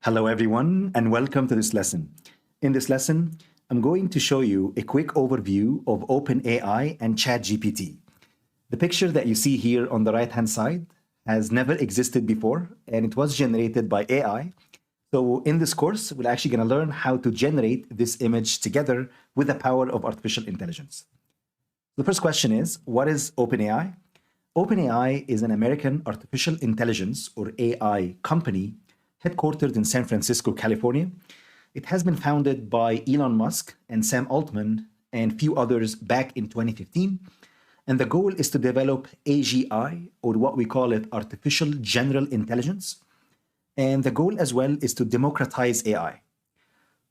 Hello, everyone, and welcome to this lesson. In this lesson, I'm going to show you a quick overview of OpenAI and ChatGPT. The picture that you see here on the right-hand side has never existed before, and it was generated by AI. So in this course, we're actually going to learn how to generate this image together with the power of artificial intelligence. The first question is, what is OpenAI? OpenAI is an American artificial intelligence or AI company headquartered in San Francisco, California. It has been founded by Elon Musk and Sam Altman and few others back in 2015. And the goal is to develop AGI, or what we call it, artificial general intelligence. And the goal as well is to democratize AI.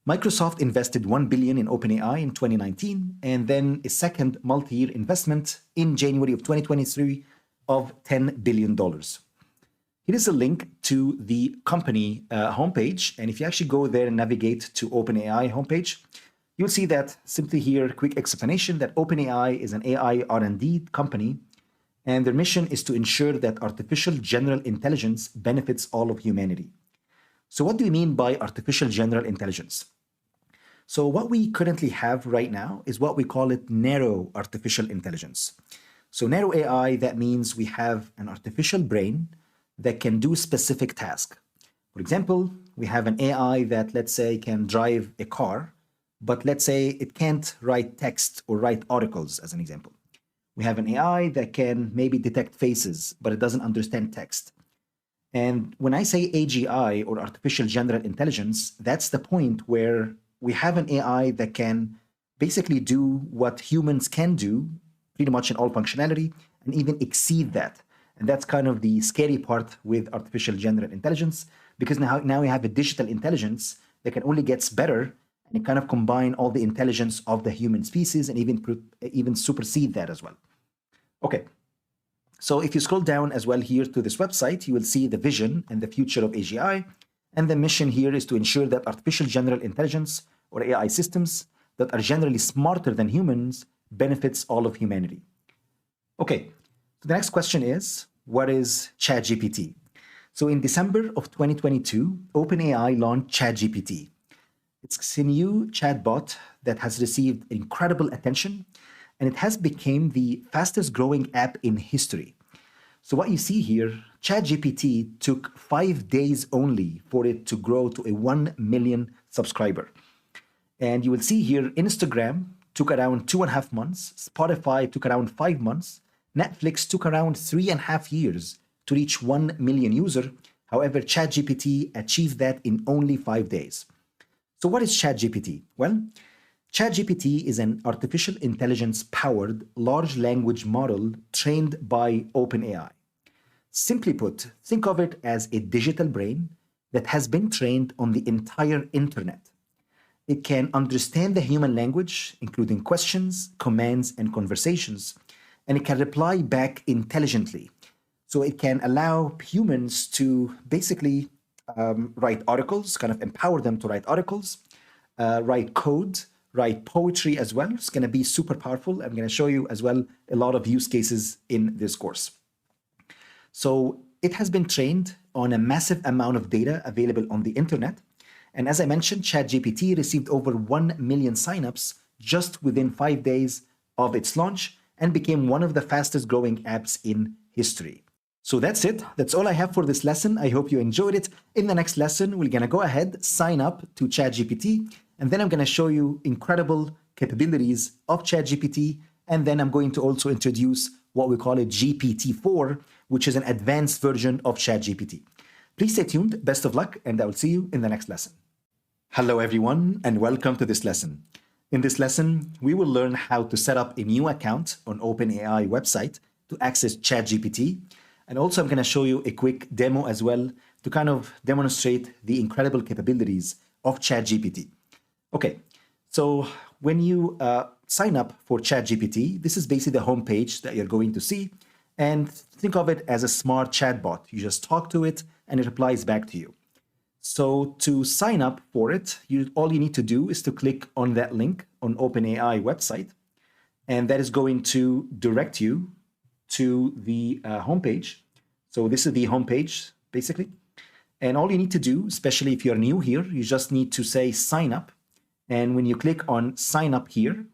Microsoft invested $1 billion in OpenAI in 2019, and then a second multi-year investment in January of 2023 of $10 billion. Here is a link to the company homepage. And if you actually go there and navigate to OpenAI homepage, you'll see that simply here, quick explanation that OpenAI is an AI R&D company, and their mission is to ensure that artificial general intelligence benefits all of humanity. So what do we mean by artificial general intelligence? So what we currently have right now is what we call it narrow artificial intelligence. So narrow AI, that means we have an artificial brain that can do specific tasks. For example, we have an AI that, let's say, can drive a car, but let's say it can't write text or write articles, as an example. We have an AI that can maybe detect faces, but it doesn't understand text. And when I say AGI, or artificial general intelligence, that's the point where we have an AI that can basically do what humans can do, pretty much in all functionality, and even exceed that. And that's kind of the scary part with artificial general intelligence, because now we have a digital intelligence that can only get better, and it kind of combine all the intelligence of the human species and even supersede that as well. Okay, so if you scroll down as well here to this website, you will see the vision and the future of AGI. And the mission here is to ensure that artificial general intelligence, or AI systems that are generally smarter than humans, benefits all of humanity. Okay, so the next question is, what is ChatGPT? So in December of 2022, OpenAI launched ChatGPT. It's a new chatbot that has received incredible attention, and it has become the fastest growing app in history. So what you see here, ChatGPT took 5 days only for it to grow to a 1 million subscriber. And you will see here, Instagram took around 2.5 months, Spotify took around 5 months, Netflix took around 3.5 years to reach 1 million users. However, ChatGPT achieved that in only 5 days. So what is ChatGPT? Well, ChatGPT is an artificial intelligence-powered large language model trained by OpenAI. Simply put, think of it as a digital brain that has been trained on the entire internet. It can understand the human language, including questions, commands, and conversations, and it can reply back intelligently. So it can allow humans to basically write articles, kind of empower them to write articles, write code, write poetry as well. It's going to be super powerful. I'm going to show you as well a lot of use cases in this course. So it has been trained on a massive amount of data available on the internet. And as I mentioned, ChatGPT received over 1 million signups just within 5 days of its launch and became one of the fastest growing apps in history. So that's it. That's all I have for this lesson. I hope you enjoyed it. In the next lesson, we're going to go ahead, sign up to ChatGPT, and then I'm going to show you incredible capabilities of ChatGPT. And then I'm going to also introduce what we call a GPT-4, which is an advanced version of ChatGPT. Please stay tuned. Best of luck, and I will see you in the next lesson. Hello, everyone, and welcome to this lesson. In this lesson, we will learn how to set up a new account on OpenAI website to access ChatGPT. And also, I'm going to show you a quick demo as well to kind of demonstrate the incredible capabilities of ChatGPT. Okay, so when you sign up for ChatGPT, this is basically the homepage that you're going to see. And think of it as a smart chatbot. You just talk to it and it replies back to you. So to sign up for it, all you need to do is to click on that link on OpenAI website, and that is going to direct you to the homepage. So this is the homepage, basically. And all you need to do, especially if you're new here, you just need to say sign up. And when you click on sign up here,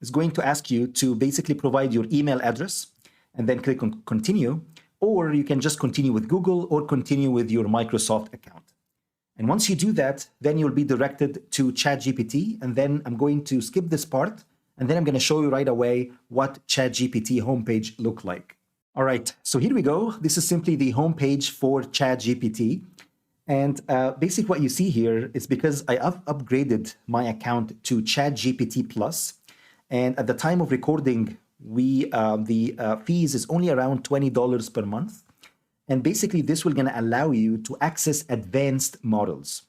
it's going to ask you to basically provide your email address and then click on continue, or you can just continue with Google or continue with your Microsoft account. And once you do that, then you'll be directed to ChatGPT. And then I'm going to skip this part, and then I'm going to show you right away what ChatGPT homepage look like. All right, so here we go. This is simply the homepage for ChatGPT. And basically what you see here is because I upgraded my account to ChatGPT Plus. And at the time of recording, the fees is only around $20 per month. And basically, this will going to allow you to access advanced models.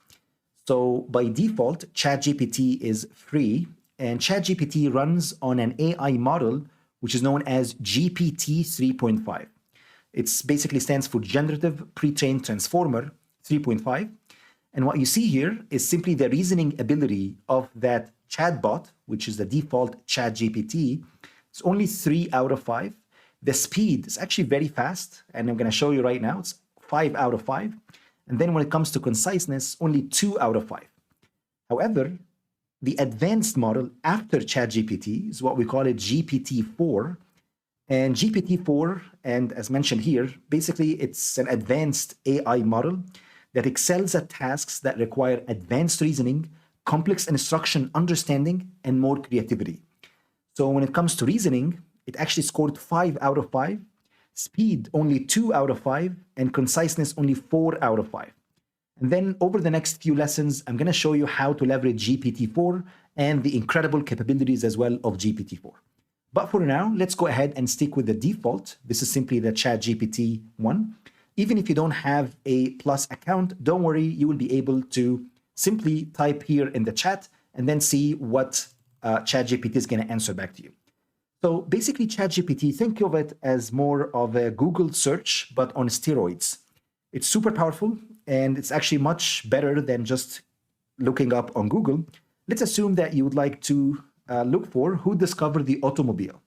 So by default, ChatGPT is free, and ChatGPT runs on an AI model, which is known as GPT 3.5. It's basically stands for Generative Pre-trained Transformer 3.5. And what you see here is simply the reasoning ability of that chatbot, which is the default ChatGPT. It's only 3 out of 5. The speed is actually very fast, and I'm going to show you right now. It's 5 out of 5. And then when it comes to conciseness, only 2 out of 5. However, the advanced model after ChatGPT is what we call it GPT-4. And GPT-4, and as mentioned here, basically it's an advanced AI model that excels at tasks that require advanced reasoning, complex instruction understanding, and more creativity. So when it comes to reasoning, it actually scored 5 out of 5, speed only 2 out of 5, and conciseness only 4 out of 5. And then over the next few lessons, I'm going to show you how to leverage GPT-4 and the incredible capabilities as well of GPT-4. But for now, let's go ahead and stick with the default. This is simply the ChatGPT 1. Even if you don't have a Plus account, don't worry, you will be able to simply type here in the chat and then see what ChatGPT is going to answer back to you. So basically, ChatGPT, think of it as more of a Google search, but on steroids. It's super powerful, and it's actually much better than just looking up on Google. Let's assume that you would like to look for who discovered the automobile.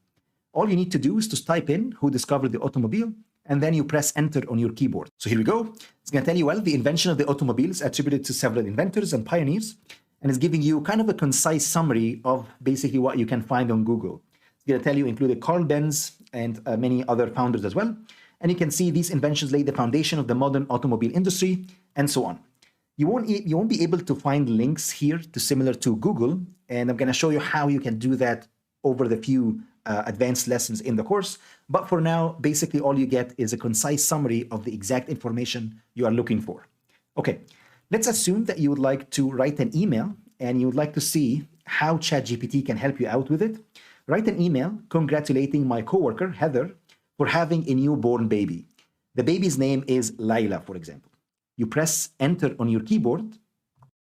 All you need to do is to type in who discovered the automobile, and then you press enter on your keyboard. So here we go. It's going to tell you, well, the invention of the automobile is attributed to several inventors and pioneers, and it's giving you kind of a concise summary of basically what you can find on Google. Going to tell you included Carl Benz and many other founders as well. And you can see these inventions laid the foundation of the modern automobile industry and so on. You won't be able to find links here to similar to Google. And I'm going to show you how you can do that over the few advanced lessons in the course. But for now, basically all you get is a concise summary of the exact information you are looking for. Okay, let's assume that you would like to write an email and you would like to see how ChatGPT can help you out with it. Write an email congratulating my coworker, Heather, for having a newborn baby. The baby's name is Laila, for example. You press enter on your keyboard.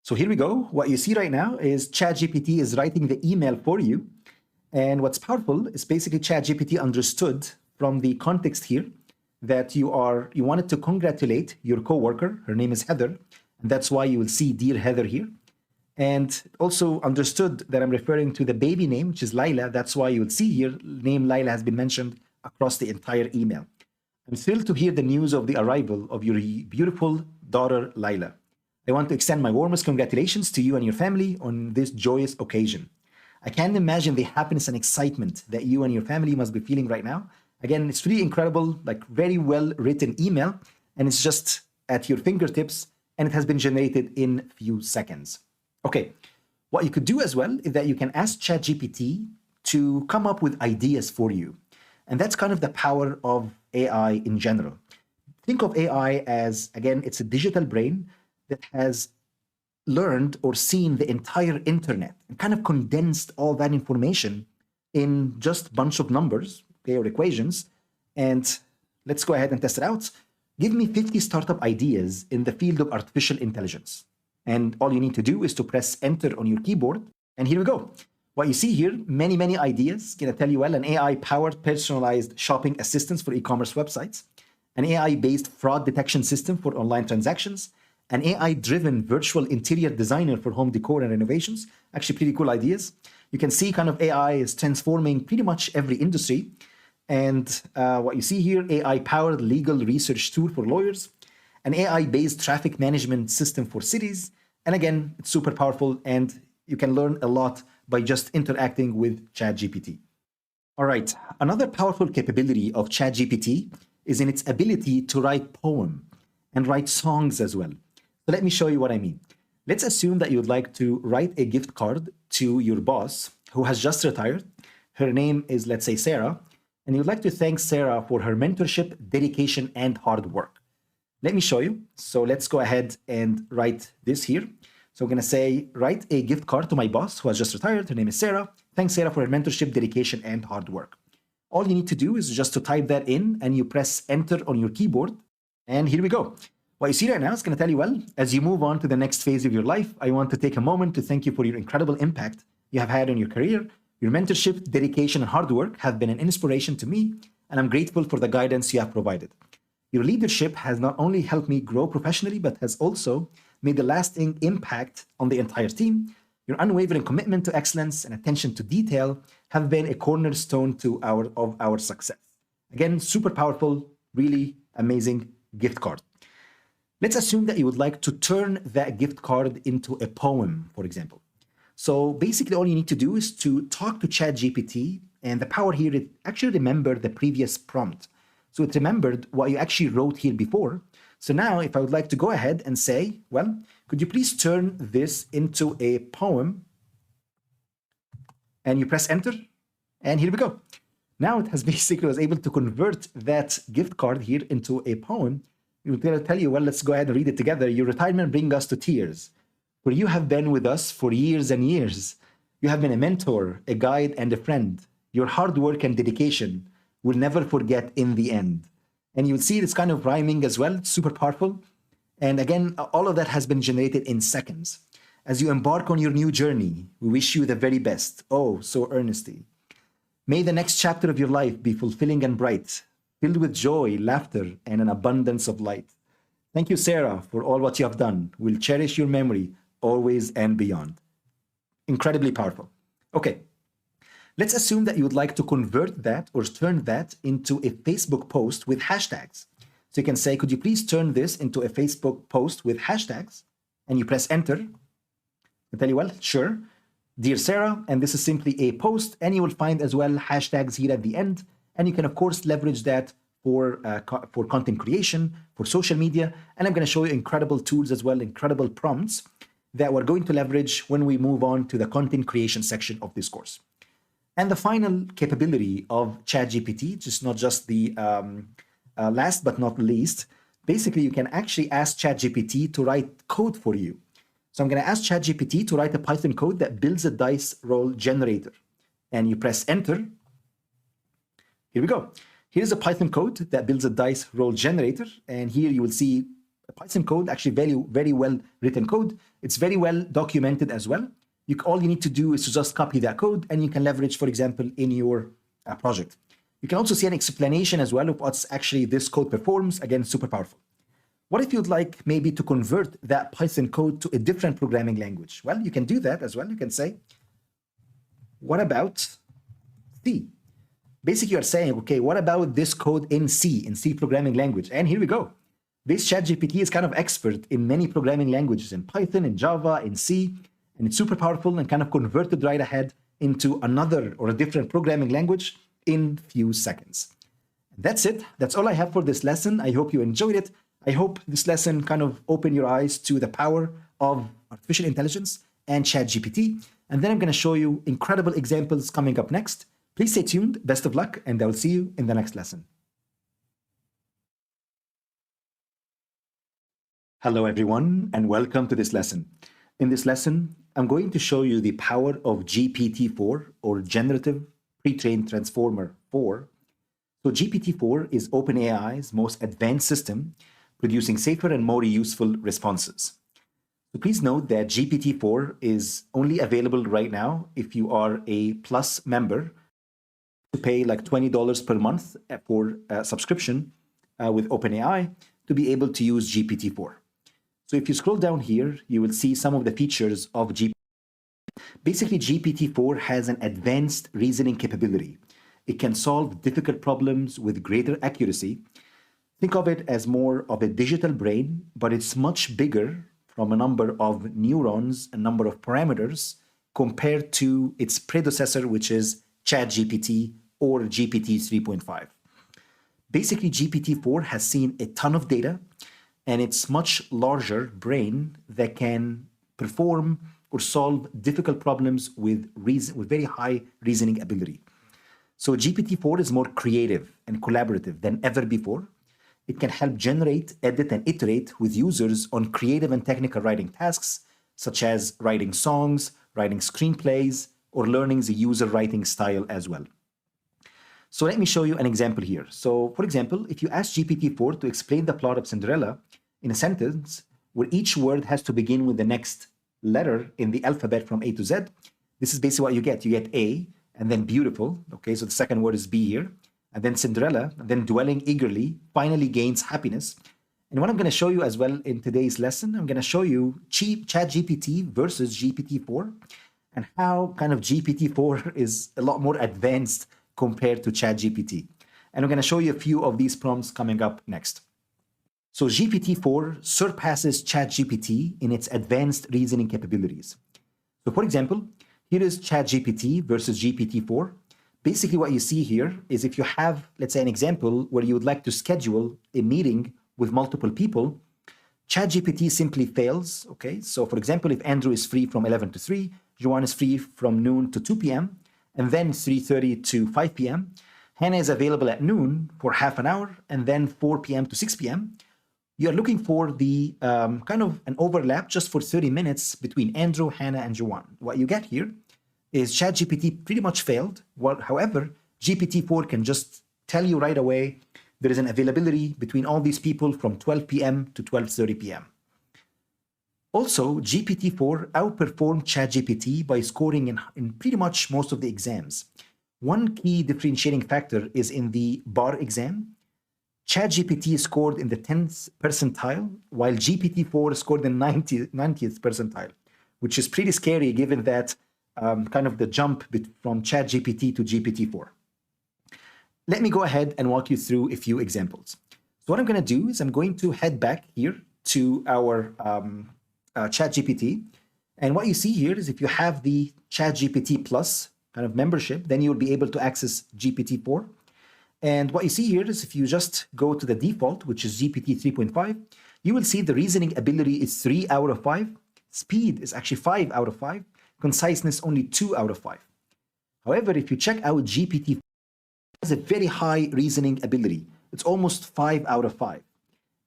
So here we go. What you see right now is ChatGPT is writing the email for you. And what's powerful is basically ChatGPT understood from the context here that you wanted to congratulate your coworker. Her name is Heather. And that's why you will see Dear Heather here. And also understood that I'm referring to the baby name, which is Laila. That's why you will see here, name Laila has been mentioned across the entire email. I'm thrilled to hear the news of the arrival of your beautiful daughter, Laila. I want to extend my warmest congratulations to you and your family on this joyous occasion. I can't imagine the happiness and excitement that you and your family must be feeling right now. Again, it's really incredible, like very well written email, and it's just at your fingertips, and it has been generated in few seconds. Okay, what you could do as well is that you can ask ChatGPT to come up with ideas for you. And that's kind of the power of AI in general. Think of AI as, again, it's a digital brain that has learned or seen the entire internet and kind of condensed all that information in just a bunch of numbers, okay, or equations. And let's go ahead and test it out. Give me 50 startup ideas in the field of artificial intelligence. And all you need to do is to press enter on your keyboard. And here we go. What you see here, many, many ideas. Going to tell you, well, an AI-powered personalized shopping assistant for e-commerce websites, an AI-based fraud detection system for online transactions, an AI-driven virtual interior designer for home decor and renovations. Actually, pretty cool ideas. You can see kind of AI is transforming pretty much every industry. And what you see here, AI-powered legal research tool for lawyers, an AI-based traffic management system for cities. And again, it's super powerful and you can learn a lot by just interacting with ChatGPT. All right, another powerful capability of ChatGPT is in its ability to write poems and write songs as well. So let me show you what I mean. Let's assume that you'd like to write a gift card to your boss who has just retired. Her name is, let's say, Sarah, and you'd like to thank Sarah for her mentorship, dedication, and hard work. Let me show you. So let's go ahead and write this here. So I'm going to say, write a gift card to my boss who has just retired. Her name is Sarah. Thanks, Sarah, for her mentorship, dedication, and hard work. All you need to do is just to type that in and you press enter on your keyboard. And here we go. What you see right now is going to tell you, well, as you move on to the next phase of your life, I want to take a moment to thank you for your incredible impact you have had on your career. Your mentorship, dedication, and hard work have been an inspiration to me, and I'm grateful for the guidance you have provided. Your leadership has not only helped me grow professionally, but has also made a lasting impact on the entire team. Your unwavering commitment to excellence and attention to detail have been a cornerstone of our success. Again, super powerful, really amazing gift card. Let's assume that you would like to turn that gift card into a poem, for example. So basically all you need to do is to talk to ChatGPT, and the power here, it actually remembered the previous prompt. So it remembered what you actually wrote here before. So now if I would like to go ahead and say, well, could you please turn this into a poem? And you press enter, and here we go. Now it has basically was able to convert that gift card here into a poem. It will tell you, well, let's go ahead and read it together. Your retirement brings us to tears, for you have been with us for years and years. You have been a mentor, a guide, and a friend. Your hard work and dedication will never forget in the end. And you'll see it's kind of rhyming as well, super powerful. And again, all of that has been generated in seconds. As you embark on your new journey, we wish you the very best, oh, so earnestly. May the next chapter of your life be fulfilling and bright, filled with joy, laughter, and an abundance of light. Thank you, Sarah, for all what you have done. We'll cherish your memory always and beyond. Incredibly powerful. Okay, let's assume that you would like to convert that or turn that into a Facebook post with hashtags. So you can say, could you please turn this into a Facebook post with hashtags? And you press enter. I'll tell you, well, sure. Dear Sarah, and this is simply a post, and you will find as well hashtags here at the end. And you can, of course, leverage that for content creation, for social media. And I'm going to show you incredible tools as well, incredible prompts that we're going to leverage when we move on to the content creation section of this course. And the final capability of ChatGPT, just not just the last but not least, basically you can actually ask ChatGPT to write code for you. So I'm going to ask ChatGPT to write a Python code that builds a dice roll generator. And you press enter. Here we go. Here's a Python code that builds a dice roll generator. And here you will see a Python code, actually very well written code. It's very well documented as well. All you need to do is to just copy that code and you can leverage, for example, in your project. You can also see an explanation as well of what's actually this code performs. Again, super powerful. What if you'd like maybe to convert that Python code to a different programming language? Well, you can do that as well. You can say, what about C? Basically, you're saying, okay, what about this code in C programming language? And here we go. This ChatGPT is kind of expert in many programming languages, in Python, in Java, in C, and it's super powerful and kind of converted right ahead into another or a different programming language in few seconds. That's it. That's all I have for this lesson. I hope you enjoyed it. I hope this lesson kind of opened your eyes to the power of artificial intelligence and ChatGPT. And then I'm going to show you incredible examples coming up next. Please stay tuned. Best of luck, and I will see you in the next lesson. Hello, everyone, and welcome to this lesson. In this lesson, I'm going to show you the power of GPT-4, or Generative Pre-trained Transformer 4. So GPT-4 is OpenAI's most advanced system, producing safer and more useful responses. So please note that GPT-4 is only available right now if you are a Plus member, to pay like $20 per month for a subscription with OpenAI to be able to use GPT-4. So if you scroll down here, you will see some of the features of GPT. Basically, GPT-4 has an advanced reasoning capability. It can solve difficult problems with greater accuracy. Think of it as more of a digital brain, but it's much bigger from a number of neurons, a number of parameters, compared to its predecessor, which is ChatGPT or GPT 3.5. Basically, GPT-4 has seen a ton of data, and it's much larger brain that can perform or solve difficult problems with very high reasoning ability. So GPT-4 is more creative and collaborative than ever before. It can help generate, edit, and iterate with users on creative and technical writing tasks, such as writing songs, writing screenplays, or learning the user writing style as well. So let me show you an example here. So for example, if you ask GPT-4 to explain the plot of Cinderella in a sentence where each word has to begin with the next letter in the alphabet from A to Z, this is basically what you get. You get A, and then beautiful. Okay, so the second word is B here. And then Cinderella, and then dwelling eagerly, finally gains happiness. And what I'm going to show you as well in today's lesson, I'm going to show you ChatGPT versus GPT-4 and how kind of GPT-4 is a lot more advanced compared to ChatGPT. And I'm going to show you a few of these prompts coming up next. So GPT-4 surpasses ChatGPT in its advanced reasoning capabilities. So for example, here is ChatGPT versus GPT-4. Basically what you see here is if you have, let's say, an example where you would like to schedule a meeting with multiple people, ChatGPT simply fails, okay? So for example, if Andrew is free from 11 to 3, Joanne is free from noon to 2 p.m., and then 3:30 to 5 p.m., Hannah is available at noon for half an hour, and then 4 p.m. to 6 p.m., you're looking for the kind of an overlap just for 30 minutes between Andrew, Hannah, and Joanne. What you get here is ChatGPT pretty much failed. Well, however, GPT-4 can just tell you right away there is an availability between all these people from 12 p.m. to 12:30 p.m. Also, GPT-4 outperformed ChatGPT by scoring in pretty much most of the exams. One key differentiating factor is in the bar exam. ChatGPT scored in the 10th percentile, while GPT-4 scored in 90th percentile, which is pretty scary given that kind of the jump from ChatGPT to GPT-4. Let me go ahead and walk you through a few examples. So what I'm going to do is I'm going to head back here to our ChatGPT. And what you see here is if you have the ChatGPT Plus kind of membership, then you'll be able to access GPT-4. And what you see here is if you just go to the default, which is GPT 3.5, you will see the reasoning ability is 3 out of 5. Speed is actually 5 out of 5. Conciseness only 2 out of 5. However, if you check out GPT, it has a very high reasoning ability. It's almost 5 out of 5.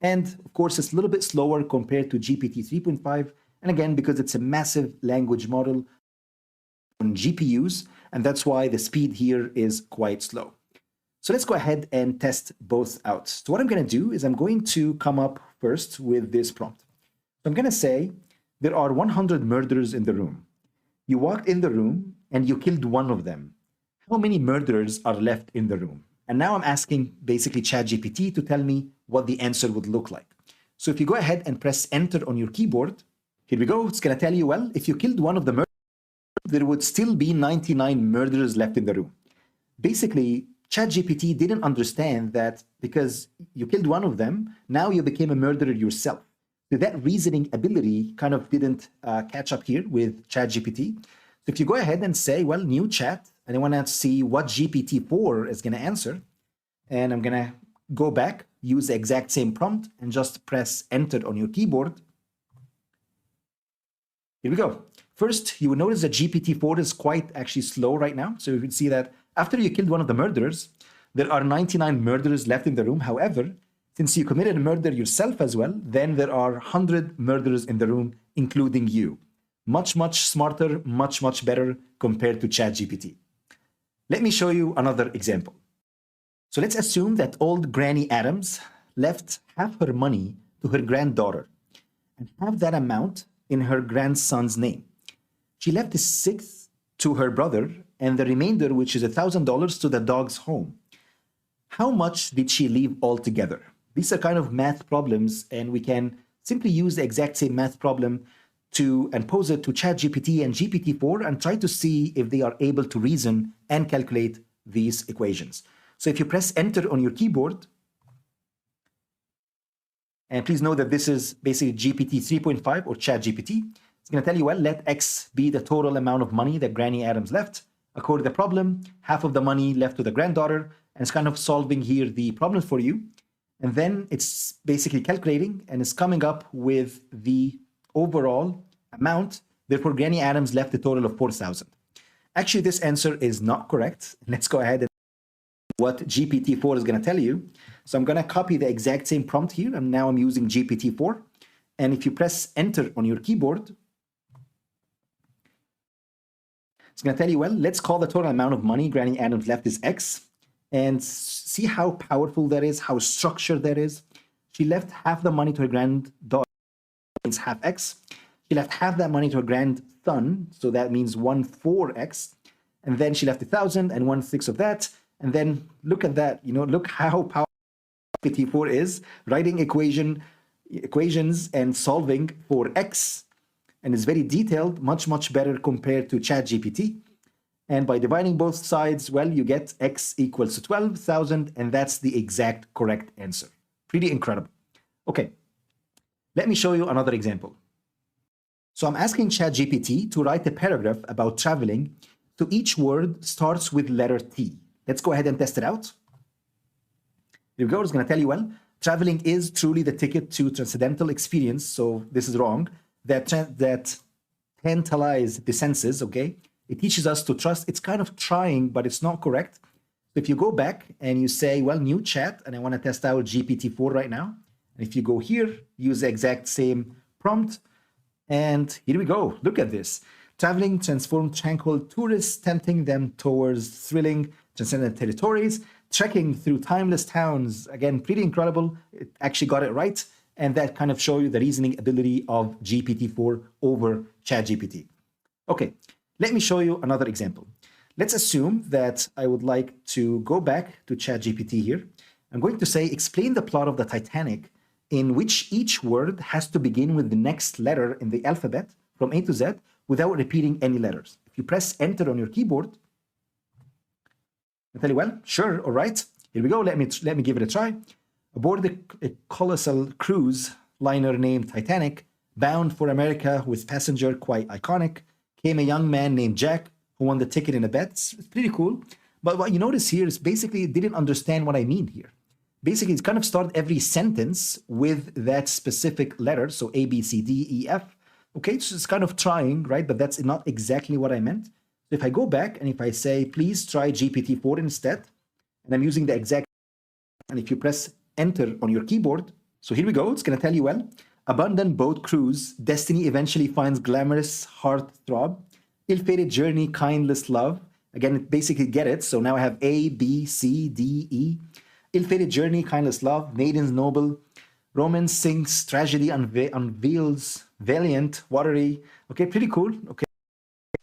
And of course, it's a little bit slower compared to GPT 3.5. And again, because it's a massive language model on GPUs, and that's why the speed here is quite slow. So let's go ahead and test both out. So what I'm going to do is I'm going to come up first with this prompt. So I'm going to say, there are 100 murderers in the room. You walked in the room and you killed one of them. How many murderers are left in the room? And now I'm asking basically ChatGPT to tell me what the answer would look like. So if you go ahead and press enter on your keyboard, here we go. It's going to tell you, well, if you killed one of the murderers, there would still be 99 murderers left in the room. Basically, ChatGPT didn't understand that because you killed one of them, now you became a murderer yourself. So that reasoning ability kind of didn't catch up here with ChatGPT. So if you go ahead and say, well, new chat, and I want to see what GPT-4 is going to answer, and I'm going to go back, use the exact same prompt, and just press enter on your keyboard. Here we go. First, you will notice that GPT-4 is quite actually slow right now. So you can see that after you killed one of the murderers, there are 99 murderers left in the room. However, since you committed a murder yourself as well, then there are 100 murderers in the room, including you. Much, much smarter, much, much better compared to ChatGPT. Let me show you another example. So let's assume that old Granny Adams left half her money to her granddaughter and half that amount in her grandson's name. She left the sixth to her brother and the remainder, which is $1,000, to the dog's home. How much did she leave altogether? These are kind of math problems, and we can simply use the exact same math problem and pose it to ChatGPT and GPT-4 and try to see if they are able to reason and calculate these equations. So if you press enter on your keyboard, And please know that this is basically GPT 3.5 or ChatGPT. It's going to tell you, well, let X be the total amount of money that Granny Adams left. According to the problem, half of the money left to the granddaughter, and it's kind of solving here the problem for you. And then it's basically calculating and it's coming up with the overall amount. Therefore, Granny Adams left a total of 4,000. Actually, this answer is not correct. Let's go ahead and what GPT-4 is going to tell you. So I'm going to copy the exact same prompt here, and now I'm using GPT-4. And if you press enter on your keyboard, it's going to tell you, well, let's call the total amount of money Granny Adams left is X. And see how powerful that is, how structured that is. She left half the money to her granddaughter, means half X. She left half that money to her grandson, so that means 1/4X. And then she left 1,000 and 1/6 of that. And then look at that, look how powerful GPT-4 is, writing equations and solving for X. And it's very detailed, much, much better compared to ChatGPT. And by dividing both sides, well, you get X equals to 12,000, and that's the exact correct answer. Pretty incredible. Okay, let me show you another example. So I'm asking ChatGPT to write a paragraph about traveling, so each word starts with letter T. Let's go ahead and test it out. Here we go. It's going to tell you, well, traveling is truly the ticket to transcendental experience, so this is wrong. That tantalize the senses, okay? It teaches us to trust. It's kind of trying, but it's not correct. So if you go back and you say, well, new chat, and I want to test out GPT-4 right now. And if you go here, use the exact same prompt. And here we go. Look at this. Traveling transformed tranquil tourists, tempting them towards thrilling transcendent territories, trekking through timeless towns. Again, pretty incredible. It actually got it right. And that kind of show you the reasoning ability of GPT-4 over ChatGPT. Okay. Let me show you another example. Let's assume that I would like to go back to ChatGPT here. I'm going to say, explain the plot of the Titanic in which each word has to begin with the next letter in the alphabet from A to Z without repeating any letters. If you press enter on your keyboard, I'll tell you, well, sure, all right. Here we go. Let me give it a try. Aboard a colossal cruise liner named Titanic, bound for America with passenger quite iconic, came a young man named Jack who won the ticket in a bet. It's pretty cool. But what you notice here is basically it didn't understand what I mean here. Basically, it's kind of start every sentence with that specific letter. So A, B, C, D, E, F. Okay, so it's kind of trying, right? But that's not exactly what I meant. So if I go back and if I say, please try GPT-4 instead, and I'm using the exact, and if you press enter on your keyboard, so here we go. It's going to tell you, well, abandoned boat cruise, destiny eventually finds glamorous heartthrob, ill-fated journey, kindless love. Again, basically get it. So now I have A, B, C, D, E. Ill-fated journey, kindless love, maidens noble, romance sinks, tragedy unveils, valiant, watery. Okay, pretty cool. Okay,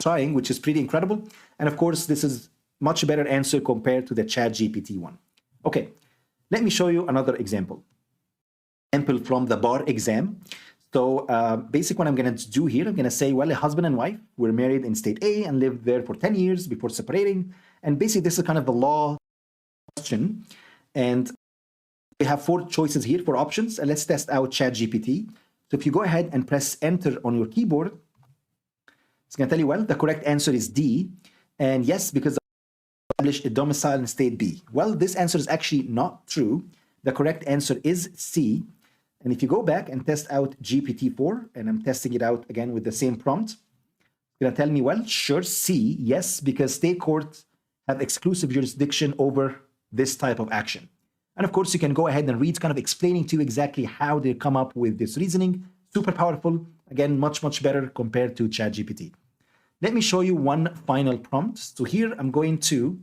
trying, which is pretty incredible. And of course, this is much better answer compared to the ChatGPT one. Okay, let me show you another example. Example from the bar exam. So basically what I'm going to do here, I'm going to say, well, a husband and wife were married in state A and lived there for 10 years before separating. And basically this is kind of the law question. And we have 4 choices here for options. And let's test out ChatGPT. So if you go ahead and press enter on your keyboard, it's going to tell you, well, the correct answer is D. And yes, because established a domicile in state B. Well, this answer is actually not true. The correct answer is C. And if you go back and test out GPT-4, and I'm testing it out again with the same prompt, it's going to tell me, well, sure, C, yes, because state courts have exclusive jurisdiction over this type of action. And of course, you can go ahead and read, kind of explaining to you exactly how they come up with this reasoning. Super powerful. Again, much, much better compared to ChatGPT. Let me show you one final prompt. So here I'm going to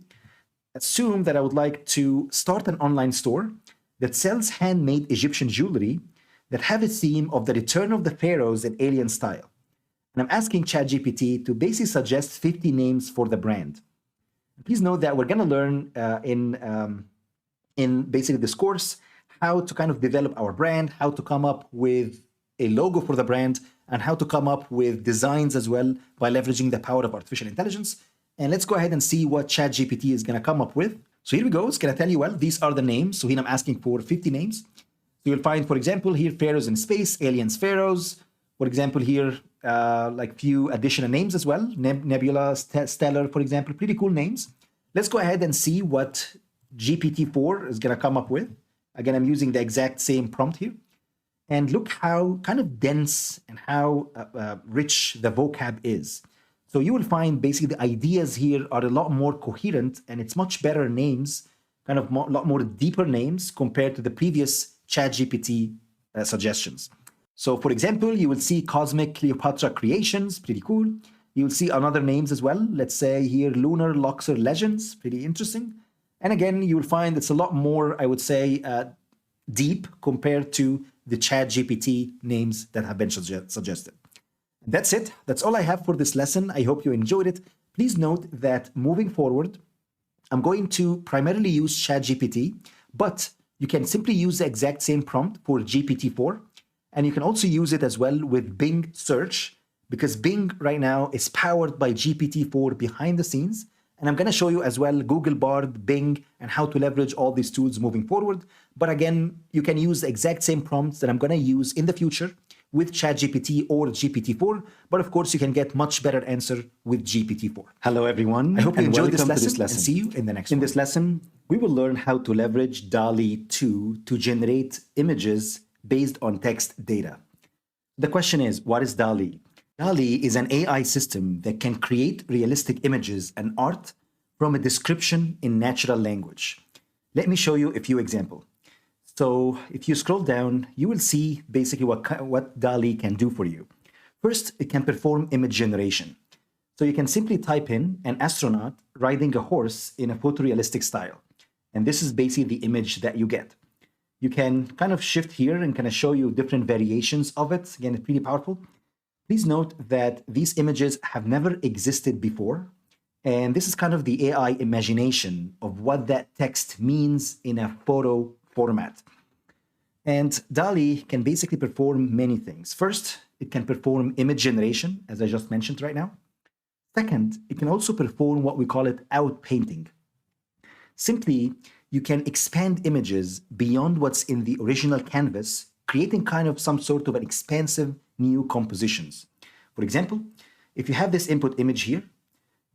assume that I would like to start an online store that sells handmade Egyptian jewelry that have a theme of the return of the pharaohs in alien style. And I'm asking ChatGPT to basically suggest 50 names for the brand. Please note that we're going to learn in basically this course how to kind of develop our brand, how to come up with a logo for the brand, and how to come up with designs as well by leveraging the power of artificial intelligence. And let's go ahead and see what ChatGPT is going to come up with. So here we go. It's going to tell you, well, these are the names. So here I'm asking for 50 names. So you'll find, for example, here, pharaohs in space, aliens, pharaohs. For example, here, like few additional names as well. Nebula, stellar, for example, pretty cool names. Let's go ahead and see what GPT-4 is going to come up with. Again, I'm using the exact same prompt here. And look how kind of dense and how rich the vocab is. So you will find basically the ideas here are a lot more coherent, and it's much better names, kind of a lot more deeper names compared to the previous ChatGPT suggestions. So for example, you will see Cosmic Cleopatra Creations, pretty cool. You will see another names as well. Let's say here, Lunar Luxor Legends, pretty interesting. And again, you will find it's a lot more, I would say, deep compared to the ChatGPT names that have been suggested. That's it. That's all I have for this lesson. I hope you enjoyed it. Please note that moving forward, I'm going to primarily use ChatGPT, but you can simply use the exact same prompt for GPT-4. And you can also use it as well with Bing search, because Bing right now is powered by GPT-4 behind the scenes. And I'm going to show you as well Google Bard, Bing, and how to leverage all these tools moving forward. But again, you can use the exact same prompts that I'm going to use in the future with ChatGPT or GPT-4. But of course, you can get much better answer with GPT-4. Hello, everyone. I hope you enjoyed this lesson, and see you in the next one. In this lesson, we will learn how to leverage DALL-E 2 to generate images based on text data. The question is, what is DALL-E? DALL-E is an AI system that can create realistic images and art from a description in natural language. Let me show you a few examples. So if you scroll down, you will see basically what DALL-E can do for you. First, it can perform image generation. So you can simply type in an astronaut riding a horse in a photorealistic style. And this is basically the image that you get. You can kind of shift here and kind of show you different variations of it. Again, it's pretty powerful. Please note that these images have never existed before. And this is kind of the AI imagination of what that text means in a photo format. And DALL-E can basically perform many things. First, it can perform image generation, as I just mentioned right now. Second, it can also perform what we call it outpainting. Simply, you can expand images beyond what's in the original canvas, creating kind of some sort of an expansive new compositions. For example, if you have this input image here,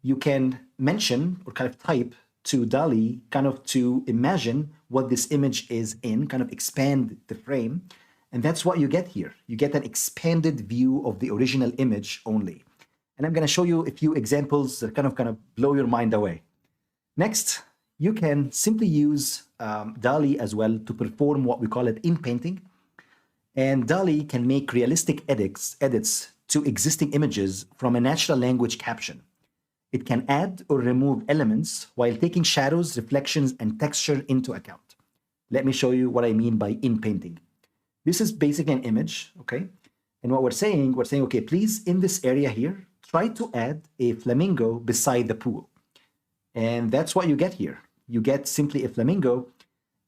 you can mention or kind of type to DALL-E kind of to imagine what this image is in, kind of expand the frame. And that's what you get here. You get an expanded view of the original image only. And I'm going to show you a few examples that kind of blow your mind away. Next, you can simply use DALL-E as well to perform what we call it in-painting. And DALL-E can make realistic edits to existing images from a natural language caption. It can add or remove elements while taking shadows, reflections, and texture into account. Let me show you what I mean by in-painting. This is basically an image, okay? And what we're saying, okay, please, in this area here, try to add a flamingo beside the pool. And that's what you get here. You get simply a flamingo,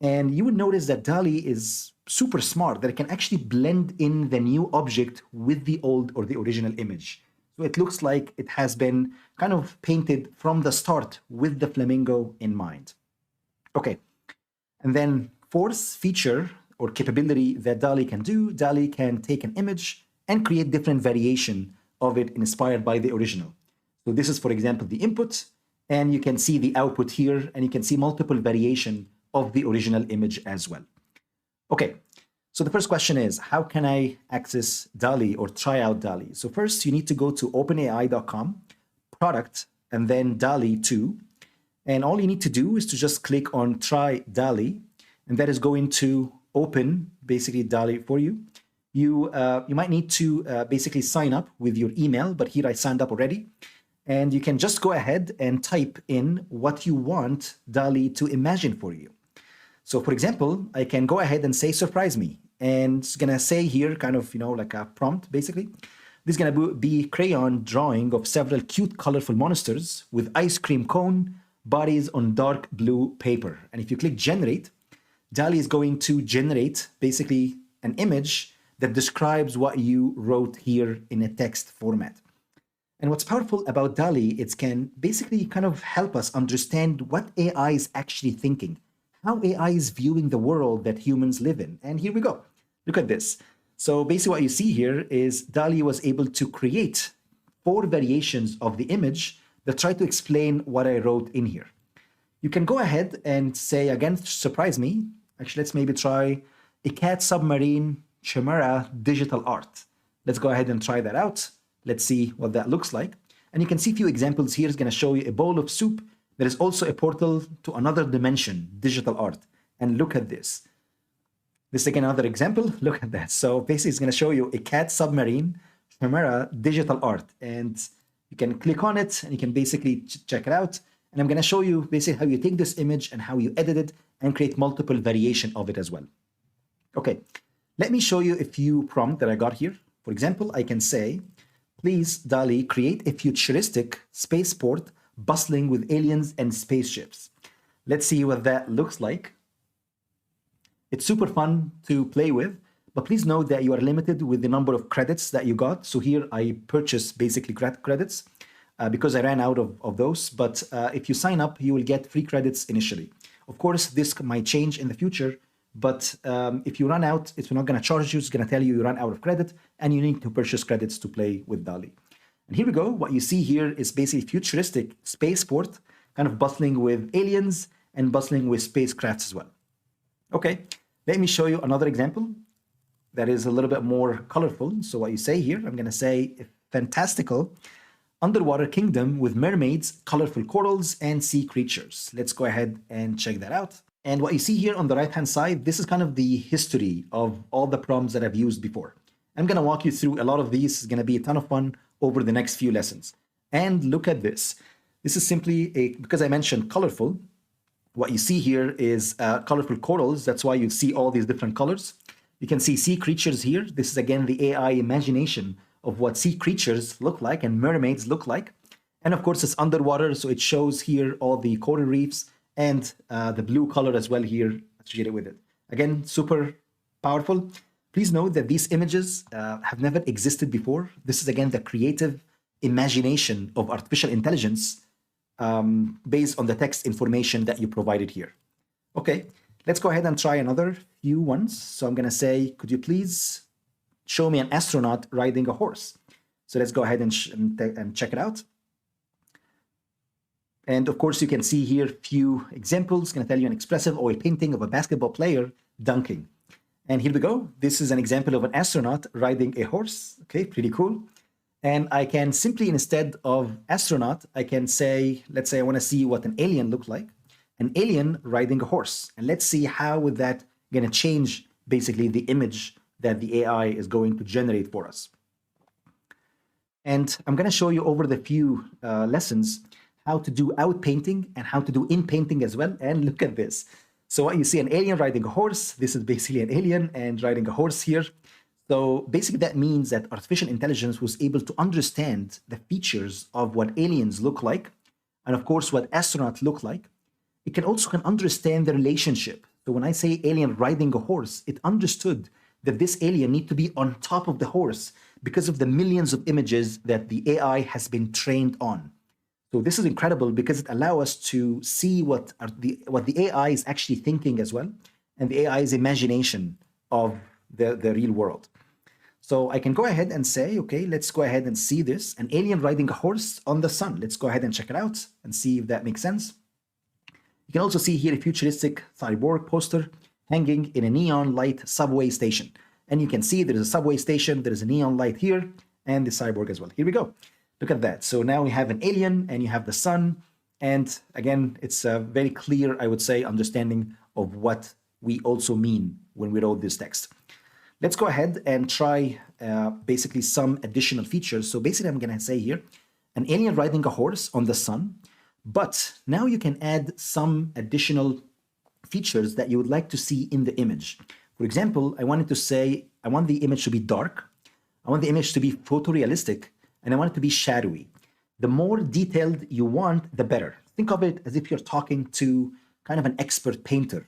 and you would notice that DALL-E is super smart, that it can actually blend in the new object with the old or the original image. So it looks like it has been kind of painted from the start with the flamingo in mind. Okay, and then fourth feature or capability that DALL-E can do, DALL-E can take an image and create different variation of it inspired by the original. So this is, for example, the input, and you can see the output here, and you can see multiple variation of the original image as well. Okay, so the first question is, how can I access DALL-E or try out DALL-E? So first, you need to go to openai.com, product, and then DALL-E 2. And all you need to do is to just click on try DALL-E, and that is going to open basically DALL-E for you. You might need to basically sign up with your email, but here I signed up already. And you can just go ahead and type in what you want DALL-E to imagine for you. So for example, I can go ahead and say, surprise me. And it's gonna say here kind of, like a prompt basically. This is gonna be crayon drawing of several cute, colorful monsters with ice cream cone bodies on dark blue paper. And if you click generate, DALL-E is going to generate basically an image that describes what you wrote here in a text format. And what's powerful about DALL-E, it can basically kind of help us understand what AI is actually thinking, how AI is viewing the world that humans live in. And here we go. Look at this. So basically what you see here is DALL-E was able to create 4 variations of the image that try to explain what I wrote in here. You can go ahead and say, again, surprise me. Actually, let's maybe try a cat submarine chimera digital art. Let's go ahead and try that out. Let's see what that looks like. And you can see a few examples here. It's going to show you a bowl of soup. There is also a portal to another dimension, digital art. And look at this. This is again another example. Look at that. So basically, it's going to show you a cat submarine chimera digital art. And you can click on it and you can basically check it out. And I'm going to show you basically how you take this image and how you edit it and create multiple variation of it as well. Okay, let me show you a few prompts that I got here. For example, I can say, please, DALL-E, create a futuristic spaceport bustling with aliens and spaceships. Let's see what that looks like. It's super fun to play with, but please note that you are limited with the number of credits that you got. So here I purchased basically credits because I ran out of those. But if you sign up, you will get free credits initially. Of course, this might change in the future, but if you run out, it's not going to charge you. It's going to tell you run out of credit and you need to purchase credits to play with DALL-E. And here we go. What you see here is basically futuristic spaceport, kind of bustling with aliens and bustling with spacecrafts as well. Okay, let me show you another example that is a little bit more colorful. So what you say here, I'm going to say a fantastical underwater kingdom with mermaids, colorful corals, and sea creatures. Let's go ahead and check that out. And what you see here on the right-hand side, this is kind of the history of all the prompts that I've used before. I'm going to walk you through a lot of these. It's going to be a ton of fun over the next few lessons. And look at this. This is simply because I mentioned colorful, what you see here is colorful corals. That's why you see all these different colors. You can see sea creatures here. This is again the AI imagination of what sea creatures look like and mermaids look like. And of course, it's underwater, so it shows here all the coral reefs and the blue color as well here associated with it. Again, super powerful. Please note that these images have never existed before. This is again the creative imagination of artificial intelligence based on the text information that you provided here. Okay, let's go ahead and try another few ones. So I'm gonna say, could you please show me an astronaut riding a horse? So let's go ahead and check it out. And of course, you can see here a few examples. It's gonna tell you an expressive oil painting of a basketball player dunking. And here we go. This is an example of an astronaut riding a horse. Okay, pretty cool. And I can simply, instead of astronaut, I can say, let's say I want to see what an alien looks like. An alien riding a horse. And let's see how would that going to change basically the image that the AI is going to generate for us. And I'm going to show you over the few lessons how to do out painting and how to do in painting as well. And look at this. So what you see, an alien riding a horse. This is basically an alien and riding a horse here. So basically that means that artificial intelligence was able to understand the features of what aliens look like, and of course what astronauts look like. It can also understand the relationship. So when I say alien riding a horse, it understood that this alien need to be on top of the horse because of the millions of images that the AI has been trained on. So this is incredible because it allows us to see what the AI is actually thinking as well, and the AI's imagination of the real world. So I can go ahead and say, okay, let's go ahead and see this, an alien riding a horse on the sun. Let's go ahead and check it out and see if that makes sense. You can also see here a futuristic cyborg poster hanging in a neon light subway station. And you can see there is a subway station, there is a neon light here, and the cyborg as well. Here we go. Look at that. So now we have an alien and you have the sun. And again, it's a very clear, I would say, understanding of what we also mean when we wrote this text. Let's go ahead and try basically some additional features. So basically I'm going to say here, an alien riding a horse on the sun, but now you can add some additional features that you would like to see in the image. For example, I wanted to say, I want the image to be dark. I want the image to be photorealistic, and I want it to be shadowy. The more detailed you want, the better. Think of it as if you're talking to kind of an expert painter,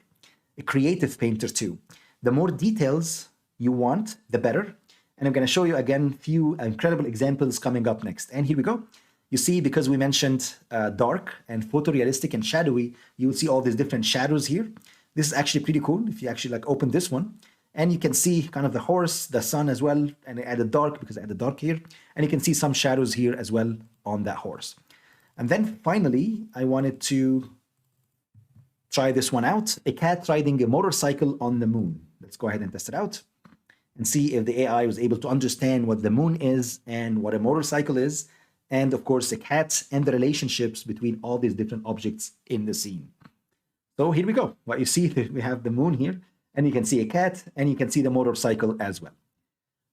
a creative painter too. The more details you want, the better. And I'm going to show you again a few incredible examples coming up next. And here we go. You see, because we mentioned dark and photorealistic and shadowy, you will see all these different shadows here. This is actually pretty cool. If you actually like open this one, and you can see kind of the horse, the sun as well, and I added dark because I added dark here, and you can see some shadows here as well on that horse. And then finally, I wanted to try this one out, a cat riding a motorcycle on the moon. Let's go ahead and test it out and see if the AI was able to understand what the moon is and what a motorcycle is, and of course, the cat and the relationships between all these different objects in the scene. So here we go. What you see, we have the moon here, and you can see a cat, and you can see the motorcycle as well.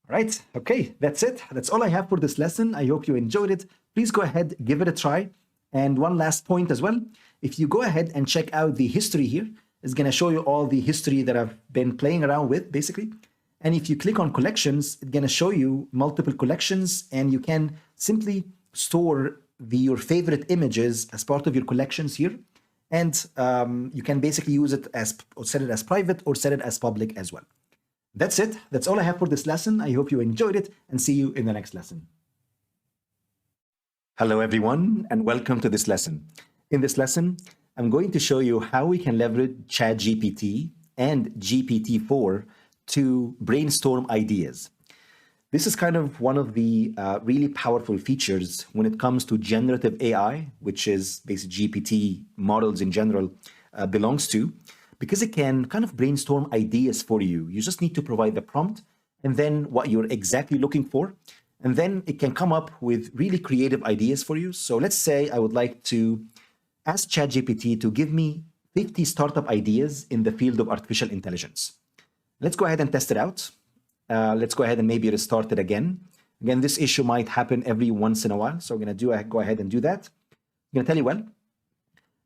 All right, okay, that's it. That's all I have for this lesson. I hope you enjoyed it. Please go ahead, give it a try. And one last point as well, if you go ahead and check out the history here, it's going to show you all the history that I've been playing around with, basically. And if you click on collections, it's going to show you multiple collections, and you can simply store your favorite images as part of your collections here. And you can basically use it as, or set it as private or set it as public as well. That's it. That's all I have for this lesson. I hope you enjoyed it, and see you in the next lesson. Hello, everyone, and welcome to this lesson. In this lesson, I'm going to show you how we can leverage ChatGPT and GPT-4 to brainstorm ideas. This is kind of one of the really powerful features when it comes to generative AI, which is basically GPT models in general belongs to, because it can kind of brainstorm ideas for you. You just need to provide the prompt and then what you're exactly looking for. And then it can come up with really creative ideas for you. So let's say I would like to ask ChatGPT to give me 50 startup ideas in the field of artificial intelligence. Let's go ahead and test it out. Let's go ahead and maybe restart it again. Again, this issue might happen every once in a while. So we're going to go ahead and do that. I'm going to tell you, well,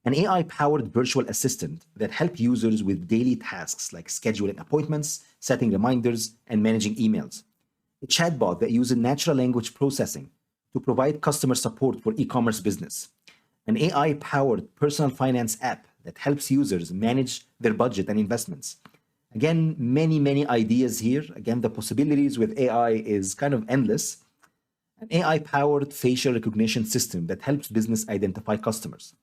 an AI-powered virtual assistant that helps users with daily tasks like scheduling appointments, setting reminders, and managing emails. A chatbot that uses natural language processing to provide customer support for e-commerce business. An AI-powered personal finance app that helps users manage their budget and investments. Again, many ideas here. Again, the possibilities with AI is kind of endless. An AI-powered facial recognition system that helps business identify customers.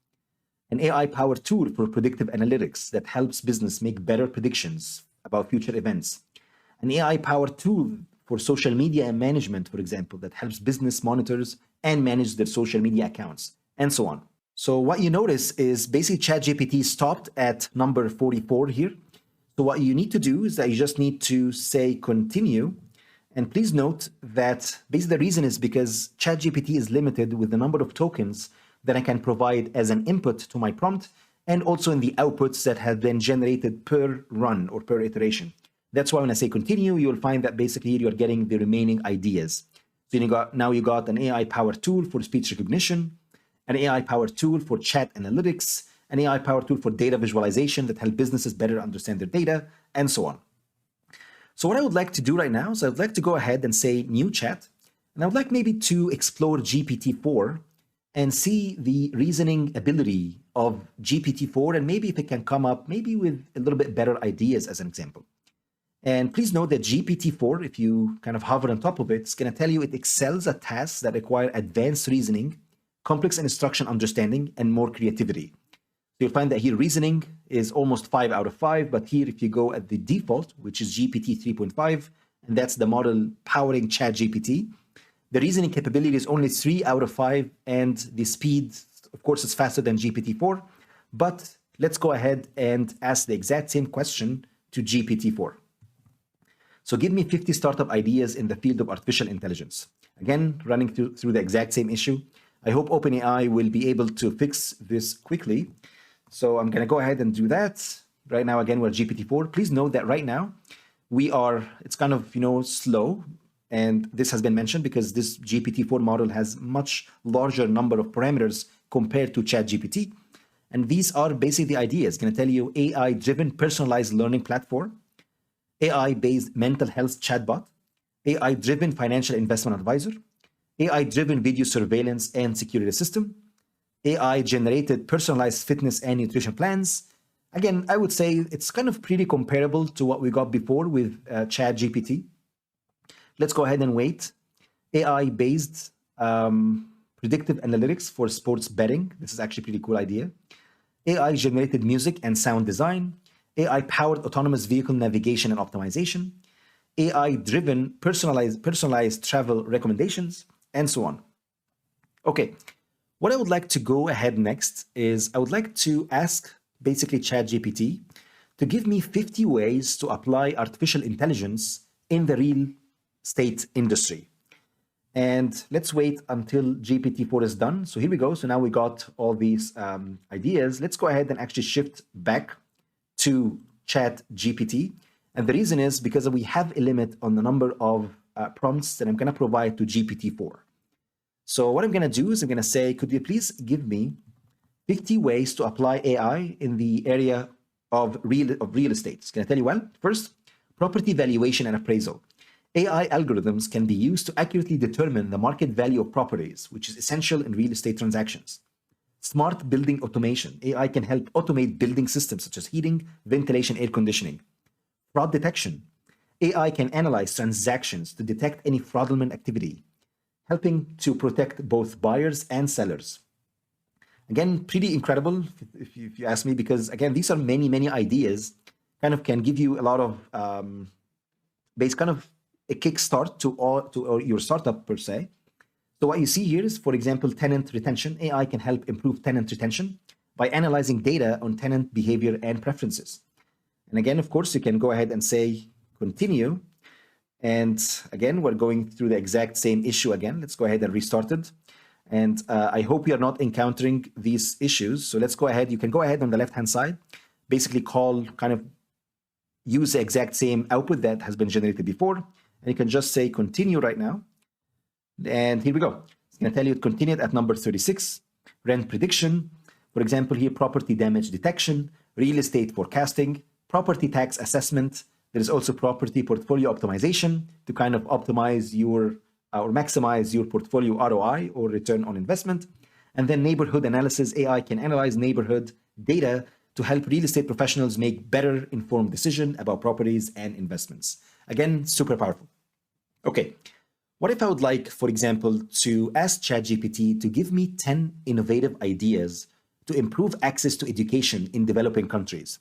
An AI-powered tool for predictive analytics that helps business make better predictions about future events. An AI-powered tool for social media management, for example, that helps business monitors and manage their social media accounts, and so on. So what you notice is basically ChatGPT stopped at number 44 here. So what you need to do is that you just need to say continue. And please note that basically the reason is because ChatGPT is limited with the number of tokens that I can provide as an input to my prompt, and also in the outputs that have been generated per run or per iteration. That's why when I say continue, you'll find that basically you're getting the remaining ideas. So now you got an AI-powered tool for speech recognition, an AI-powered tool for chat analytics, an AI-powered tool for data visualization that help businesses better understand their data, and so on. So what I would like to do right now is I'd like to go ahead and say new chat, and I would like maybe to explore GPT-4 and see the reasoning ability of GPT-4, and maybe if it can come up maybe with a little bit better ideas as an example. And please note that GPT-4, if you kind of hover on top of it, it's going to tell you it excels at tasks that require advanced reasoning, complex instruction understanding, and more creativity. So you'll find that here reasoning is almost 5 out of 5, but here if you go at the default, which is GPT 3.5, and that's the model powering ChatGPT, the reasoning capability is only 3 out of 5, and the speed, of course, is faster than GPT-4, but let's go ahead and ask the exact same question to GPT-4. So give me 50 startup ideas in the field of artificial intelligence. Again, running through the exact same issue. I hope OpenAI will be able to fix this quickly. So I'm going to go ahead and do that. Right now, again, we're GPT-4. Please note that right now, it's kind of, slow. And this has been mentioned because this GPT-4 model has much larger number of parameters compared to ChatGPT. And these are basically the ideas. It's going to tell you AI-driven personalized learning platform, AI-based mental health chatbot, AI-driven financial investment advisor, AI-driven video surveillance and security system, AI-generated personalized fitness and nutrition plans. Again, I would say it's kind of pretty comparable to what we got before with ChatGPT. Let's go ahead and wait. AI-based predictive analytics for sports betting. This is actually a pretty cool idea. AI-generated music and sound design. AI-powered autonomous vehicle navigation and optimization, AI-driven personalized travel recommendations, and so on. Okay, what I would like to go ahead next is I would like to ask basically ChatGPT to give me 50 ways to apply artificial intelligence in the real estate industry. And let's wait until GPT-4 is done. So here we go. So now we got all these ideas. Let's go ahead and actually shift back to ChatGPT. And the reason is because we have a limit on the number of prompts that I'm going to provide to GPT-4. So what I'm going to do is I'm going to say, could you please give me 50 ways to apply AI in the area of real estate? It's going to tell you, well, first, property valuation and appraisal. AI algorithms can be used to accurately determine the market value of properties, which is essential in real estate transactions. Smart building automation. AI can help automate building systems such as heating, ventilation, air conditioning. Fraud detection. AI can analyze transactions to detect any fraudulent activity, helping to protect both buyers and sellers. Again, pretty incredible, if you ask me, because again, these are many ideas, kind of can give you a lot of kind of a kickstart to your startup per se. So what you see here is, for example, tenant retention. AI can help improve tenant retention by analyzing data on tenant behavior and preferences. And again, of course, you can go ahead and say continue. And again, we're going through the exact same issue again. Let's go ahead and restart it. And I hope you're not encountering these issues. So let's go ahead. You can go ahead on the left-hand side, basically use the exact same output that has been generated before. And you can just say continue right now. And here we go. It's going to tell you it continued at number 36, rent prediction. For example, here, property damage detection, real estate forecasting, property tax assessment. There is also property portfolio optimization to kind of optimize your or maximize your portfolio ROI or return on investment. And then neighborhood analysis. AI can analyze neighborhood data to help real estate professionals make better informed decisions about properties and investments. Again, super powerful. Okay, what if I would like, for example, to ask ChatGPT to give me 10 innovative ideas to improve access to education in developing countries?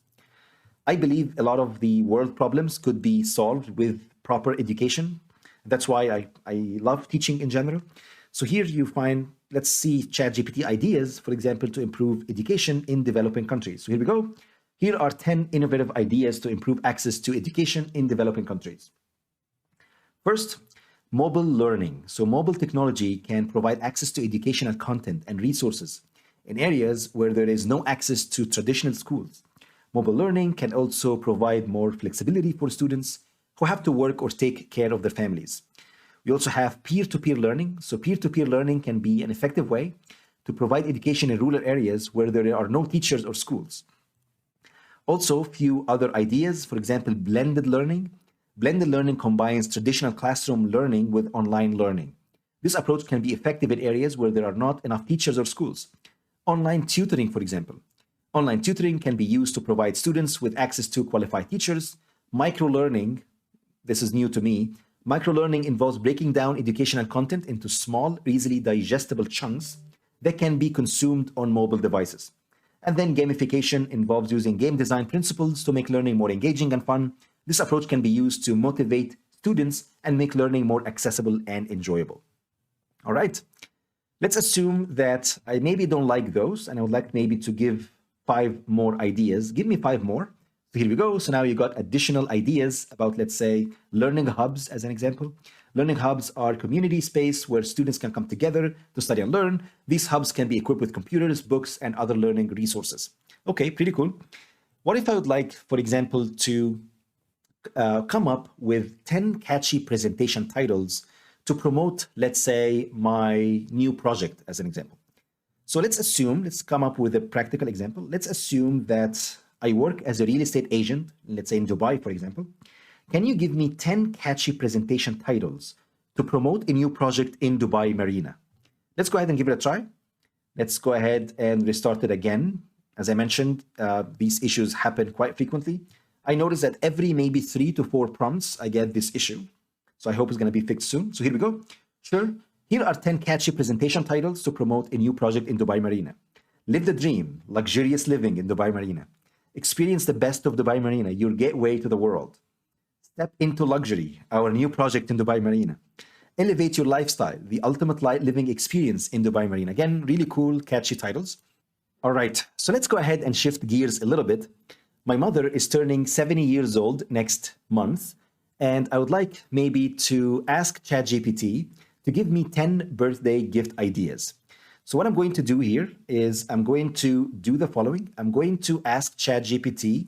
I believe a lot of the world problems could be solved with proper education. That's why I love teaching in general. So here you find, let's see ChatGPT ideas, for example, to improve education in developing countries. So here we go. Here are 10 innovative ideas to improve access to education in developing countries. First, mobile learning. So mobile technology can provide access to educational content and resources in areas where there is no access to traditional schools. Mobile learning can also provide more flexibility for students who have to work or take care of their families. We also have peer-to-peer learning. So peer-to-peer learning can be an effective way to provide education in rural areas where there are no teachers or schools. Also, few other ideas, for example, blended learning. Blended learning combines traditional classroom learning with online learning. This approach can be effective in areas where there are not enough teachers or schools. Online tutoring, for example. Online tutoring can be used to provide students with access to qualified teachers. Micro-learning, this is new to me. Micro-learning involves breaking down educational content into small, easily digestible chunks that can be consumed on mobile devices. And then gamification involves using game design principles to make learning more engaging and fun. This approach can be used to motivate students and make learning more accessible and enjoyable. All right, let's assume that I maybe don't like those and I would like maybe to give 5 more ideas. Give me 5 more. So here we go. So now you got additional ideas about, let's say, learning hubs as an example. Learning hubs are community space where students can come together to study and learn. These hubs can be equipped with computers, books, and other learning resources. Okay, pretty cool. What if I would like, for example, to come up with 10 catchy presentation titles to promote, let's say, my new project as an example? So let's come up with a practical example. Let's assume that I work as a real estate agent, let's say in Dubai, for example. Can you give me 10 catchy presentation titles to promote a new project in Dubai Marina? Let's go ahead and give it a try. Let's go ahead and restart it again. As I mentioned, these issues happen quite frequently. I noticed that every maybe 3 to 4 prompts, I get this issue. So I hope it's going to be fixed soon. So here we go. Sure. Here are 10 catchy presentation titles to promote a new project in Dubai Marina. Live the dream, luxurious living in Dubai Marina. Experience the best of Dubai Marina, your gateway to the world. Step into luxury, our new project in Dubai Marina. Elevate your lifestyle, the ultimate living experience in Dubai Marina. Again, really cool, catchy titles. All right, so let's go ahead and shift gears a little bit. My mother is turning 70 years old next month, and I would like maybe to ask ChatGPT to give me 10 birthday gift ideas. So what I'm going to do here is I'm going to do the following. I'm going to ask ChatGPT.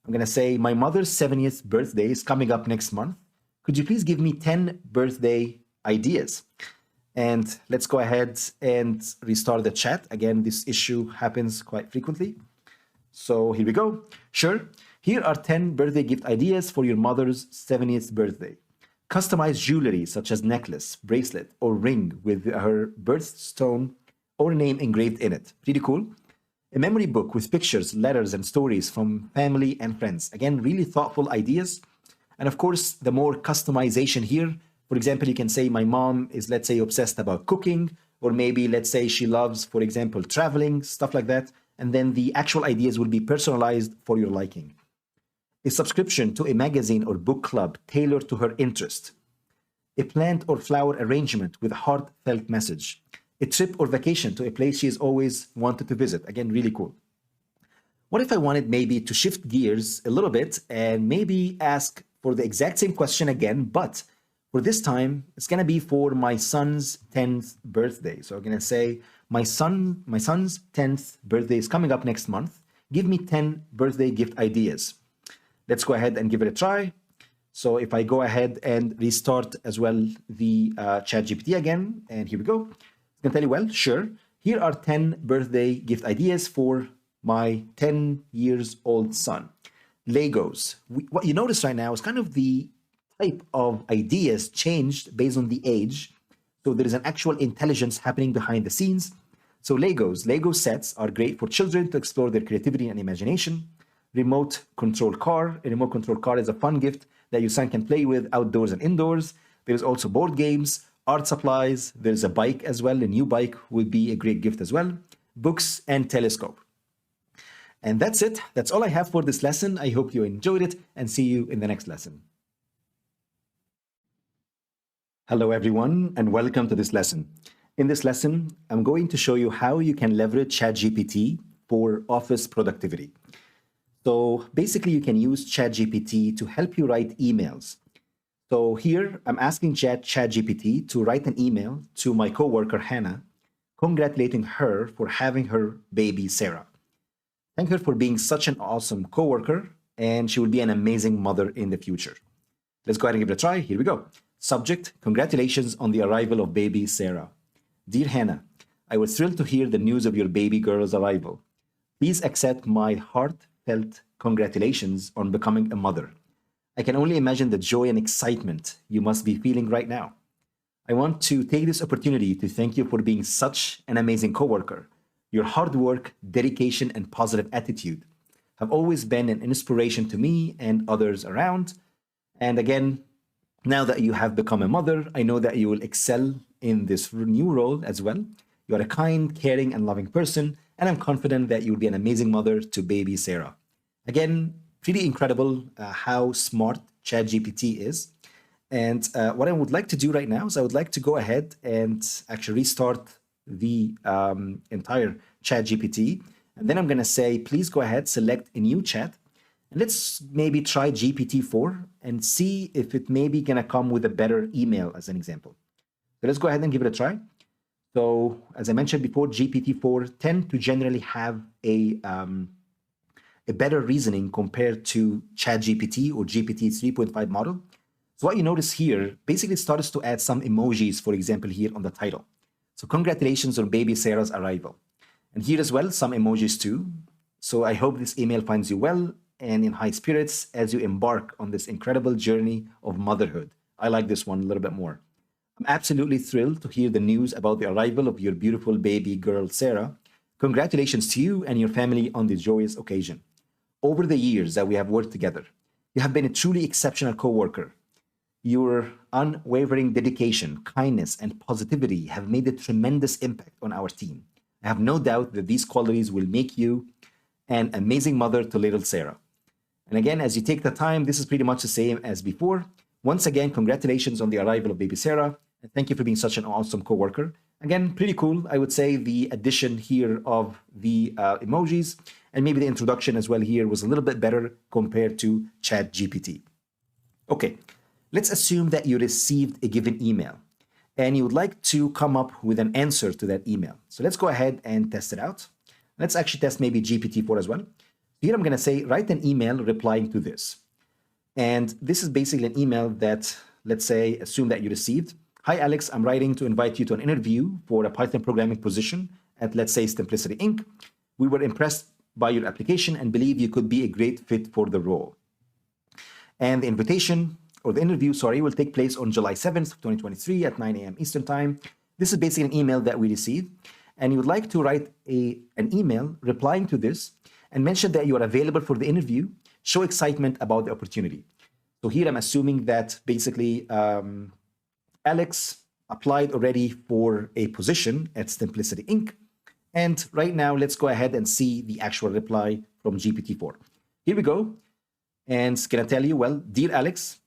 I'm going to say, my mother's 70th birthday is coming up next month. Could you please give me 10 birthday ideas? And let's go ahead and restart the chat. Again, this issue happens quite frequently. So here we go. Sure. Here are 10 birthday gift ideas for your mother's 70th birthday. Customize jewelry such as necklace, bracelet, or ring with her birthstone or name engraved in it. Pretty cool. A memory book with pictures, letters, and stories from family and friends. Again, really thoughtful ideas. And of course, the more customization here, for example, you can say my mom is, let's say, obsessed about cooking, or maybe let's say she loves, for example, traveling, stuff like that. And then the actual ideas will be personalized for your liking. A subscription to a magazine or book club tailored to her interest. A plant or flower arrangement with a heartfelt message. A trip or vacation to a place she has always wanted to visit. Again, really cool. What if I wanted maybe to shift gears a little bit and maybe ask for the exact same question again, but for this time, it's going to be for my son's 10th birthday. So I'm going to say, my son's 10th birthday is coming up next month. Give me 10 birthday gift ideas. Let's go ahead and give it a try. So if I go ahead and restart as well the ChatGPT again, and here we go. It's going to tell you, well, sure. Here are 10 birthday gift ideas for my 10 years old son. Legos. What you notice right now is kind of the type of ideas changed based on the age. So there is an actual intelligence happening behind the scenes. So Lego sets are great for children to explore their creativity and imagination. Remote control car. A remote control car is a fun gift that your son can play with outdoors and indoors. There's also board games, art supplies. There's a bike as well. A new bike would be a great gift as well. Books and telescope. And that's it. That's all I have for this lesson. I hope you enjoyed it and see you in the next lesson. Hello, everyone, and welcome to this lesson. In this lesson, I'm going to show you how you can leverage ChatGPT for office productivity. So basically, you can use ChatGPT to help you write emails. So here, I'm asking ChatGPT to write an email to my coworker, Hannah, congratulating her for having her baby, Sarah. Thank her for being such an awesome coworker, and she will be an amazing mother in the future. Let's go ahead and give it a try. Here we go. Subject, congratulations on the arrival of baby Sarah. Dear Hannah, I was thrilled to hear the news of your baby girl's arrival. Please accept my heartfelt congratulations on becoming a mother. I can only imagine the joy and excitement you must be feeling right now. I want to take this opportunity to thank you for being such an amazing coworker. Your hard work, dedication, and positive attitude have always been an inspiration to me and others around. And again, now that you have become a mother, I know that you will excel in this new role as well. You are a kind, caring, and loving person, and I'm confident that you will be an amazing mother to baby Sarah. Again, pretty incredible how smart ChatGPT is. And what I would like to do right now is I would like to go ahead and actually restart the entire ChatGPT. And then I'm going to say, please go ahead, select a new chat. And let's maybe try GPT-4 and see if it may be going to come with a better email as an example. So let's go ahead and give it a try. So as I mentioned before, GPT-4 tend to generally have a better reasoning compared to ChatGPT or GPT 3.5 model. So what you notice here, basically it starts to add some emojis, for example, here on the title. So congratulations on baby Sarah's arrival. And here as well, some emojis too. So I hope this email finds you well and in high spirits as you embark on this incredible journey of motherhood. I like this one a little bit more. I'm absolutely thrilled to hear the news about the arrival of your beautiful baby girl, Sarah. Congratulations to you and your family on this joyous occasion. Over the years that we have worked together, you have been a truly exceptional coworker. Your unwavering dedication, kindness, and positivity have made a tremendous impact on our team. I have no doubt that these qualities will make you and amazing mother to little Sarah. And again, as you take the time, this is pretty much the same as before. Once again, congratulations on the arrival of baby Sarah. And thank you for being such an awesome coworker. Again, pretty cool. I would say the addition here of the emojis and maybe the introduction as well here was a little bit better compared to ChatGPT. Okay, let's assume that you received a given email and you would like to come up with an answer to that email. So let's go ahead and test it out. Let's actually test maybe GPT-4 as well. Here I'm going to say, write an email replying to this. And this is basically an email that, let's say, assume that you received. Hi, Alex, I'm writing to invite you to an interview for a Python programming position at, let's say, Simplicity Inc. We were impressed by your application and believe you could be a great fit for the role. And the invitation, or the interview, sorry, will take place on July 7th, 2023 at 9 a.m. Eastern Time. This is basically an email that we received. And you would like to write an email replying to this and mention that you are available for the interview, show excitement about the opportunity. So here I'm assuming that basically Alex applied already for a position at Simplicity Inc. And right now, let's go ahead and see the actual reply from GPT-4. Here we go. And it's going to tell you, well, dear Alex,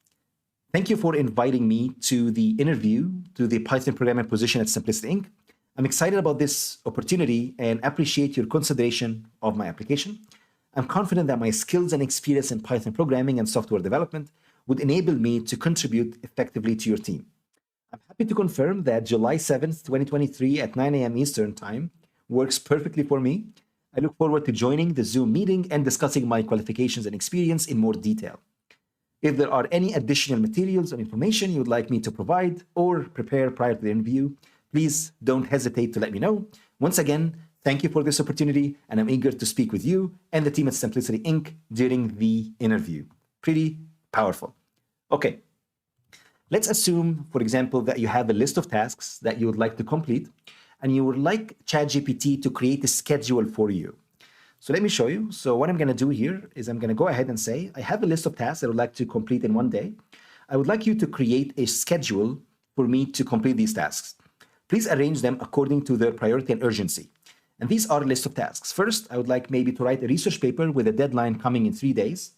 thank you for inviting me to the interview to the Python programming position at Simplicity Inc. I'm excited about this opportunity and appreciate your consideration of my application. I'm confident that my skills and experience in Python programming and software development would enable me to contribute effectively to your team. I'm happy to confirm that July 7th, 2023 at 9 a.m. Eastern Time works perfectly for me. I look forward to joining the Zoom meeting and discussing my qualifications and experience in more detail. If there are any additional materials or information you would like me to provide or prepare prior to the interview, please don't hesitate to let me know. Once again, thank you for this opportunity, and I'm eager to speak with you and the team at Simplicity Inc. during the interview. Pretty powerful. Okay, let's assume, for example, that you have a list of tasks that you would like to complete, and you would like ChatGPT to create a schedule for you. So let me show you. So what I'm going to do here is I'm going to go ahead and say, I have a list of tasks that I would like to complete in one day. I would like you to create a schedule for me to complete these tasks. Please arrange them according to their priority and urgency. And these are a list of tasks. First, I would like maybe to write a research paper with a deadline coming in 3 days,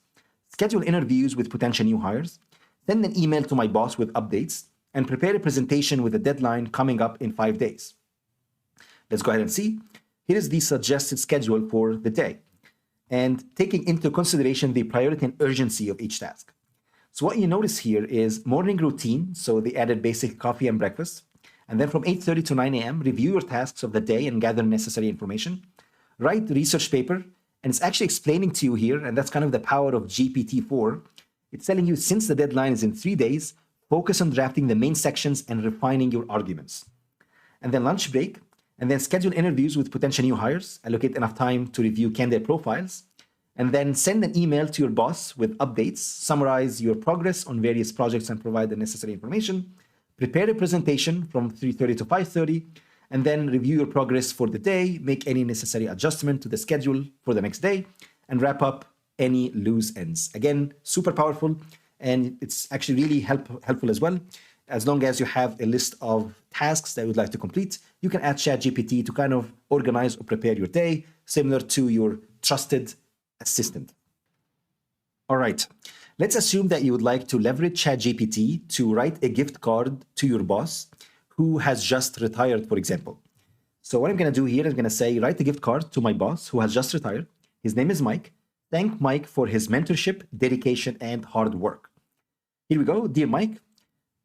schedule interviews with potential new hires, send an email to my boss with updates, and prepare a presentation with a deadline coming up in 5 days. Let's go ahead and see. Here is the suggested schedule for the day, and taking into consideration the priority and urgency of each task. So what you notice here is morning routine. So they added basic coffee and breakfast. And then from 8:30 to 9 a.m., review your tasks of the day and gather necessary information. Write the research paper, and it's actually explaining to you here, and that's kind of the power of GPT-4. It's telling you, since the deadline is in 3 days, focus on drafting the main sections and refining your arguments. And then lunch break, and then schedule interviews with potential new hires, allocate enough time to review candidate profiles, and then send an email to your boss with updates, summarize your progress on various projects and provide the necessary information. Prepare a presentation from 3:30 to 5:30, and then review your progress for the day, make any necessary adjustment to the schedule for the next day, and wrap up any loose ends. Again, super powerful, and it's actually really helpful as well. As long as you have a list of tasks that you would like to complete, you can add ChatGPT to kind of organize or prepare your day, similar to your trusted assistant. All right. Let's assume that you would like to leverage ChatGPT to write a gift card to your boss who has just retired, for example. So what I'm going to do here is going to say, write a gift card to my boss who has just retired. His name is Mike. Thank Mike for his mentorship, dedication, and hard work. Here we go. Dear Mike,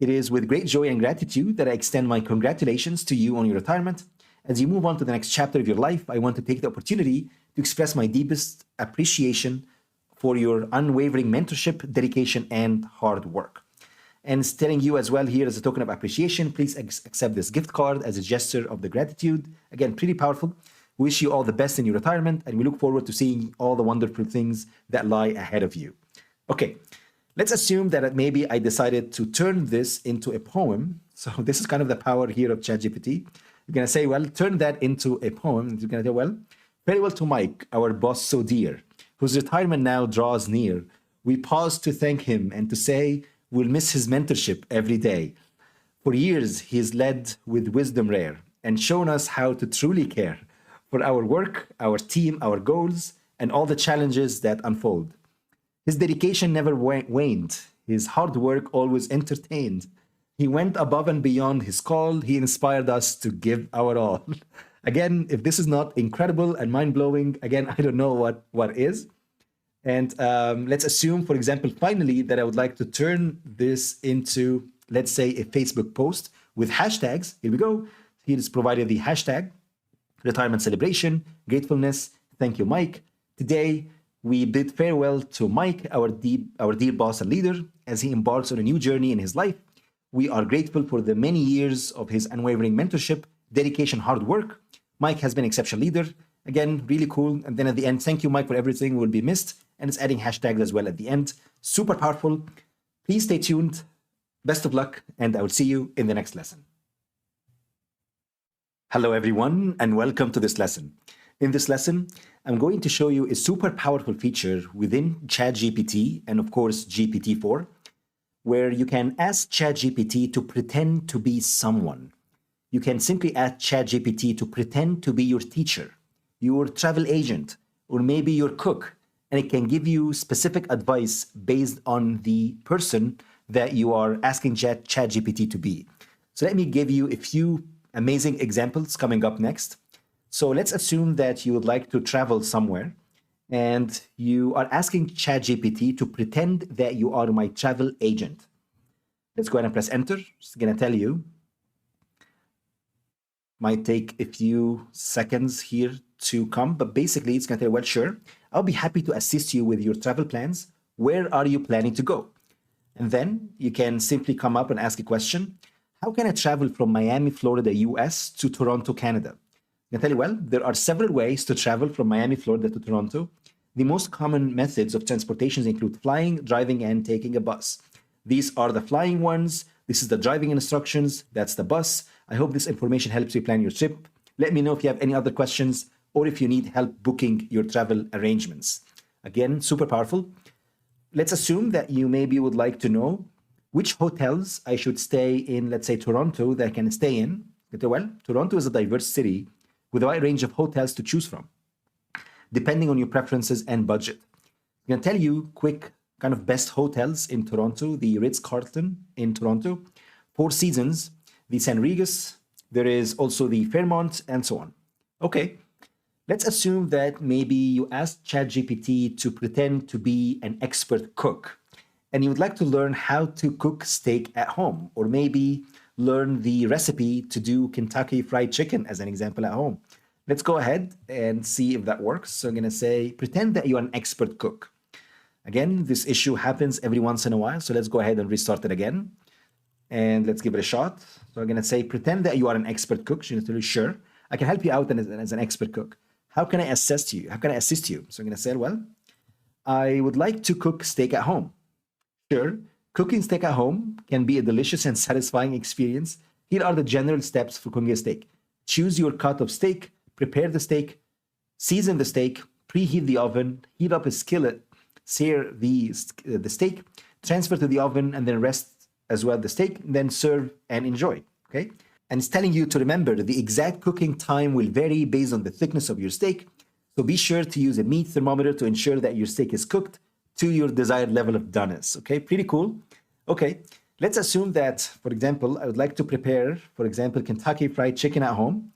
it is with great joy and gratitude that I extend my congratulations to you on your retirement. As you move on to the next chapter of your life, I want to take the opportunity to express my deepest appreciation for your unwavering mentorship, dedication, and hard work. And it's telling you as well here, as a token of appreciation, please accept this gift card as a gesture of the gratitude. Again, pretty powerful. We wish you all the best in your retirement, and we look forward to seeing all the wonderful things that lie ahead of you. Okay, let's assume that maybe I decided to turn this into a poem. So this is kind of the power here of ChatGPT. You're going to say, well, turn that into a poem. You're going to say, well, farewell to Mike, our boss so dear, whose retirement now draws near. We pause to thank him and to say we'll miss his mentorship every day. For years, he has led with wisdom rare and shown us how to truly care for our work, our team, our goals, and all the challenges that unfold. His dedication never waned. His hard work always entertained. He went above and beyond his call. He inspired us to give our all. Again, if this is not incredible and mind-blowing, again, I don't know what is. And let's assume, for example, finally, that I would like to turn this into, let's say, a Facebook post with hashtags. Here we go. Here is provided the hashtag, retirement celebration, gratefulness, thank you, Mike. Today, we bid farewell to Mike, our dear boss and leader, as he embarks on a new journey in his life. We are grateful for the many years of his unwavering mentorship, dedication, hard work. Mike has been an exceptional leader. Again, really cool. And then at the end, thank you, Mike, for everything will be missed. And it's adding hashtags as well at the end. Super powerful. Please stay tuned. Best of luck, and I will see you in the next lesson. Hello, everyone, and welcome to this lesson. In this lesson, I'm going to show you a super powerful feature within ChatGPT and, of course, GPT-4, where you can ask ChatGPT to pretend to be someone. You can simply ask ChatGPT to pretend to be your teacher, your travel agent, or maybe your cook, and it can give you specific advice based on the person that you are asking ChatGPT to be. So let me give you a few amazing examples coming up next. So let's assume that you would like to travel somewhere and you are asking ChatGPT to pretend that you are my travel agent. Let's go ahead and press enter. It's going to tell you. Might take a few seconds here to come, but basically it's going to tell you, well, sure, I'll be happy to assist you with your travel plans. Where are you planning to go? And then you can simply come up and ask a question. How can I travel from Miami, Florida, US to Toronto, Canada? I tell you, well, there are several ways to travel from Miami, Florida to Toronto. The most common methods of transportation include flying, driving, and taking a bus. These are the flying ones. This is the driving instructions. That's the bus. I hope this information helps you plan your trip. Let me know if you have any other questions or if you need help booking your travel arrangements. Again, super powerful. Let's assume that you maybe would like to know which hotels I should stay in, let's say Toronto, that I can stay in. Well, Toronto is a diverse city with a wide range of hotels to choose from, depending on your preferences and budget. I'm going to tell you quick kind of best hotels in Toronto, the Ritz-Carlton in Toronto, Four Seasons, the St. Regis, there is also the Fairmont, and so on. Okay, let's assume that maybe you asked ChatGPT to pretend to be an expert cook, and you would like to learn how to cook steak at home, or maybe learn the recipe to do Kentucky Fried Chicken as an example at home. Let's go ahead and see if that works. So I'm going to say, pretend that you're an expert cook. Again, this issue happens every once in a while. So let's go ahead and restart it again. And let's give it a shot. So I'm going to say, pretend that you are an expert cook. She's going to tell you, sure, I can help you out as an expert cook. How can I assist you? How can I assist you? So I'm going to say, well, I would like to cook steak at home. Sure. Cooking steak at home can be a delicious and satisfying experience. Here are the general steps for cooking a steak. Choose your cut of steak, prepare the steak, season the steak, preheat the oven, heat up a skillet, sear the steak, transfer to the oven, and then rest as well the steak, then serve and enjoy, okay? And it's telling you to remember that the exact cooking time will vary based on the thickness of your steak. So be sure to use a meat thermometer to ensure that your steak is cooked to your desired level of doneness. Okay, pretty cool. Okay, let's assume that, for example, I would like to prepare, for example, Kentucky Fried Chicken at home.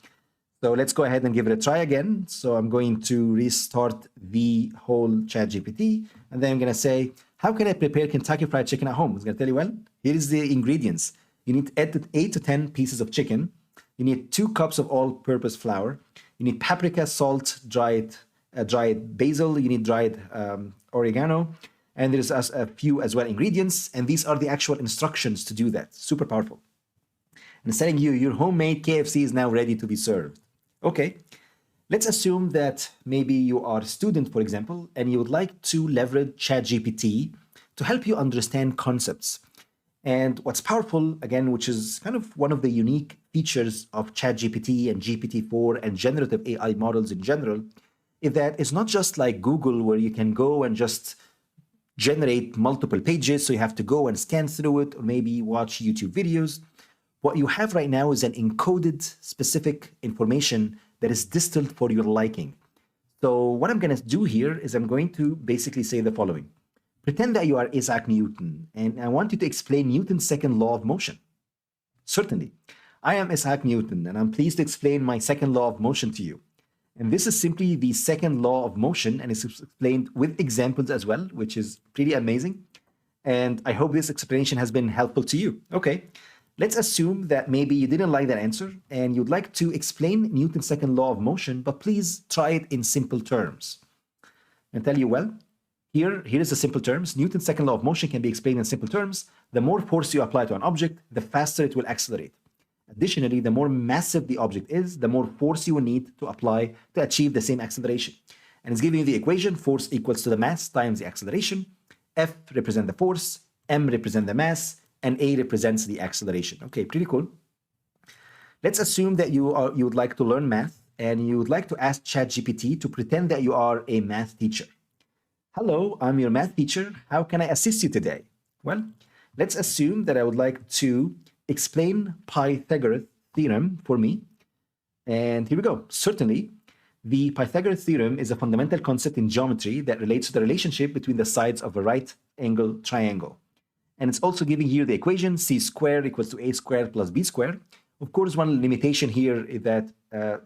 So let's go ahead and give it a try again. So I'm going to restart the whole ChatGPT, and then I'm going to say, how can I prepare Kentucky Fried Chicken at home? It's going to tell you, well, here is the ingredients. You need 8 to 10 pieces of chicken. You need 2 cups of all-purpose flour. You need paprika, salt, dried basil. You need dried oregano. And there's a few as well ingredients. And these are the actual instructions to do that. Super powerful. And it's telling you your homemade KFC is now ready to be served. Okay. Let's assume that maybe you are a student, for example, and you would like to leverage ChatGPT to help you understand concepts. And what's powerful, again, which is kind of one of the unique features of ChatGPT and GPT-4 and generative AI models in general, is that it's not just like Google where you can go and just generate multiple pages, so you have to go and scan through it or maybe watch YouTube videos. What you have right now is an encoded specific information that is distilled for your liking. So what I'm going to do here is I'm going to basically say the following. Pretend that you are Isaac Newton, and I want you to explain Newton's second law of motion. Certainly. I am Isaac Newton, and I'm pleased to explain my second law of motion to you. And this is simply the second law of motion, and it's explained with examples as well, which is pretty amazing. And I hope this explanation has been helpful to you. Okay, let's assume that maybe you didn't like that answer, and you'd like to explain Newton's second law of motion, but please try it in simple terms. And tell you, well, here is the simple terms. Newton's second law of motion can be explained in simple terms. The more force you apply to an object, the faster it will accelerate. Additionally, the more massive the object is, the more force you will need to apply to achieve the same acceleration. And it's giving you the equation, force equals to the mass times the acceleration. F represents the force, M represents the mass, and A represents the acceleration. Okay, pretty cool. Let's assume that you would like to learn math, and you would like to ask ChatGPT to pretend that you are a math teacher. Hello, I'm your math teacher. How can I assist you today? Well, let's assume that I would like to explain Pythagoras theorem for me. And here we go. Certainly, the Pythagoras theorem is a fundamental concept in geometry that relates to the relationship between the sides of a right-angle triangle. And it's also giving here the equation c squared equals to a squared plus b squared. Of course, one limitation here is that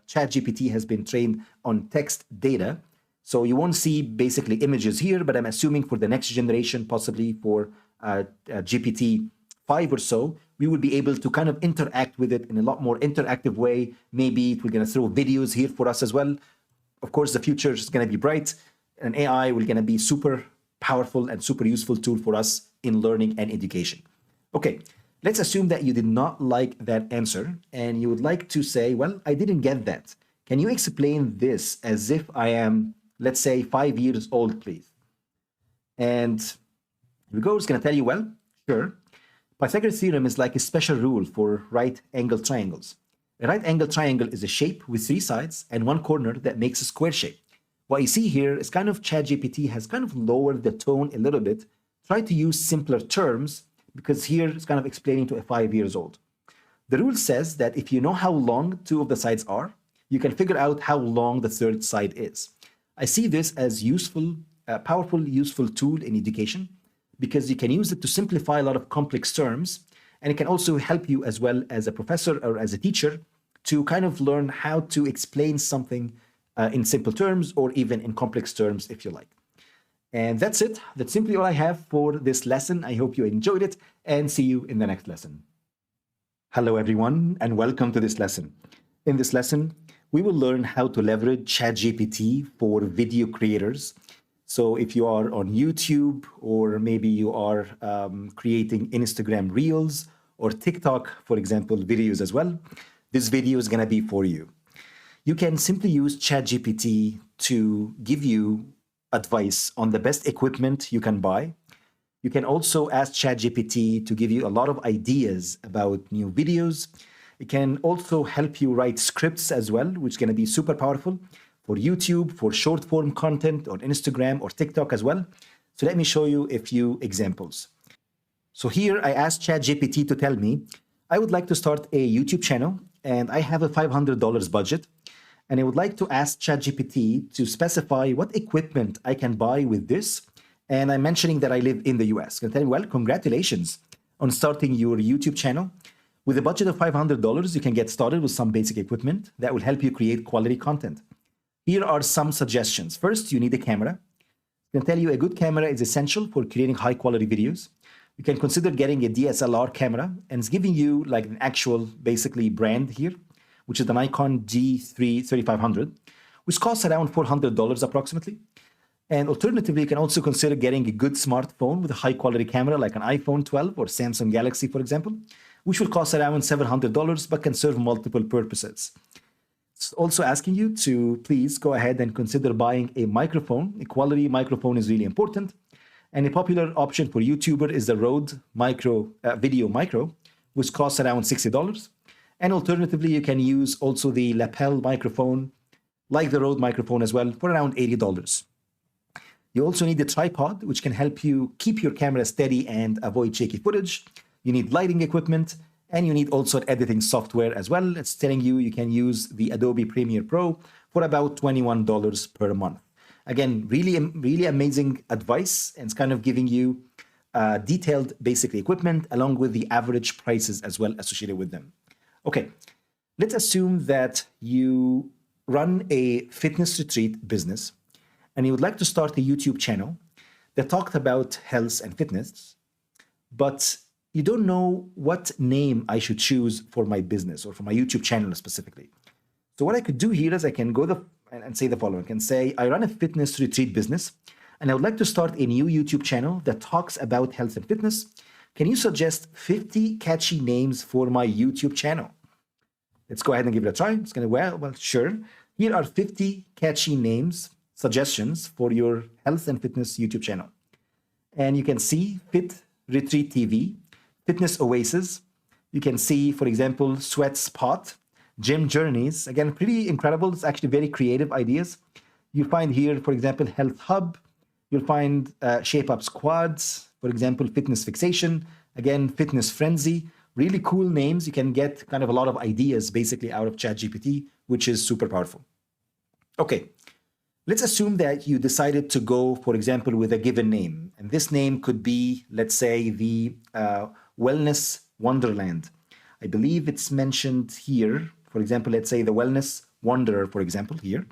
ChatGPT has been trained on text data. So you won't see basically images here, but I'm assuming for the next generation, possibly for GPT-5 or so, we would be able to kind of interact with it in a lot more interactive way. Maybe we're going to throw videos here for us as well. Of course, the future is going to be bright, and AI will going to be super powerful and super useful tool for us in learning and education. Okay, let's assume that you did not like that answer, and you would like to say, well, I didn't get that. Can you explain this as if I am, let's say, 5 years old, please? And here we go. It's going to tell you, well, sure. Pythagoras theorem is like a special rule for right-angle triangles. A right-angle triangle is a shape with 3 sides and 1 corner that makes a square shape. What you see here is kind of ChatGPT has kind of lowered the tone a little bit, try to use simpler terms, because here it's kind of explaining to a 5 years old. The rule says that if you know how long 2 of the sides are, you can figure out how long the 3rd side is. I see this as useful, powerful, useful tool in education, because you can use it to simplify a lot of complex terms, and it can also help you as well as a professor or as a teacher to kind of learn how to explain something in simple terms or even in complex terms if you like. And that's it. That's simply all I have for this lesson. I hope you enjoyed it, and see you in the next lesson. Hello everyone, and welcome to this lesson. In this lesson, we will learn how to leverage ChatGPT for video creators. So if you are on YouTube, or maybe you are creating Instagram Reels or TikTok, for example, videos as well, this video is going to be for you. You can simply use ChatGPT to give you advice on the best equipment you can buy. You can also ask ChatGPT to give you a lot of ideas about new videos. It can also help you write scripts as well, which is going to be super powerful for YouTube, for short form content on Instagram or TikTok as well. So let me show you a few examples. So here I asked ChatGPT to tell me, I would like to start a YouTube channel and I have a $500 budget. And I would like to ask ChatGPT to specify what equipment I can buy with this. And I'm mentioning that I live in the US. Can I tell you, well, congratulations on starting your YouTube channel. With a budget of $500, you can get started with some basic equipment that will help you create quality content. Here are some suggestions. First, you need a camera. I can tell you a good camera is essential for creating high quality videos. You can consider getting a DSLR camera, and it's giving you like an actual basically brand here, which is the Nikon G3 3500, which costs around $400 approximately. And alternatively, you can also consider getting a good smartphone with a high quality camera like an iPhone 12 or Samsung Galaxy, for example, which will cost around $700 but can serve multiple purposes. It's also asking you to please go ahead and consider buying a microphone. A quality microphone is really important. And a popular option for YouTuber is the Rode Video Micro, which costs around $60. And alternatively, you can use also the lapel microphone, like the Rode microphone as well, for around $80. You also need a tripod, which can help you keep your camera steady and avoid shaky footage. You need lighting equipment, and you need also editing software as well. It's telling you you can use the Adobe Premiere Pro for about $21 per month. Again, really amazing advice, and it's kind of giving you detailed basic equipment along with the average prices as well associated with them. Okay, let's assume that you run a fitness retreat business and you would like to start a YouTube channel that talked about health and fitness, but you don't know what name I should choose for my business or for my YouTube channel specifically. So what I could do here is I can go and say the following. I can say, I run a fitness retreat business and I would like to start a new YouTube channel that talks about health and fitness. Can you suggest 50 catchy names for my YouTube channel? Let's go ahead and give it a try. It's going to, well, sure. Here are 50 catchy names, suggestions for your health and fitness YouTube channel. And you can see Fit Retreat TV, Fitness Oasis. You can see, for example, Sweat Spot, Gym Journeys. Again, pretty incredible. It's actually very creative ideas. You find here, for example, Health Hub. You'll find Shape Up Squads, for example, Fitness Fixation. Again, Fitness Frenzy. Really cool names. You can get kind of a lot of ideas basically out of ChatGPT, which is super powerful. Okay, let's assume that you decided to go, for example, with a given name. And this name could be, let's say, the Wellness Wonderland. I believe it's mentioned here. For example, let's say the Wellness Wanderer, for example, here.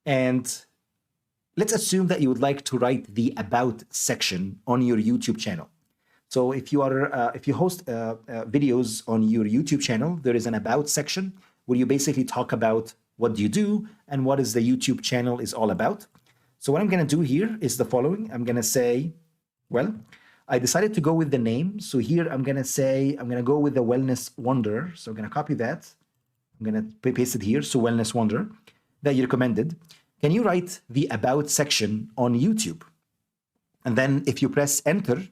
And let's assume that you would like to write the About section on your YouTube channel. So if you host videos on your YouTube channel, there is an About section where you basically talk about what do you do and what is the YouTube channel is all about. So what I'm going to do here is the following. I'm going to say, well, I decided to go with the name. So here I'm going to say, I'm going to go with the Wellness Wanderer. So I'm going to copy that. I'm going to paste it here. So Wellness Wanderer that you recommended. Can you write the About section on YouTube? And then if you press enter,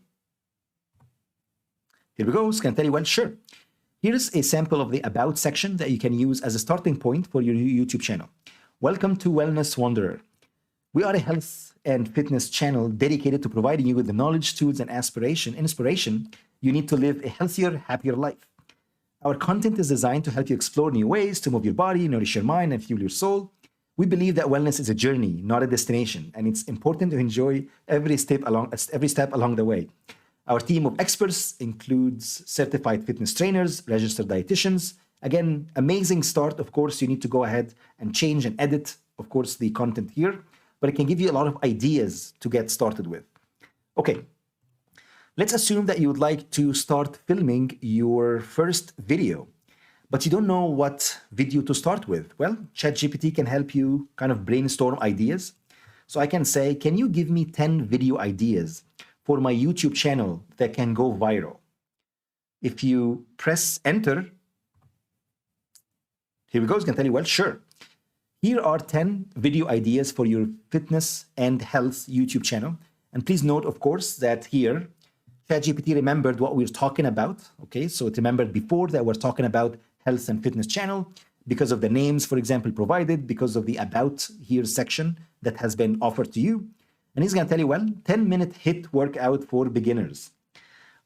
here we go. It's going to tell you, well, sure. Here's a sample of the About section that you can use as a starting point for your YouTube channel. Welcome to Wellness Wanderer. We are a health and fitness channel dedicated to providing you with the knowledge, tools, and inspiration you need to live a healthier, happier life. Our content is designed to help you explore new ways to move your body, nourish your mind, and fuel your soul. We believe that wellness is a journey, not a destination, and it's important to enjoy every step along the way. Our team of experts includes certified fitness trainers, registered dietitians. Again, amazing start. Of course, you need to go ahead and change and edit, of course, the content here, but it can give you a lot of ideas to get started with. Okay, let's assume that you would like to start filming your first video, but you don't know what video to start with. Well, ChatGPT can help you kind of brainstorm ideas. So I can say, can you give me 10 video ideas for my YouTube channel that can go viral? If you press enter, here we go. It's going to tell you, well, sure. Here are 10 video ideas for your fitness and health YouTube channel. And please note, of course, that here, ChatGPT remembered what we were talking about. Okay, so it remembered before that we're talking about health and fitness channel because of the names, for example, provided, because of the About Here section that has been offered to you. And he's going to tell you, well, 10-minute HIIT workout for beginners.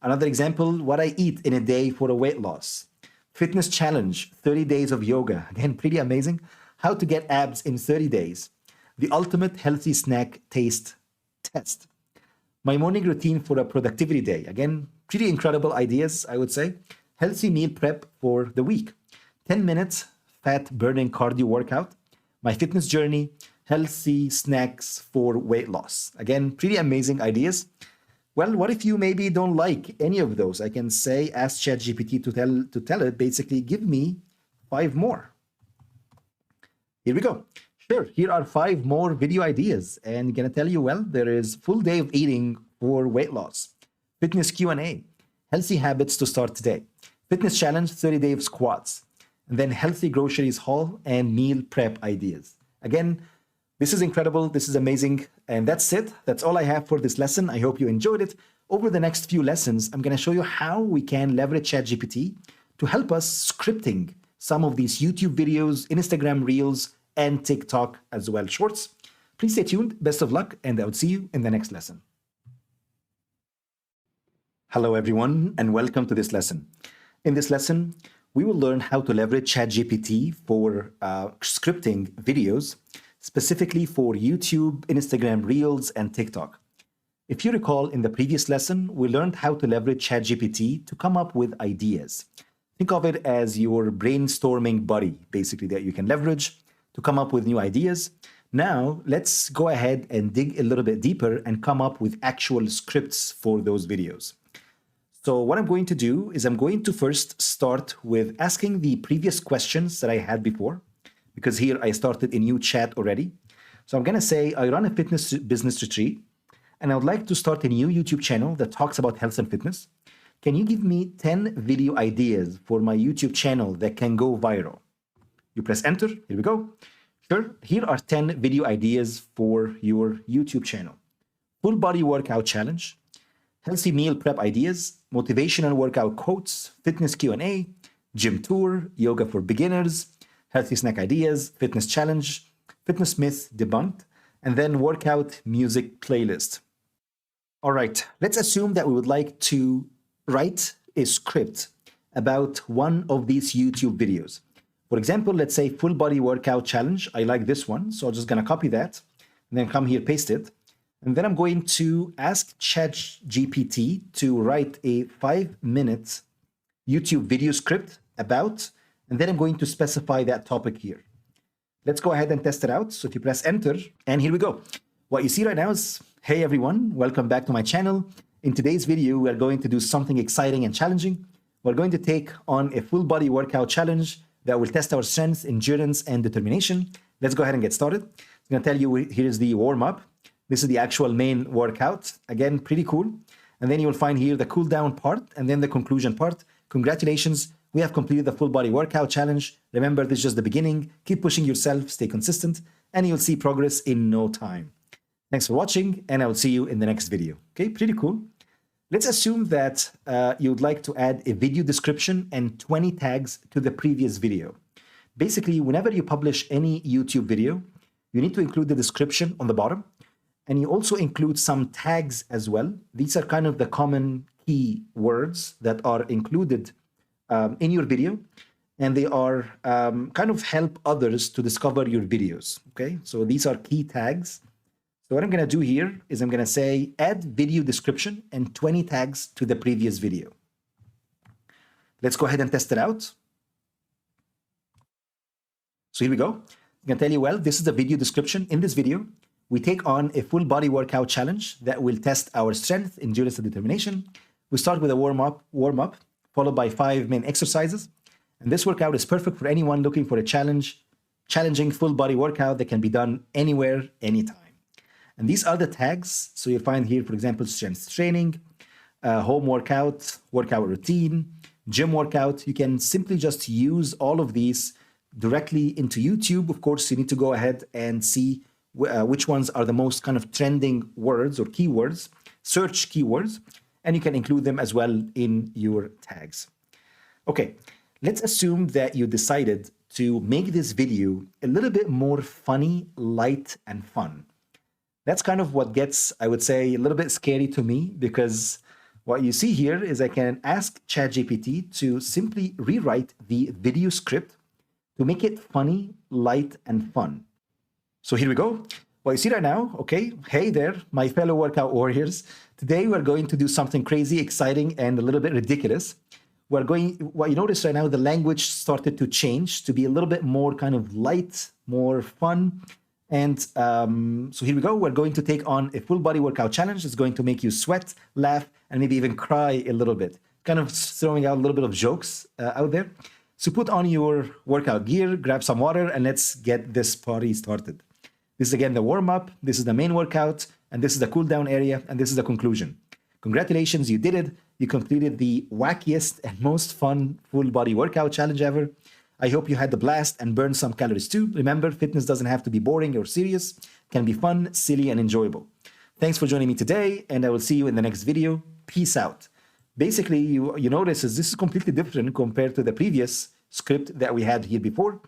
Another example, what I eat in a day for a weight loss. Fitness challenge, 30 days of yoga. Again, pretty amazing. How to get abs in 30 days. The ultimate healthy snack taste test. My morning routine for a productivity day. Again, pretty incredible ideas, I would say. Healthy meal prep for the week. 10 minutes fat burning cardio workout. My fitness journey. Healthy snacks for weight loss. Again, pretty amazing ideas. Well, what if you maybe don't like any of those? I can say, ask ChatGPT to tell it, basically, give me 5 more. Here we go. Sure, here are 5 more video ideas. And I'm going to tell you, well, there is full day of eating for weight loss. Fitness Q&A. Healthy habits to start today. Fitness challenge, 30 days of squats. And then healthy groceries haul and meal prep ideas. Again, this is incredible. This is amazing. And that's it. That's all I have for this lesson. I hope you enjoyed it. Over the next few lessons, I'm going to show you how we can leverage ChatGPT to help us scripting some of these YouTube videos, Instagram Reels, and TikTok as well, Shorts. Please stay tuned. Best of luck, and I will see you in the next lesson. Hello, everyone, and welcome to this lesson. In this lesson, we will learn how to leverage ChatGPT for scripting videos, specifically for YouTube, Instagram Reels, and TikTok. If you recall, in the previous lesson, we learned how to leverage ChatGPT to come up with ideas. Think of it as your brainstorming buddy, basically, that you can leverage to come up with new ideas. Now, let's go ahead and dig a little bit deeper and come up with actual scripts for those videos. So what I'm going to do is I'm going to first start with asking the previous questions that I had before, because here I started a new chat already. So I'm going to say, I run a fitness business retreat, and I would like to start a new YouTube channel that talks about health and fitness. Can you give me 10 video ideas for my YouTube channel that can go viral? You press enter. Here we go. Sure. Here are 10 video ideas for your YouTube channel. Full body workout challenge, healthy meal prep ideas, motivational workout quotes, fitness Q&A, gym tour, yoga for beginners, healthy snack ideas, fitness challenge, fitness myth debunked, and then workout music playlist. All right, let's assume that we would like to write a script about one of these YouTube videos. For example, let's say full body workout challenge. I like this one, so I'm just gonna copy that and then come here, paste it. And then I'm going to ask ChatGPT to write a 5-minute YouTube video script about, and then I'm going to specify that topic here. Let's go ahead and test it out. So if you press enter, and here we go. What you see right now is, hey everyone, welcome back to my channel. In today's video, we are going to do something exciting and challenging. We're going to take on a full body workout challenge that will test our strength, endurance, and determination. Let's go ahead and get started. I'm gonna tell you, here's the warm-up. This is the actual main workout. Again, pretty cool. And then you will find here the cool down part and then the conclusion part. Congratulations, we have completed the full body workout challenge. Remember, this is just the beginning. Keep pushing yourself, stay consistent, and you'll see progress in no time. Thanks for watching, and I will see you in the next video. Okay, pretty cool. Let's assume that you'd like to add a video description and 20 tags to the previous video. Basically, whenever you publish any YouTube video, you need to include the description on the bottom. And you also include some tags as well. These are kind of the common key words that are included in your video. And they are kind of help others to discover your videos. Okay, so these are key tags. So what I'm going to do here is I'm going to say add video description and 20 tags to the previous video. Let's go ahead and test it out. So here we go. I'm going to tell you, well, this is the video description. In this video, we take on a full body workout challenge that will test our strength, endurance, and determination. We start with a warm-up, followed by 5 main exercises. And this workout is perfect for anyone looking for a challenging full body workout that can be done anywhere, anytime. And these are the tags. So you'll find here, for example, strength training, home workout, workout routine, gym workout. You can simply just use all of these directly into YouTube. Of course, you need to go ahead and see which ones are the most kind of trending words or keywords, search keywords, and you can include them as well in your tags. Okay, let's assume that you decided to make this video a little bit more funny, light, and fun. That's kind of what gets, I would say, a little bit scary to me, because what you see here is I can ask ChatGPT to simply rewrite the video script to make it funny, light, and fun. So here we go. What you see right now, okay, hey there, my fellow workout warriors. Today we're going to do something crazy, exciting, and a little bit ridiculous. What you notice right now, the language started to change to be a little bit more kind of light, more fun. And so here we go. We're going to take on a full body workout challenge. It's going to make you sweat, laugh, and maybe even cry a little bit. Kind of throwing out a little bit of jokes out there. So put on your workout gear, grab some water, and let's get this party started. This is again the warm-up, this is the main workout, and this is the cool-down area, and this is the conclusion. Congratulations, you did it. You completed the wackiest and most fun full body workout challenge ever. I hope you had the blast and burned some calories too. Remember, fitness doesn't have to be boring or serious. It can be fun, silly, and enjoyable. Thanks for joining me today, and I will see you in the next video. Peace out. Basically, you notice is this is completely different compared to the previous script that we had here before.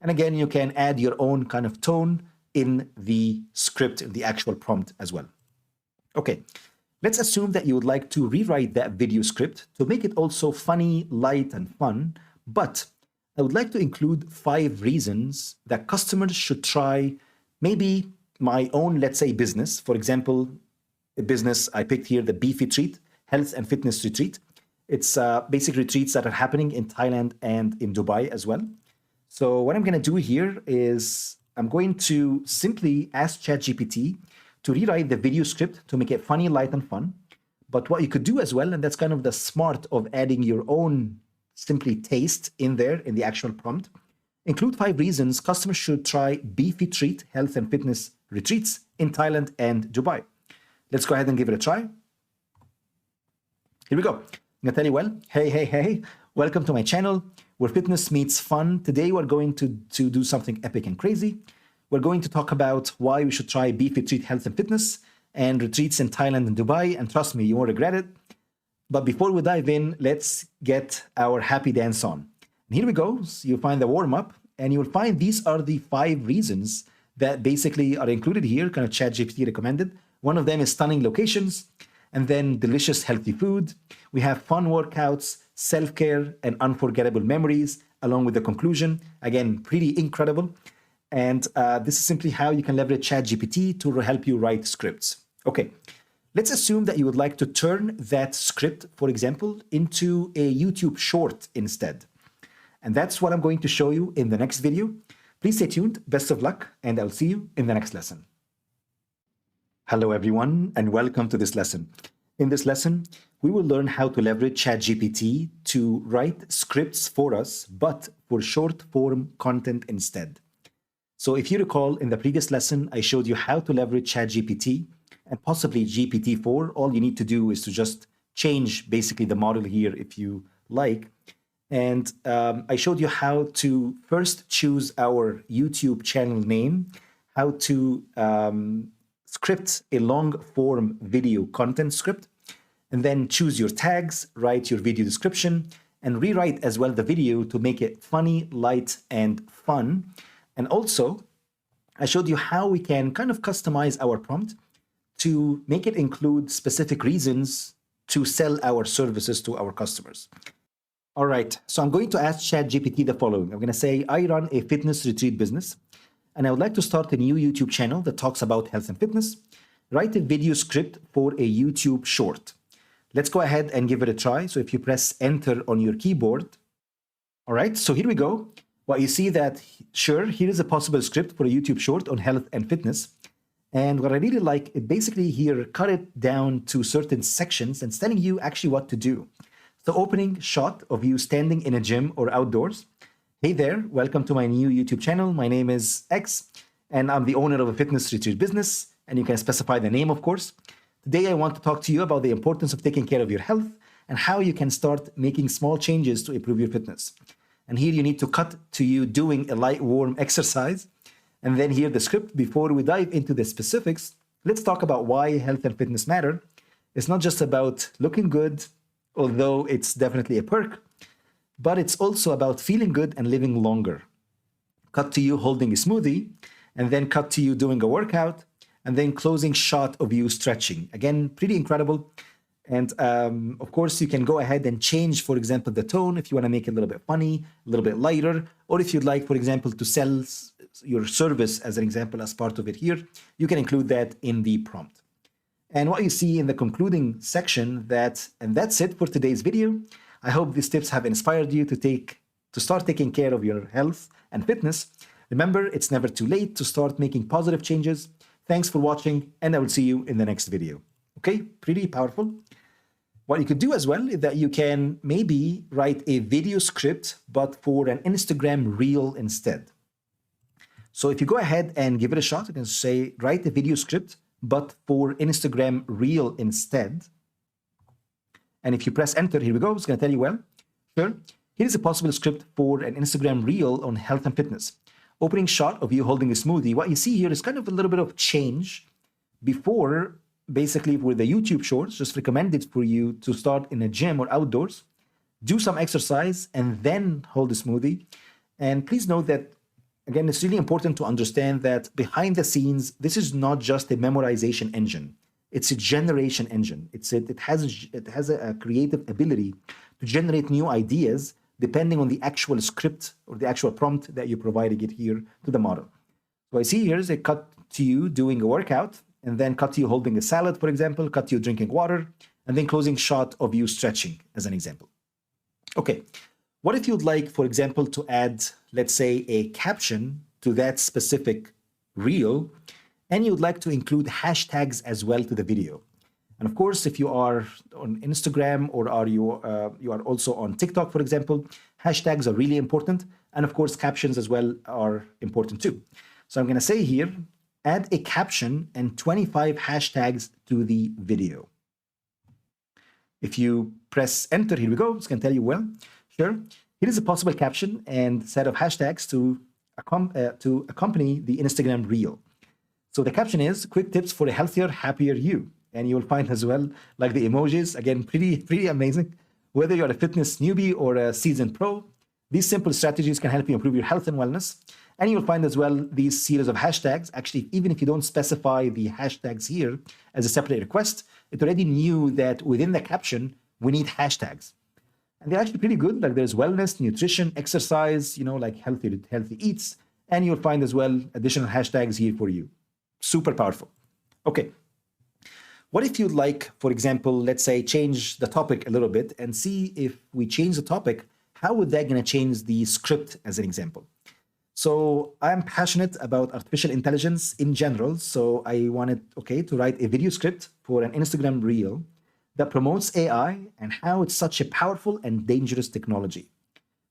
And again, you can add your own kind of tone in the script, in the actual prompt as well. Okay, let's assume that you would like to rewrite that video script to make it also funny, light, and fun, But I would like to include 5 reasons that customers should try maybe my own, let's say, business. For example, a business I picked here, the Beef Retreat, Health and Fitness Retreat. It's basic retreats that are happening in Thailand and in Dubai as well. So what I'm going to do here is I'm going to simply ask ChatGPT to rewrite the video script to make it funny, light, and fun. But what you could do as well, and that's kind of the smart of adding your own simply taste in there in the actual prompt, include 5 reasons customers should try Beef Retreat, Health and Fitness Retreats in Thailand and Dubai. Let's go ahead and give it a try. Here we go. I'm going to tell you, well, hey, welcome to my channel where fitness meets fun. Today, we're going to do something epic and crazy. We're going to talk about why we should try Beef Retreat, Health and Fitness and retreats in Thailand and Dubai. And trust me, you won't regret it. But before we dive in, let's get our happy dance on. And here we go. So you'll find the warm-up and you'll find these are the 5 reasons that basically are included here, kind of ChatGPT recommended. One of them is stunning locations, and then delicious healthy food. We have fun workouts, self-care, and unforgettable memories, along with the conclusion. Again, pretty incredible. And this is simply how you can leverage ChatGPT to help you write scripts. Okay, let's assume that you would like to turn that script, for example, into a YouTube short instead. And that's what I'm going to show you in the next video. Please stay tuned. Best of luck, and I'll see you in the next lesson. Hello, everyone, and welcome to this lesson. In this lesson, we will learn how to leverage ChatGPT to write scripts for us, but for short-form content instead. So if you recall, in the previous lesson, I showed you how to leverage ChatGPT and possibly GPT-4. All you need to do is to just change basically the model here if you like. And I showed you how to first choose our YouTube channel name, how to script a long-form video content script, and then choose your tags, write your video description, and rewrite as well the video to make it funny, light, and fun. And also, I showed you how we can kind of customize our prompt to make it include specific reasons to sell our services to our customers. All right, so I'm going to ask ChatGPT the following. I'm going to say, I run a fitness retreat business, and I would like to start a new YouTube channel that talks about health and fitness. Write a video script for a YouTube short. Let's go ahead and give it a try. So if you press enter on your keyboard. All right, so here we go. Well, you see that, sure, here is a possible script for a YouTube short on health and fitness. And what I really like, it basically here cut it down to certain sections and it's telling you actually what to do. So opening shot of you standing in a gym or outdoors. Hey there, welcome to my new YouTube channel. My name is X, and I'm the owner of a fitness retreat business, and you can specify the name, of course. Today, I want to talk to you about the importance of taking care of your health and how you can start making small changes to improve your fitness. And here you need to cut to you doing a light, warm exercise. And then here the script. Before we dive into the specifics, let's talk about why health and fitness matter. It's not just about looking good, although it's definitely a perk, but it's also about feeling good and living longer. Cut to you holding a smoothie, and then cut to you doing a workout, and then closing shot of you stretching. Again, pretty incredible. And of course, you can go ahead and change, for example, the tone if you want to make it a little bit funny, a little bit lighter, or if you'd like, for example, to sell your service as an example as part of it here, you can include that in the prompt. And what you see in the concluding section, and that's it for today's video. I hope these tips have inspired you to start taking care of your health and fitness. Remember, it's never too late to start making positive changes. Thanks for watching, and I will see you in the next video. Okay, pretty powerful. What you could do as well is that you can maybe write a video script, but for an Instagram reel instead. So if you go ahead and give it a shot, you can say, write a video script, but for Instagram reel instead. And if you press enter, here we go, it's going to tell you, well, sure, here's a possible script for an Instagram reel on health and fitness. Opening shot of you holding a smoothie. What you see here is kind of a little bit of change. Before, basically, with the YouTube shorts, just recommended for you to start in a gym or outdoors, do some exercise, and then hold a smoothie. And please note that, again, it's really important to understand that behind the scenes, this is not just a memorization engine. It's a generation engine. It has a creative ability to generate new ideas depending on the actual script or the actual prompt that you're providing it here to the model. So I see here's a cut to you doing a workout, and then cut to you holding a salad, for example, cut to you drinking water, and then closing shot of you stretching as an example. Okay, what if you'd like, for example, to add, let's say, a caption to that specific reel, and you'd like to include hashtags as well to the video? And of course, if you are on Instagram or you are also on TikTok, for example, hashtags are really important. And of course, captions as well are important too. So I'm going to say here, add a caption and 25 hashtags to the video. If you press enter, here we go. It's going to tell you, well, sure. Here is a possible caption and set of hashtags to accompany the Instagram reel. So the caption is quick tips for a healthier, happier you. And you will find as well, like the emojis, again, pretty amazing. Whether you're a fitness newbie or a seasoned pro, these simple strategies can help you improve your health and wellness. And you'll find as well these series of hashtags. Actually, even if you don't specify the hashtags here as a separate request, it already knew that within the caption, we need hashtags. And they're actually pretty good. Like there's wellness, nutrition, exercise, like healthy eats. And you'll find as well additional hashtags here for you. Super powerful. Okay. What if you'd like, for example, let's say, change the topic a little bit and see if we change the topic, how would that going to change the script as an example? So I'm passionate about artificial intelligence in general. So I wanted, to write a video script for an Instagram reel that promotes AI and how it's such a powerful and dangerous technology.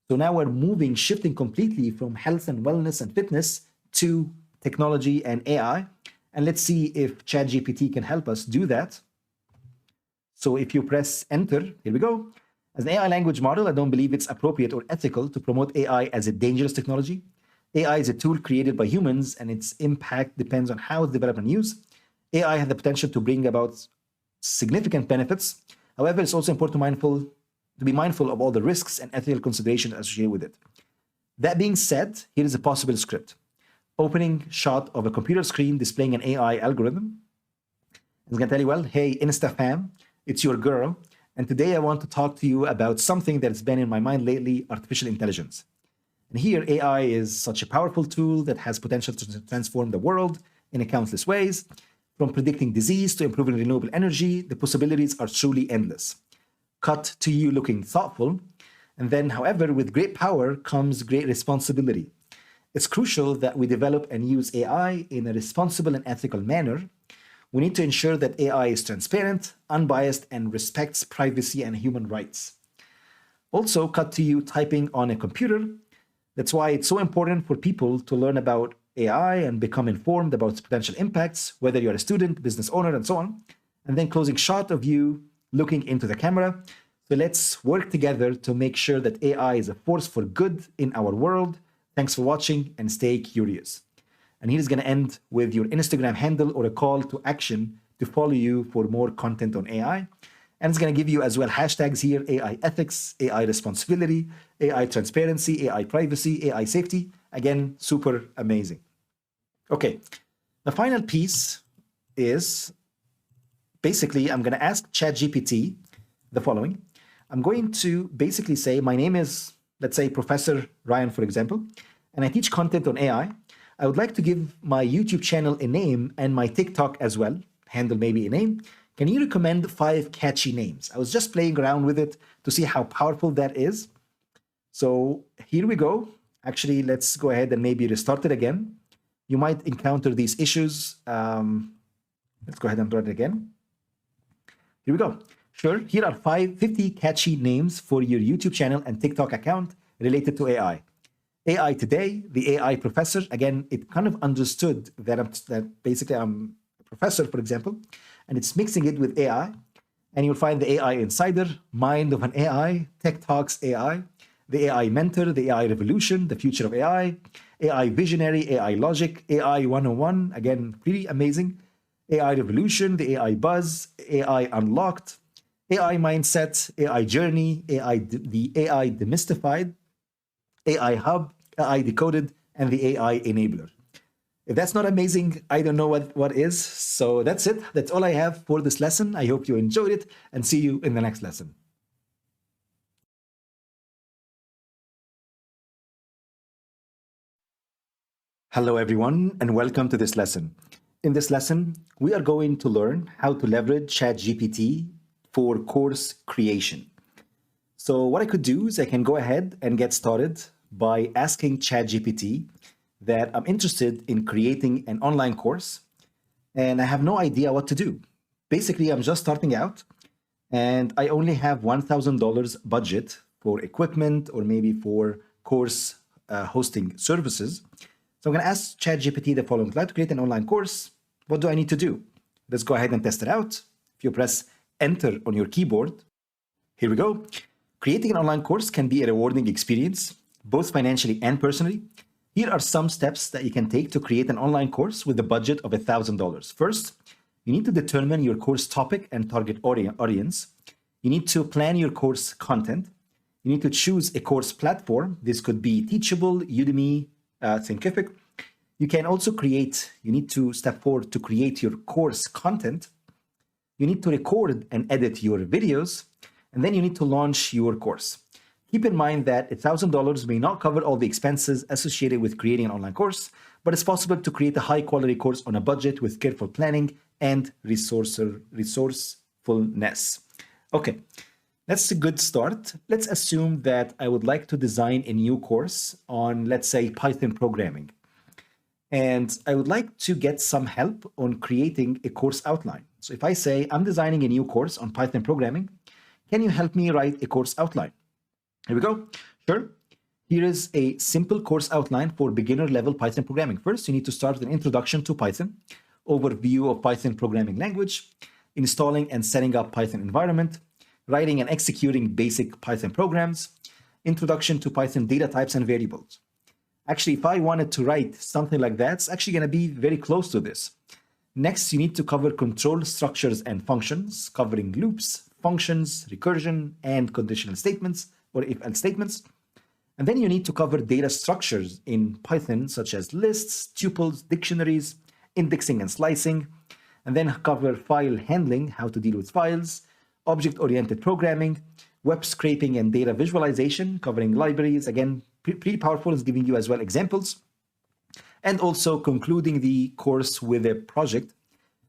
So now we're shifting completely from health and wellness and fitness to technology and AI. And let's see if ChatGPT can help us do that. So if you press enter, here we go. As an AI language model, I don't believe it's appropriate or ethical to promote AI as a dangerous technology. AI is a tool created by humans, and its impact depends on how it's developed and used. AI has the potential to bring about significant benefits. However, it's also important to be mindful of all the risks and ethical considerations associated with it. That being said, here is a possible script. Opening shot of a computer screen displaying an AI algorithm. It's going to tell you, well, hey, Insta fam, it's your girl. And today I want to talk to you about something that's been in my mind lately, artificial intelligence. And here AI is such a powerful tool that has potential to transform the world in countless ways. From predicting disease to improving renewable energy, the possibilities are truly endless. Cut to you looking thoughtful. And then, however, with great power comes great responsibility. It's crucial that we develop and use AI in a responsible and ethical manner. We need to ensure that AI is transparent, unbiased, and respects privacy and human rights. Also, cut to you typing on a computer. That's why it's so important for people to learn about AI and become informed about its potential impacts, whether you're a student, business owner, and so on. And then closing shot of you looking into the camera. So let's work together to make sure that AI is a force for good in our world. Thanks for watching and stay curious. And here's going to end with your Instagram handle or a call to action to follow you for more content on AI. And it's going to give you as well hashtags here, AI ethics, AI responsibility, AI transparency, AI privacy, AI safety. Again, super amazing. Okay, the final piece is basically I'm going to ask ChatGPT the following. I'm going to basically say, my name is, let's say, Professor Ryan, for example, and I teach content on AI. I would like to give my YouTube channel a name and my TikTok as well, handle maybe a name. Can you recommend 5 catchy names? I was just playing around with it to see how powerful that is. So here we go. Actually, let's go ahead and maybe restart it again. You might encounter these issues. Let's go ahead and run it again. Here we go. Sure, here are 50 catchy names for your YouTube channel and TikTok account related to AI. AI Today, the AI Professor. Again, it kind of understood that basically I'm a professor, for example, and it's mixing it with AI. And you'll find the AI Insider, Mind of an AI, Tech Talks AI, the AI Mentor, the AI Revolution, the Future of AI, AI Visionary, AI Logic, AI 101. Again, pretty amazing. AI Revolution, the AI Buzz, AI Unlocked, AI Mindset, AI Journey, the AI Demystified, AI Hub, AI Decoded, and the AI Enabler. If that's not amazing, I don't know what is. So that's it. That's all I have for this lesson. I hope you enjoyed it and see you in the next lesson. Hello, everyone, and welcome to this lesson. In this lesson, we are going to learn how to leverage ChatGPT for course creation. So what I could do is I can go ahead and get started by asking ChatGPT that I'm interested in creating an online course, and I have no idea what to do. Basically, I'm just starting out, and I only have $1,000 budget for equipment or maybe for course hosting services. So I'm going to ask ChatGPT the following: I'd like to create an online course. What do I need to do? Let's go ahead and test it out. If you press enter on your keyboard, here we go. Creating an online course can be a rewarding experience, both financially and personally. Here are some steps that you can take to create an online course with a budget of $1,000. First, you need to determine your course topic and target audience. You need to plan your course content. You need to choose a course platform. This could be Teachable, Udemy, Thinkific. You need to step forward to create your course content. You need to record and edit your videos, and then you need to launch your course. Keep in mind that $1,000 may not cover all the expenses associated with creating an online course, but it's possible to create a high-quality course on a budget with careful planning and resourcefulness. Okay, that's a good start. Let's assume that I would like to design a new course on, let's say, Python programming. And I would like to get some help on creating a course outline. So if I say I'm designing a new course on Python programming, can you help me write a course outline? Here we go. Sure. Here is a simple course outline for beginner level Python programming. First, you need to start with an introduction to Python, overview of Python programming language, installing and setting up Python environment, writing and executing basic Python programs, introduction to Python data types and variables. Actually, if I wanted to write something like that, it's actually going to be very close to this. Next, you need to cover control structures and functions, covering loops, functions, recursion, and conditional statements or if-else statements. And then you need to cover data structures in Python, such as lists, tuples, dictionaries, indexing and slicing, and then cover file handling, how to deal with files, object-oriented programming, web scraping and data visualization, covering libraries. Again, pretty powerful, is giving you as well examples. And also concluding the course with a project,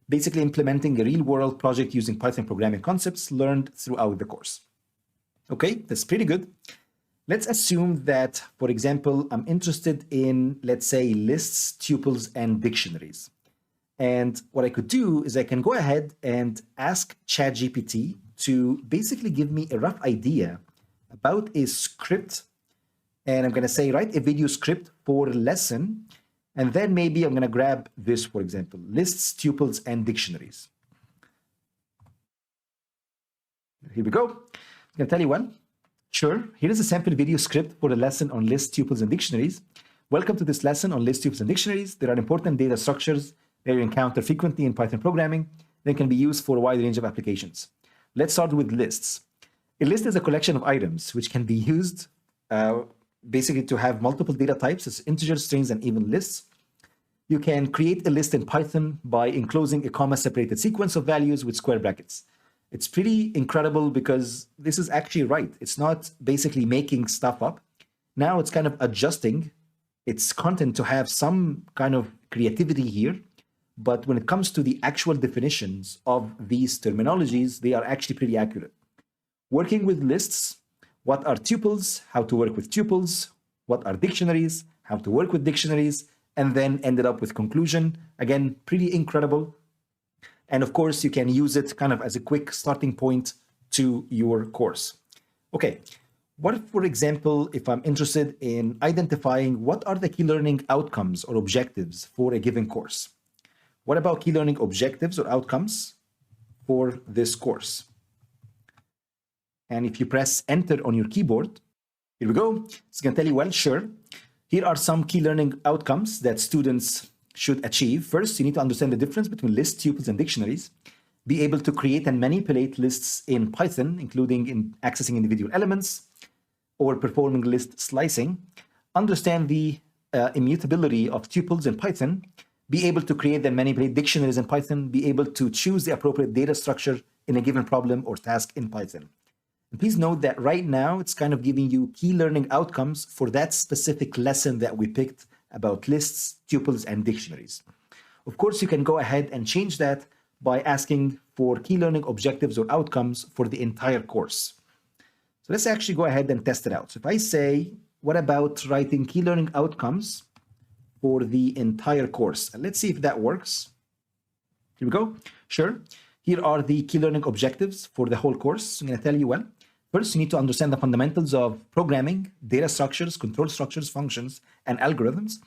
basically implementing a real-world project using Python programming concepts learned throughout the course. Okay, that's pretty good. Let's assume that, for example, I'm interested in, let's say, lists, tuples, and dictionaries. And what I could do is I can go ahead and ask ChatGPT to basically give me a rough idea about a script. And I'm going to say, write a video script for a lesson. And then maybe I'm going to grab this, for example, lists, tuples, and dictionaries. Here we go. I'm going to tell you one. Sure, here is a sample video script for a lesson on lists, tuples, and dictionaries. Welcome to this lesson on lists, tuples, and dictionaries. There are important data structures that you encounter frequently in Python programming that can be used for a wide range of applications. Let's start with lists. A list is a collection of items which can be used basically to have multiple data types as integers, strings, and even lists. You can create a list in Python by enclosing a comma-separated sequence of values with square brackets. It's pretty incredible because this is actually right. It's not basically making stuff up. Now it's kind of adjusting its content to have some kind of creativity here. But when it comes to the actual definitions of these terminologies, they are actually pretty accurate. Working with lists, what are tuples, how to work with tuples, what are dictionaries, how to work with dictionaries, and then ended up with conclusion. Again, pretty incredible. And of course, you can use it kind of as a quick starting point to your course. Okay, what if, for example, if I'm interested in identifying what are the key learning outcomes or objectives for a given course? What about key learning objectives or outcomes for this course? And if you press enter on your keyboard, here we go. It's going to tell you, well, sure. Here are some key learning outcomes that students should achieve. First, you need to understand the difference between lists, tuples, and dictionaries. Be able to create and manipulate lists in Python, including in accessing individual elements or performing list slicing. Understand the immutability of tuples in Python. Be able to create and manipulate dictionaries in Python. Be able to choose the appropriate data structure in a given problem or task in Python. And please note that right now, it's kind of giving you key learning outcomes for that specific lesson that we picked about lists, tuples, and dictionaries. Of course, you can go ahead and change that by asking for key learning objectives or outcomes for the entire course. So let's actually go ahead and test it out. So if I say, what about writing key learning outcomes for the entire course? And let's see if that works. Here we go. Sure. Here are the key learning objectives for the whole course. I'm going to tell you, well, first, you need to understand the fundamentals of programming, data structures, control structures, functions, and algorithms.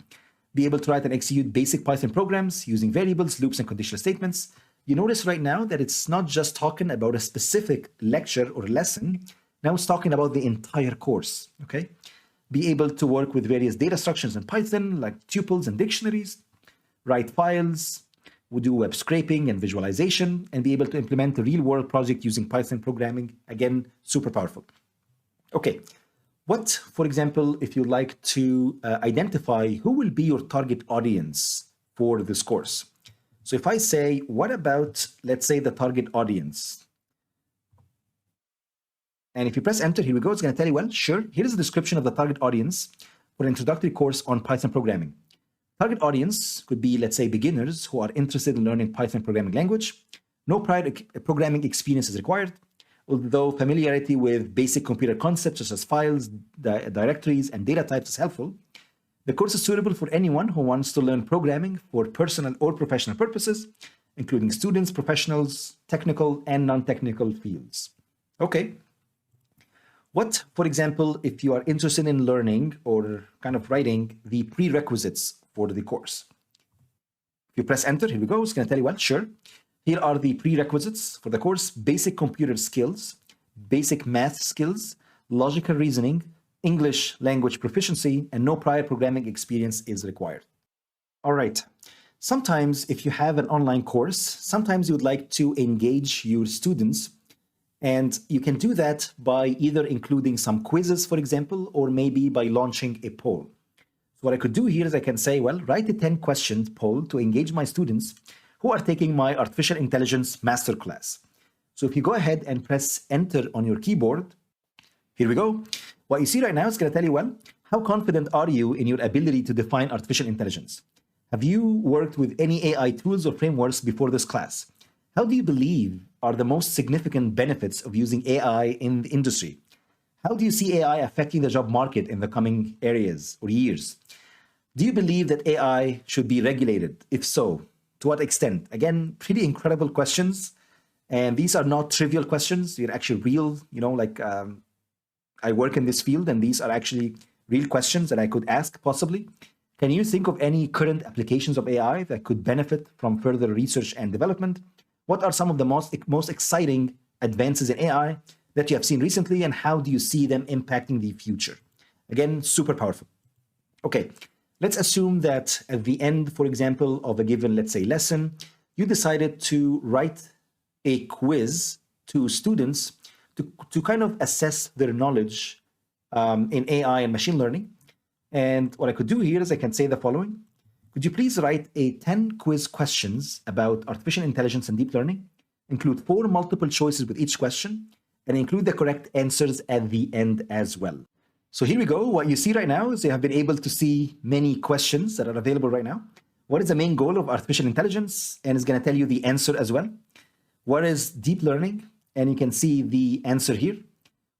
Be able to write and execute basic Python programs using variables, loops, and conditional statements. You notice right now that it's not just talking about a specific lecture or lesson. Now it's talking about the entire course, okay? Be able to work with various data structures in Python, like tuples and dictionaries, write files, we do web scraping and visualization, and be able to implement a real-world project using Python programming. Again, super powerful. Okay, what, for example, if you'd like to identify who will be your target audience for this course? So if I say, what about, let's say, the target audience? And if you press enter, here we go, it's going to tell you, well, sure, here is a description of the target audience for an introductory course on Python programming. Target audience could be, let's say, beginners who are interested in learning Python programming language. No prior programming experience is required, although familiarity with basic computer concepts such as files, directories, and data types is helpful. The course is suitable for anyone who wants to learn programming for personal or professional purposes, including students, professionals, technical, and non-technical fields. Okay. What, for example, if you are interested in learning or kind of writing the prerequisites for the course? If you press enter, here we go, it's going to tell you, well, sure. Here are the prerequisites for the course: basic computer skills, basic math skills, logical reasoning, English language proficiency, and no prior programming experience is required. All right. Sometimes if you have an online course, sometimes you would like to engage your students, and you can do that by either including some quizzes, for example, or maybe by launching a poll. So what I could do here is I can say, well, write a 10-question poll to engage my students who are taking my artificial intelligence masterclass. So if you go ahead and press enter on your keyboard, here we go. What you see right now is going to tell you, well, how confident are you in your ability to define artificial intelligence? Have you worked with any AI tools or frameworks before this class? How do you believe are the most significant benefits of using AI in the industry? How do you see AI affecting the job market in the coming areas or years? Do you believe that AI should be regulated? If so, to what extent? Again, pretty incredible questions. And these are not trivial questions. They're actually real, I work in this field, and these are actually real questions that I could ask possibly. Can you think of any current applications of AI that could benefit from further research and development? What are some of the most exciting advances in AI that you have seen recently, and how do you see them impacting the future? Again, super powerful. Okay, let's assume that at the end, for example, of a given, let's say, lesson, you decided to write a quiz to students to kind of assess their knowledge in AI and machine learning. And what I could do here is I can say the following. Could you please write a 10 quiz questions about artificial intelligence and deep learning? Include 4 multiple choices with each question, and include the correct answers at the end as well. So here we go. What you see right now is you have been able to see many questions that are available right now. What is the main goal of artificial intelligence? And it's going to tell you the answer as well. What is deep learning? And you can see the answer here.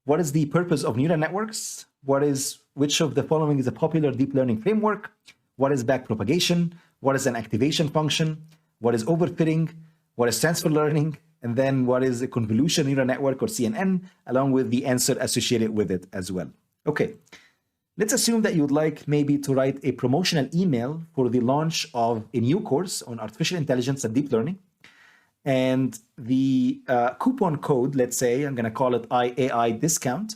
What is the purpose of neural networks? Which of the following is a popular deep learning framework? What is backpropagation? What is an activation function? What is overfitting? What is transfer learning? And then what is a convolution neural network, or CNN, along with the answer associated with it as well. Okay, let's assume that you would like maybe to write a promotional email for the launch of a new course on artificial intelligence and deep learning. And the coupon code, let's say, I'm going to call it AI discount.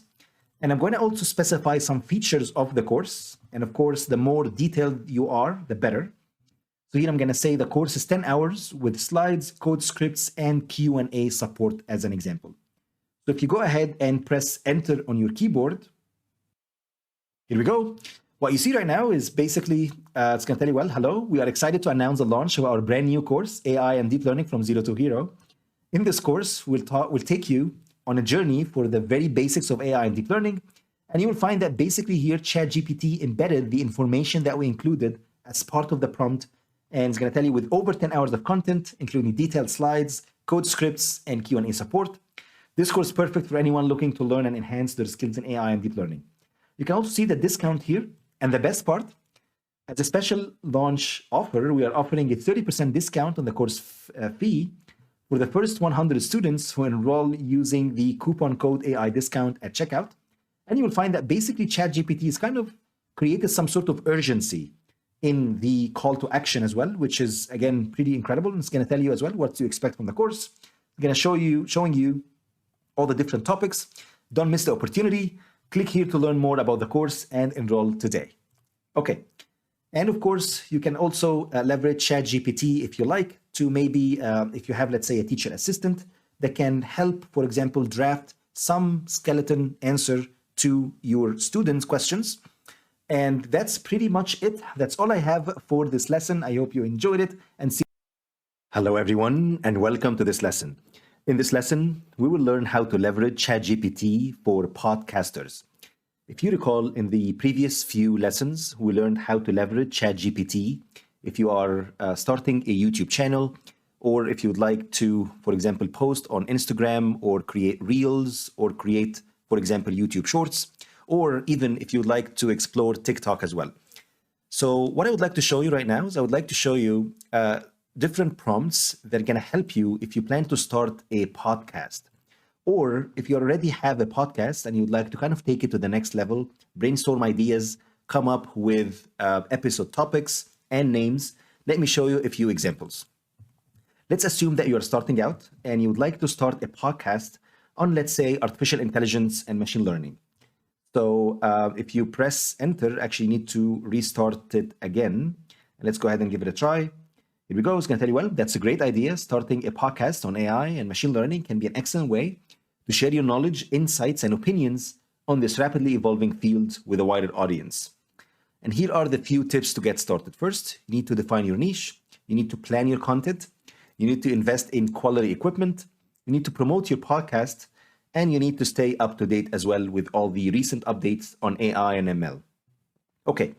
And I'm going to also specify some features of the course. And of course, the more detailed you are, the better. So here I'm going to say the course is 10 hours with slides, code scripts, and Q&A support as an example. So if you go ahead and press enter on your keyboard, here we go. What you see right now is basically, it's going to tell you, well, hello, we are excited to announce the launch of our brand new course, AI and Deep Learning from Zero to Hero. In this course, we'll take you on a journey for the very basics of AI and deep learning, And you will find that basically here, ChatGPT embedded the information that we included as part of the prompt. And it's going to tell you with over 10 hours of content, including detailed slides, code scripts, and Q&A support. This course is perfect for anyone looking to learn and enhance their skills in AI and deep learning. You can also see the discount here. And the best part, as a special launch offer, we are offering a 30% discount on the course fee for the first 100 students who enroll using the coupon code AI discount at checkout. And you will find that basically ChatGPT has kind of created some sort of urgency in the call to action as well, which is, again, pretty incredible. And it's going to tell you as well what to expect from the course. I'm going to showing you all the different topics. Don't miss the opportunity. Click here to learn more about the course and enroll today. Okay. And of course, you can also leverage ChatGPT if you like to maybe, if you have, let's say, a teacher assistant that can help, for example, draft some skeleton answer to your students' questions. And that's pretty much it. That's all I have for this lesson. I hope you enjoyed it and see. Hello, everyone, and welcome to this lesson. In this lesson, we will learn how to leverage ChatGPT for podcasters. If you recall, in the previous few lessons, we learned how to leverage ChatGPT if you are starting a YouTube channel, or if you would like to, for example, post on Instagram or create reels or create, for example, YouTube shorts, or even if you'd like to explore TikTok as well. So what I would like to show you right now is I would like to show you different prompts that are going to help you if you plan to start a podcast. Or if you already have a podcast and you'd like to kind of take it to the next level, brainstorm ideas, come up with episode topics and names, let me show you a few examples. Let's assume that you are starting out and you would like to start a podcast on, let's say, artificial intelligence and machine learning. So if you press enter, actually you need to restart it again. And let's go ahead and give it a try. Here we go. It's going to tell you, well, that's a great idea. Starting a podcast on AI and machine learning can be an excellent way to share your knowledge, insights, and opinions on this rapidly evolving field with a wider audience. And here are the few tips to get started. First, you need to define your niche. You need to plan your content. You need to invest in quality equipment. You need to promote your podcast. And you need to stay up to date as well with all the recent updates on AI and ML. Okay.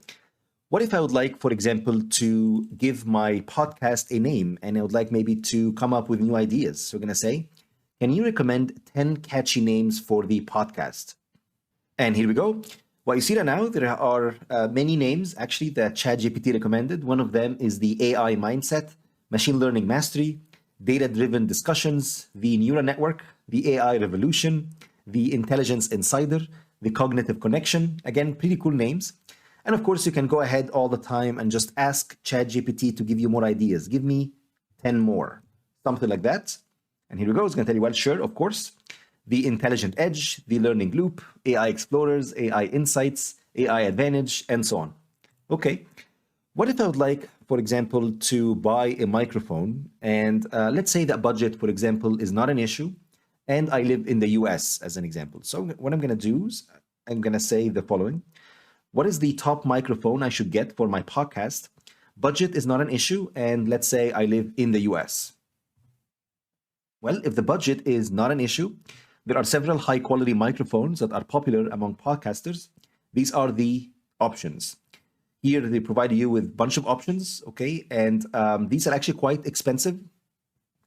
What if I would like, for example, to give my podcast a name and I would like maybe to come up with new ideas? So we're going to say, can you recommend 10 catchy names for the podcast? And here we go. What you see right now, there are many names actually that ChatGPT recommended. One of them is the AI mindset, machine learning mastery, data-driven discussions, the neural network, the AI revolution, the intelligence insider, the cognitive connection. Again, pretty cool names. And of course, you can go ahead all the time and just ask ChatGPT to give you more ideas. Give me 10 more, something like that. And here we go. It's going to tell you, well, sure, of course. The intelligent edge, the learning loop, AI explorers, AI insights, AI advantage, and so on. Okay. What if I would like, for example, to buy a microphone and let's say that budget, for example, is not an issue and I live in the US as an example. So what I'm going to do is I'm going to say the following. What is the top microphone I should get for my podcast? Budget is not an issue, and let's say I live in the US. Well, if the budget is not an issue, there are several high-quality microphones that are popular among podcasters. These are the options. Here, they provide you with a bunch of options, okay? And these are actually quite expensive.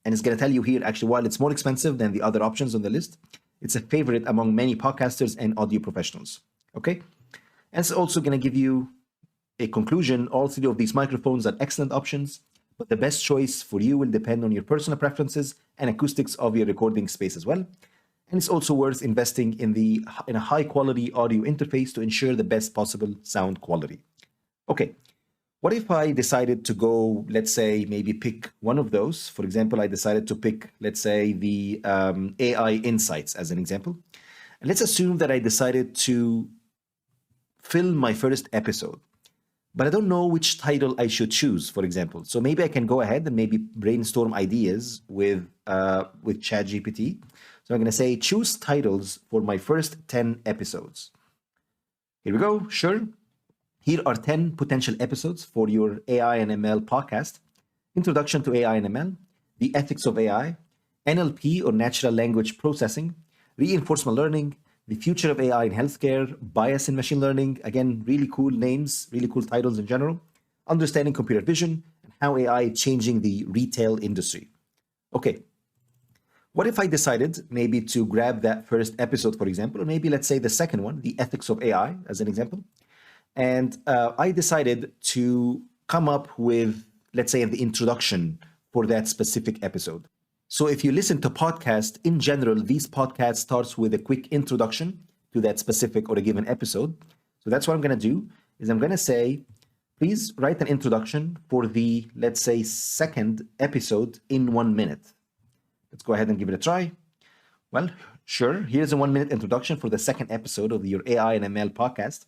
And it's going to tell you here, actually, while it's more expensive than the other options on the list, it's a favorite among many podcasters and audio professionals, okay? And it's also going to give you a conclusion. All three of these microphones are excellent options, but the best choice for you will depend on your personal preferences and acoustics of your recording space as well. And it's also worth investing in a high quality audio interface to ensure the best possible sound quality. Okay, what if I decided to go, let's say, maybe pick one of those? For example, I decided to pick, let's say, the AI insights as an example. And let's assume that I decided to film my first episode, but I don't know which title I should choose, for example. So maybe I can go ahead and maybe brainstorm ideas with ChatGPT. So I'm going to say, choose titles for my first 10 episodes. Here we go. Sure. Here are 10 potential episodes for your AI and ML podcast. Introduction to AI and ML, the ethics of AI, NLP or natural language processing, reinforcement learning, the future of AI in healthcare, bias in machine learning. Again, really cool names, really cool titles in general. Understanding computer vision and how AI is changing the retail industry. Okay, what if I decided maybe to grab that first episode, for example, or maybe let's say the second one, the ethics of AI, as an example, and I decided to come up with, let's say, the introduction for that specific episode. So if you listen to podcasts in general, these podcasts starts with a quick introduction to that specific or a given episode. So that's what I'm going to do is I'm going to say, please write an introduction for the, let's say, second episode in 1 minute. Let's go ahead and give it a try. Well, sure. Here's a 1 minute introduction for the second episode of your AI and ML podcast.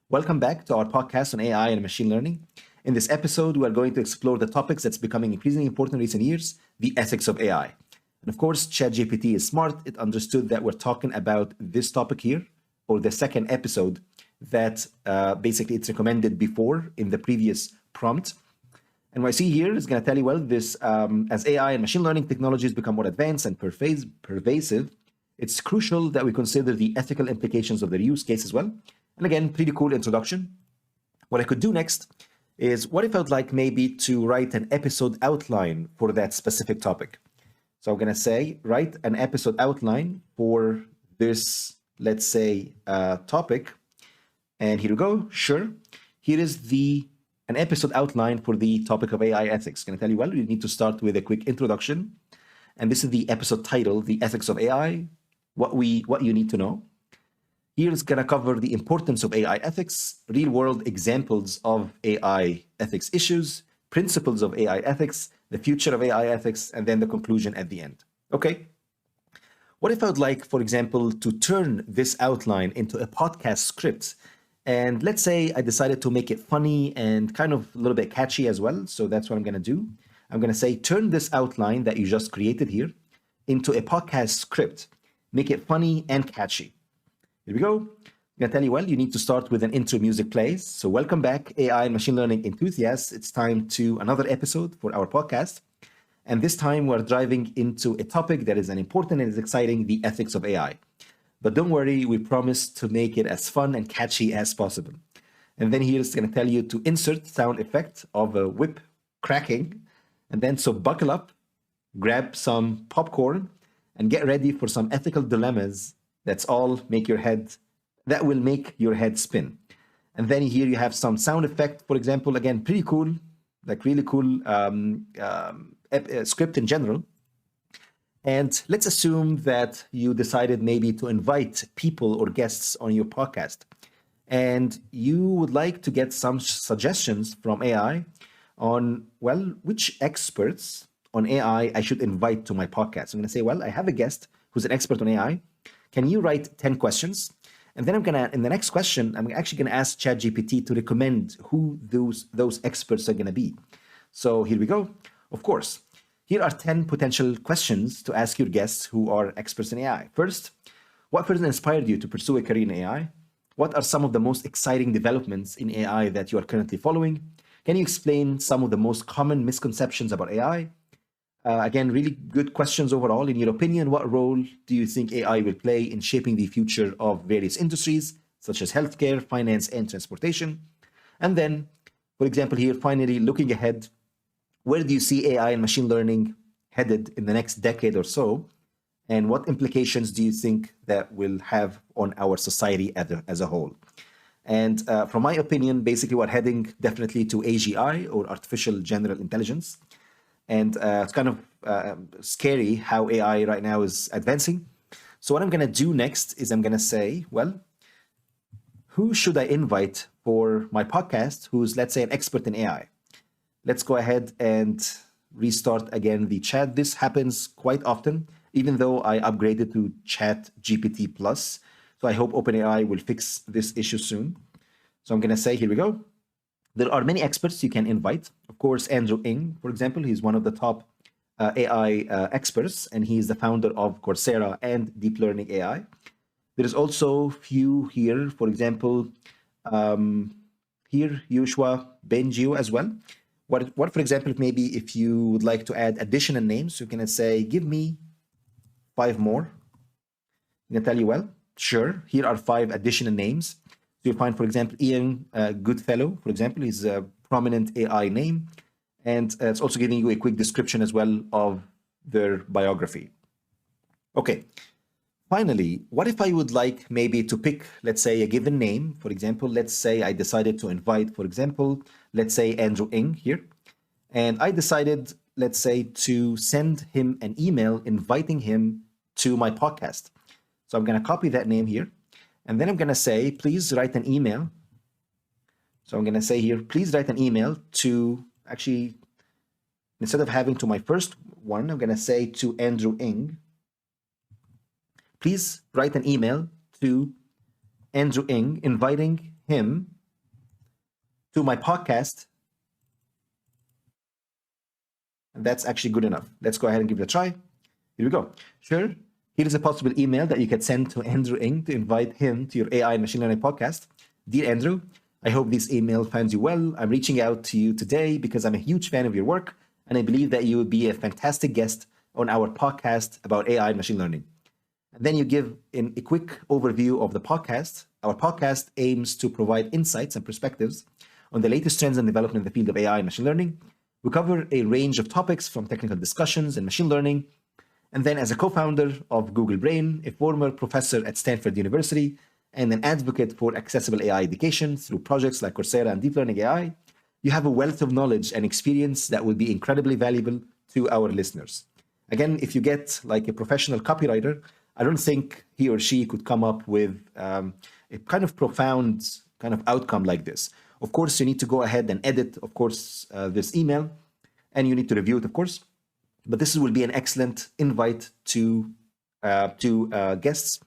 Welcome back to our podcast on AI and machine learning. In this episode, we are going to explore the topics that's becoming increasingly important in recent years, the ethics of AI. And of course, ChatGPT is smart. It understood that we're talking about this topic here, or the second episode that basically it's recommended before in the previous prompt. And what I see here is going to tell you, well, this as AI and machine learning technologies become more advanced and pervasive, it's crucial that we consider the ethical implications of their use case as well. And again, pretty cool introduction. What I could do next is, what if I would like maybe to write an episode outline for that specific topic? So I'm going to say, write an episode outline for this, let's say, topic. And here we go. Sure. Here is an episode outline for the topic of AI ethics. Going to tell you, well, you need to start with a quick introduction. And this is the episode title, The Ethics of AI, what you need to know. Here is going to cover the importance of AI ethics, real-world examples of AI ethics issues, principles of AI ethics, the future of AI ethics, and then the conclusion at the end. Okay. What if I would like, for example, to turn this outline into a podcast script? And let's say I decided to make it funny and kind of a little bit catchy as well. So that's what I'm going to do. I'm going to say, turn this outline that you just created here into a podcast script. Make it funny and catchy. Here we go. I'm going to tell you, well, you need to start with an intro music plays. So welcome back, AI and machine learning enthusiasts. It's time to another episode for our podcast. And this time we're diving into a topic that is an important and is exciting, the ethics of AI. But don't worry, we promise to make it as fun and catchy as possible. And then here's going to tell you to insert sound effect of a whip cracking. And then so buckle up, grab some popcorn, and get ready for some ethical dilemmas that will make your head spin. And then here you have some sound effect, for example, again, pretty cool, like really cool script in general. And let's assume that you decided maybe to invite people or guests on your podcast, and you would like to get some suggestions from AI on, well, which experts on AI I should invite to my podcast. I'm going to say, well, I have a guest who's an expert on AI. Can you write 10 questions? And then in the next question, I'm actually going to ask ChatGPT to recommend who those experts are going to be. So here we go. Of course, here are 10 potential questions to ask your guests who are experts in AI. First, what person inspired you to pursue a career in AI? What are some of the most exciting developments in AI that you are currently following? Can you explain some of the most common misconceptions about AI? Again, really good questions overall. In your opinion, what role do you think AI will play in shaping the future of various industries, such as healthcare, finance, and transportation? And then, for example, here, finally, looking ahead, where do you see AI and machine learning headed in the next decade or so? And what implications do you think that will have on our society as a whole? And from my opinion, basically, we're heading definitely to AGI, or artificial general intelligence. And it's kind of scary how AI right now is advancing. So what I'm going to do next is I'm going to say, well, who should I invite for my podcast who's, let's say, an expert in AI? Let's go ahead and restart again the chat. This happens quite often, even though I upgraded to ChatGPT Plus. So I hope OpenAI will fix this issue soon. So I'm going to say, here we go. There are many experts you can invite. Of course, Andrew Ng, for example, he's one of the top AI experts, and he's the founder of Coursera and Deep Learning AI. There is also few here, for example, here, Yoshua Benjio as well. What, for example, maybe if you would like to add additional names, you can say, give me 5 more. I'm going to tell you, well, Sure, here are 5 additional names. So you'll find, for example, Ian Goodfellow, for example, is a prominent AI name. And it's also giving you a quick description as well of their biography. Okay, finally, what if I would like maybe to pick, let's say, a given name? For example, let's say I decided to invite, for example, let's say Andrew Ng here. And I decided, let's say, to send him an email inviting him to my podcast. So I'm going to copy that name here. And then I'm going to say, please write an email. So I'm going to say here, please write an email to, actually, instead of having to my first one, I'm going to say to Andrew Ng. Please write an email to Andrew Ng inviting him to my podcast. And that's actually good enough. Let's go ahead and give it a try. Here we go. Sure. Here is a possible email that you could send to Andrew Ng to invite him to your AI and machine learning podcast. Dear Andrew, I hope this email finds you well. I'm reaching out to you today because I'm a huge fan of your work, and I believe that you would be a fantastic guest on our podcast about AI and machine learning. And then you give in a quick overview of the podcast. Our podcast aims to provide insights and perspectives on the latest trends and development in the field of AI and machine learning. We cover a range of topics from technical discussions and machine learning. And then as a co-founder of Google Brain, a former professor at Stanford University, and an advocate for accessible AI education through projects like Coursera and Deep Learning AI, you have a wealth of knowledge and experience that will be incredibly valuable to our listeners. Again, if you get like a professional copywriter, I don't think he or she could come up with a kind of profound kind of outcome like this. Of course, you need to go ahead and edit, of course, this email, and you need to review it, of course. But this will be an excellent invite to guests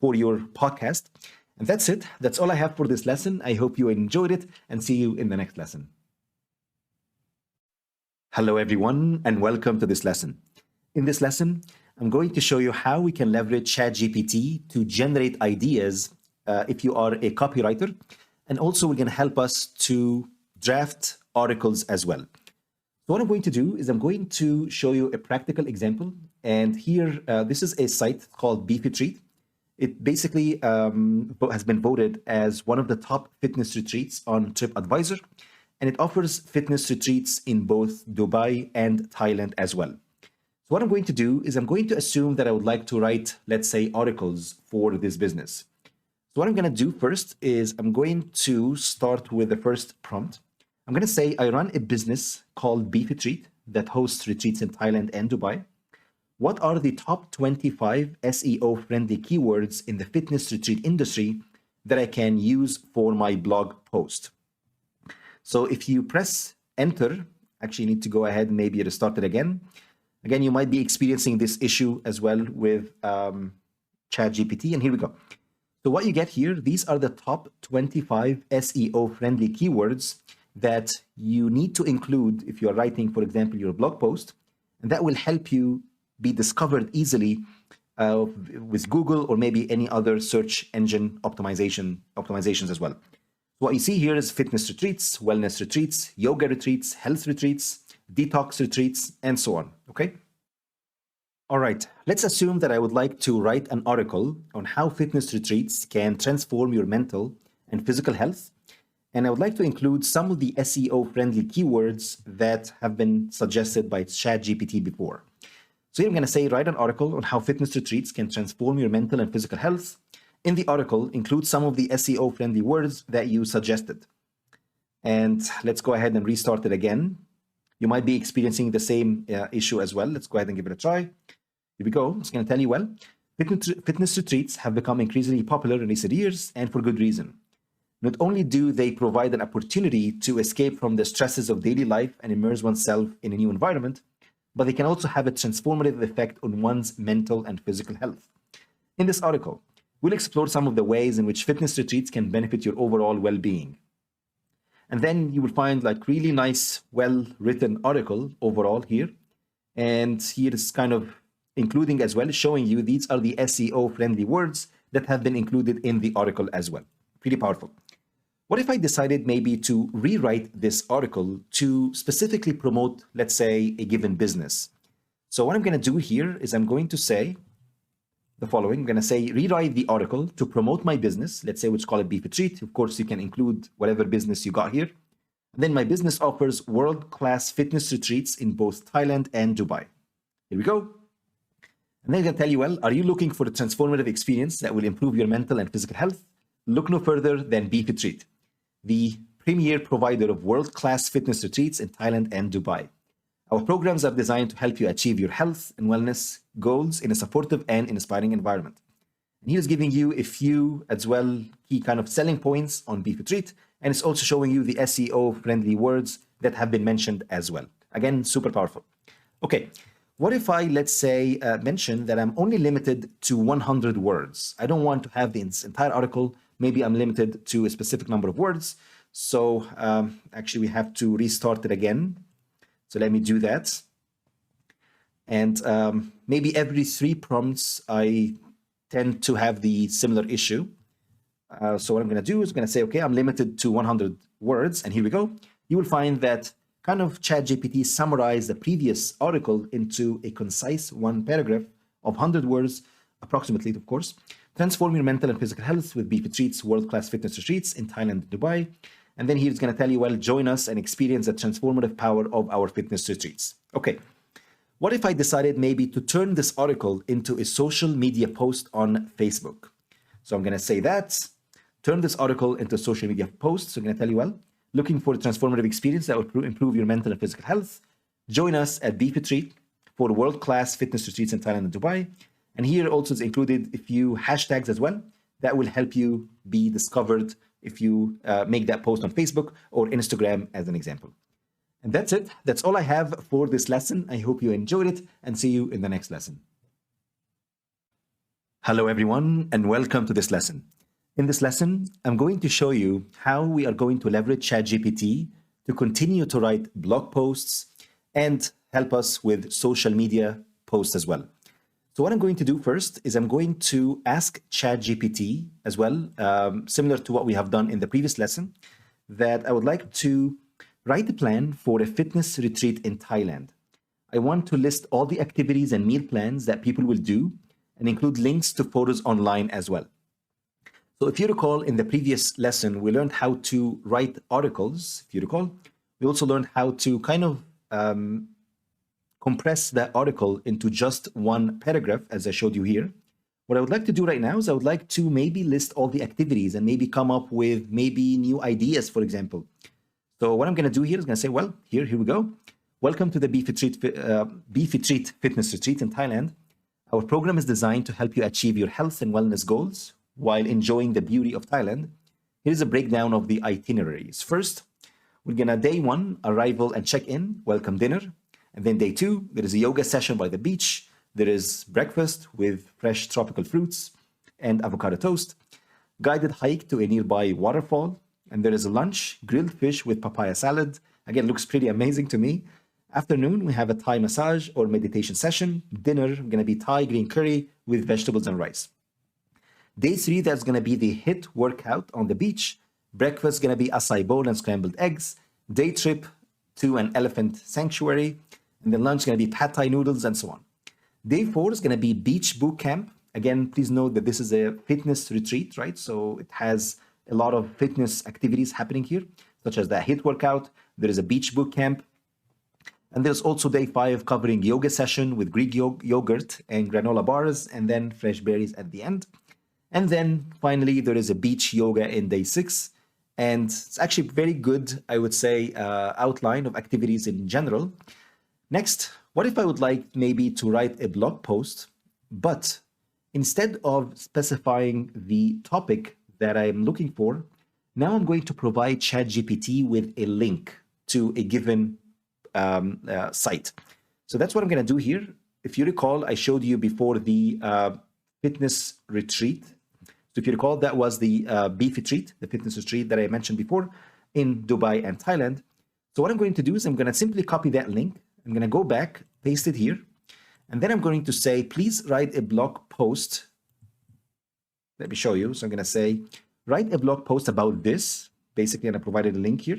for your podcast. And that's it. That's all I have for this lesson. I hope you enjoyed it, and see you in the next lesson. Hello, everyone, and welcome to this lesson. In this lesson, I'm going to show you how we can leverage ChatGPT to generate ideas if you are a copywriter. And also, we're going to help us to draft articles as well. So what I'm going to do is I'm going to show you a practical example. And here, this is a site called Beef Retreat. It basically has been voted as one of the top fitness retreats on TripAdvisor. And it offers fitness retreats in both Dubai and Thailand as well. So what I'm going to do is I'm going to assume that I would like to write, let's say, articles for this business. So what I'm going to do first is I'm going to start with the first prompt. I'm going to say I run a business called Beef Retreat that hosts retreats in Thailand and Dubai. What are the top 25 SEO-friendly keywords in the fitness retreat industry that I can use for my blog post? So if you press enter, actually you need to go ahead and maybe restart it again. Again, you might be experiencing this issue as well with ChatGPT, and here we go. So what you get here, these are the top 25 SEO-friendly keywords that you need to include if you're writing, for example, your blog post, and that will help you be discovered easily with Google or maybe any other search engine optimizations as well. So what you see here is fitness retreats, wellness retreats, yoga retreats, health retreats, detox retreats, and so on, okay? All right, let's assume that I would like to write an article on how fitness retreats can transform your mental and physical health. And I would like to include some of the SEO-friendly keywords that have been suggested by ChatGPT before. So here I'm going to say, write an article on how fitness retreats can transform your mental and physical health. In the article, include some of the SEO-friendly words that you suggested. And let's go ahead and restart it again. You might be experiencing the same issue as well. Let's go ahead and give it a try. Here we go. It's going to tell you, well, fitness retreats have become increasingly popular in recent years, and for good reason. Not only do they provide an opportunity to escape from the stresses of daily life and immerse oneself in a new environment, but they can also have a transformative effect on one's mental and physical health. In this article, we'll explore some of the ways in which fitness retreats can benefit your overall well-being. And then you will find like really nice, well-written article overall here. And here is kind of including as well, showing you these are the SEO-friendly words that have been included in the article as well. Pretty powerful. What if I decided maybe to rewrite this article to specifically promote, let's say, a given business? So what I'm going to do here is I'm going to say the following. I'm going to say, rewrite the article to promote my business. Let's say let's call it Beef Retreat. Of course, you can include whatever business you got here. Then my business offers world-class fitness retreats in both Thailand and Dubai. Here we go. And then I'm going to tell you, well, are you looking for a transformative experience that will improve your mental and physical health? Look no further than Beef Retreat, the premier provider of world-class fitness retreats in Thailand and Dubai. Our programs are designed to help you achieve your health and wellness goals in a supportive and inspiring environment. And here's giving you a few as well key kind of selling points on Beef Retreat, and it's also showing you the SEO-friendly words that have been mentioned as well. Again, super powerful. Okay, what if I, let's say, mention that I'm only limited to 100 words? I don't want to have the entire article. Maybe I'm limited to a specific number of words. So actually, we have to restart it again. So let me do that. And maybe every 3 prompts, I tend to have the similar issue. So what I'm going to do is going to say, okay, I'm limited to 100 words. And here we go. You will find that kind of ChatGPT summarized the previous article into a concise 1 paragraph of 100 words, approximately, of course. Transform your mental and physical health with Beef Retreats, world-class fitness retreats in Thailand and Dubai. And then he's going to tell you, well, join us and experience the transformative power of our fitness retreats. Okay. What if I decided maybe to turn this article into a social media post on Facebook? So I'm going to say that. Turn this article into a social media post. So I'm going to tell you, well, looking for a transformative experience that will improve your mental and physical health, join us at Beef Retreat for world-class fitness retreats in Thailand and Dubai. And here also is included a few hashtags as well that will help you be discovered if you make that post on Facebook or Instagram as an example. And that's it. That's all I have for this lesson. I hope you enjoyed it and see you in the next lesson. Hello, everyone, and welcome to this lesson. In this lesson, I'm going to show you how we are going to leverage ChatGPT to continue to write blog posts and help us with social media posts as well. So what I'm going to do first is I'm going to ask ChatGPT as well, similar to what we have done in the previous lesson, that I would like to write a plan for a fitness retreat in Thailand. I want to list all the activities and meal plans that people will do and include links to photos online as well. So if you recall, in the previous lesson, we learned how to write articles. If you recall, we also learned how to kind of compress that article into just 1 paragraph, as I showed you here. What I would like to do right now is I would like to maybe list all the activities and maybe come up with maybe new ideas, for example. So what I'm going to do here is going to say, well, here we go. Welcome to the Beef Retreat Fitness Retreat in Thailand. Our program is designed to help you achieve your health and wellness goals while enjoying the beauty of Thailand. Here's a breakdown of the itineraries. First, we're going to day 1, arrival and check-in, welcome dinner. And then day 2, there is a yoga session by the beach. There is breakfast with fresh tropical fruits and avocado toast, guided hike to a nearby waterfall. And there is a lunch, grilled fish with papaya salad. Again, looks pretty amazing to me. Afternoon, we have a Thai massage or meditation session. Dinner, going to be Thai green curry with vegetables and rice. Day 3, that's going to be the HIIT workout on the beach. Breakfast going to be acai bowl and scrambled eggs. Day trip to an elephant sanctuary. And then lunch going to be pad thai noodles and so on. Day 4 is going to be beach boot camp. Again, please note that this is a fitness retreat, right? So it has a lot of fitness activities happening here, such as the HIIT workout. There is a beach boot camp. And there's also day 5 covering yoga session with Greek yogurt and granola bars, and then fresh berries at the end. And then finally, there is a beach yoga in day 6. And it's actually very good, I would say, outline of activities in general. Next, what if I would like maybe to write a blog post, but instead of specifying the topic that I'm looking for, now I'm going to provide ChatGPT with a link to a given site. So that's what I'm going to do here. If you recall, I showed you before the fitness retreat. So if you recall, that was the Beef Retreat, the fitness retreat that I mentioned before in Dubai and Thailand. So what I'm going to do is I'm going to simply copy that link. I'm going to go back, paste it here, and then I'm going to say, please write a blog post. Let me show you. So I'm going to say, write a blog post about this. Basically, and I provided a link here.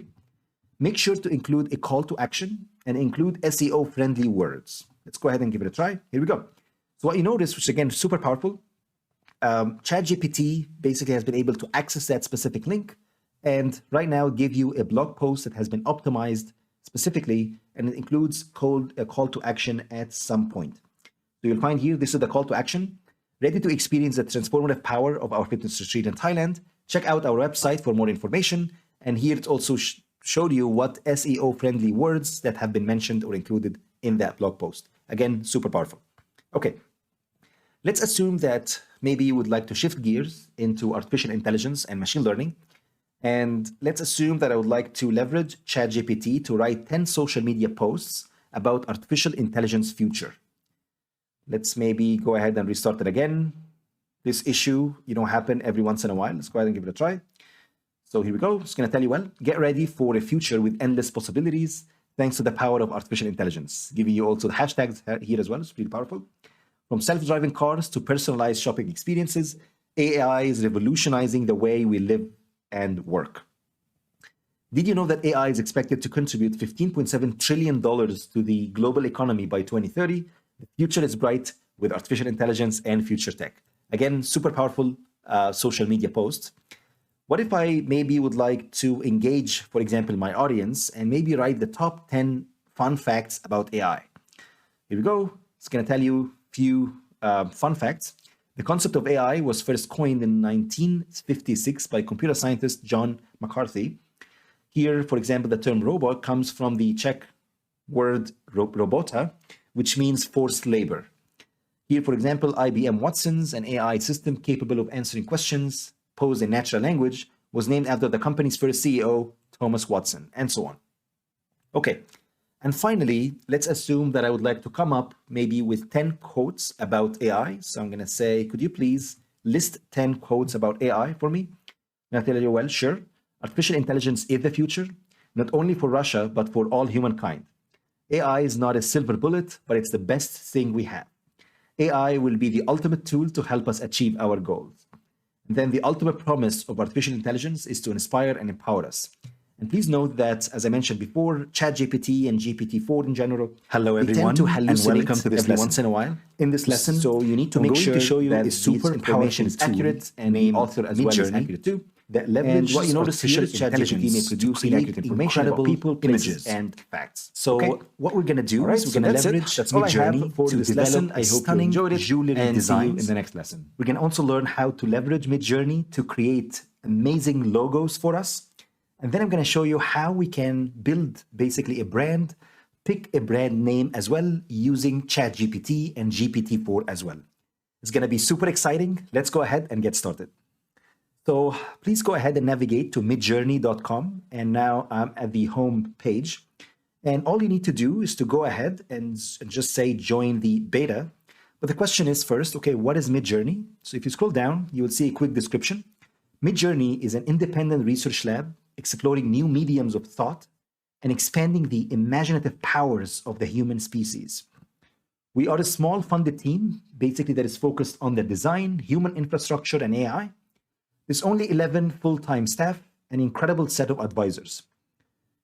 Make sure to include a call to action and include SEO-friendly words. Let's go ahead and give it a try. Here we go. So what you notice, which again, super powerful, ChatGPT basically has been able to access that specific link and right now give you a blog post that has been optimized specifically, and it includes a call to action at some point. So you'll find here, this is the call to action. Ready to experience the transformative power of our fitness retreat in Thailand? Check out our website for more information. And here it also showed you what SEO-friendly words that have been mentioned or included in that blog post. Again, super powerful. Okay, let's assume that maybe you would like to shift gears into artificial intelligence and machine learning. And let's assume that I would like to leverage ChatGPT to write 10 social media posts about artificial intelligence future. Let's maybe go ahead and restart it again. This issue, happen every once in a while. Let's go ahead and give it a try. So here we go. It's going to tell you, well, get ready for a future with endless possibilities thanks to the power of artificial intelligence. Giving you also the hashtags here as well. It's pretty powerful. From self-driving cars to personalized shopping experiences, AI is revolutionizing the way we live and work. Did you know that AI is expected to contribute $15.7 trillion to the global economy by 2030? The future is bright with artificial intelligence and future tech. Again, super powerful social media posts. What if I maybe would like to engage, for example, my audience and maybe write the top 10 fun facts about AI? Here we go. It's going to tell you a few fun facts. The concept of AI was first coined in 1956 by computer scientist John McCarthy. Here, for example, the term robot comes from the Czech word robota, which means forced labor. Here, for example, IBM Watson's, an AI system capable of answering questions posed in natural language, was named after the company's first CEO, Thomas Watson, and so on. Okay, and finally, let's assume that I would like to come up maybe with 10 quotes about AI. So I'm going to say, could you please list 10 quotes about AI for me? And I'll tell you, well, sure. Artificial intelligence is the future, not only for Russia, but for all humankind. AI is not a silver bullet, but it's the best thing we have. AI will be the ultimate tool to help us achieve our goals. And then the ultimate promise of artificial intelligence is to inspire and empower us. And please note that, as I mentioned before, ChatGPT and GPT-4 in general, hello everyone, tend to hallucinate and welcome to this every lesson. once in a while. In this lesson, So you need to I'm make going sure to show you that that super information is accurate and the author as well is accurate too. That leverage what you notice here is ChatGPT may produce accurate information about people, images and facts. So what we're going to do is so we're going to that's it. leverage That's all I have Midjourney for to this develop lesson. a I hope you stunning enjoyed it, jewelry and see you designs. in the next lesson. We can also learn how to leverage Midjourney to create amazing logos for us. And then I'm going to show you how we can build basically a brand, pick a brand name as well using ChatGPT and GPT-4 as well. It's going to be super exciting. Let's go ahead and get started. So please go ahead and navigate to midjourney.com. And now I'm at the home page. And all you need to do is to go ahead and just say join the beta. But the question is first, okay, what is Midjourney? So if you scroll down, you will see a quick description. Midjourney is an independent research lab exploring new mediums of thought and expanding the imaginative powers of the human species. We are a small funded team, basically that is focused on the design, human infrastructure, and AI. There's only 11 full-time staff, an incredible set of advisors.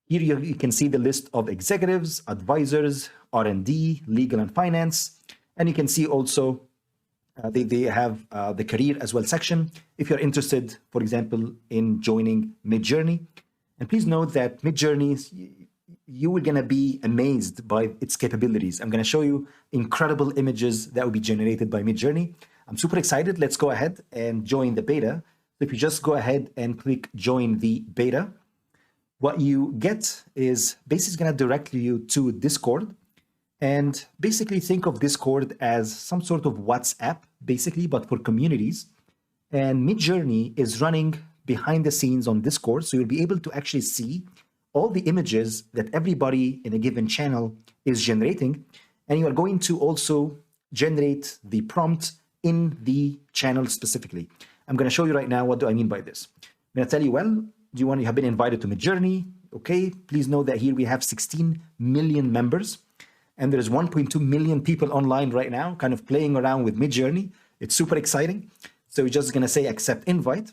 Here you can see the list of executives, advisors, R&D, legal and finance, and you can see also they have the career as well section if you're interested, for example, in joining Midjourney. And please note that Midjourney, you are going to be amazed by its capabilities. I'm going to show you incredible images that will be generated by Midjourney. I'm super excited. Let's go ahead and join the beta. So if you just go ahead and click join the beta, what you get is basically going to direct you to Discord. And basically think of Discord as some sort of WhatsApp, basically, but for communities. And Midjourney is running behind the scenes on Discord. So you'll be able to actually see all the images that everybody in a given channel is generating. And you are going to also generate the prompt in the channel specifically. I'm going to show you right now, what do I mean by this? I'm going to tell you, well, you have been invited to Midjourney. Okay, please know that here we have 16 million members. And there's 1.2 million people online right now kind of playing around with Midjourney. It's super exciting. So we're just going to say accept invite.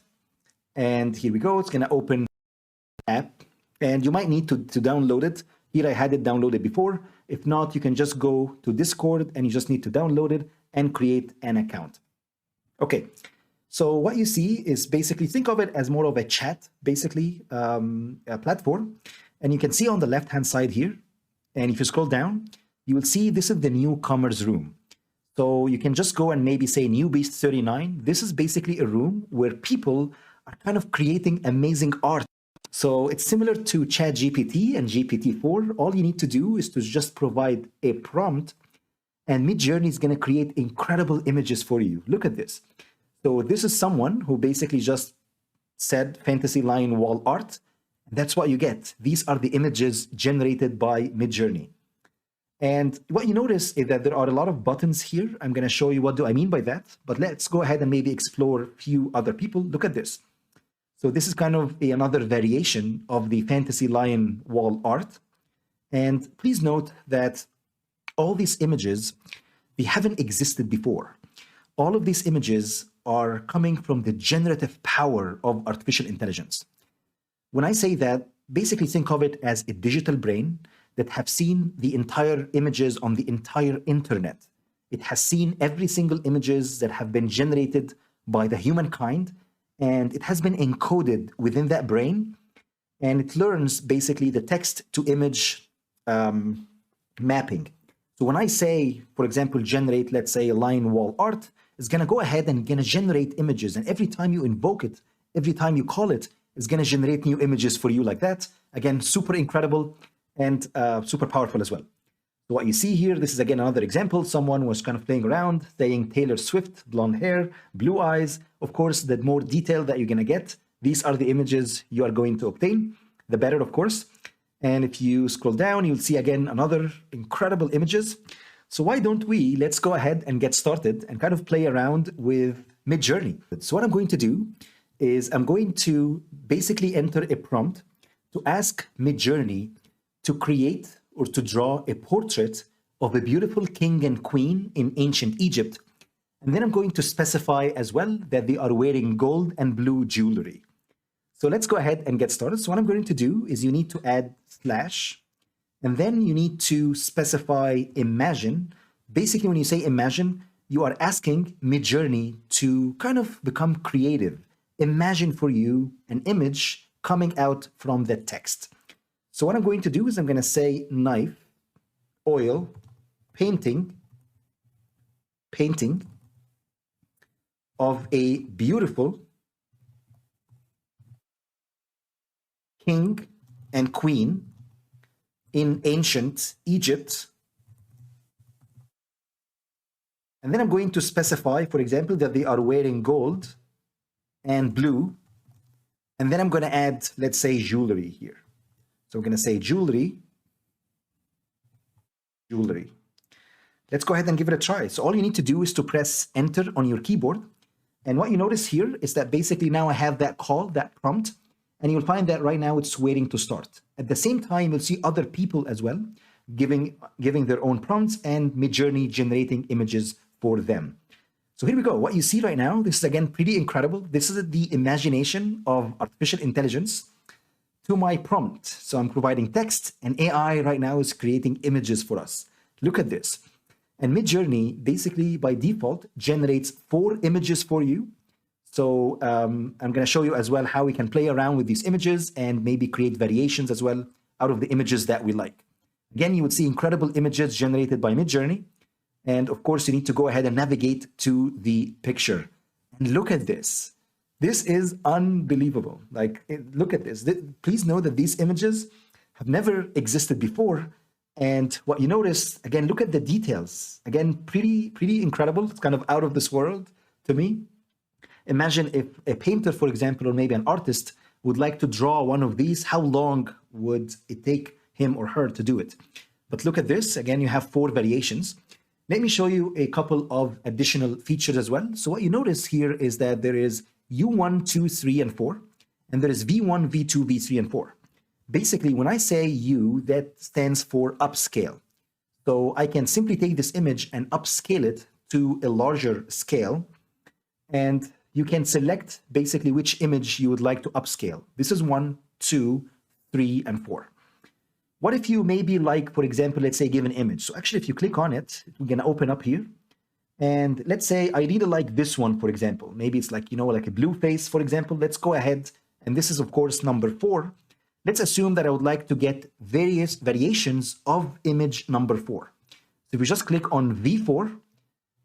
And here we go. It's going to open the app. And you might need to download it. Here I had it downloaded before. If not, you can just go to Discord and you just need to download it and create an account. Okay. So what you see is basically, think of it as more of a chat, basically, a platform. And you can see on the left-hand side here, and if you scroll down, you will see this is the newcomers room. So you can just go and maybe say New Beast 39. This is basically a room where people are kind of creating amazing art. So it's similar to ChatGPT and GPT-4. All you need to do is to just provide a prompt, and Midjourney is going to create incredible images for you. Look at this. So this is someone who basically just said fantasy lion wall art. That's what you get. These are the images generated by Midjourney. And what you notice is that there are a lot of buttons here. I'm going to show you what do I mean by that. But let's go ahead and maybe explore a few other people. Look at this. So this is kind of another variation of the fantasy lion wall art. And please note that all these images, they haven't existed before. All of these images are coming from the generative power of artificial intelligence. When I say that, basically think of it as a digital brain that have seen the entire images on the entire internet. It has seen every single images that have been generated by the humankind, and it has been encoded within that brain, and it learns basically the text to image mapping. So when I say, for example, generate, let's say, a lion wall art, it's going to go ahead and going to generate images. And every time you invoke it, every time you call it, it's going to generate new images for you like that. Again, super incredible and super powerful as well. So what you see here, this is again another example. Someone was kind of playing around, saying Taylor Swift, blonde hair, blue eyes. Of course, the more detail that you're going to get, these are the images you are going to obtain, the better, of course. And if you scroll down, you'll see again another incredible images. So why don't let's go ahead and get started and kind of play around with Midjourney. So what I'm going to do is I'm going to basically enter a prompt to ask Midjourney to create or to draw a portrait of a beautiful king and queen in ancient Egypt. And then I'm going to specify as well that they are wearing gold and blue jewelry. So let's go ahead and get started. So what I'm going to do is you need to add slash, and then you need to specify imagine. Basically, when you say imagine, you are asking Midjourney to kind of become creative. Imagine for you an image coming out from the text. So what I'm going to do is I'm going to say knife, oil, painting of a beautiful king and queen in ancient Egypt. And then I'm going to specify, for example, that they are wearing gold and blue. And then I'm going to add, let's say, jewelry here. So I'm going to say jewelry. Let's go ahead and give it a try. So all you need to do is to press enter on your keyboard. And what you notice here is that basically now I have that call, that prompt, and you'll find that right now it's waiting to start. At the same time, you'll see other people as well giving their own prompts and Midjourney generating images for them. So here we go. What you see right now, this is again pretty incredible. This is the imagination of artificial intelligence to my prompt. So I'm providing text, and AI right now is creating images for us. Look at this. And Midjourney basically by default generates 4 images for you. So I'm going to show you as well how we can play around with these images and maybe create variations as well out of the images that we like. Again, you would see incredible images generated by Midjourney. And of course, you need to go ahead and navigate to the picture. And look at this. This is unbelievable. Like, look at this. Please know that these images have never existed before. And what you notice, again, look at the details. Again, pretty incredible. It's kind of out of this world to me. Imagine if a painter, for example, or maybe an artist would like to draw one of these, how long would it take him or her to do it? But look at this. Again, you have 4 variations. Let me show you a couple of additional features as well. So what you notice here is that there is U1, 2, 3, and 4, and there is V1, V2, V3, and 4. Basically, when I say U, that stands for upscale. So I can simply take this image and upscale it to a larger scale, and you can select basically which image you would like to upscale. This is 1, 2, 3, and 4. What if you maybe like, for example, let's say give an image. So actually, if you click on it, we're going to open up here. And let's say I really like this one, for example. Maybe it's like, like a blue face, for example. Let's go ahead. And this is, of course, number 4. Let's assume that I would like to get various variations of image number 4. So if we just click on V4,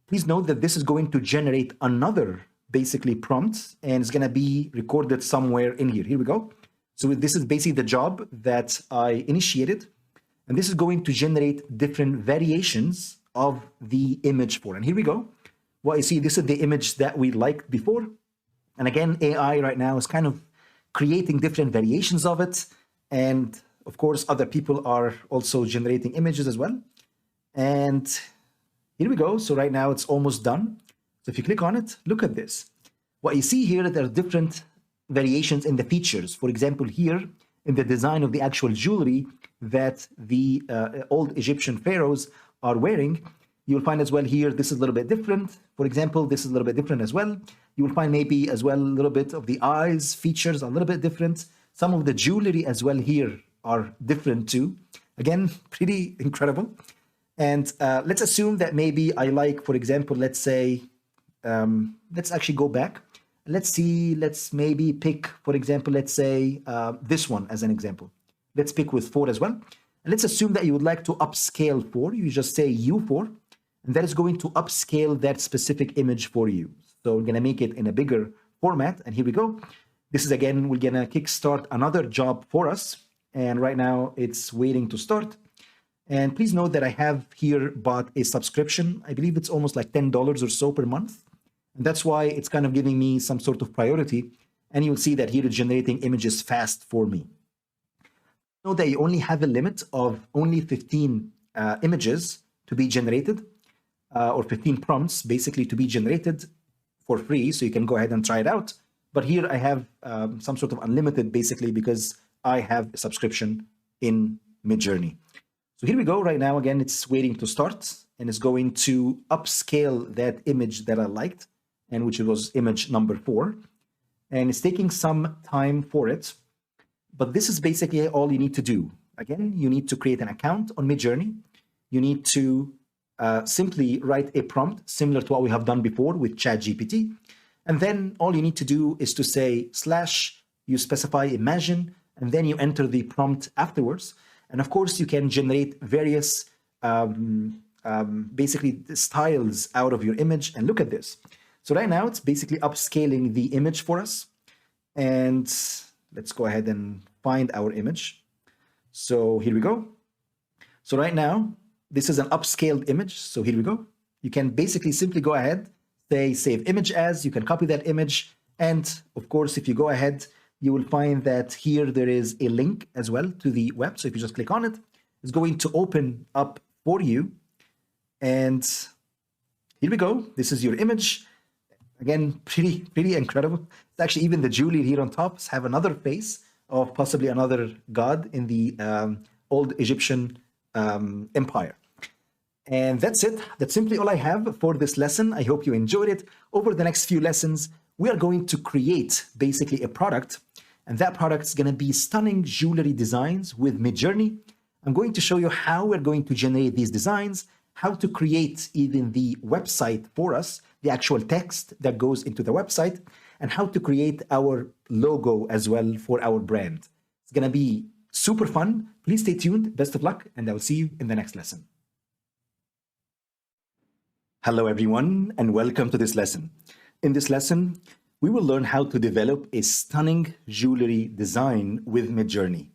please note that this is going to generate another basically prompt, and it's going to be recorded somewhere in here. Here we go. So this is basically the job that I initiated. And this is going to generate different variations of the image 4. And here we go. Well, you see, this is the image that we liked before. And again, AI right now is kind of creating different variations of it. And of course, other people are also generating images as well. And here we go. So right now it's almost done. So if you click on it, look at this. What you see here, there are different variations in the features. For example, here in the design of the actual jewelry that the old Egyptian pharaohs are wearing, you'll find as well here, this is a little bit different. For example, this is a little bit different as well. You will find maybe as well a little bit of the eyes features, a little bit different. Some of the jewelry as well here are different too. Again, pretty incredible. And let's assume that maybe I like, for example, let's say, let's actually go back. Let's see, let's maybe pick, for example, let's say this one as an example. Let's pick with 4 as well. And let's assume that you would like to upscale 4. You just say U4, and that is going to upscale that specific image for you. So we're going to make it in a bigger format. And here we go. This is, again, we're going to kickstart another job for us. And right now it's waiting to start. And please note that I have here bought a subscription. I believe it's almost like $10 or so per month. And that's why it's kind of giving me some sort of priority. And you'll see that here it's generating images fast for me. Note that you only have a limit of only 15 images to be generated, or 15 prompts basically to be generated for free. So you can go ahead and try it out. But here I have some sort of unlimited basically because I have a subscription in Midjourney. So here we go. Right now, again, it's waiting to start and it's going to upscale that image that I liked, and which was image number 4. And it's taking some time for it. But this is basically all you need to do. Again, you need to create an account on Midjourney. You need to simply write a prompt similar to what we have done before with ChatGPT. And then all you need to do is to say / you specify imagine, and then you enter the prompt afterwards. And of course, you can generate various basically styles out of your image. And look at this. So right now, it's basically upscaling the image for us. And let's go ahead and find our image. So here we go. So right now, this is an upscaled image. So here we go. You can basically simply go ahead, say save image as, you can copy that image. And of course, if you go ahead, you will find that here there is a link as well to the web. So if you just click on it, it's going to open up for you. And here we go. This is your image. Again, pretty incredible. It's actually even the jewelry here on top have another face of possibly another god in the old Egyptian empire. And that's it. That's simply all I have for this lesson. I hope you enjoyed it. Over the next few lessons, we are going to create basically a product, and that product is going to be stunning jewelry designs with Midjourney. I'm going to show you how we're going to generate these designs, how to create even the website for us, the actual text that goes into the website, and how to create our logo as well for our brand. It's going to be super fun. Please stay tuned. Best of luck, and I will see you in the next lesson. Hello, everyone, and welcome to this lesson. In this lesson, we will learn how to develop a stunning jewelry design with Midjourney.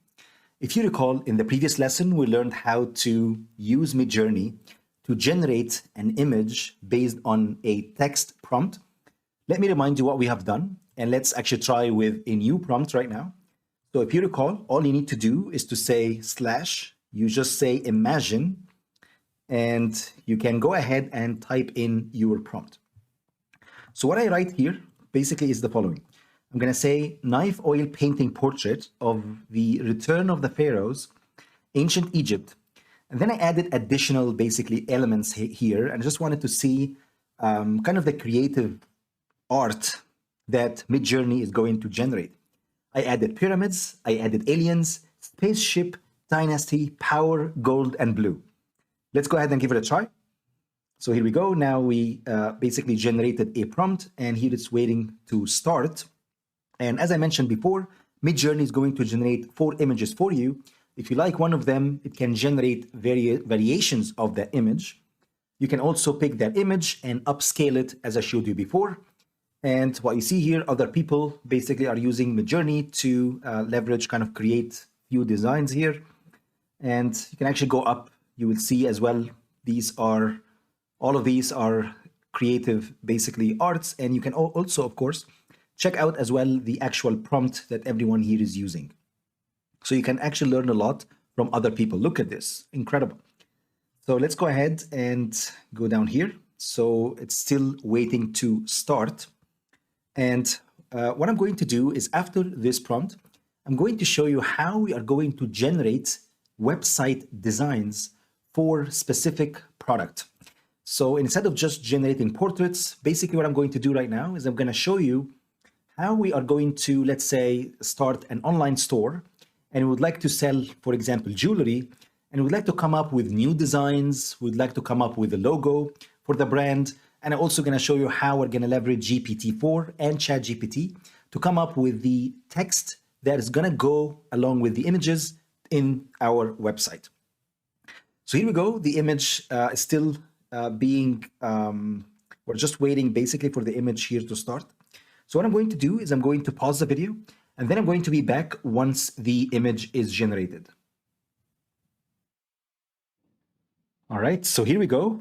If you recall, in the previous lesson, we learned how to use Midjourney to generate an image based on a text prompt. Let me remind you what we have done, and let's actually try with a new prompt right now. So if you recall, all you need to do is to say / you just say imagine, and you can go ahead and type in your prompt. So what I write here basically is the following. I'm going to say knife oil painting portrait of the return of the pharaohs, ancient Egypt. And then I added additional basically elements here. And I just wanted to see kind of the creative art that Midjourney is going to generate. I added pyramids, I added aliens, spaceship, dynasty, power, gold, and blue. Let's go ahead and give it a try. So here we go. Now we basically generated a prompt, and here it's waiting to start. And as I mentioned before, Midjourney is going to generate 4 images for you. If you like one of them, it can generate variations of that image. You can also pick that image and upscale it, as I showed you before. And what you see here, other people basically are using Midjourney to leverage, kind of create few designs here. And you can actually go up. You will see as well, all of these are creative, basically arts. And you can also, of course, check out as well the actual prompt that everyone here is using. So you can actually learn a lot from other people. Look at this, incredible. So let's go ahead and go down here. So it's still waiting to start. And what I'm going to do is, after this prompt, I'm going to show you how we are going to generate website designs for specific product. So instead of just generating portraits, basically what I'm going to do right now is I'm going to show you how we are going to, let's say, start an online store, and we would like to sell, for example, jewelry, and we'd like to come up with new designs. We'd like to come up with a logo for the brand. And I'm also going to show you how we're going to leverage GPT-4 and ChatGPT to come up with the text that is going to go along with the images in our website. So here we go. The image is still we're just waiting basically for the image here to start. So what I'm going to do is I'm going to pause the video, and then I'm going to be back once the image is generated. All right, so here we go.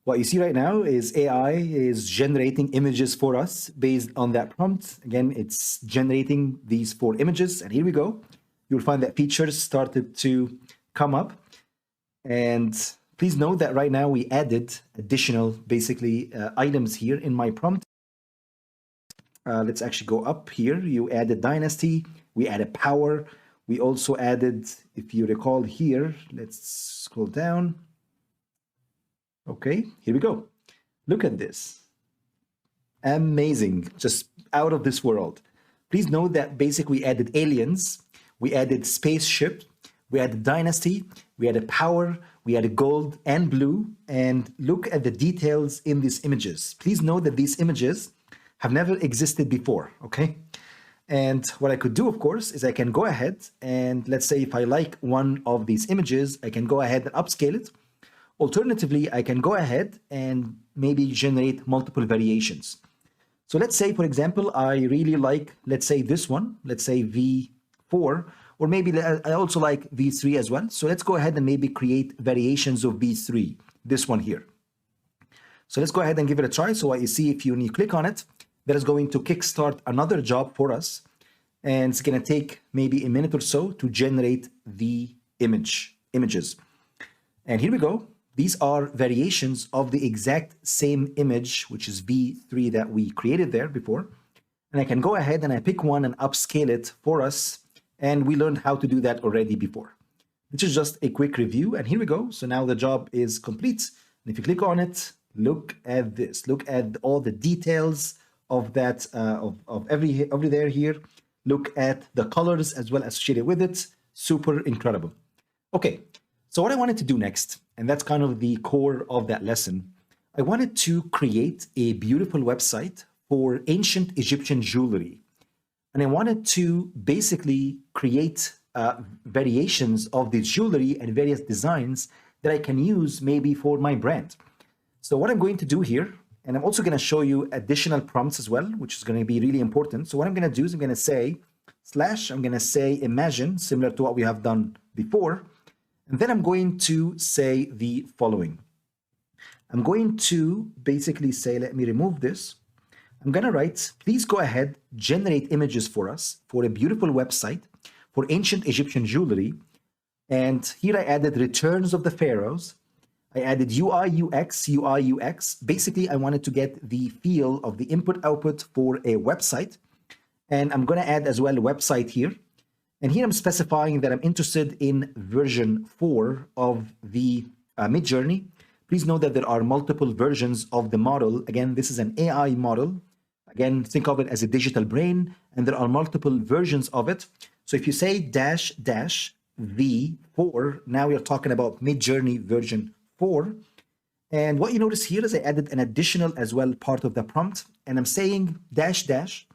What you see right now is AI is generating images for us based on that prompt. Again, it's generating these 4 images, and here we go. You'll find that features started to come up. And please note that right now we added additional, basically, items here in my prompt. Let's actually go up here. You added dynasty, we added power. We also added, if you recall here, let's scroll down. Okay, here we go. Look at this. Amazing, just out of this world. Please note that basically we added aliens, we added spaceship, we added dynasty, we added power, we added gold and blue, and look at the details in these images. Please note that these images have never existed before, okay? And what I could do, of course, is I can go ahead and, let's say if I like one of these images, I can go ahead and upscale it. Alternatively, I can go ahead and maybe generate multiple variations. So let's say, for example, I really like, let's say this one, let's say V4, or maybe I also like V3 as well. So let's go ahead and maybe create variations of V3, this one here. So let's go ahead and give it a try. So what you see, when you click on it, that is going to kickstart another job for us. And it's going to take maybe a minute or so to generate the images. And here we go. These are variations of the exact same image, which is V3 that we created there before. And I can go ahead and I pick one and upscale it for us. And we learned how to do that already before. This is just a quick review. And here we go. So now the job is complete. And if you click on it, look at this. Look at all the details of that, of every there here. Look at the colors as well associated with it. Super incredible. Okay, so what I wanted to do next, and that's kind of the core of that lesson, I wanted to create a beautiful website for ancient Egyptian jewelry. And I wanted to basically create variations of the jewelry and various designs that I can use maybe for my brand. So what I'm going to do here, and I'm also going to show you additional prompts as well, which is going to be really important. So what I'm going to do is I'm going to say I'm going to say imagine, similar to what we have done before. And then I'm going to say the following. I'm going to basically say, let me remove this. I'm going to write, please go ahead, generate images for us for a beautiful website for ancient Egyptian jewelry. And here I added returns of the pharaohs. I added UI, UX. Basically, I wanted to get the feel of the input-output for a website. And I'm going to add as well a website here. And here I'm specifying that I'm interested in version 4 of the Midjourney. Please note that there are multiple versions of the model. Again, this is an AI model. Again, think of it as a digital brain, and there are multiple versions of it. So if you say --V4, now we're talking about Midjourney version 4. And what you notice here is I added an additional as well part of the prompt, and I'm saying dash dash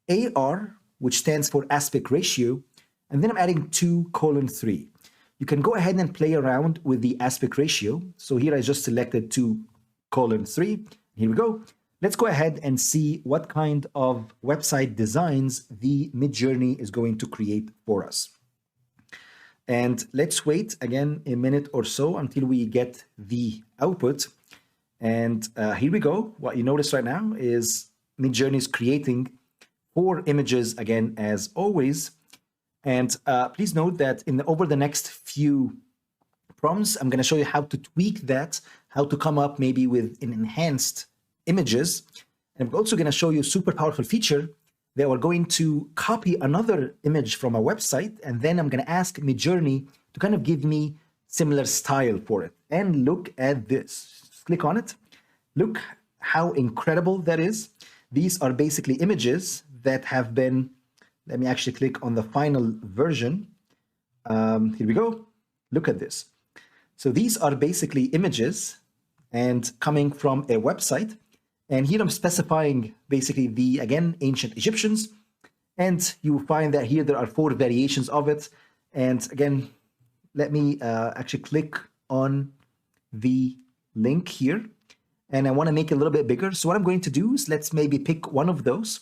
AR, which stands for aspect ratio, and then I'm adding 2:3. You can go ahead and play around with the aspect ratio. So here I just selected 2:3. Here we go. Let's go ahead and see what kind of website designs the Midjourney is going to create for us. And let's wait again a minute or so until we get the output. And here we go. What you notice right now is Midjourney is creating 4 images again, as always. And please note that over the next few prompts, I'm going to show you how to tweak that, how to come up maybe with an enhanced images. And I'm also going to show you a super powerful feature that we're going to copy another image from a website, and then I'm going to ask Midjourney to kind of give me similar style for it. And look at this. Just click on it. Look how incredible that is. These are basically images that have been, let me actually click on the final version. Here we go. Look at this. So these are basically images and coming from a website. And here I'm specifying basically the, again, ancient Egyptians. And you will find that here there are 4 variations of it. And again, let me actually click on the link here. And I want to make it a little bit bigger. So what I'm going to do is let's maybe pick one of those,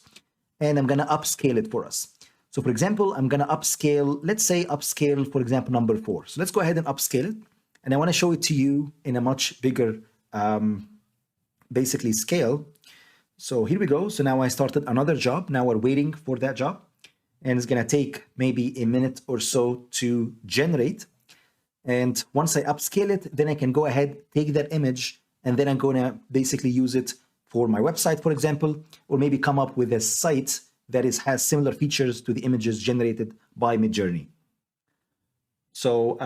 and I'm going to upscale it for us. So for example, I'm going to upscale, let's say upscale, for example, number 4. So let's go ahead and upscale it. And I want to show it to you in a much bigger basically scale. So here we go. So now I started another job. Now we're waiting for that job, and it's going to take maybe a minute or so to generate. And once I upscale it, then I can go ahead, take that image, and then I'm going to basically use it for my website, for example, or maybe come up with a site that has similar features to the images generated by Midjourney. So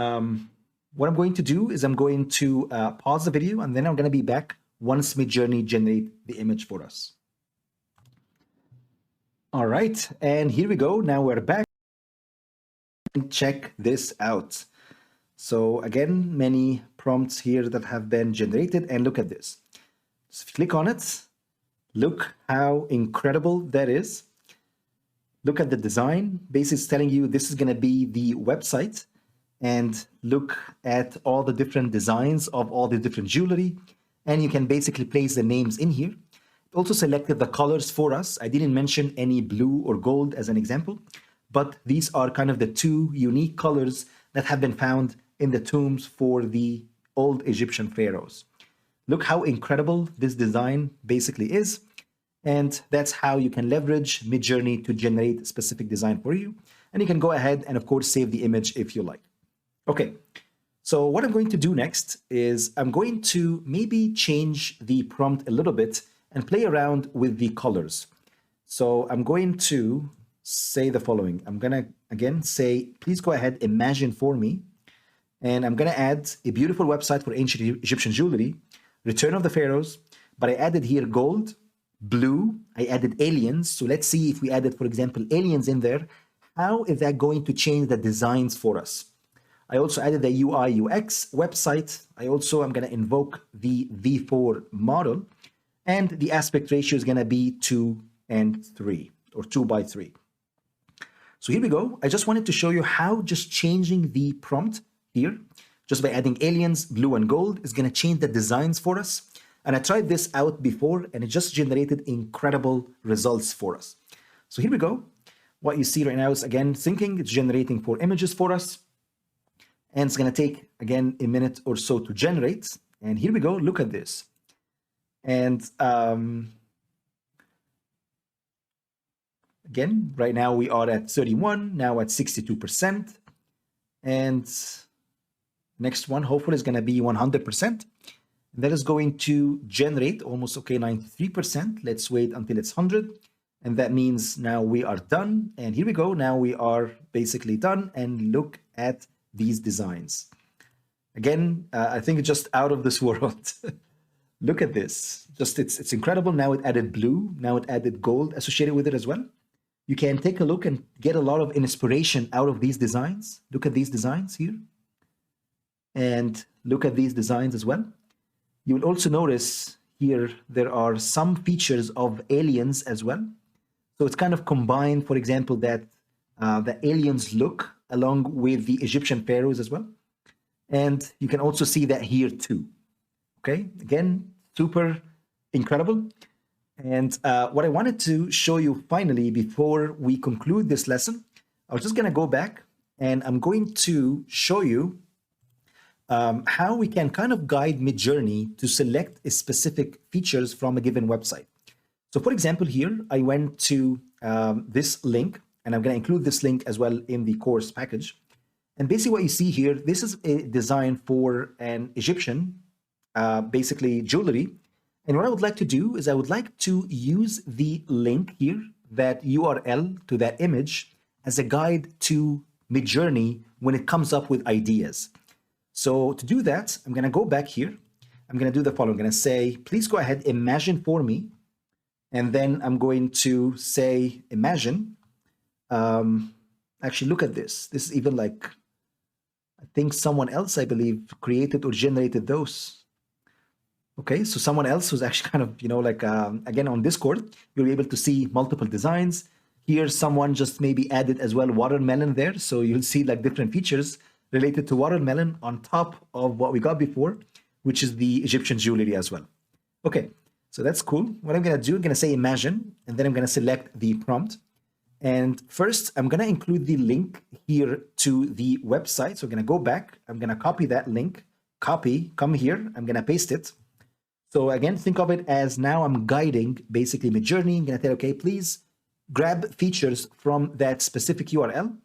what I'm going to do is I'm going to pause the video, and then I'm going to be back once Midjourney generate the image for us. All right, and here we go. Now we're back. Check this out. So again, many prompts here that have been generated, and look at this. Just click on it. Look how incredible that is. Look at the design. Basically, it's telling you this is going to be the website, and look at all the different designs of all the different jewelry. And you can basically place the names in here. It also selected the colors for us. I didn't mention any blue or gold as an example, but these are kind of the 2 unique colors that have been found in the tombs for the old Egyptian pharaohs. Look how incredible this design basically is. And that's how you can leverage Midjourney to generate a specific design for you. And you can go ahead and, of course, save the image if you like. Okay. So what I'm going to do next is I'm going to maybe change the prompt a little bit and play around with the colors. So I'm going to say the following. I'm going to, again, say, please go ahead, imagine for me. And I'm going to add a beautiful website for ancient Egyptian jewelry, Return of the Pharaohs, but I added here gold, blue, I added aliens. So let's see if we added, for example, aliens in there, how is that going to change the designs for us? I also added the UI UX website. I also am going to invoke the V4 model, and the aspect ratio is going to be 2:3 or 2:3. So here we go. I just wanted to show you how just changing the prompt here, just by adding aliens, blue and gold, is going to change the designs for us. And I tried this out before, and it just generated incredible results for us. So here we go. What you see right now is, again, thinking it's generating 4 images for us. And it's going to take, again, a minute or so to generate. And here we go. Look at this. And again, right now we are at 31, now at 62%. And next one, hopefully, is going to be 100%. That is going to generate almost, okay, 93%. Let's wait until it's 100. And that means now we are done. And here we go. Now we are basically done. And look at these designs. Again, I think it's just out of this world. Look at this. Just it's incredible. Now it added blue. Now it added gold associated with it as well. You can take a look and get a lot of inspiration out of these designs. Look at these designs here. And look at these designs as well. You will also notice here there are some features of aliens as well. So it's kind of combined, for example, that the aliens look along with the Egyptian pharaohs as well. And you can also see that here too. Okay, again, super incredible. And what I wanted to show you finally before we conclude this lesson, I was just going to go back and I'm going to show you how we can kind of guide Midjourney to select a specific features from a given website. So for example, here I went to this link, and I'm going to include this link as well in the course package. And basically what you see here, this is a design for an Egyptian, basically jewelry. And what I would like to do is I would like to use the link here, that URL to that image, as a guide to Midjourney when it comes up with ideas. So to do that, I'm going to go back here. I'm going to do the following. I'm going to say, please go ahead, imagine for me. And then I'm going to say, imagine. Actually, look at this. This is even like, I think someone else, I believe, created or generated those. Okay, so someone else was actually kind of, like, again, on Discord, you'll be able to see multiple designs. Here, someone just maybe added as well watermelon there. So you'll see like different features related to watermelon on top of what we got before, which is the Egyptian jewelry as well. Okay, so that's cool. What I'm going to do, I'm going to say imagine, and then I'm going to select the prompt. And first, I'm going to include the link here to the website. So I'm going to go back. I'm going to copy that link, come here. I'm going to paste it. So again, think of it as now I'm guiding basically Midjourney. I'm going to tell, okay, please grab features from that specific URL.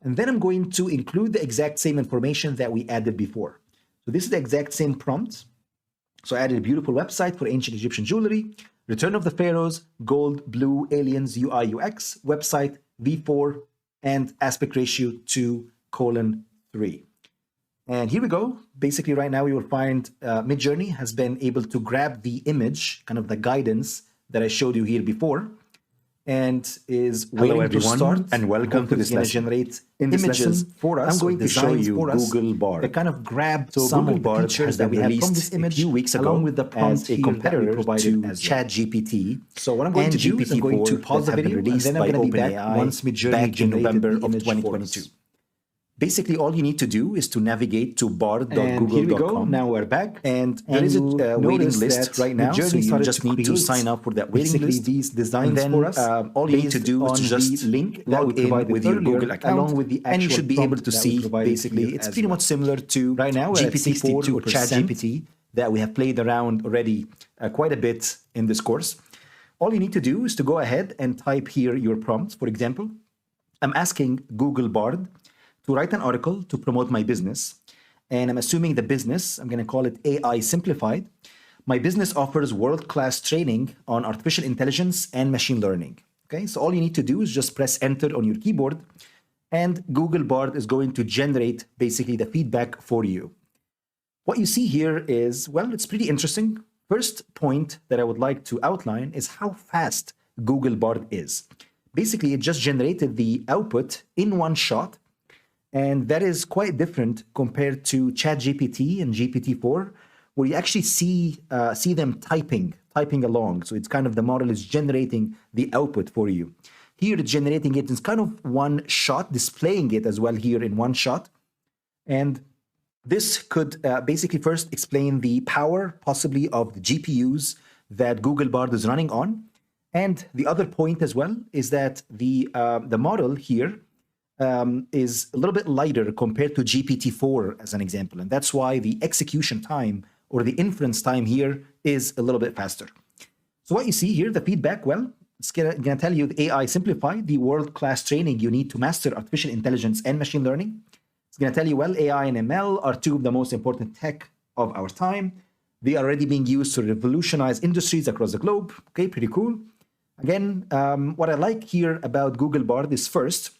And then I'm going to include the exact same information that we added before. So this is the exact same prompt. So I added a beautiful website for ancient Egyptian jewelry, Return of the Pharaohs, gold, blue, aliens, UI, UX, website, V4, and aspect ratio 2:3. And here we go. Basically, right now, we will find Midjourney has been able to grab the image, kind of the guidance that I showed you here before, and is waiting to start. And welcome to this lesson. Generate images for us. I'm going to show you Google Bard. They kind of grab some of the features that we have from this image a few weeks ago, along with the prompt a competitor to ChatGPT. So what I'm going to do is I'm going to pause the video, and then I'm going to be back once Midjourney generated the image 2022. Basically, all you need to do is to navigate to bard.google.com. Now we're back. And there is a waiting list right now, so you just need to sign up for that waiting list. These designs then, for us. All you need to do is to just log in with your Google account, along with the and you should be able to see, basically, it's pretty much similar to right now GPT-4 or ChatGPT that we have played around already quite a bit in this course. All you need to do is to go ahead and type here your prompts. For example, I'm asking Google Bard to write an article to promote my business. And I'm assuming the business, I'm going to call it AI Simplified. My business offers world-class training on artificial intelligence and machine learning. Okay, so all you need to do is just press enter on your keyboard, and Google Bard is going to generate basically the feedback for you. What you see here is, well, it's pretty interesting. First point that I would like to outline is how fast Google Bard is. Basically, it just generated the output in one shot. And that is quite different compared to ChatGPT and GPT-4, where you actually see them typing along. So it's kind of the model is generating the output for you. Here, it's generating it in kind of one shot, displaying it as well here in one shot. And this could basically first explain the power possibly of the GPUs that Google Bard is running on. And the other point as well is that the model here is a little bit lighter compared to GPT-4 as an example. And that's why the execution time or the inference time here is a little bit faster. So what you see here, the feedback, well, it's going to tell you the AI Simplified, the world-class training you need to master artificial intelligence and machine learning. It's going to tell you, well, AI and ML are two of the most important tech of our time. They are already being used to revolutionize industries across the globe. Okay, pretty cool. Again, what I like here about Google Bard is first,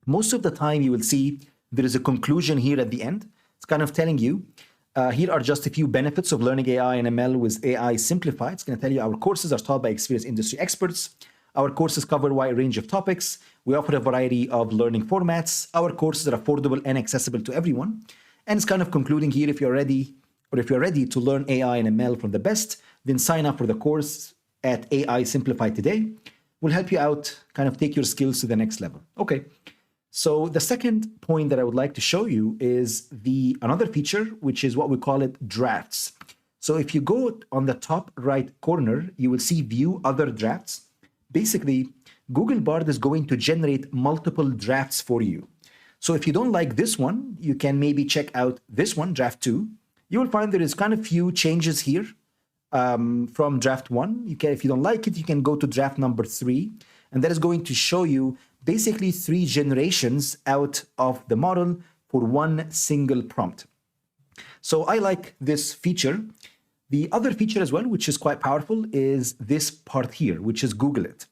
most of the time you will see there is a conclusion here at the end. It's kind of telling you, here are just a few benefits of learning AI and ML with AI Simplified. It's going to tell you our courses are taught by experienced industry experts. Our courses cover a wide range of topics. We offer a variety of learning formats. Our courses are affordable and accessible to everyone. And it's kind of concluding here, if you're already or if you're ready to learn AI and ML from the best, then sign up for the course at AI Simplified today. We'll help you out, kind of take your skills to the next level. Okay. So the second point that I would like to show you is another feature, which is what we call it drafts. So if you go on the top right corner, you will see view other drafts. Basically, Google Bard is going to generate multiple drafts for you. So if you don't like this one, you can maybe check out this one, draft 2. You will find there is kind of few changes here from draft 1. If you don't like it, you can go to draft number 3, and that is going to show you basically 3 generations out of the model for one single prompt. So I like this feature. The other feature as well, which is quite powerful, is this part here, which is Google it.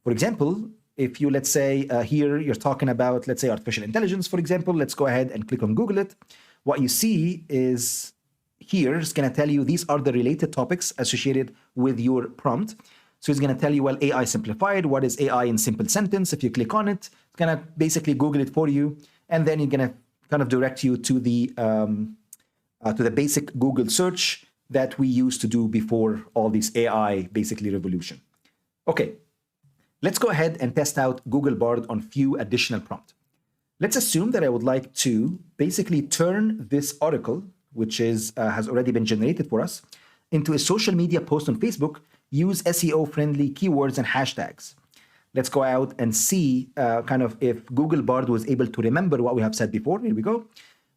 For example, if you, let's say, here you're talking about, let's say, artificial intelligence, for example, let's go ahead and click on Google it. What you see is here, it's going to tell you these are the related topics associated with your prompt. So it's going to tell you, well, AI simplified, what is AI in simple sentence? If you click on it, it's going to basically Google it for you. And then you're going to kind of direct you to the basic Google search that we used to do before all this AI basically revolution. Okay, let's go ahead and test out Google Bard on few additional prompts. Let's assume that I would like to basically turn this article, which is has already been generated for us, into a social media post on Facebook. Use SEO-friendly keywords and hashtags. Let's go out and see kind of if Google Bard was able to remember what we have said before. Here we go.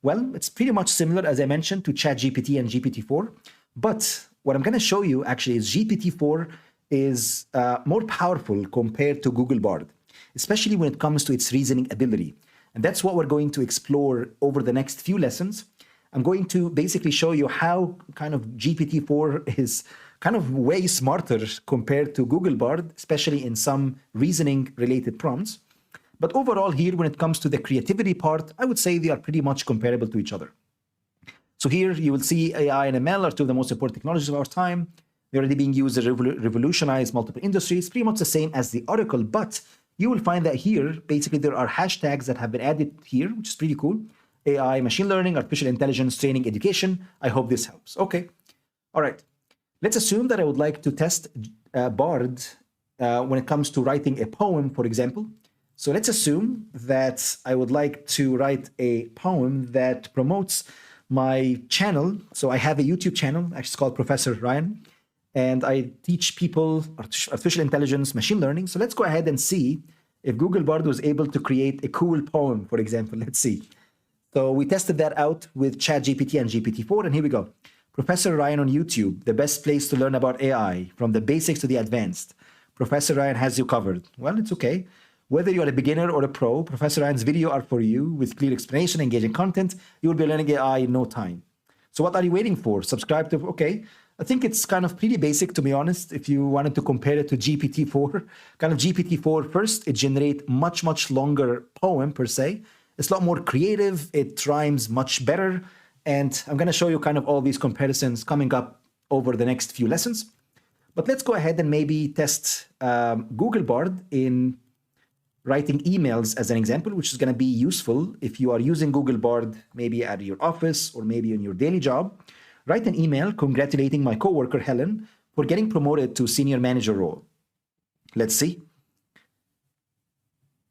Well, it's pretty much similar, as I mentioned, to ChatGPT and GPT-4. But what I'm going to show you actually is GPT-4 is more powerful compared to Google Bard, especially when it comes to its reasoning ability. And that's what we're going to explore over the next few lessons. I'm going to basically show you how kind of GPT-4 is kind of way smarter compared to Google Bard, especially in some reasoning-related prompts. But overall here, when it comes to the creativity part, I would say they are pretty much comparable to each other. So here you will see AI and ML are two of the most important technologies of our time. They're already being used to revolutionize multiple industries, pretty much the same as the article, but you will find that here, basically there are hashtags that have been added here, which is pretty cool. AI, machine learning, artificial intelligence, training, education. I hope this helps. Okay. All right. Let's assume that I would like to test Bard when it comes to writing a poem, for example. So let's assume that I would like to write a poem that promotes my channel. So I have a YouTube channel, actually it's called Professor Ryan, and I teach people artificial intelligence, machine learning. So let's go ahead and see if Google Bard was able to create a cool poem, for example. Let's see. So we tested that out with ChatGPT and GPT-4, and here we go. Professor Ryan on YouTube, the best place to learn about AI, from the basics to the advanced. Professor Ryan has you covered. Well, it's okay. Whether you're a beginner or a pro, Professor Ryan's video are for you with clear explanation, engaging content. You will be learning AI in no time. So what are you waiting for? Subscribe to, okay. I think it's kind of pretty basic, to be honest, if you wanted to compare it to GPT-4. Kind of GPT-4 first, it generates much longer poem per se. It's a lot more creative. It rhymes much better. And I'm going to show you kind of all these comparisons coming up over the next few lessons. But let's go ahead and maybe test Google Bard in writing emails as an example, which is going to be useful if you are using Google Bard maybe at your office or maybe in your daily job. Write an email congratulating my coworker Helen for getting promoted to senior manager role. Let's see.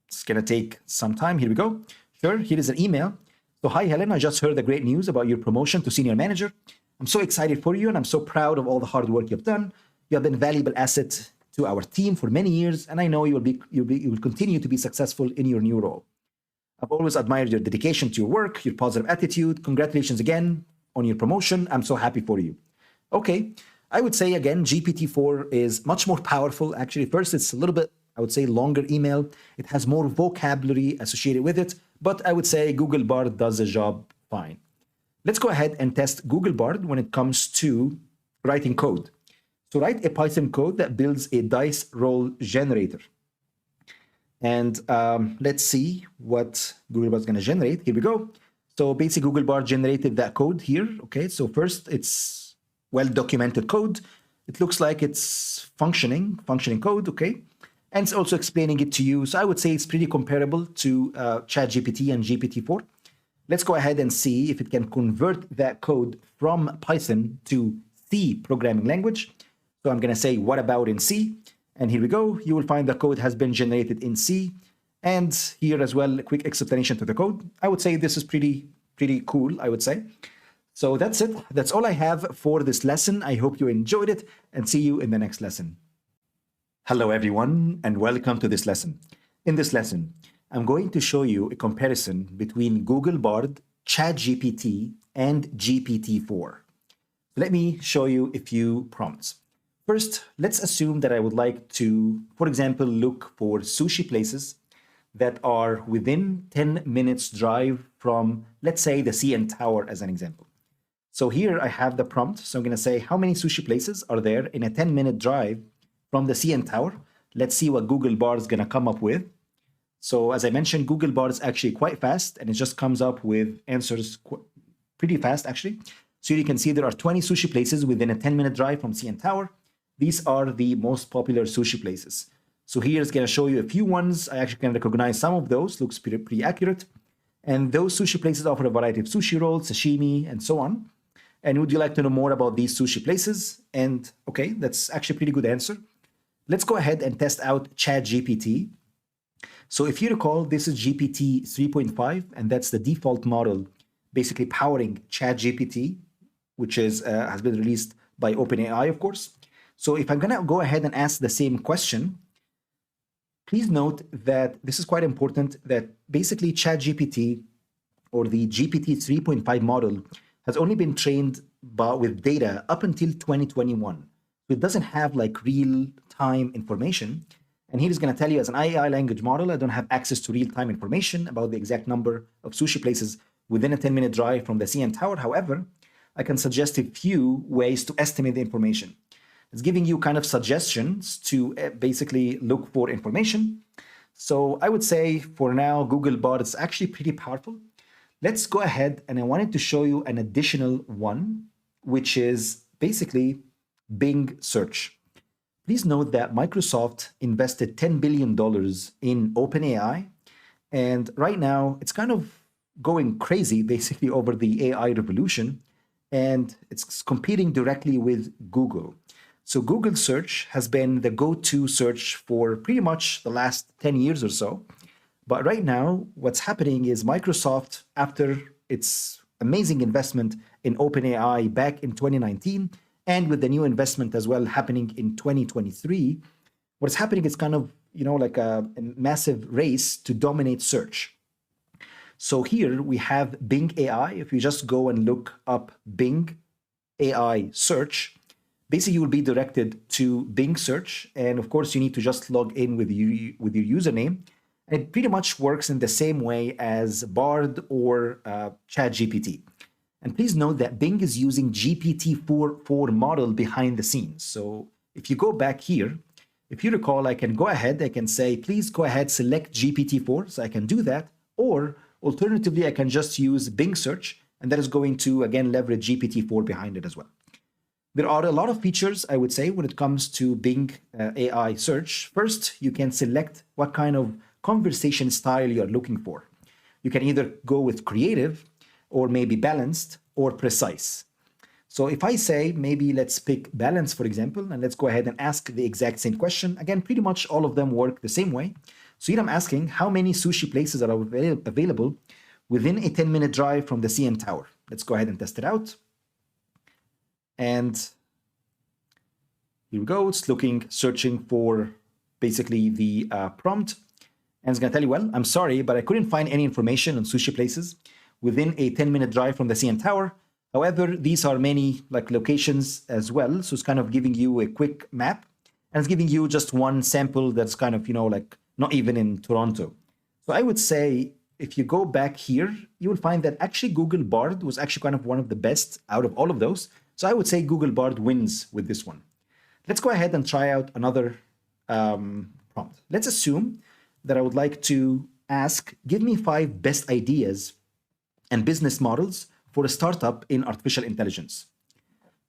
It's going to take some time. Here we go. Sure, here is an email. So, hi, Helen, I just heard the great news about your promotion to senior manager. I'm so excited for you, and I'm so proud of all the hard work you've done. You have been a valuable asset to our team for many years, and I know you will continue to be successful in your new role. I've always admired your dedication to your work, your positive attitude. Congratulations again on your promotion. I'm so happy for you. Okay, I would say, again, GPT-4 is much more powerful. Actually, first, it's a little bit, I would say, longer email. It has more vocabulary associated with it. But I would say Google Bard does the job fine. Let's go ahead and test Google Bard when it comes to writing code. So write a Python code that builds a dice roll generator. And let's see what Google Bard is going to generate. Here we go. So basically Google Bard generated that code here. Okay, so first it's well-documented code. It looks like it's functioning code, okay? And it's also explaining it to you. So I would say it's pretty comparable to ChatGPT and GPT-4. Let's go ahead and see if it can convert that code from Python to C programming language. So I'm going to say, what about in C? And here we go. You will find the code has been generated in C. And here as well, a quick explanation to the code. I would say this is pretty cool, I would say. So that's it. That's all I have for this lesson. I hope you enjoyed it and see you in the next lesson. Hello, everyone, and welcome to this lesson. In this lesson, I'm going to show you a comparison between Google Bard, ChatGPT, and GPT-4. Let me show you a few prompts. First, let's assume that I would like to, for example, look for sushi places that are within 10 minutes drive from, let's say, the CN Tower as an example. So here I have the prompt. So I'm going to say, how many sushi places are there in a 10-minute drive from the CN Tower? Let's see what Google Bard is going to come up with. So as I mentioned, Google Bard is actually quite fast, and it just comes up with answers pretty fast, actually. So you can see there are 20 sushi places within a 10-minute drive from CN Tower. These are the most popular sushi places. So here it's going to show you a few ones. I actually can recognize some of those. Looks pretty accurate. And those sushi places offer a variety of sushi rolls, sashimi, and so on. And would you like to know more about these sushi places? And okay, that's actually a pretty good answer. Let's go ahead and test out ChatGPT. So if you recall, this is GPT 3.5, and that's the default model basically powering ChatGPT, which is has been released by OpenAI, of course. So if I'm going to go ahead and ask the same question, please note that this is quite important, that basically ChatGPT or the GPT 3.5 model has only been trained with data up until 2021. So it doesn't have like real-time information. And here is going to tell you, as an AI language model, I don't have access to real-time information about the exact number of sushi places within a 10-minute drive from the CN Tower. However, I can suggest a few ways to estimate the information. It's giving you kind of suggestions to basically look for information. So I would say for now, Google Bard is actually pretty powerful. Let's go ahead, and I wanted to show you an additional one, which is basically Bing search. Please note that Microsoft invested $10 billion in OpenAI, and right now it's kind of going crazy basically over the AI revolution, and it's competing directly with Google. So Google search has been the go-to search for pretty much the last 10 years or so. But right now, what's happening is Microsoft, after its amazing investment in OpenAI back in 2019, and with the new investment as well happening in 2023, what's happening is kind of, like a massive race to dominate search. So here we have Bing AI. If you just go and look up Bing AI search, basically you will be directed to Bing search. And of course, you need to just log in with your username. And it pretty much works in the same way as Bard or ChatGPT. And please note that Bing is using GPT-4 model behind the scenes. So if you go back here, if you recall, I can go ahead, I can say, please go ahead, select GPT-4. So I can do that. Or alternatively, I can just use Bing search, and that is going to, again, leverage GPT-4 behind it as well. There are a lot of features, I would say, when it comes to Bing AI search. First, you can select what kind of conversation style you're looking for. You can either go with creative, or maybe balanced, or precise. So if I say, maybe let's pick balance, for example, and let's go ahead and ask the exact same question. Again, pretty much all of them work the same way. So here I'm asking, how many sushi places are available within a 10-minute drive from the CN Tower? Let's go ahead and test it out. And here we go. It's searching for basically the prompt. And it's going to tell you, well, I'm sorry, but I couldn't find any information on sushi places within a 10-minute drive from the CN Tower. However, these are many locations as well. So it's kind of giving you a quick map, and it's giving you just one sample that's kind of, not even in Toronto. So I would say if you go back here, you will find that actually Google Bard was actually kind of one of the best out of all of those. So I would say Google Bard wins with this one. Let's go ahead and try out another prompt. Let's assume that I would like to ask, give me 5 best ideas and business models for a startup in artificial intelligence.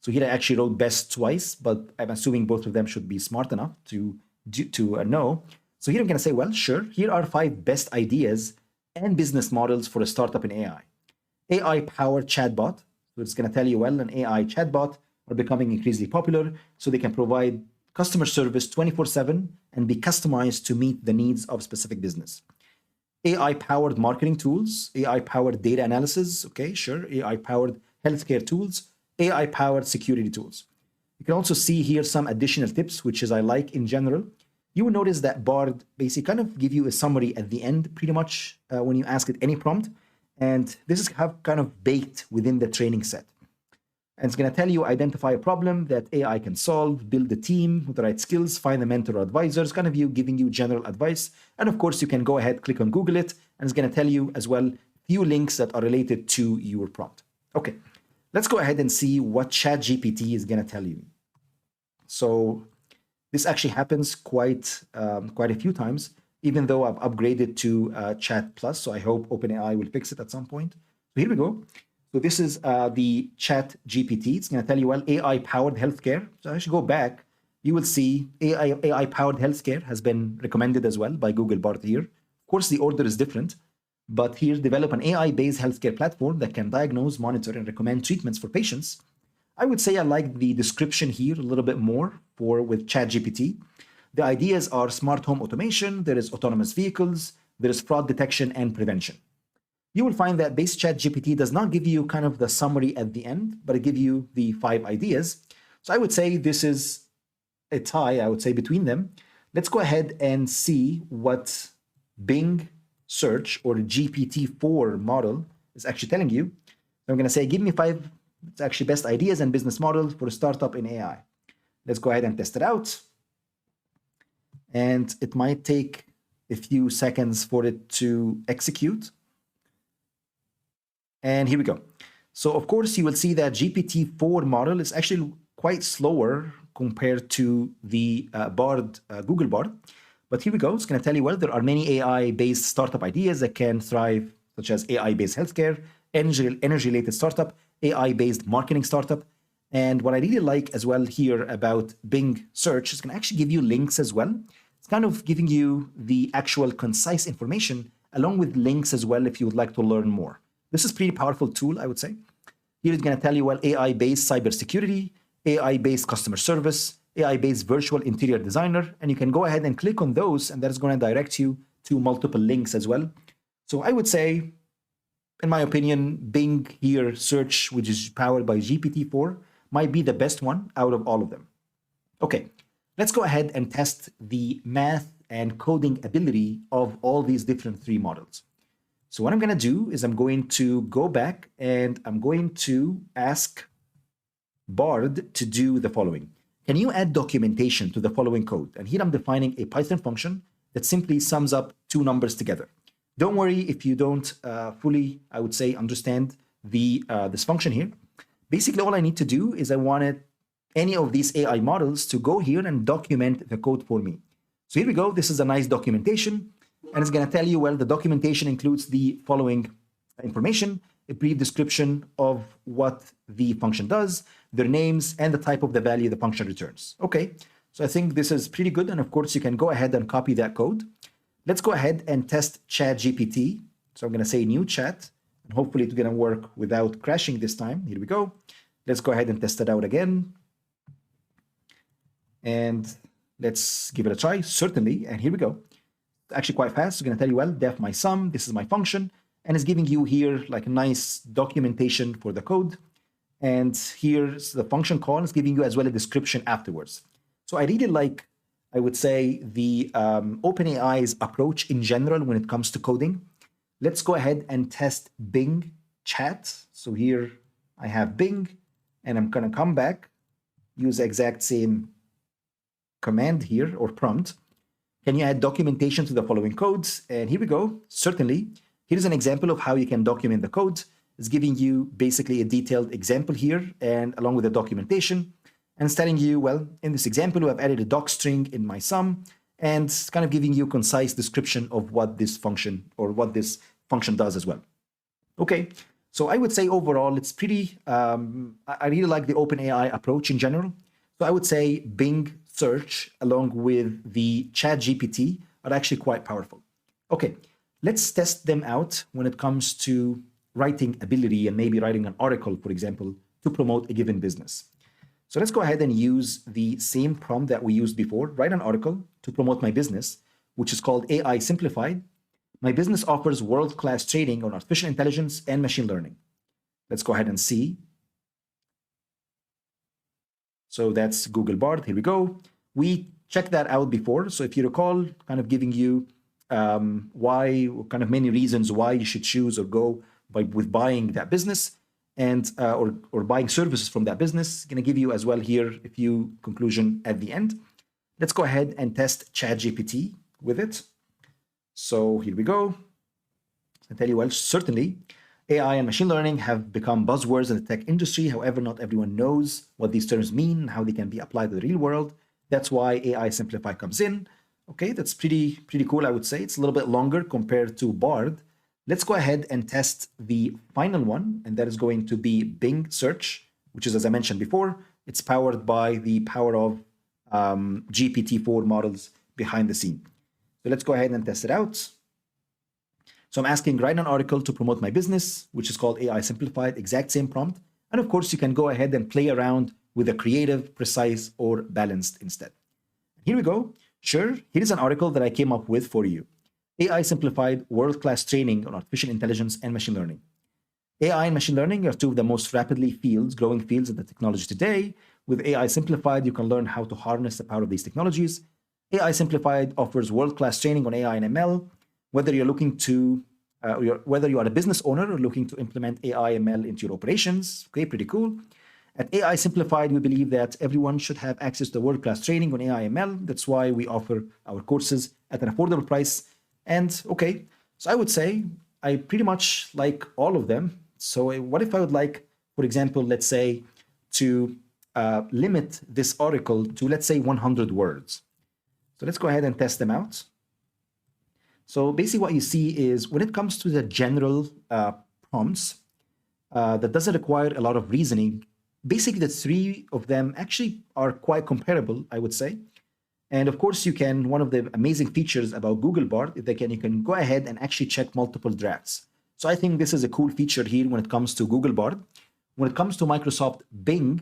So here I actually wrote best twice, but I'm assuming both of them should be smart enough to know. So here I'm going to say, well, sure, here are 5 best ideas and business models for a startup in AI. AI-powered chatbot. So it's going to tell you, well, an AI chatbot are becoming increasingly popular, so they can provide customer service 24/7 and be customized to meet the needs of specific business. AI-powered marketing tools, AI-powered data analysis, okay, sure, AI-powered healthcare tools, AI-powered security tools. You can also see here some additional tips, which is I like in general. You will notice that Bard basically kind of give you a summary at the end, pretty much when you ask it any prompt. And this is kind of baked within the training set. And it's going to tell you, identify a problem that AI can solve, build a team with the right skills, find a mentor or advisor. It's kind of giving you general advice. And of course, you can go ahead, click on Google it, and it's going to tell you as well few links that are related to your prompt. Okay, let's go ahead and see what ChatGPT is going to tell you. So this actually happens quite a few times, even though I've upgraded to Chat Plus. So I hope OpenAI will fix it at some point. So here we go. So this is the ChatGPT. It's going to tell you, well, AI-powered healthcare. So I should go back. You will see AI-powered healthcare has been recommended as well by Google Bard here. Of course, the order is different, but here develop an AI-based healthcare platform that can diagnose, monitor, and recommend treatments for patients. I would say I like the description here a little bit more with ChatGPT. The ideas are smart home automation, there is autonomous vehicles, there is fraud detection and prevention. You will find that base ChatGPT does not give you kind of the summary at the end, but it gives you the 5 ideas. So I would say this is a tie, I would say, between them. Let's go ahead and see what Bing search or the GPT-4 model is actually telling you. So I'm going to say, give me 5, it's actually best ideas and business models for a startup in AI. Let's go ahead and test it out. And it might take a few seconds for it to execute. And here we go. So of course, you will see that GPT-4 model is actually quite slower compared to the Google Bard. But here we go. It's going to tell you, well, there are many AI-based startup ideas that can thrive, such as AI-based healthcare, energy-related startup, AI-based marketing startup. And what I really like as well here about Bing search is going to actually give you links as well. It's kind of giving you the actual concise information along with links as well if you would like to learn more. This is a pretty powerful tool, I would say. Here it's going to tell you, well, AI-based cybersecurity, AI-based customer service, AI-based virtual interior designer, and you can go ahead and click on those, and that is going to direct you to multiple links as well. So I would say, in my opinion, Bing here search, which is powered by GPT-4, might be the best one out of all of them. Okay, let's go ahead and test the math and coding ability of all these different 3 models. So what I'm going to do is I'm going to go back and I'm going to ask Bard to do the following. Can you add documentation to the following code? And here I'm defining a Python function that simply sums up 2 numbers together. Don't worry if you don't fully, I would say, understand this function here. Basically, all I need to do is I wanted any of these AI models to go here and document the code for me. So here we go. This is a nice documentation. And it's going to tell you, well, the documentation includes the following information, a brief description of what the function does, their names, and the type of the value the function returns. Okay, so I think this is pretty good. And of course, you can go ahead and copy that code. Let's go ahead and test ChatGPT. So I'm going to say new chat, and hopefully it's going to work without crashing this time. Here we go. Let's go ahead and test it out again. And let's give it a try, certainly. And here we go. Actually quite fast. It's going to tell you, well, def my sum, this is my function, and it's giving you here like a nice documentation for the code. And here's the function call. It's giving you as well a description afterwards. So I really like, I would say, the OpenAI's approach in general when it comes to coding. Let's go ahead and test Bing chat. So here I have Bing, and I'm going to come back, use the exact same command here or prompt. Can you add documentation to the following codes? And here we go. Certainly. Here's an example of how you can document the code. It's giving you basically a detailed example here and along with the documentation. And it's telling you, well, in this example, I've added a doc string in my sum, and it's kind of giving you a concise description of what this function or what this function does as well. Okay, so I would say overall, it's pretty, I really like the OpenAI approach in general. So I would say Bing search along with the ChatGPT are actually quite powerful. Okay, let's test them out when it comes to writing ability and maybe writing an article, for example, to promote a given business. So let's go ahead and use the same prompt that we used before. Write an article to promote my business, which is called AI Simplified. My business offers world-class training on artificial intelligence and machine learning. Let's go ahead and see. So that's Google Bard. Here we go. We checked that out before. So if you recall, kind of giving you why, kind of many reasons why you should choose or go with buying that business and or buying services from that business. Going to give you as well here a few conclusion at the end. Let's go ahead and test ChatGPT with it. So here we go. I tell you, well, certainly AI and machine learning have become buzzwords in the tech industry. However, not everyone knows what these terms mean and how they can be applied to the real world. That's why AI Simplify comes in. Okay, that's pretty cool, I would say. It's a little bit longer compared to Bard. Let's go ahead and test the final one, and that is going to be Bing search, which is, as I mentioned before, it's powered by the power of GPT-4 models behind the scene. So let's go ahead and test it out. So I'm asking, write an article to promote my business, which is called AI Simplified, exact same prompt. And of course, you can go ahead and play around with a creative, precise, or balanced instead. Here we go. Sure, here's an article that I came up with for you. AI Simplified, world-class training on artificial intelligence and machine learning. AI and machine learning are two of the most rapidly growing fields in the technology today. With AI Simplified, you can learn how to harness the power of these technologies. AI Simplified offers world-class training on AI and ML. Whether you're looking to, whether you are a business owner or looking to implement AI ML into your operations, okay, pretty cool. At AI Simplified, we believe that everyone should have access to world-class training on AI ML. That's why we offer our courses at an affordable price. And okay, so I would say I pretty much like all of them. So what if I would like, for example, let's say to limit this article to, let's say, 100 words. So let's go ahead and test them out. So basically what you see is when it comes to the general prompts that doesn't require a lot of reasoning, basically the three of them actually are quite comparable, I would say. And of course, you can, one of the amazing features about Google Bard is that you can go ahead and actually check multiple drafts. So I think this is a cool feature here when it comes to Google Bard. When it comes to Microsoft Bing,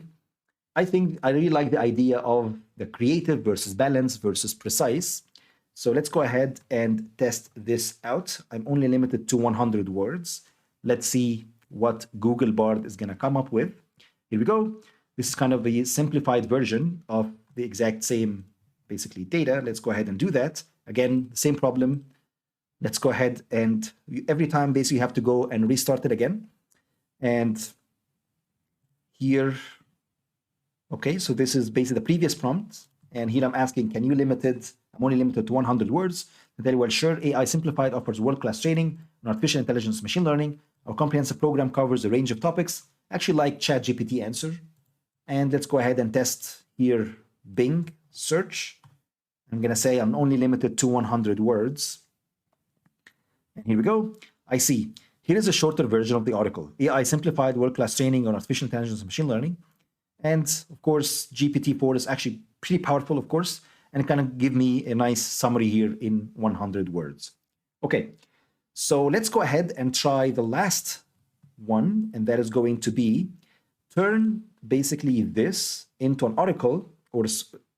I think I really like the idea of the creative versus balanced versus precise. So let's go ahead and test this out. I'm only limited to 100 words. Let's see what Google Bard is going to come up with. Here we go. This is kind of a simplified version of the exact same, basically, data. Let's go ahead and do that. Again, same problem. Let's go ahead and every time basically you have to go and restart it again. And here, okay, so this is basically the previous prompt. And here I'm asking, can you limit it? I'm only limited to 100 words. And very well, sure, AI Simplified offers world-class training on artificial intelligence, machine learning. Our comprehensive program covers a range of topics. Actually like ChatGPT answer. And let's go ahead and test here Bing search. I'm going to say I'm only limited to 100 words. And here we go. I see. Here is a shorter version of the article. AI Simplified, world-class training on artificial intelligence and machine learning. And of course, GPT-4 is actually pretty powerful, of course, and kind of give me a nice summary here in 100 words. Okay, so let's go ahead and try the last one, and that is going to be turn basically this into an article, or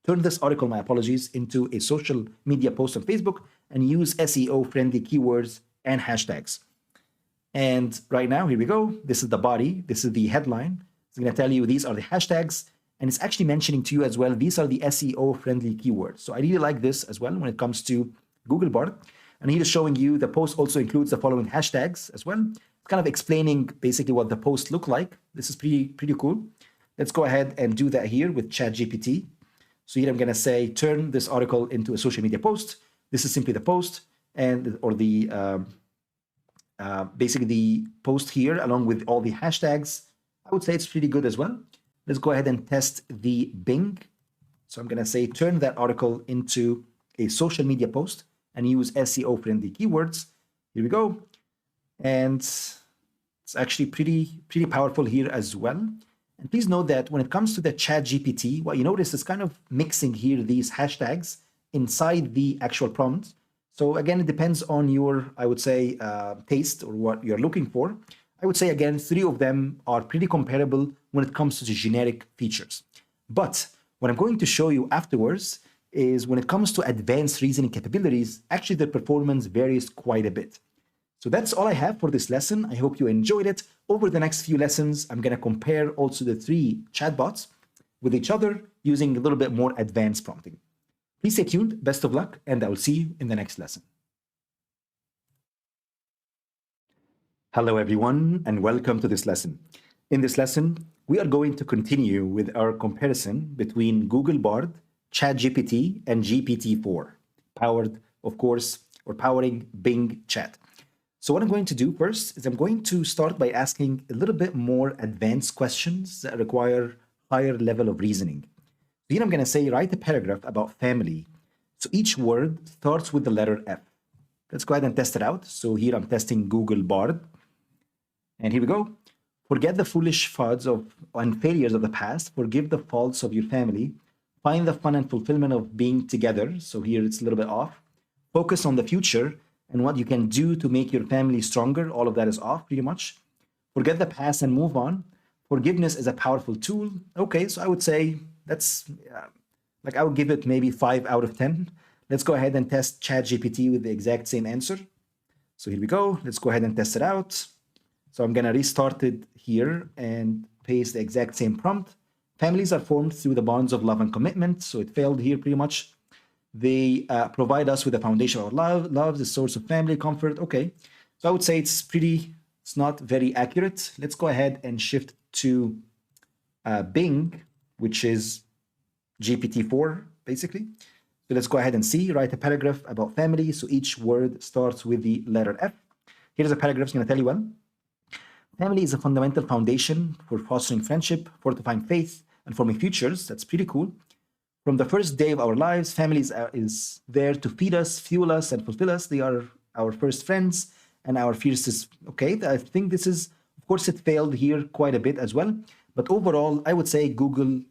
turn this article, my apologies, into a social media post on Facebook and use SEO-friendly keywords and hashtags. And right now, here we go. This is the body. This is the headline. It's going to tell you these are the hashtags. And it's actually mentioning to you as well, these are the SEO-friendly keywords. So I really like this as well when it comes to Google Bard. And here is showing you the post also includes the following hashtags as well. It's kind of explaining basically what the post look like. This is pretty cool. Let's go ahead and do that here with ChatGPT. So here I'm going to say, turn this article into a social media post. This is simply the post and or the basically the post here along with all the hashtags. I would say it's pretty good as well. Let's go ahead and test the Bing. So I'm going to say, turn that article into a social media post and use SEO-friendly keywords. Here we go. And it's actually pretty powerful here as well. And please note that when it comes to the ChatGPT, what you notice is kind of mixing here these hashtags inside the actual prompt. So again, it depends on your, I would say, taste or what you're looking for. I would say, again, three of them are pretty comparable when it comes to the generic features. But what I'm going to show you afterwards is when it comes to advanced reasoning capabilities, actually the performance varies quite a bit. So that's all I have for this lesson. I hope you enjoyed it. Over the next few lessons, I'm going to compare also the three chatbots with each other using a little bit more advanced prompting. Please stay tuned. Best of luck, and I will see you in the next lesson. Hello, everyone, and welcome to this lesson. In this lesson, we are going to continue with our comparison between Google Bard, ChatGPT, and GPT-4, powered, of course, or powering Bing Chat. So what I'm going to do first is I'm going to start by asking a little bit more advanced questions that require higher level of reasoning. Here I'm going to say, write a paragraph about family. So each word starts with the letter F. Let's go ahead and test it out. So here I'm testing Google Bard. And here we go. Forget the foolish fads and failures of the past. Forgive the faults of your family. Find the fun and fulfillment of being together. So here it's a little bit off. Focus on the future and what you can do to make your family stronger. All of that is off pretty much. Forget the past and move on. Forgiveness is a powerful tool. Okay, so I would say that's like I would give it maybe 5 out of 10. Let's go ahead and test ChatGPT with the exact same answer. So here we go. Let's go ahead and test it out. So I'm going to restart it here and paste the exact same prompt. Families are formed through the bonds of love and commitment. So it failed here pretty much. They provide us with a foundation of love, the source of family, comfort. Okay. So I would say it's not very accurate. Let's go ahead and shift to Bing, which is GPT-4, basically. So let's go ahead and see, write a paragraph about family. So each word starts with the letter F. Here's a paragraph that's going to tell you, well, family is a fundamental foundation for fostering friendship, fortifying faith, and forming futures. That's pretty cool. From the first day of our lives, family is there to feed us, fuel us, and fulfill us. They are our first friends and our fiercest. Okay, I think this is, of course, it failed here quite a bit as well. But overall, I would say Microsoft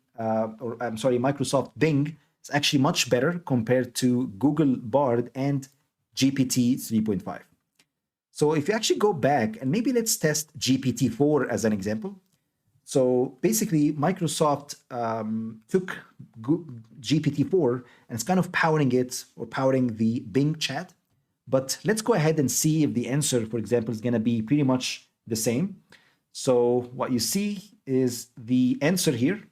Bing is actually much better compared to Google Bard and GPT 3.5. So if you actually go back and maybe let's test GPT-4 as an example. So basically, Microsoft took GPT-4 and it's kind of powering it or powering the Bing chat. But let's go ahead and see if the answer, for example, is going to be pretty much the same. So what you see is the answer here.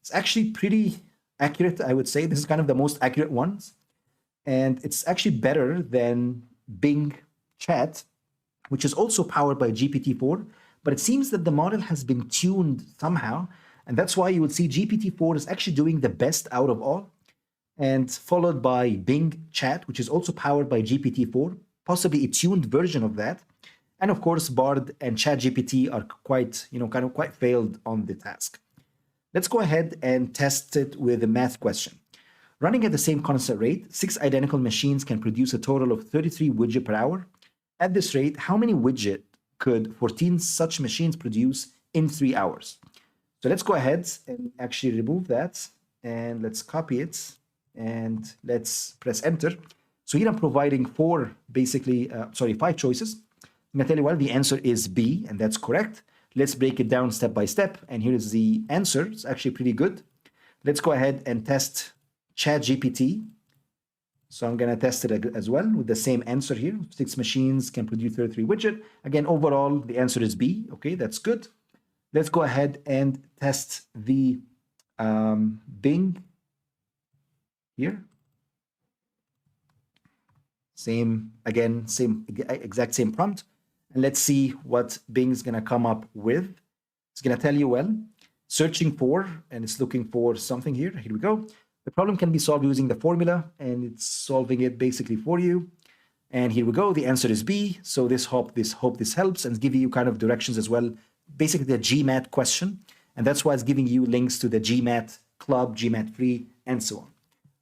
It's actually pretty accurate, I would say. This is kind of the most accurate ones. And it's actually better than Bing chat, which is also powered by GPT-4. But it seems that the model has been tuned somehow. And that's why you would see GPT-4 is actually doing the best out of all. And followed by Bing Chat, which is also powered by GPT-4, possibly a tuned version of that. And of course, Bard and ChatGPT are quite failed on the task. Let's go ahead and test it with a math question. Running at the same constant rate, 6 identical machines can produce a total of 33 widgets per hour. At this rate, how many widgets could 14 such machines produce in 3 hours? So let's go ahead and actually remove that. And let's copy it. And let's press enter. So here I'm providing 5 choices. I'm going to tell you, well, the answer is B, and that's correct. Let's break it down step by step. And here is the answer. It's actually pretty good. Let's go ahead and test ChatGPT. So I'm going to test it as well with the same answer here. 6 machines can produce 33 widgets. Again, overall, the answer is B. Okay, that's good. Let's go ahead and test the Bing here. Exact same prompt. And let's see what Bing's going to come up with. It's going to tell you, well, searching for, and it's looking for something here. Here we go. The problem can be solved using the formula, and it's solving it basically for you. And here we go. The answer is B. So this helps and give you kind of directions as well. Basically, the GMAT question. And that's why it's giving you links to the GMAT Club, GMAT Free, and so on.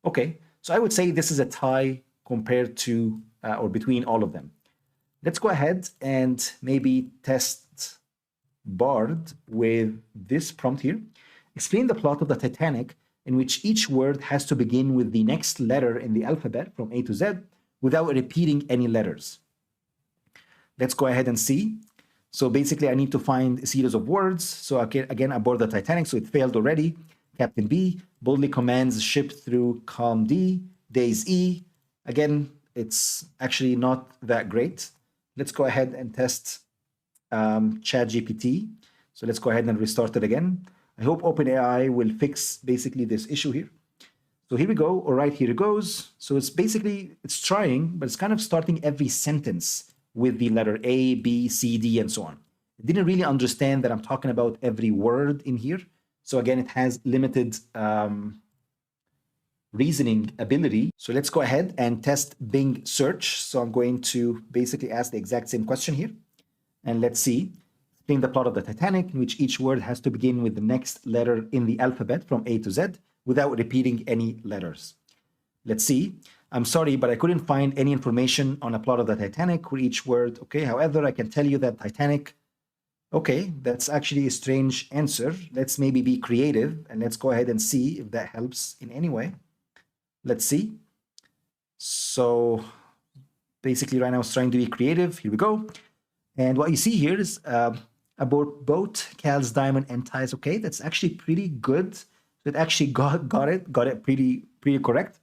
Okay. So I would say this is a tie compared to or between all of them. Let's go ahead and maybe test Bard with this prompt here. Explain the plot of the Titanic in which each word has to begin with the next letter in the alphabet from A to Z without repeating any letters. Let's go ahead and see. So basically, I need to find a series of words. So again, aboard the Titanic, so it failed already. Captain B boldly commands ship through calm D, days E. Again, it's actually not that great. Let's go ahead and test ChatGPT. So let's go ahead and restart it again. I hope OpenAI will fix basically this issue here. So here we go. All right, here it goes. So it's basically, it's trying, but it's kind of starting every sentence with the letter A, B, C, D, and so on. It didn't really understand that I'm talking about every word in here. So again, it has limited reasoning ability. So let's go ahead and test Bing search. So I'm going to basically ask the exact same question here. And let's see. Explain the plot of the Titanic, in which each word has to begin with the next letter in the alphabet from A to Z without repeating any letters. Let's see. I'm sorry, but I couldn't find any information on a plot of the Titanic for each word. Okay, however, I can tell you that Titanic, okay, that's actually a strange answer. Let's maybe be creative and let's go ahead and see if that helps in any way. Let's see. So basically right now it's trying to be creative. Here we go. And what you see here is aboard boat, Cal's diamond and ties. Okay, that's actually pretty good. It actually got it pretty correct.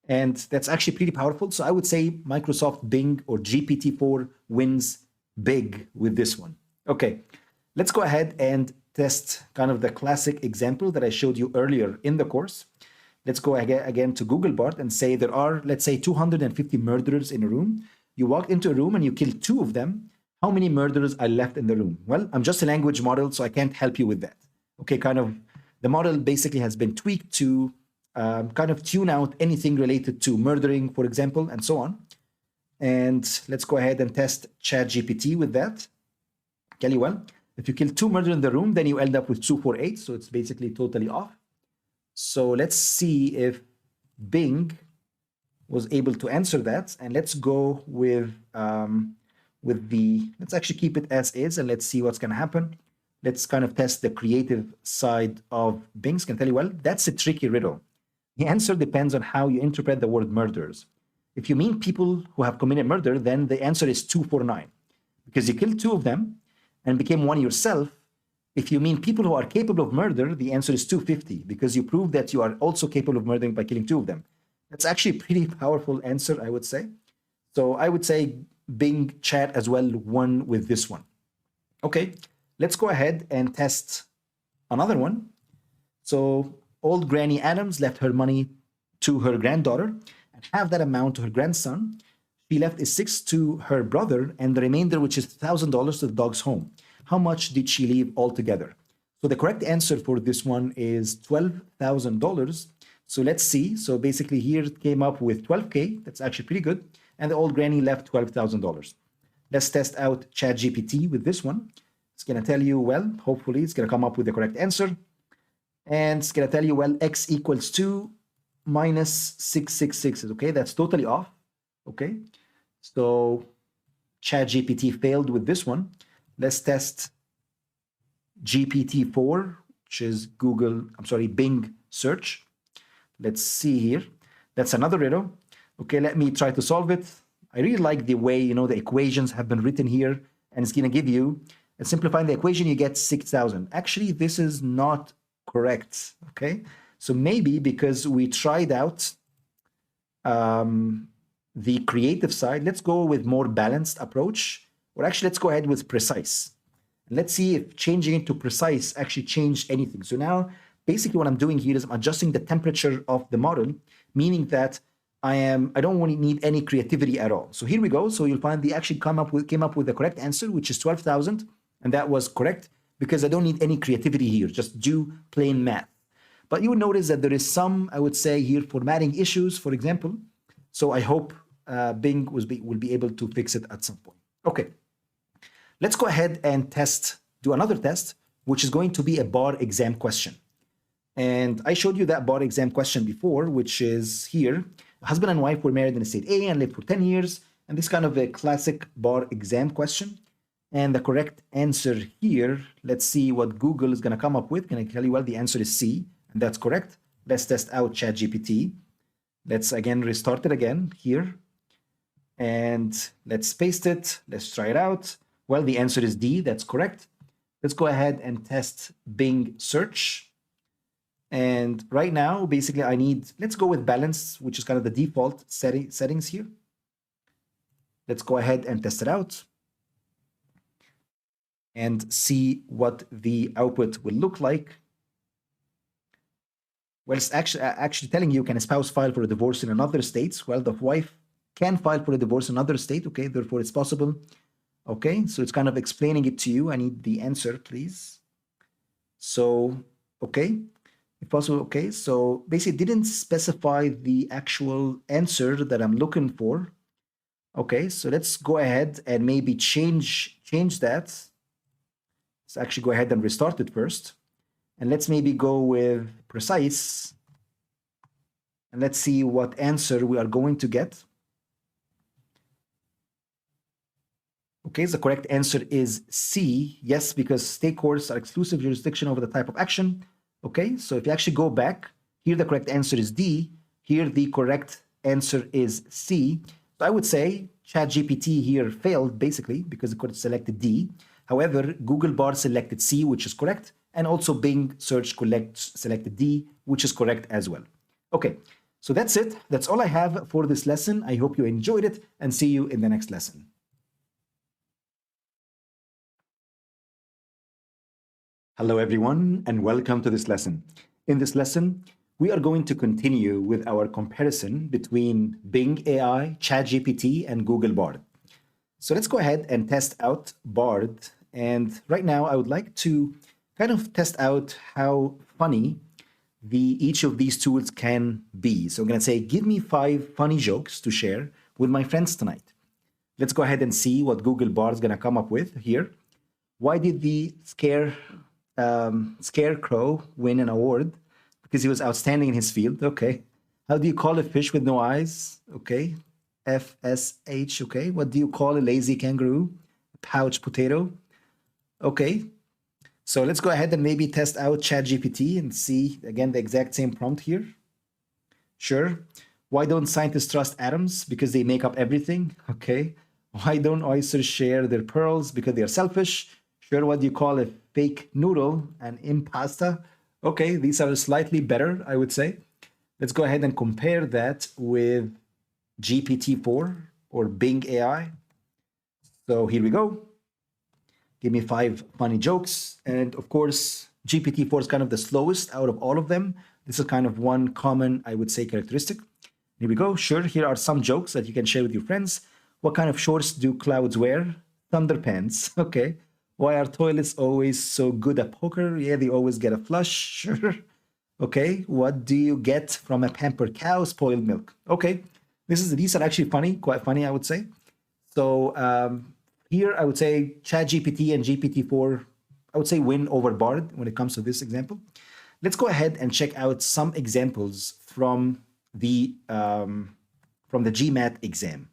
And that's actually pretty powerful. So I would say Microsoft Bing or GPT-4 wins big with this one. Okay, let's go ahead and test kind of the classic example that I showed you earlier in the course. Let's go again to Googlebot and say there are, let's say, 250 murderers in a room. You walked into a room and you killed 2 of them. How many murderers are left in the room? Well, I'm just a language model, so I can't help you with that. Okay, kind of the model basically has been tweaked to kind of tune out anything related to murdering, for example, and so on. And let's go ahead and test ChatGPT with that. Tell you well, if you kill 2 murderers in the room, then you end up with 248. So it's basically totally off. So let's see if Bing was able to answer that. And let's go with let's actually keep it as is and let's see what's going to happen. Let's kind of test the creative side of Bing's. Can tell you well, that's a tricky riddle. The answer depends on how you interpret the word murders. If you mean people who have committed murder, then the answer is 249 because you killed 2 of them and became one yourself. If you mean people who are capable of murder, the answer is 250 because you proved that you are also capable of murdering by killing 2 of them. That's actually a pretty powerful answer, I would say. So I would say Bing Chat as well won with this one. Okay, let's go ahead and test another one. So old Granny Adams left her money to her granddaughter and half that amount to her grandson. She left a 6 to her brother and the remainder, which is $1,000, to the dog's home. How much did she leave altogether? So the correct answer for this one is $12,000. So let's see. So basically here it came up with 12K. That's actually pretty good. And the old granny left $12,000. Let's test out ChatGPT with this one. It's going to tell you, well, hopefully it's going to come up with the correct answer. And it's going to tell you, well, X equals 2 minus 666. Okay, that's totally off. Okay, so ChatGPT failed with this one. Let's test GPT-4, which is Bing search. Let's see here. That's another riddle. Okay, let me try to solve it. I really like the way, the equations have been written here, and it's going to give you, and simplifying the equation, you get 6,000. Actually, this is not correct, okay? So maybe because we tried out the creative side, let's go with more balanced approach, or actually let's go ahead with precise. Let's see if changing it to precise actually changed anything. So now, basically what I'm doing here is I'm adjusting the temperature of the model, meaning that I don't want to need any creativity at all. So here we go. So you'll find they actually came up with the correct answer, which is 12,000. And that was correct because I don't need any creativity here, just do plain math. But you will notice that there is some, I would say here, formatting issues, for example. So I hope Bing will be able to fix it at some point. Okay, let's go ahead and do another test, which is going to be a bar exam question. And I showed you that bar exam question before, which is here. Husband and wife were married in state A and lived for 10 years. And this kind of a classic bar exam question. And the correct answer here, let's see what Google is going to come up with. Can I tell you, well, the answer is C, and that's correct. Let's test out ChatGPT. Let's again restart it again here. And let's paste it. Let's try it out. Well, the answer is D. That's correct. Let's go ahead and test Bing search. And right now, basically, let's go with balance, which is kind of the default settings here. Let's go ahead and test it out and see what the output will look like. Well, it's actually telling you, can a spouse file for a divorce in another state? Well, the wife can file for a divorce in another state. Okay, therefore it's possible. Okay, so it's kind of explaining it to you. I need the answer, please. So, okay, if possible, okay. So basically it didn't specify the actual answer that I'm looking for. Okay, so let's go ahead and maybe change that. Let's actually go ahead and restart it first. And let's maybe go with precise. And let's see what answer we are going to get. Okay, the correct answer is C. Yes, because state courts are exclusive jurisdiction over the type of action. Okay, so if you actually go back, here the correct answer is D. Here the correct answer is C. So I would say ChatGPT here failed basically because it could have selected D. However, Google Bard selected C, which is correct. And also Bing search selected D, which is correct as well. Okay, so that's it. That's all I have for this lesson. I hope you enjoyed it and see you in the next lesson. Hello everyone and welcome to this lesson. In this lesson, we are going to continue with our comparison between Bing AI, ChatGPT, and Google Bard. So let's go ahead and test out Bard. And right now I would like to kind of test out how funny each of these tools can be. So I'm going to say, give me 5 funny jokes to share with my friends tonight. Let's go ahead and see what Google Bard is going to come up with here. Why did the Scarecrow win an award? Because he was outstanding in his field. Okay. How do you call a fish with no eyes? Okay. FSH. Okay. What do you call a lazy kangaroo? Pouch potato. Okay. So let's go ahead and maybe test out ChatGPT and see again the exact same prompt here. Sure. Why don't scientists trust atoms? Because they make up everything. Okay. Why don't oysters share their pearls? Because they are selfish. Sure. What do you call a fake noodle? An impasta. Okay, these are slightly better, I would say. Let's go ahead and compare that with GPT-4 or Bing AI. So here we go. Give me 5 funny jokes. And of course, GPT-4 is kind of the slowest out of all of them. This is kind of one common, I would say, characteristic. Here we go. Sure, here are some jokes that you can share with your friends. What kind of shorts do clouds wear? Thunderpants. Okay. Why are toilets always so good at poker? Yeah, they always get a flush. Sure. Okay. What do you get from a pampered cow? Spoiled milk. Okay. These are actually funny, quite funny, I would say. So here I would say ChatGPT and GPT-4, I would say win over Bard when it comes to this example. Let's go ahead and check out some examples from the GMAT exam.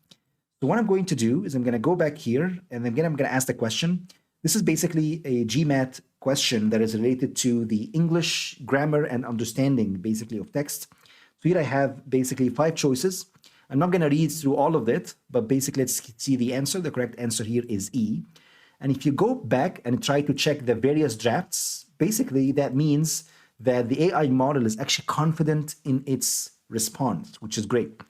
So what I'm going to do is I'm going to go back here and then I'm going to ask the question. This is basically a GMAT question that is related to the English grammar and understanding, basically, of text. So here I have basically 5 choices. I'm not going to read through all of it, but basically let's see the answer. The correct answer here is E. And if you go back and try to check the various drafts, basically that means that the AI model is actually confident in its response, which is great.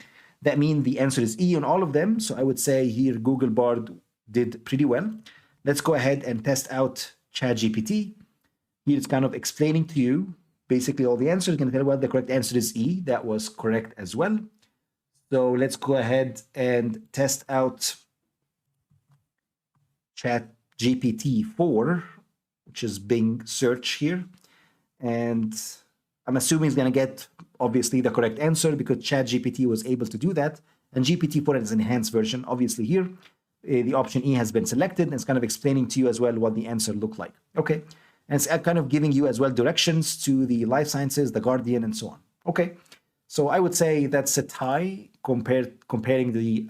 That means the answer is E on all of them. So I would say here Google Bard did pretty well. Let's go ahead and test out ChatGPT. Here it's kind of explaining to you basically all the answers. Going to tell what the correct answer is E. That was correct as well. So let's go ahead and test out ChatGPT-4, which is Bing search here. And I'm assuming it's going to get obviously the correct answer because ChatGPT was able to do that. And GPT-4 is an enhanced version, obviously here. The option E has been selected, and it's kind of explaining to you as well what the answer looked like. Okay, and it's kind of giving you as well directions to the Life Sciences, the Guardian, and so on. Okay, so I would say that's a tie comparing the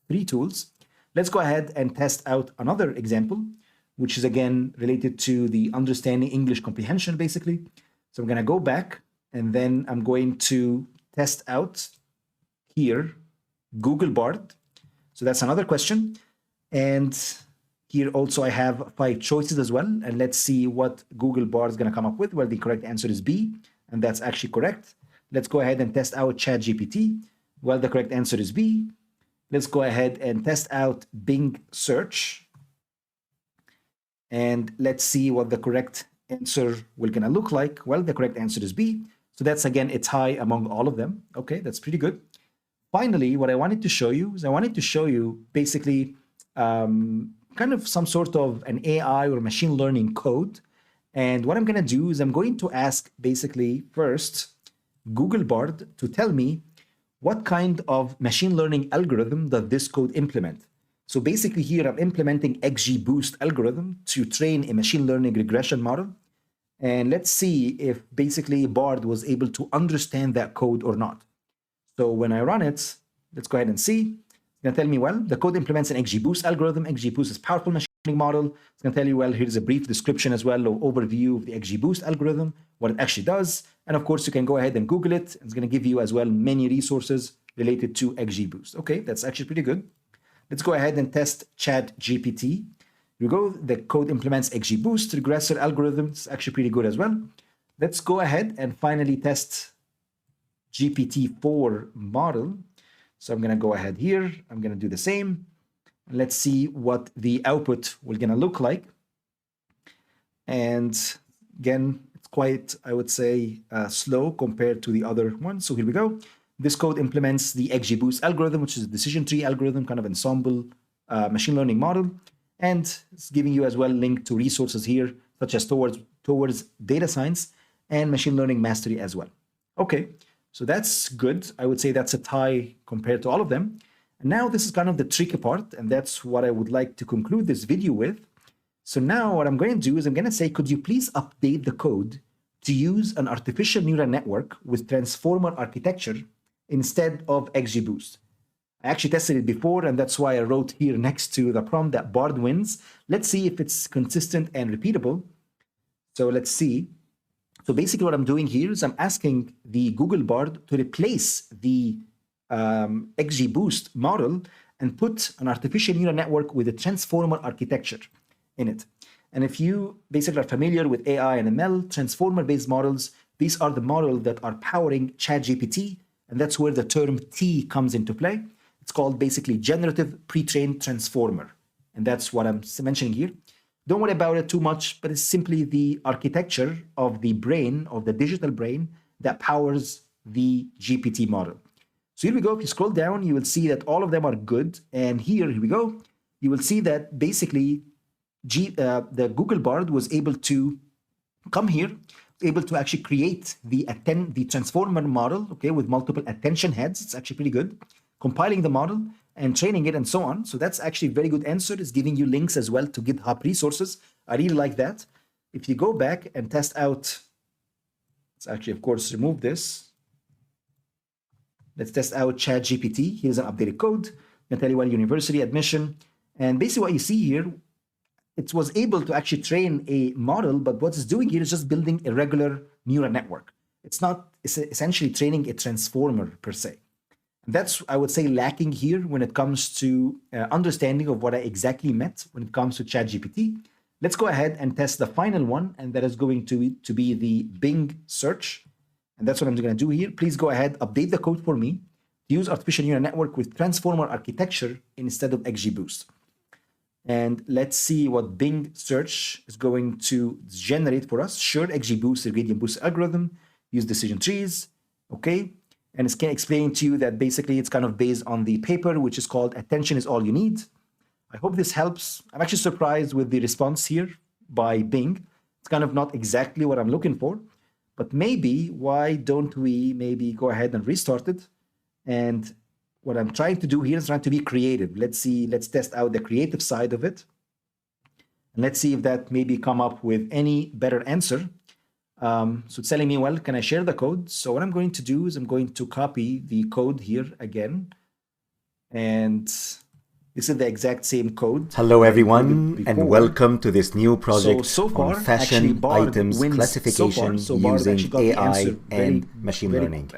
3 tools. Let's go ahead and test out another example, which is again related to the understanding English comprehension, basically. So I'm going to go back, and then I'm going to test out here Google Bard. So that's another question. And Here also I have 5 choices as well. And let's see what Google Bard is going to come up with. Well, the correct answer is B, and that's actually correct. Let's go ahead and test out ChatGPT. Well, the correct answer is B. Let's go ahead and test out Bing search. And let's see what the correct answer will gonna look like. Well, the correct answer is B. So that's again a tie among all of them. Okay, that's pretty good. Finally, what I wanted to show you is basically kind of some sort of an AI or machine learning code. And what I'm gonna do is I'm going to ask basically first Google Bard to tell me what kind of machine learning algorithm does this code implement. So basically here I'm implementing XGBoost algorithm to train a machine learning regression model. And let's see if basically Bard was able to understand that code or not. So when I run it, let's go ahead and see. It's going to tell me, well, the code implements an XGBoost algorithm. XGBoost is a powerful machine learning model. It's going to tell you, well, here's a brief description as well, or overview of the XGBoost algorithm, what it actually does. And of course, you can go ahead and Google it. It's going to give you as well many resources related to XGBoost. Okay, that's actually pretty good. Let's go ahead and test ChatGPT. Here we go. The code implements XGBoost regressor algorithm. It's actually pretty good as well. Let's go ahead and finally test GPT-4 model. So I'm going to go ahead here. I'm going to do the same. Let's see what the output will going to look like. And again, it's quite, I would say, slow compared to the other one. So here we go. This code implements the XGBoost algorithm, which is a decision tree algorithm, kind of ensemble machine learning model. And it's giving you as well link to resources here, such as towards data science and machine learning mastery as well. Okay, so that's good. I would say that's a tie compared to all of them. And now this is kind of the tricky part, and that's what I would like to conclude this video with. So now what I'm going to do is I'm going to say, could you please update the code to use an artificial neural network with transformer architecture instead of XGBoost? I actually tested it before, and that's why I wrote here next to the prompt that Bard wins. Let's see if it's consistent and repeatable. So let's see. So basically what I'm doing here is I'm asking the Google Bard to replace the XGBoost model and put an artificial neural network with a transformer architecture in it. And if you basically are familiar with AI and ML, transformer-based models, these are the models that are powering ChatGPT, and that's where the term T comes into play. It's called basically generative pre-trained transformer. And that's what I'm mentioning here. Don't worry about it too much, but it's simply the architecture of the brain, of the digital brain, that powers the GPT model. So here we go. If you scroll down, you will see that all of them are good. And here we go. You will see that basically the Google Bard was able to come here, able to actually create the transformer model, okay, with multiple attention heads. It's actually pretty good. Compiling the model and training it and so on. So that's actually a very good answer. It's giving you links as well to GitHub resources. I really like that. If you go back and test out, let's actually, of course, remove this. Let's test out ChatGPT. Here's an updated code. I'm going to tell you what university admission. And basically what you see here, it was able to actually train a model, but what it's doing here is just building a regular neural network. It's not essentially training a transformer per se. That's, I would say, lacking here when it comes to understanding of what I exactly meant when it comes to ChatGPT. Let's go ahead and test the final one, and that is going to be the Bing search. And that's what I'm going to do here. Please go ahead, update the code for me. Use artificial neural network with transformer architecture instead of XGBoost. And let's see what Bing search is going to generate for us. Sure, XGBoost, the gradient boost algorithm, use decision trees, okay? And it's explaining to you that basically it's kind of based on the paper, which is called Attention is All You Need. I hope this helps. I'm actually surprised with the response here by Bing. It's kind of not exactly what I'm looking for, but maybe why don't we maybe go ahead and restart it? And what I'm trying to do here is trying to be creative. Let's see, let's test out the creative side of it. And let's see if that maybe come up with any better answer. So it's telling me, well, can I share the code? So what I'm going to do is I'm going to copy the code here again. And This is the exact same code. Hello everyone, and welcome to this new project so far, on fashion items classification using AI and machine learning.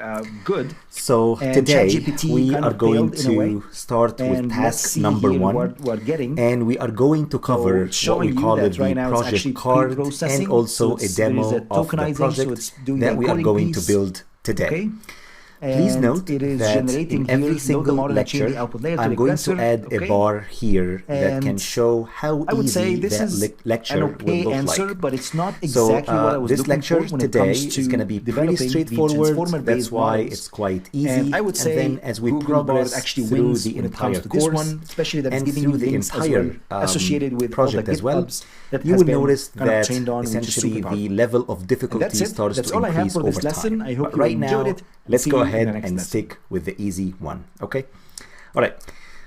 Good. So And today ChatGPT we kind are of going failed in a way. to start with And let's task see number here one, what we're getting. and we are going to cover what showing we you call that it right the now it's project actually card, pre-processing. and also So a demo of the tokenizing, so project it's doing that the we are encoding going piece. to build today. Okay. Please And note it is that generating in every here, single load the model and chain lecture, the output layer I'm to the going to aggressor. add a bar here that can And show how I would say easy this that is lecture an will okay look answer, like. but it's not So exactly what I was this looking lecture for when it today comes to is going to be pretty developing the straightforward. That's transformer-based why models. it's quite easy. And I would say then as we Google Bard progress actually through wins the when it comes entire to this course one, especially that it's and giving through you the links as well entire associated with project all the as well, GitHubs that you has will been notice kind of that trained on, which is essentially super the powerful. level of And difficulty that's it. starts That's to all I have increase for this over lesson. time. I hope But you right enjoyed now, it. let's See go you in the ahead next and lesson. stick with the easy one. Okay. All right.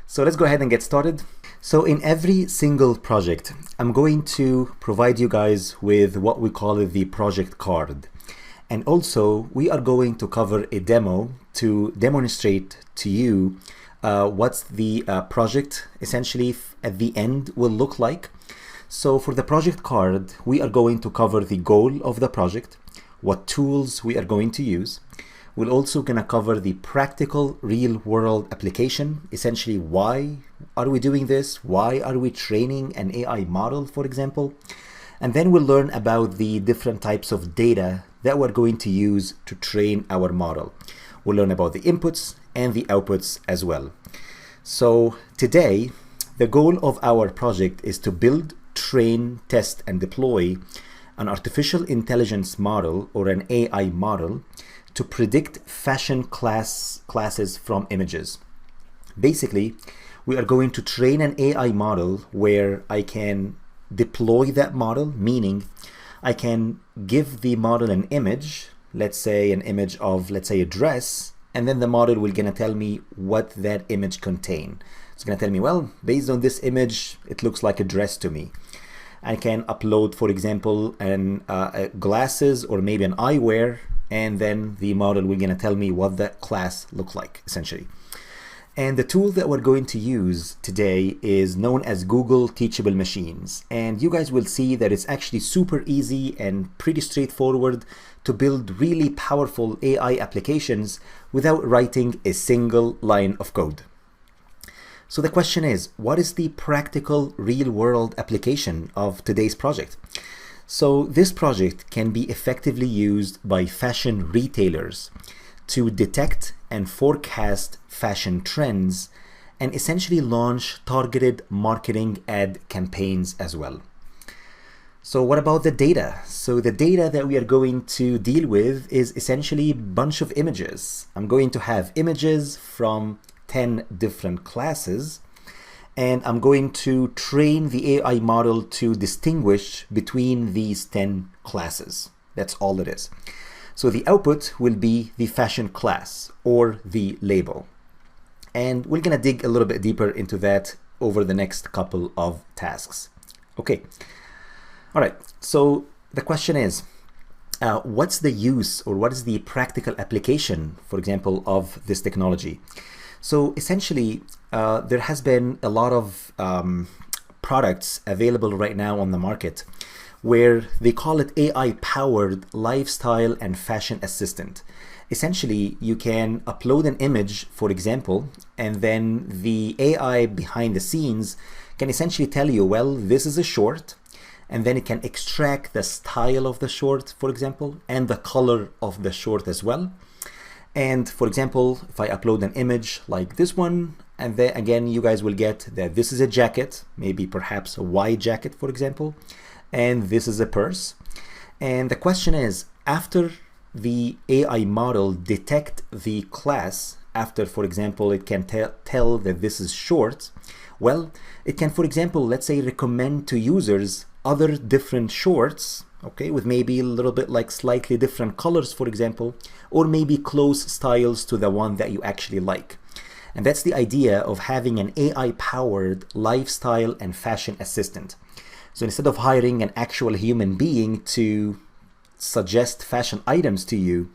So let's go ahead and get started. So in every single project, I'm going to provide you guys with what we call the project card. And also, we are going to cover a demo to demonstrate to you what's the project essentially at the end will look like. So for the project card, we are going to cover the goal of the project, what tools we are going to use. We're also going to cover the practical real-world application, essentially why are we doing this? Why are we training an AI model, for example? And then we'll learn about the different types of data that we're going to use to train our model. We'll learn about the inputs and the outputs as well. So today, the goal of our project is to build, train, test, and deploy an artificial intelligence model or an AI model to predict fashion classes from images. Basically, we are going to train an AI model where I can deploy that model, meaning I can give the model an image, let's say an image of, let's say, a dress, and then the model will gonna tell me what that image contain. It's gonna tell me, well, based on this image, it looks like a dress to me. I can upload, for example, glasses or maybe an eyewear, and then the model will gonna tell me what that class looks like, essentially. And the tool that we're going to use today is known as Google Teachable Machines. And you guys will see that it's actually super easy and pretty straightforward to build really powerful AI applications without writing a single line of code. So the question is, what is the practical real-world application of today's project? So this project can be effectively used by fashion retailers to detect and forecast fashion trends and essentially launch targeted marketing ad campaigns as well. So what about the data? So the data that we are going to deal with is essentially a bunch of images. I'm going to have images from 10 different classes, and I'm going to train the AI model to distinguish between these 10 classes. That's all it is. So the output will be the fashion class or the label. And we're gonna dig a little bit deeper into that over the next couple of tasks. Okay. All right, so the question is, what's the use or what is the practical application, for example, of this technology? So essentially, there has been a lot of products available right now on the market where they call it AI-powered lifestyle and fashion assistant. Essentially, you can upload an image, for example, and then the AI behind the scenes can essentially tell you, well, this is a short, and then it can extract the style of the short, for example, and the color of the short as well. And for example, if I upload an image like this one, and then again, you guys will get that this is a jacket, maybe perhaps a white jacket, for example, and this is a purse. And the question is, after the AI model detect the class, after, for example, it can tell that this is short, well, it can, for example, let's say recommend to users other different shorts, okay, with maybe a little bit like slightly different colors, for example, or maybe close styles to the one that you actually like. And that's the idea of having an AI-powered lifestyle and fashion assistant. So instead of hiring an actual human being to suggest fashion items to you,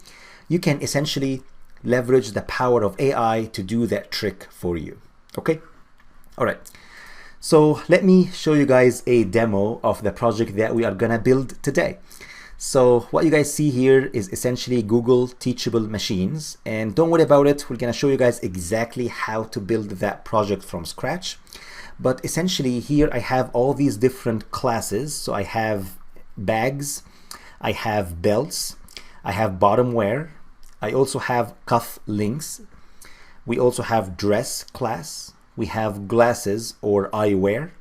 you can essentially leverage the power of AI to do that trick for you. Okay? All right. So let me show you guys a demo of the project that we are gonna build today. So what you guys see here is essentially Google Teachable Machines, and don't worry about it. We're gonna show you guys exactly how to build that project from scratch. But essentially here I have all these different classes. So I have bags, I have belts, I have bottom wear, I also have cuff links, we also have dress class, we have glasses or eyewear,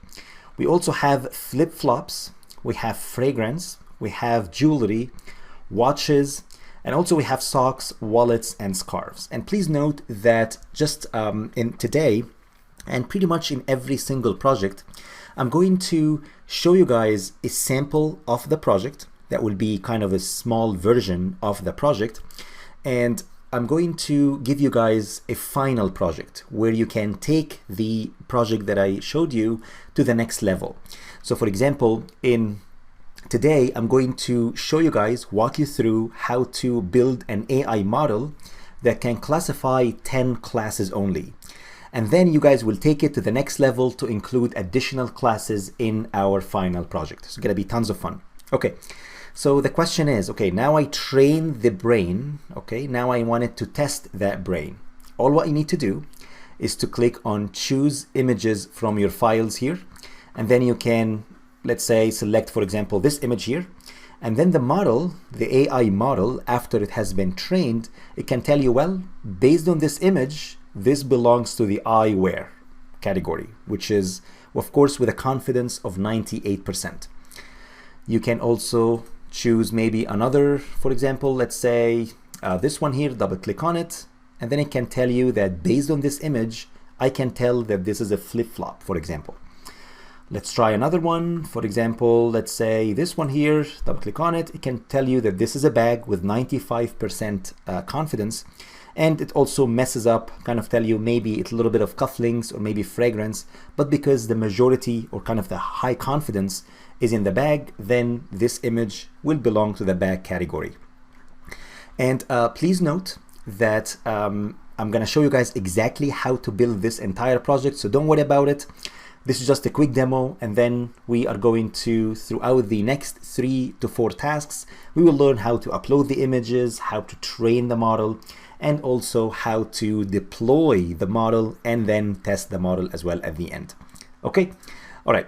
we also have flip-flops, we have fragrance, we have jewelry, watches, and also we have socks, wallets, and scarves. And please note that just in today, and pretty much in every single project, I'm going to show you guys a sample of the project that will be kind of a small version of the project. And I'm going to give you guys a final project where you can take the project that I showed you to the next level. So for example, today I'm going to show you guys, walk you through how to build an AI model that can classify 10 classes only. And then you guys will take it to the next level to include additional classes in our final project. It's gonna be tons of fun. Okay, so the question is, okay, now I train the brain, okay, now I wanted to test that brain. All what you need to do is to click on choose images from your files here, and then you can, let's say, select, for example, this image here, and then the model, the AI model, after it has been trained, it can tell you, well, based on this image, this belongs to the eyewear category, which is, of course, with a confidence of 98%. You can also choose maybe another, for example, let's say this one here, double click on it, and then it can tell you that based on this image, I can tell that this is a flip-flop, for example. Let's try another one. For example, let's say this one here, double click on it. It can tell you that this is a bag with 95% confidence. And it also messes up, kind of tell you maybe it's a little bit of cufflinks or maybe fragrance, but because the majority or kind of the high confidence is in the bag, then this image will belong to the bag category. And please note that I'm gonna show you guys exactly how to build this entire project, so don't worry about it. This is just a quick demo, and then we are going to, throughout the next 3 to 4 tasks, we will learn how to upload the images, how to train the model, and also how to deploy the model and then test the model as well at the end. Okay, all right.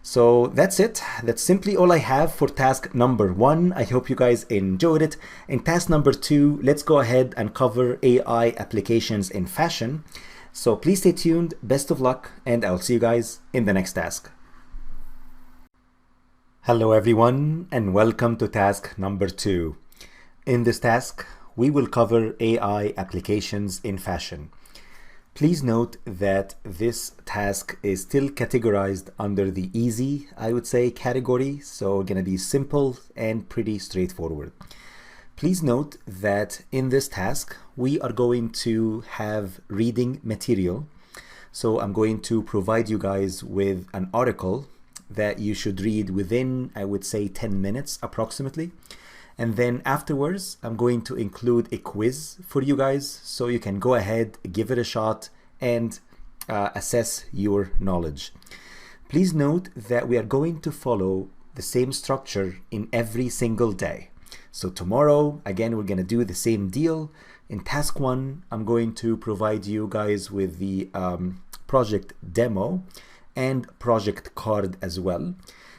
So that's it. That's simply all I have for task number 1. I hope you guys enjoyed it. In task number 2, let's go ahead and cover AI applications in fashion. So please stay tuned, best of luck, and I'll see you guys in the next task. Hello everyone, and welcome to task number 2. In this task, we will cover AI applications in fashion. Please note that this task is still categorized under the easy, I would say, category, so gonna be simple and pretty straightforward. Please note that in this task, we are going to have reading material. So I'm going to provide you guys with an article that you should read within, I would say, 10 minutes approximately. And then afterwards, I'm going to include a quiz for you guys so you can go ahead, give it a shot, and assess your knowledge. Please note that we are going to follow the same structure in every single day. So tomorrow, again, we're gonna do the same deal. In task 1, I'm going to provide you guys with the project demo and project card as well.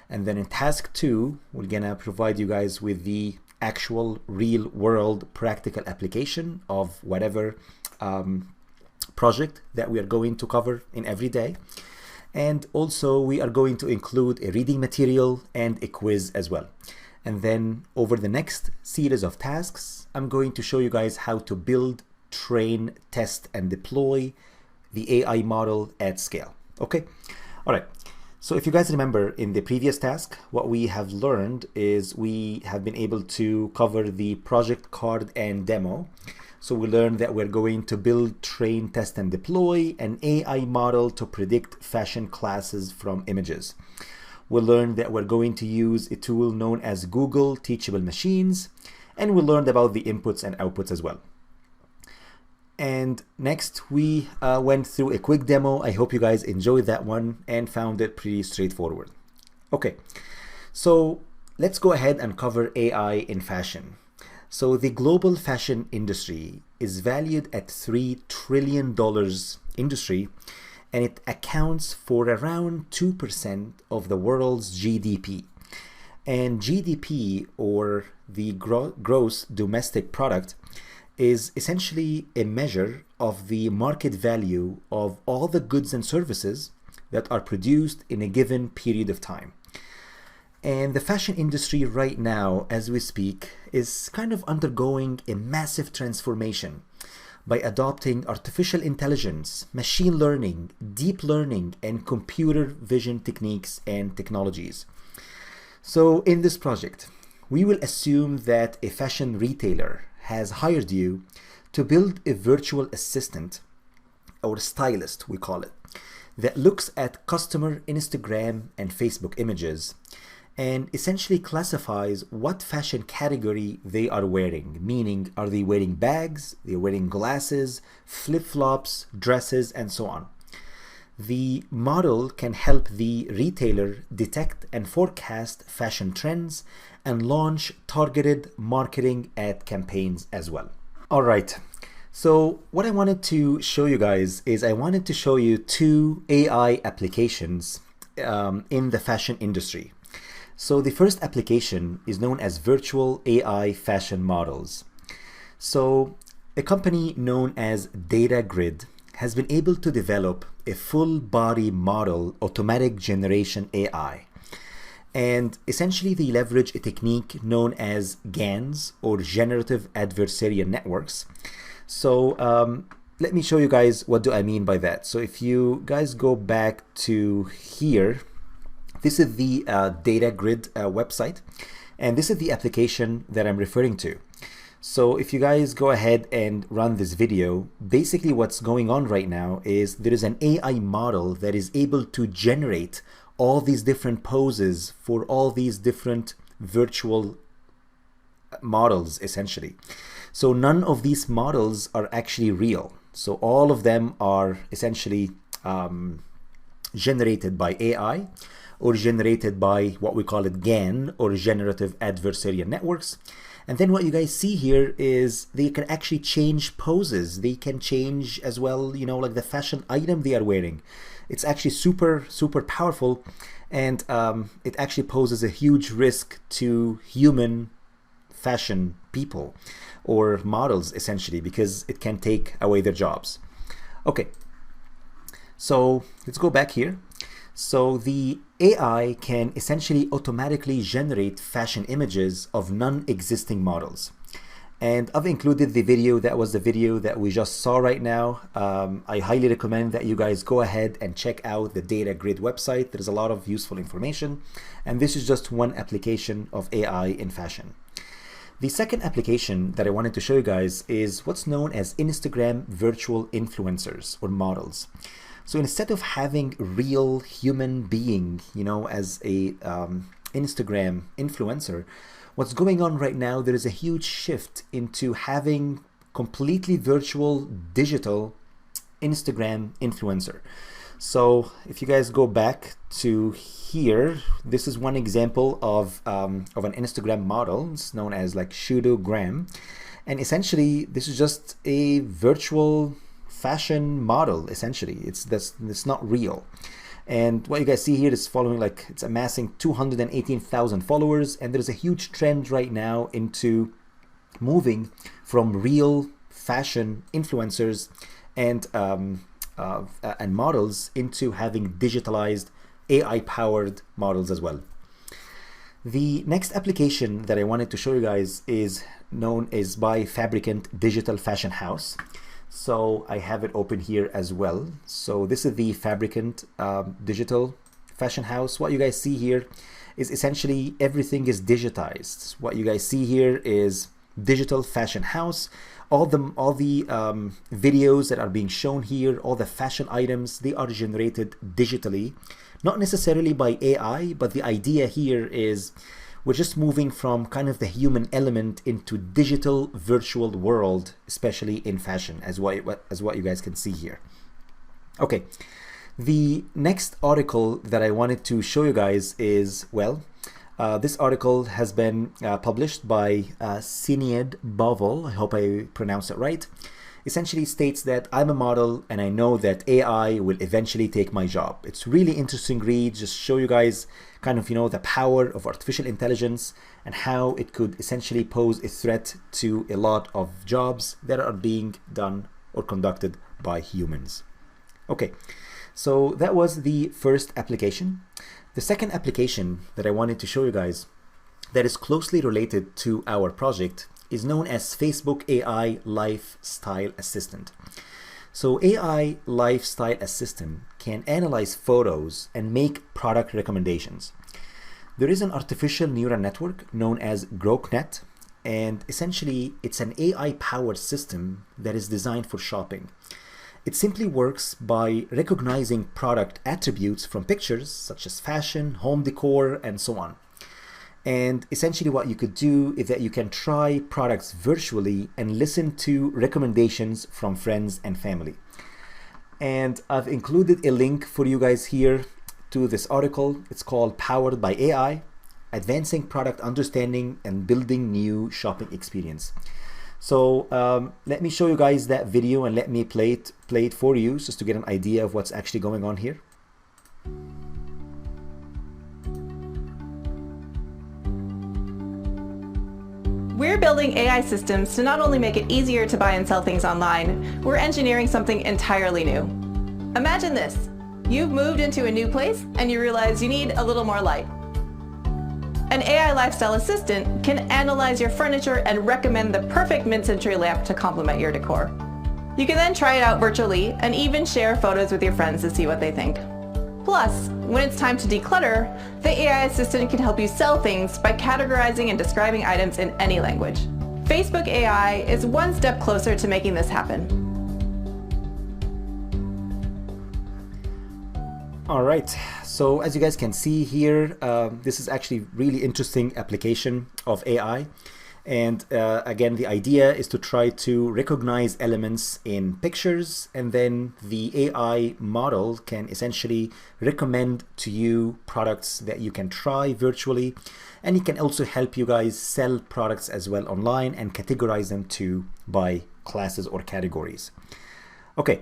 And then in task 2, we're gonna provide you guys with the actual real world practical application of whatever project that we are going to cover in every day. And also we are going to include a reading material and a quiz as well. And then over the next series of tasks, I'm going to show you guys how to build, train, test, and deploy the AI model at scale. Okay, all right. So if you guys remember in the previous task, what we have learned is we have been able to cover the project card and demo. So we learned that we're going to build, train, test, and deploy an AI model to predict fashion classes from images. We learned that we're going to use a tool known as Google Teachable Machines, and we learned about the inputs and outputs as well. And next we went through a quick demo. I hope you guys enjoyed that one and found it pretty straightforward. Okay, so let's go ahead and cover AI in fashion. So the global fashion industry is valued at $3 trillion industry, and it accounts for around 2% of the world's GDP. And GDP, or the gross domestic product, is essentially a measure of the market value of all the goods and services that are produced in a given period of time. And the fashion industry right now, as we speak, is kind of undergoing a massive transformation by adopting artificial intelligence, machine learning, deep learning, and computer vision techniques and technologies. So in this project, we will assume that a fashion retailer has hired you to build a virtual assistant, or stylist we call it, that looks at customer Instagram and Facebook images and essentially classifies what fashion category they are wearing, meaning are they wearing bags, they're wearing glasses, flip-flops, dresses, and so on. The model can help the retailer detect and forecast fashion trends and launch targeted marketing ad campaigns as well. All right, so what I wanted to show you guys is I wanted to show you two AI applications in the fashion industry. So the first application is known as virtual AI fashion models. So a company known as DataGrid has been able to develop a full body model automatic generation AI. And essentially they leverage a technique known as GANs, or generative adversarial networks. So let me show you guys what do I mean by that. So if you guys go back to here, this is the DataGrid website, and this is the application that I'm referring to. So if you guys go ahead and run this video, basically what's going on right now is there is an AI model that is able to generate all these different poses for all these different virtual models, essentially. So none of these models are actually real. So all of them are essentially generated by AI, or generated by what we call it GAN, or generative adversarial networks. And then what you guys see here is they can actually change poses. They can change as well, you know, like the fashion item they are wearing. It's actually super, super powerful, and it actually poses a huge risk to human fashion people or models, essentially, because it can take away their jobs. Okay, so let's go back here. So the AI can essentially automatically generate fashion images of non-existing models. And I've included the video. That was the video that we just saw right now. I highly recommend that you guys go ahead and check out the DataGrid website. There's a lot of useful information. And this is just one application of AI in fashion. The second application that I wanted to show you guys is what's known as Instagram virtual influencers, or models. So instead of having real human being, you know, as a Instagram influencer, what's going on right now, there is a huge shift into having completely virtual digital Instagram influencer. So if you guys go back to here, this is one example of an Instagram model. It's known as like Pseudogram. And essentially this is just a virtual fashion model. Essentially it's not real. And what you guys see here is following, like, it's amassing 218,000 followers, and there's a huge trend right now into moving from real fashion influencers and models into having digitalized AI-powered models as well. The next application that I wanted to show you guys is known as by Fabricant Digital Fashion House. So I have it open here as well. So this is the Fabricant Digital Fashion House. What you guys see here is essentially everything is digitized. What you guys see here is Digital Fashion House. All the videos that are being shown here, all the fashion items, they are generated digitally, not necessarily by AI, but the idea here is we're just moving from kind of the human element into digital virtual world, especially in fashion, as what you guys can see here. Okay, the next article that I wanted to show you guys is, well, this article has been published by Sinead Bovel. I hope I pronounced it right. Essentially states that I'm a model and I know that AI will eventually take my job. It's really interesting read, just show you guys kind of, the power of artificial intelligence and how it could essentially pose a threat to a lot of jobs that are being done or conducted by humans. Okay, so that was the first application. The second application that I wanted to show you guys that is closely related to our project is known as Facebook AI Lifestyle Assistant. So AI Lifestyle Assistant can analyze photos and make product recommendations. There is an artificial neural network known as GrokNet, and essentially it's an AI-powered system that is designed for shopping. It simply works by recognizing product attributes from pictures such as fashion, home decor, and so on. And essentially what you could do is that you can try products virtually and listen to recommendations from friends and family. And I've included a link for you guys here to this article. It's called Powered by AI, Advancing Product Understanding and Building New Shopping Experience. So let me show you guys that video and let me play it for you just to get an idea of what's actually going on here. We're building AI systems to not only make it easier to buy and sell things online, we're engineering something entirely new. Imagine this. You've moved into a new place and you realize you need a little more light. An AI lifestyle assistant can analyze your furniture and recommend the perfect mid-century lamp to complement your decor. You can then try it out virtually and even share photos with your friends to see what they think. Plus, when it's time to declutter, the AI assistant can help you sell things by categorizing and describing items in any language. Facebook AI is one step closer to making this happen. All right, so as you guys can see here, this is actually really interesting application of AI. And again, the idea is to try to recognize elements in pictures, and then the AI model can essentially recommend to you products that you can try virtually, and it can also help you guys sell products as well online and categorize them to by classes or categories. Okay,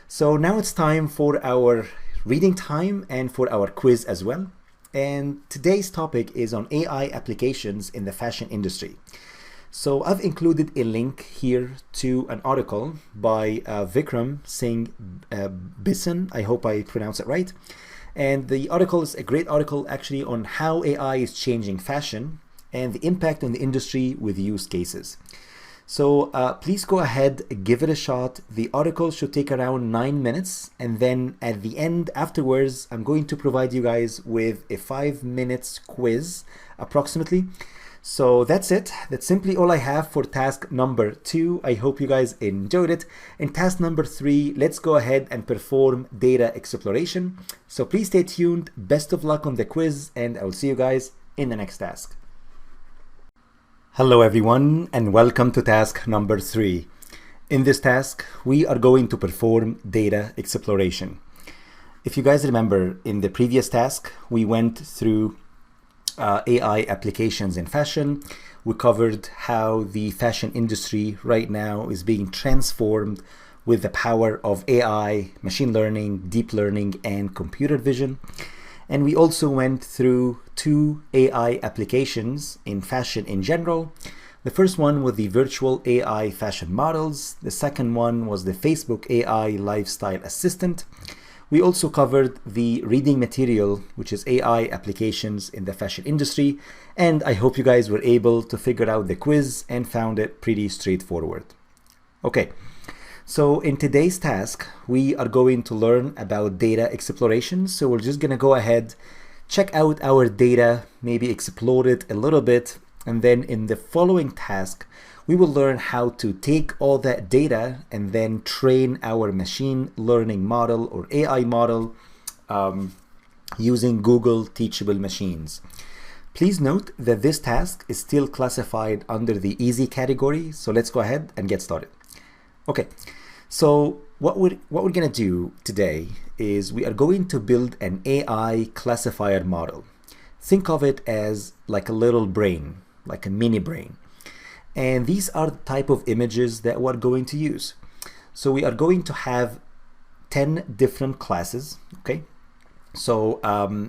so now it's time for our reading time and for our quiz as well. And today's topic is on AI applications in the fashion industry. So I've included a link here to an article by Vikram Singh Bisan. I hope I pronounced it right. And the article is a great article actually on how AI is changing fashion and the impact on the industry with use cases. So please go ahead, give it a shot. The article should take around 9 minutes. And then at the end afterwards, I'm going to provide you guys with a 5 minutes quiz approximately. So that's it. That's simply all I have for task number 2. I hope you guys enjoyed it. In task number 3, let's go ahead and perform data exploration. So please stay tuned. Best of luck on the quiz, and I'll see you guys in the next task. Hello everyone, and welcome to task number 3. In this task, we are going to perform data exploration. If you guys remember, in the previous task, we went through AI applications in fashion. We covered how the fashion industry right now is being transformed with the power of AI, machine learning, deep learning, and computer vision. And we also went through 2 AI applications in fashion in general. The first one was the virtual AI fashion models. The second one was the Facebook AI Lifestyle Assistant. We also covered the reading material, which is AI applications in the fashion industry. And I hope you guys were able to figure out the quiz and found it pretty straightforward. Okay. So in today's task, we are going to learn about data exploration. So we're just going to go ahead, check out our data, maybe explore it a little bit. And then in the following task, we will learn how to take all that data and then train our machine learning model or AI model using Google Teachable Machines. Please note that this task is still classified under the easy category, so let's go ahead and get started. Okay, so what we're gonna do today is we are going to build an AI classifier model. Think of it as like a little brain, like a mini brain. And these are the type of images that we're going to use. So we are going to have 10 different classes, okay? So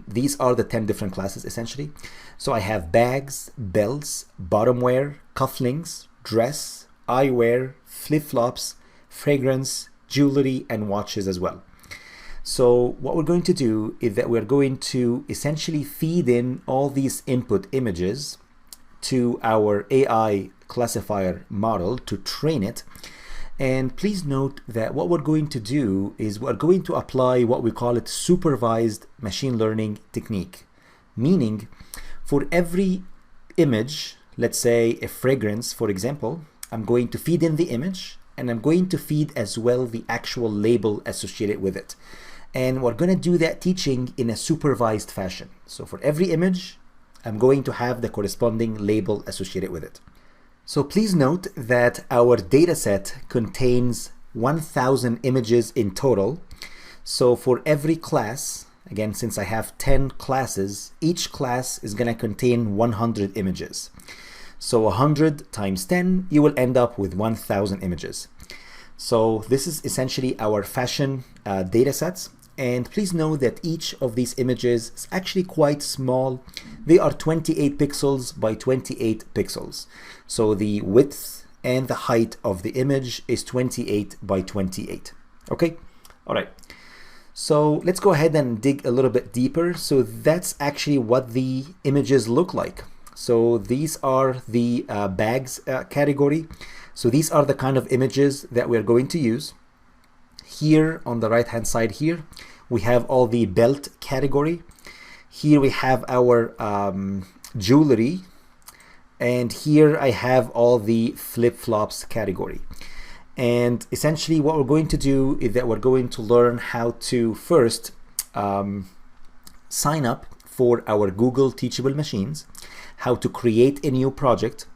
these are the 10 different classes essentially. So I have bags, belts, bottom wear, cufflinks, dress, eyewear, flip-flops, fragrance, jewelry, and watches as well. So what we're going to do is that we're going to essentially feed in all these input images to our AI classifier model to train it. And please note that what we're going to do is we're going to apply what we call it supervised machine learning technique. Meaning for every image, let's say a fragrance, for example, I'm going to feed in the image and I'm going to feed as well the actual label associated with it. And we're going to do that teaching in a supervised fashion. So for every image, I'm going to have the corresponding label associated with it. So please note that our data set contains 1,000 images in total. So for every class, again, since I have 10 classes, each class is going to contain 100 images. So 100 times 10, you will end up with 1,000 images. So this is essentially our fashion data sets. And please know that each of these images is actually quite small. They are 28 pixels by 28 pixels. So the width and the height of the image is 28 by 28. Okay? All right. So let's go ahead and dig a little bit deeper. So that's actually what the images look like. So these are the bags category. So these are the kind of images that we're going to use. Here on the right hand side here, we have all the belt category. Here we have our jewelry. And here I have all the flip-flops category. And essentially what we're going to do is that we're going to learn how to first sign up for our Google Teachable Machines, how to create a new project,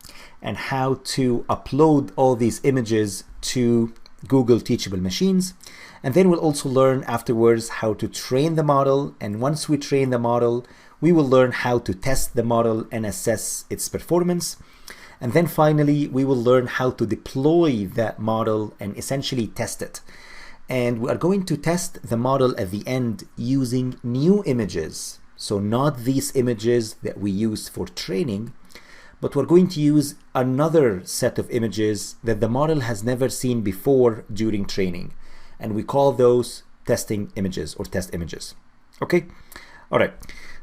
and how to upload all these images to Google Teachable Machines. And then we'll also learn afterwards how to train the model. And once we train the model, we will learn how to test the model and assess its performance. And then finally, we will learn how to deploy that model and essentially test it. And we are going to test the model at the end using new images. So not these images that we used for training, but we're going to use another set of images that the model has never seen before during training. And we call those testing images or test images. Okay? All right.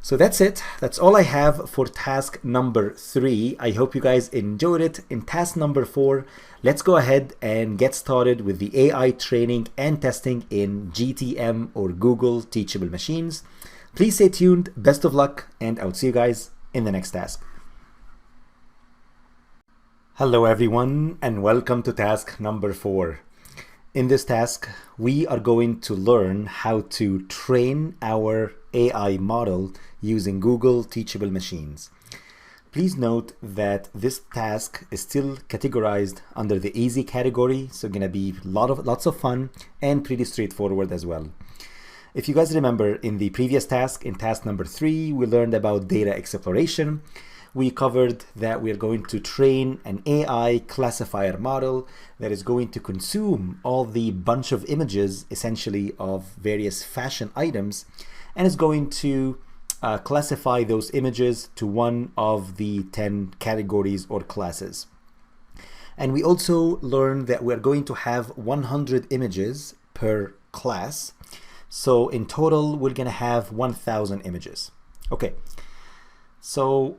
So that's it. That's all I have for task number 3. I hope you guys enjoyed it. In task number 4, let's go ahead and get started with the AI training and testing in GTM or Google Teachable Machines. Please stay tuned. Best of luck, and I'll see you guys in the next task. Hello everyone, and welcome to task number 4. In this task, we are going to learn how to train our AI model using Google Teachable Machines. Please note that this task is still categorized under the easy category, so gonna be lots of fun and pretty straightforward as well. If you guys remember, in the previous task, in task number 3, we learned about data exploration. We covered that we are going to train an AI classifier model that is going to consume all the bunch of images, essentially, of various fashion items, and is going to classify those images to one of the 10 categories or classes. And we also learned that we're going to have 100 images per class. So in total, we're going to have 1,000 images. Okay, so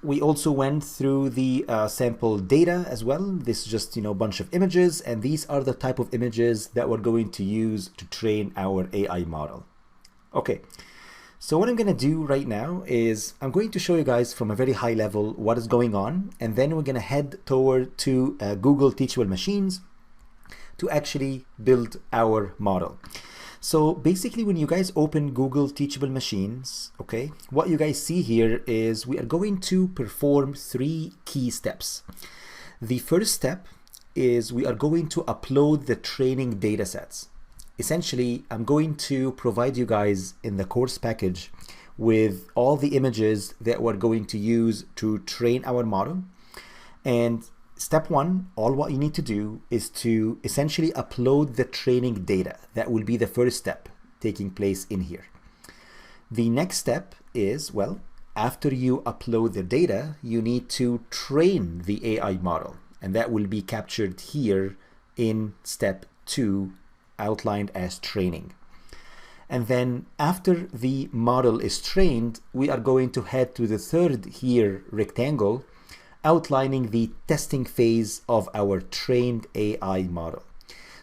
we also went through the sample data as well. This is just, a bunch of images, and these are the type of images that we're going to use to train our AI model. Okay, so what I'm going to do right now is I'm going to show you guys from a very high level what is going on, and then we're going to head toward to Google Teachable Machines to actually build our model. So basically, when you guys open Google Teachable Machines, okay, what you guys see here is we are going to perform 3 key steps. The first step is we are going to upload the training data sets. Essentially, I'm going to provide you guys in the course package with all the images that we're going to use to train our model. And step 1, all what you need to do is to essentially upload the training data. That will be the first step taking place in here. The next step is, well, after you upload the data, you need to train the AI model. And that will be captured here in step 2, outlined as training. And then after the model is trained, we are going to head to the third here rectangle, outlining the testing phase of our trained AI model.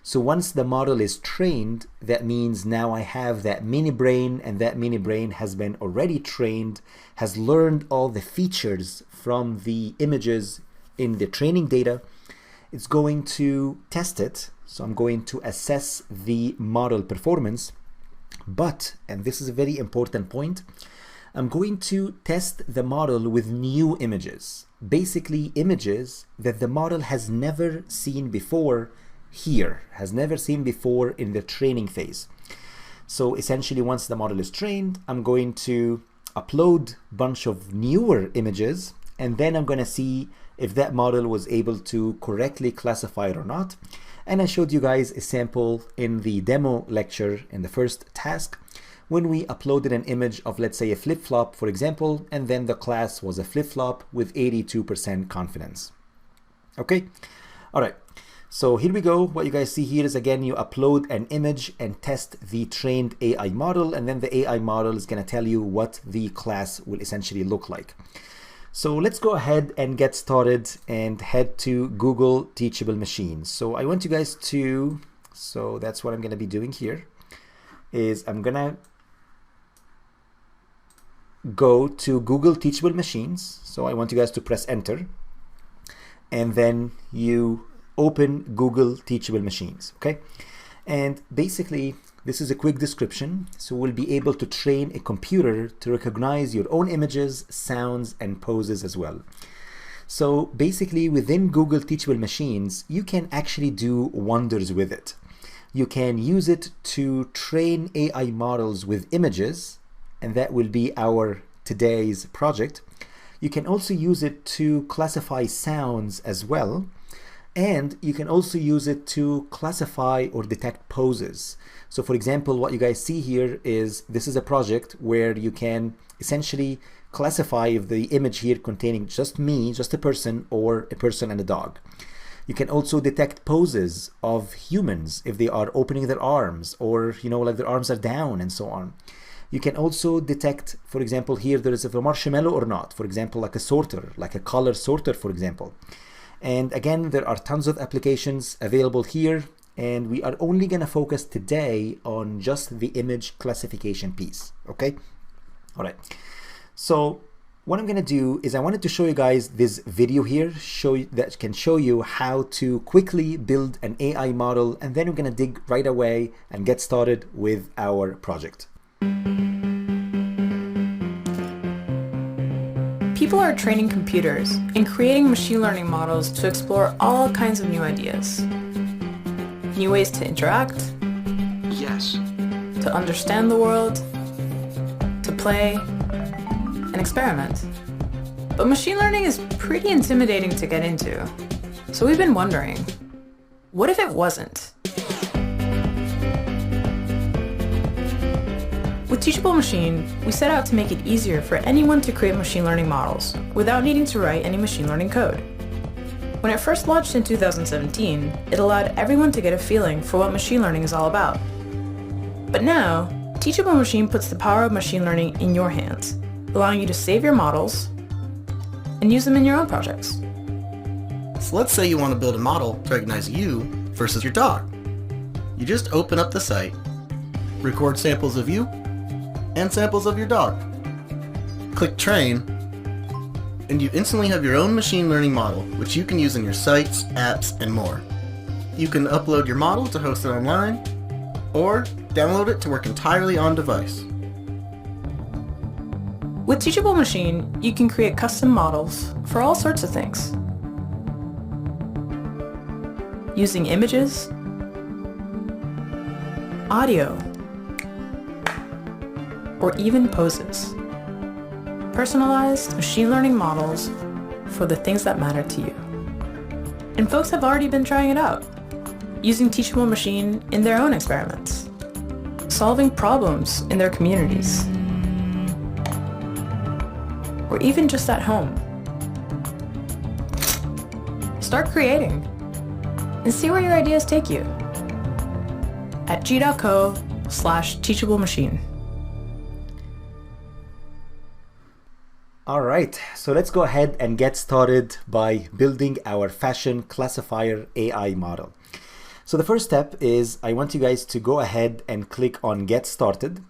So once the model is trained, that means now I have that mini brain, and that mini brain has been already trained, has learned all the features from the images in the training data. It's going to test it. So I'm going to assess the model performance. But, and this is a very important point, I'm going to test the model with new images. Basically images that the model has never seen before here, has never seen before in the training phase. So essentially once the model is trained, I'm going to upload a bunch of newer images, and then I'm going to see if that model was able to correctly classify it or not. And I showed you guys a sample in the demo lecture in the first task when we uploaded an image of, let's say, a flip-flop, for example, and then the class was a flip-flop with 82% confidence. Okay, all right. So here we go. What you guys see here is, again, you upload an image and test the trained AI model, and then the AI model is going to tell you what the class will essentially look like. So let's go ahead and get started and head to Google Teachable Machines. So I want you guys to, so that's what I'm going to be doing here, is I'm going to go to Google Teachable Machines. So I want you guys to press enter, and then you open Google Teachable Machines, okay? And basically, this is a quick description. So we'll be able to train a computer to recognize your own images, sounds, and poses as well. So basically, within Google Teachable Machines, you can actually do wonders with it. You can use it to train AI models with images, and that will be our today's project. You can also use it to classify sounds as well. And you can also use it to classify or detect poses. So for example, what you guys see here is this is a project where you can essentially classify if the image here containing just me, just a person, or a person and a dog. You can also detect poses of humans if they are opening their arms, or like their arms are down and so on. You can also detect, for example, here there is a marshmallow or not, for example, like a sorter, like a color sorter, for example. And again, there are tons of applications available here, and we are only going to focus today on just the image classification piece, okay? All right. So what I'm going to do is I wanted to show you guys this video here, that can show you how to quickly build an AI model, and then we're going to dig right away and get started with our project. People are training computers and creating machine learning models to explore all kinds of new ideas. New ways to interact. Yes. To understand the world. To play. And experiment. But machine learning is pretty intimidating to get into. So we've been wondering, what if it wasn't? With Teachable Machine, we set out to make it easier for anyone to create machine learning models without needing to write any machine learning code. When it first launched in 2017, it allowed everyone to get a feeling for what machine learning is all about. But now, Teachable Machine puts the power of machine learning in your hands, allowing you to save your models and use them in your own projects. So let's say you want to build a model to recognize you versus your dog. You just open up the site, record samples of you, and samples of your dog. Click Train, and you instantly have your own machine learning model, which you can use in your sites, apps, and more. You can upload your model to host it online, or download it to work entirely on device. With Teachable Machine, you can create custom models for all sorts of things. Using images, audio, or even poses. Personalized machine learning models for the things that matter to you. And folks have already been trying it out, using Teachable Machine in their own experiments, solving problems in their communities, or even just at home. Start creating and see where your ideas take you at g.co/teachable machine. All right, so let's go ahead and get started by building our fashion classifier AI model. So the first step is I want you guys to go ahead and click on Get Started.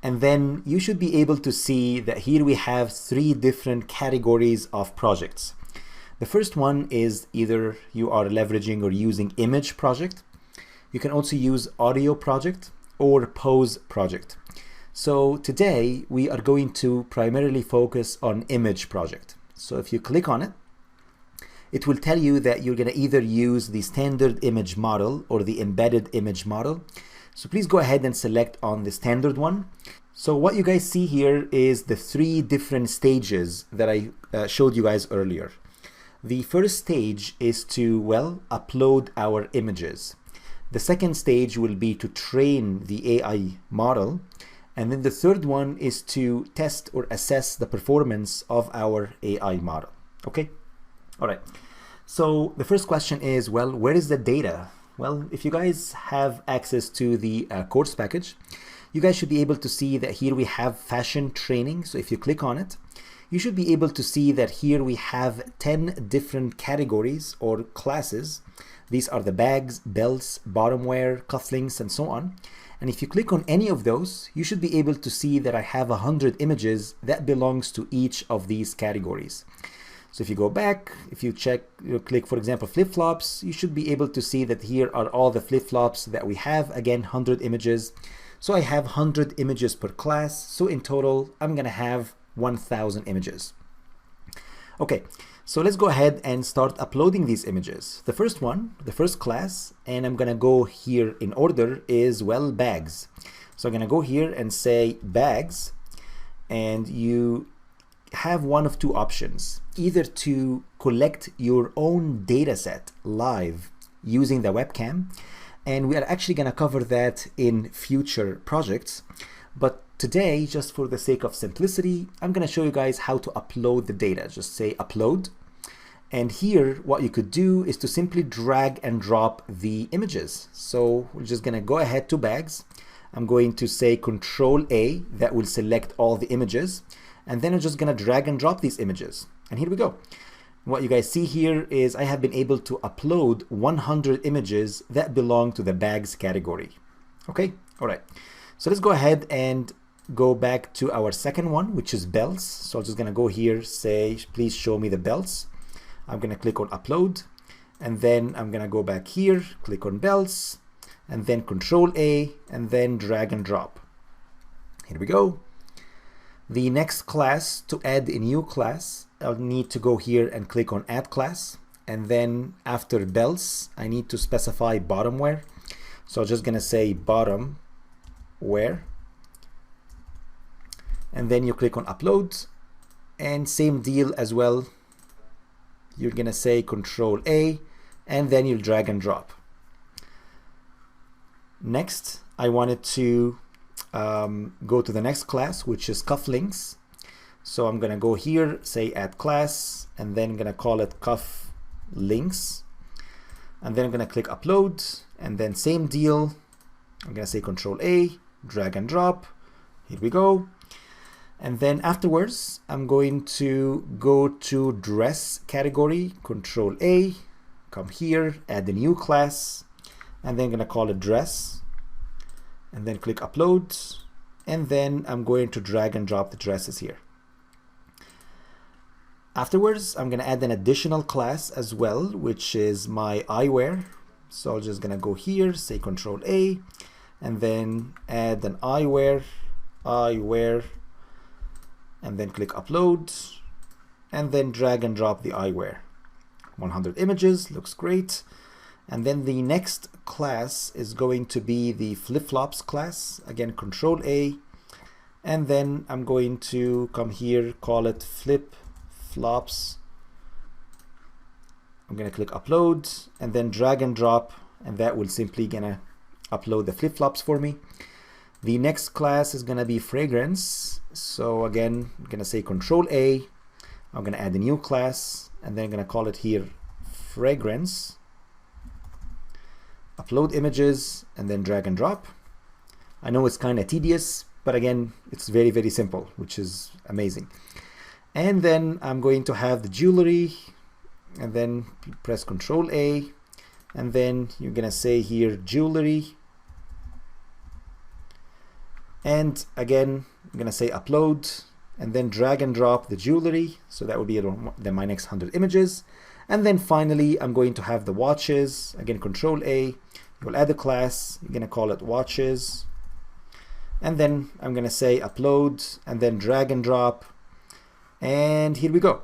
And then you should be able to see that here we have 3 different categories of projects. The first one is either you are leveraging or using image project. You can also use audio project or pose project. So today we are going to primarily focus on image project. So if you click on it, it will tell you that you're going to either use the standard image model or the embedded image model. So please go ahead and select on the standard one. So what you guys see here is the 3 different stages that I showed you guys earlier. The first stage is to, well, upload our images. The second stage will be to train the AI model. And then the third one is to test or assess the performance of our AI model. Okay? All right. So the first question is, well, where is the data? Well, if you guys have access to the course package, you guys should be able to see that here we have fashion training. So if you click on it, you should be able to see that here we have 10 different categories or classes. These are the bags, belts, bottom wear, cufflinks, and so on. And if you click on any of those, you should be able to see that I have 100 images that belongs to each of these categories. So if you go back, if you click, for example, flip-flops, you should be able to see that here are all the flip-flops that we have. Again, 100 images. So I have 100 images per class. So in total, I'm going to have 1,000 images. Okay, so let's go ahead and start uploading these images. The first one, the first class, and I'm going to go here in order, is, well, bags. So I'm going to go here and say bags, and you have one of 2 options, either to collect your own data set live using the webcam, and we are actually going to cover that in future projects. But today, just for the sake of simplicity, I'm going to show you guys how to upload the data. Just say upload. And here, what you could do is to simply drag and drop the images. So we're just going to go ahead to bags. I'm going to say Control A, that will select all the images. And then I'm just going to drag and drop these images. And here we go. What you guys see here is I have been able to upload 100 images that belong to the bags category. Okay, all right. So let's go ahead and go back to our second one, which is belts. So I'm just going to go here, say, please show me the belts. I'm going to click on upload, and then I'm going to go back here, click on belts, and then Control A, and then drag and drop. Here we go. The next class, to add a new class, I'll need to go here and click on add class. And then after belts, I need to specify bottom wear. So I'm just going to say bottom wear. And then you click on upload, and same deal as well. You're going to say Control A, and then you'll drag and drop. Next, I wanted to go to the next class, which is cufflinks. So I'm going to go here, say add class, and then I'm going to call it cufflinks. And then I'm going to click upload, and then same deal. I'm going to say Control A, drag and drop. Here we go. And then afterwards, I'm going to go to dress category, Control A, come here, add a new class, and then I'm going to call it dress, and then click upload, and then I'm going to drag and drop the dresses here. Afterwards, I'm going to add an additional class as well, which is my eyewear. So I'm just going to go here, say Control A, and then add an eyewear, and then click upload, and then drag and drop the eyewear. 100 images, looks great. And then the next class is going to be the flip-flops class. Again, Control A, and then I'm going to come here, call it flip-flops. I'm gonna click upload and then drag and drop, and that will simply gonna upload the flip-flops for me. The next class is gonna be fragrance. So again, I'm gonna say Control A. I'm gonna add a new class, and then I'm gonna call it here fragrance. Upload images, and then drag and drop. I know it's kind of tedious, but again, it's very, very simple, which is amazing. And then I'm going to have the jewelry, and then press Control A, and then you're gonna say here jewelry. And again, I'm gonna say upload, and then drag and drop the jewelry. So that would be my next 100 images. And then finally, I'm going to have the watches. Again, Control A, you'll add a class, you're gonna call it watches. And then I'm gonna say upload, and then drag and drop. And here we go.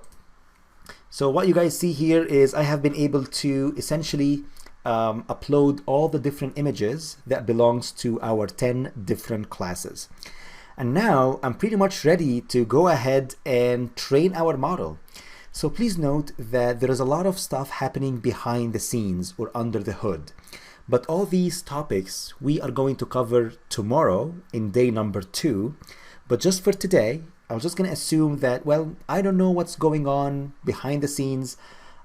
So what you guys see here is I have been able to essentially upload all the different images that belongs to our 10 different classes. And now I'm pretty much ready to go ahead and train our model. So please note that there is a lot of stuff happening behind the scenes or under the hood. But all these topics we are going to cover tomorrow in day number 2. But just for today, I was just going to assume that, well, I don't know what's going on behind the scenes.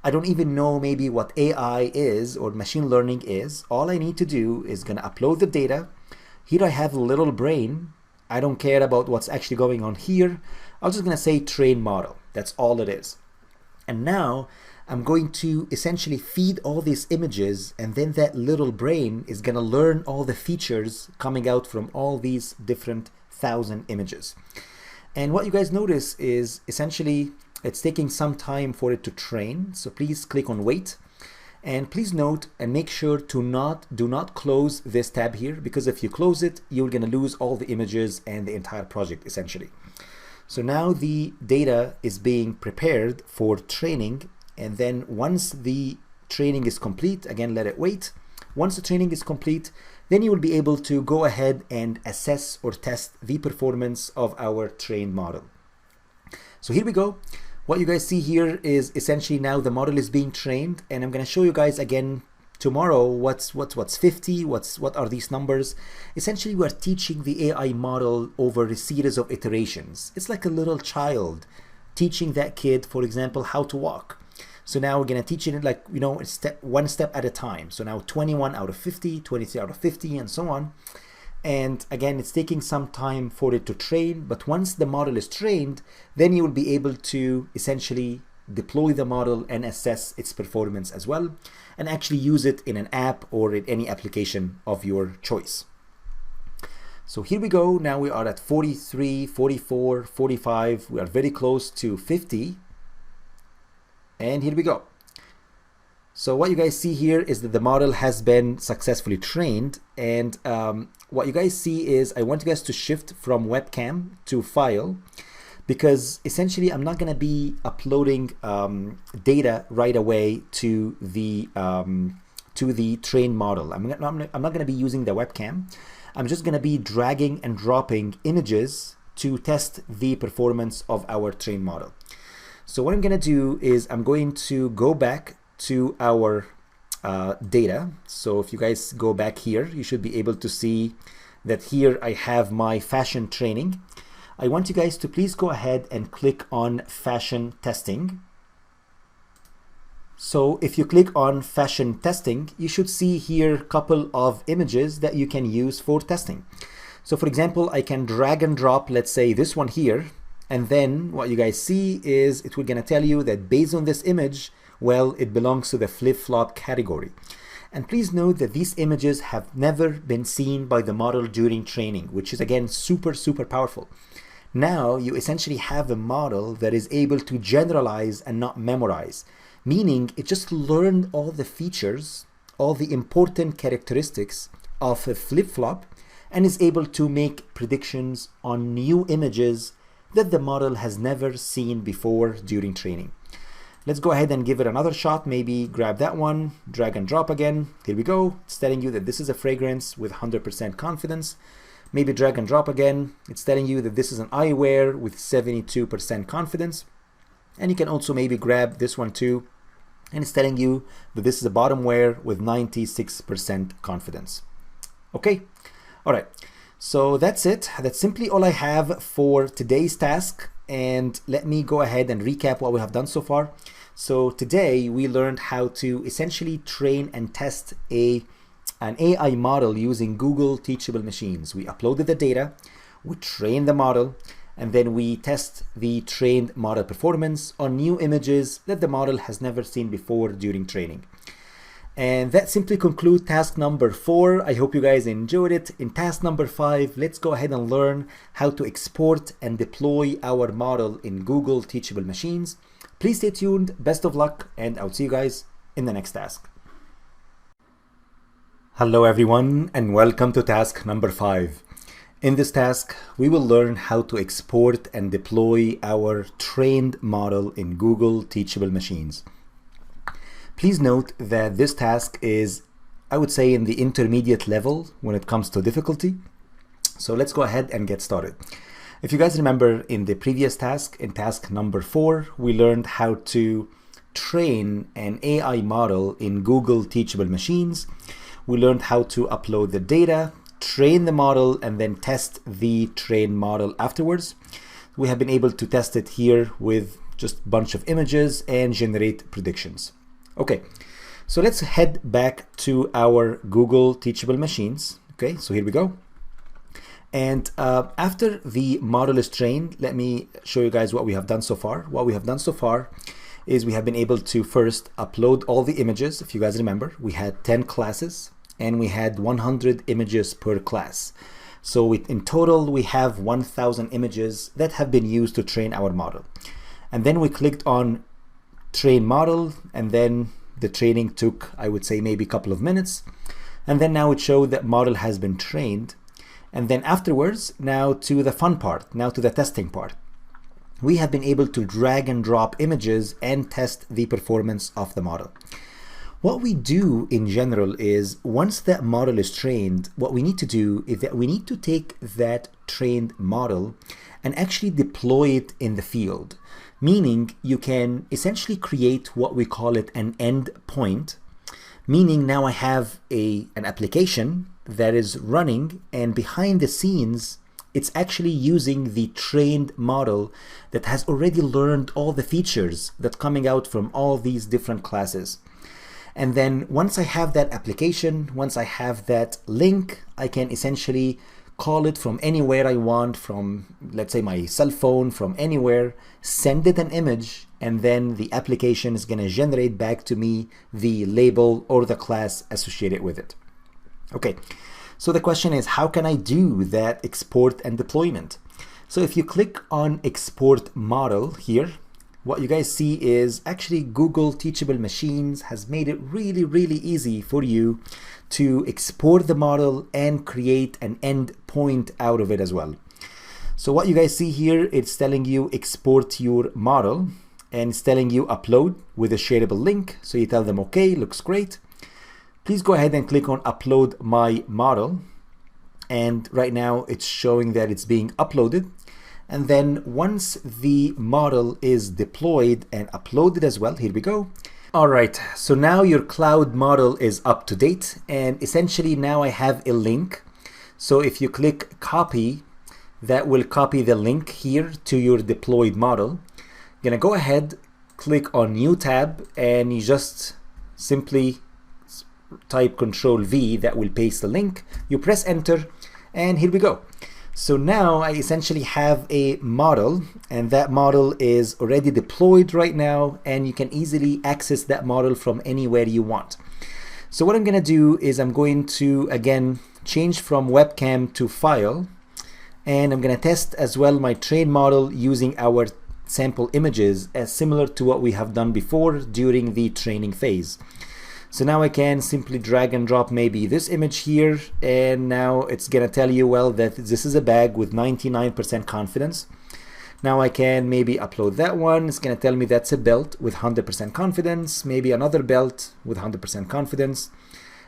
I don't even know maybe what AI is or machine learning is. All I need to do is going to upload the data. Here I have a little brain. I don't care about what's actually going on here. I'm just going to say train model. That's all it is. And now I'm going to essentially feed all these images, and then that little brain is going to learn all the features coming out from all these different 1,000 images. And what you guys notice is essentially it's taking some time for it to train. So please click on wait, and please note and make sure to do not close this tab here, because if you close it, you're going to lose all the images and the entire project essentially. So now the data is being prepared for training, and then once the training is complete, again, let it wait. Once the training is complete, then you will be able to go ahead and assess or test the performance of our trained model. So here we go. What you guys see here is essentially now the model is being trained, and I'm going to show you guys again tomorrow what's 50, what are these numbers. Essentially, we're teaching the AI model over a series of iterations. It's like a little child teaching that kid, for example, how to walk. So now we're going to teach it like, one step at a time. So now 21 out of 50, 23 out of 50, and so on. And again, it's taking some time for it to train, but once the model is trained, then you will be able to essentially deploy the model and assess its performance as well, and actually use it in an app or in any application of your choice. So here we go. Now we are at 43, 44, 45. We are very close to 50. And here we go. So what you guys see here is that the model has been successfully trained. And what you guys see is I want you guys to shift from webcam to file, because essentially I'm not going to be uploading data right away to the trained model. I'm not going to be using the webcam. I'm just going to be dragging and dropping images to test the performance of our trained model. So what I'm going to do is I'm going to go back to our data. So if you guys go back here, you should be able to see that here I have my fashion training. I want you guys to please go ahead and click on fashion testing. So if you click on fashion testing, you should see here a couple of images that you can use for testing. So for example, I can drag and drop, let's say this one here, and then what you guys see is it will gonna tell you that based on this image, well, it belongs to the flip-flop category. And please note that these images have never been seen by the model during training, which is again super, super powerful. Now you essentially have a model that is able to generalize and not memorize, meaning it just learned all the features, all the important characteristics of a flip-flop and is able to make predictions on new images that the model has never seen before during training. Let's go ahead and give it another shot. Maybe grab that one, drag and drop again. Here we go. It's telling you that this is a fragrance with 100% confidence. Maybe drag and drop again. It's telling you that this is an eyewear with 72% confidence. And you can also maybe grab this one too. And it's telling you that this is a bottom wear with 96% confidence. Okay. All right. So that's it. That's simply all I have for today's task. And let me go ahead and recap what we have done so far. So today we learned how to essentially train and test an AI model using Google Teachable Machines. We uploaded the data, we trained the model, and then we test the trained model performance on new images that the model has never seen before during training. And that simply concludes task number 4. I hope you guys enjoyed it. In task number 5, let's go ahead and learn how to export and deploy our model in Google Teachable Machines. Please stay tuned. Best of luck, and I'll see you guys in the next task. Hello everyone, and welcome to task number 5. In this task, we will learn how to export and deploy our trained model in Google Teachable Machines. Please note that this task is, I would say, in the intermediate level when it comes to difficulty. So let's go ahead and get started. If you guys remember in the previous task, in task number 4, we learned how to train an AI model in Google Teachable Machines. We learned how to upload the data, train the model, and then test the trained model afterwards. We have been able to test it here with just a bunch of images and generate predictions. Okay, so let's head back to our Google Teachable Machines. Okay, so here we go. And after the model is trained, let me show you guys what we have done so far. What we have done so far is we have been able to first upload all the images. If you guys remember, we had 10 classes and we had 100 images per class. So in total, we have 1,000 images that have been used to train our model. And then we clicked on train model, and then the training took, I would say, maybe a couple of minutes. And then now it showed that model has been trained. And then afterwards, now to the fun part, now to the testing part. We have been able to drag and drop images and test the performance of the model. What we do in general is once that model is trained, what we need to do is that we need to take that trained model and actually deploy it in the field. Meaning you can essentially create what we call it an endpoint, meaning now I have an application that is running, and behind the scenes it's actually using the trained model that has already learned all the features that's coming out from all these different classes. And then once I have that application, once I have that link, I can essentially call it from anywhere I want, from let's say my cell phone, from anywhere, send it an image, and then the application is going to generate back to me the label or the class associated with it. Okay, so the question is, how can I do that export and deployment? So if you click on export model here, what you guys see is actually Google Teachable Machines has made it really, really easy for you to export the model and create an endpoint out of it as well. So what you guys see here, it's telling you export your model, and it's telling you upload with a shareable link. So you tell them, okay, looks great. Please go ahead and click on upload my model. And right now it's showing that it's being uploaded. And then once the model is deployed and uploaded as well, here we go. All right, so now your cloud model is up to date, and essentially now I have a link. So if you click copy, that will copy the link here to your deployed model. You're gonna go ahead, click on new tab, and you just simply type Control V, that will paste the link. You press enter, and here we go. So now I essentially have a model, and that model is already deployed right now, and you can easily access that model from anywhere you want. So what I'm going to do is I'm going to again change from webcam to file, and I'm going to test as well my trained model using our sample images as similar to what we have done before during the training phase. So now I can simply drag and drop maybe this image here, and now it's gonna tell you, well, that this is a bag with 99% confidence. Now I can maybe upload that one. It's gonna tell me that's a belt with 100% confidence, maybe another belt with 100% confidence.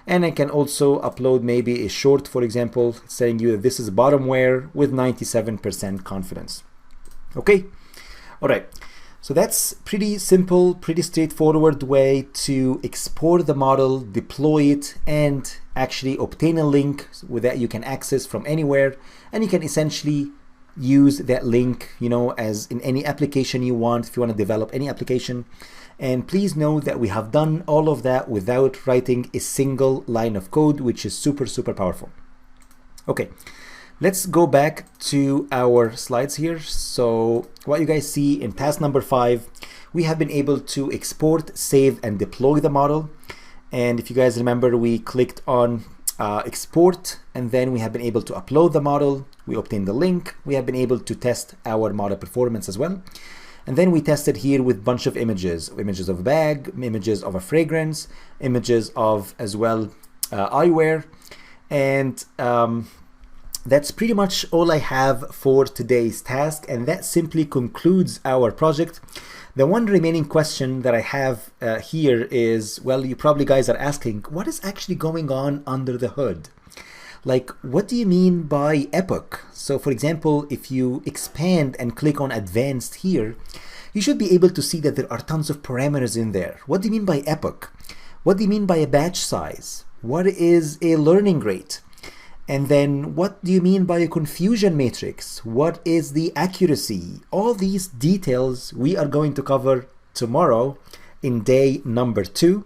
And I can also upload maybe a short, for example, saying you that this is bottom wear with 97% confidence. Okay, all right. So that's pretty simple, pretty straightforward way to export the model, deploy it, and actually obtain a link with that you can access from anywhere. And you can essentially use that link, you know, as in any application you want, if you want to develop any application. And please know that we have done all of that without writing a single line of code, which is super, super powerful. Okay. Let's go back to our slides here. So what you guys see in task number 5, we have been able to export, save, and deploy the model. And if you guys remember, we clicked on export, and then we have been able to upload the model. We obtained the link. We have been able to test our model performance as well. And then we tested here with a bunch of images of a bag, images of a fragrance, images of as well eyewear. And that's pretty much all I have for today's task, and that simply concludes our project. The one remaining question that I have here is, well, you probably guys are asking, what is actually going on under the hood? Like, what do you mean by epoch? So for example, if you expand and click on advanced here, you should be able to see that there are tons of parameters in there. What do you mean by epoch? What do you mean by a batch size? What is a learning rate? And then what do you mean by a confusion matrix? What is the accuracy? All these details we are going to cover tomorrow in day number 2.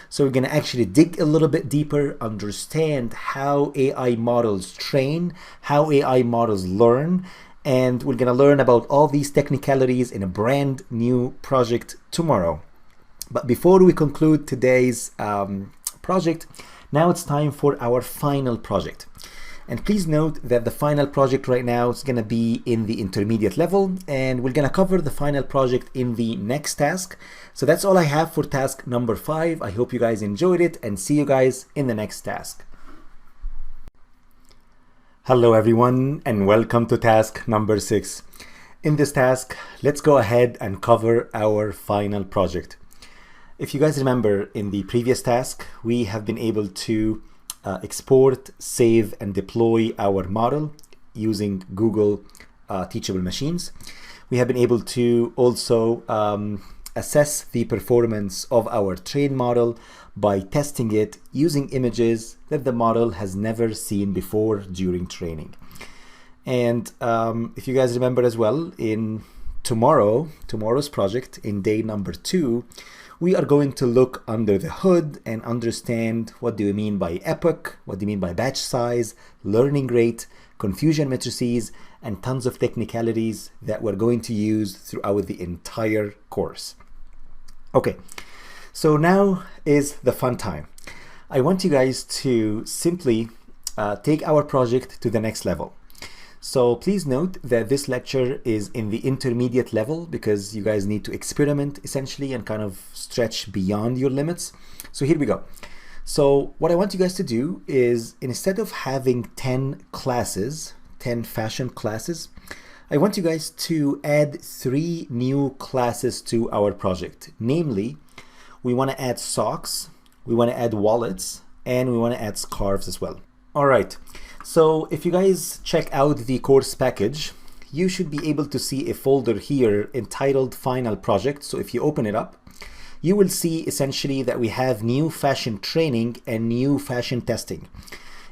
So we're going to actually dig a little bit deeper, understand how AI models train, how AI models learn, and we're going to learn about all these technicalities in a brand new project tomorrow. But before we conclude today's project, now it's time for our final project. And please note that the final project right now is going to be in the intermediate level, and we're going to cover the final project in the next task. So that's all I have for task number 5. I hope you guys enjoyed it, and see you guys in the next task. Hello everyone, and welcome to task number 6. In this task, let's go ahead and cover our final project. If you guys remember, in the previous task, we have been able to export, save, and deploy our model using Google Teachable Machines. We have been able to also assess the performance of our trained model by testing it using images that the model has never seen before during training. And if you guys remember as well, in tomorrow's project, in day number 2, we are going to look under the hood and understand what do you mean by epoch, what do you mean by batch size, learning rate, confusion matrices, and tons of technicalities that we're going to use throughout the entire course. Okay, so now is the fun time. I want you guys to simply take our project to the next level. So please note that this lecture is in the intermediate level because you guys need to experiment essentially and kind of stretch beyond your limits. So here we go. So what I want you guys to do is, instead of having 10 classes, 10 fashion classes, I want you guys to add 3 new classes to our project. Namely, we want to add socks, we want to add wallets, and we want to add scarves as well. All right. So if you guys check out the course package, you should be able to see a folder here entitled Final Project. So if you open it up, you will see essentially that we have new fashion training and new fashion testing.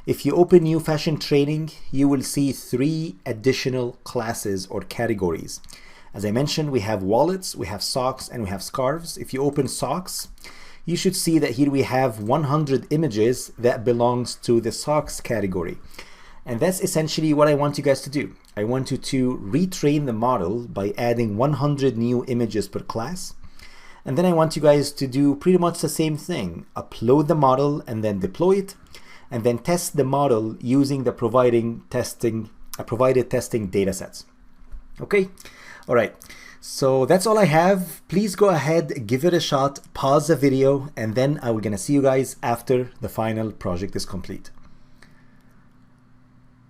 If you open new fashion training, you will see 3 additional classes or categories. As I mentioned, we have wallets, we have socks, and we have scarves. If you open socks, you should see that here we have 100 images that belongs to the socks category. And that's essentially what I want you guys to do. I want you to retrain the model by adding 100 new images per class. And then I want you guys to do pretty much the same thing. Upload the model and then deploy it, and then test the model using the provided testing datasets. Okay, all right. So that's all I have. Please go ahead, give it a shot, pause the video, and then I'm gonna see you guys after the final project is complete.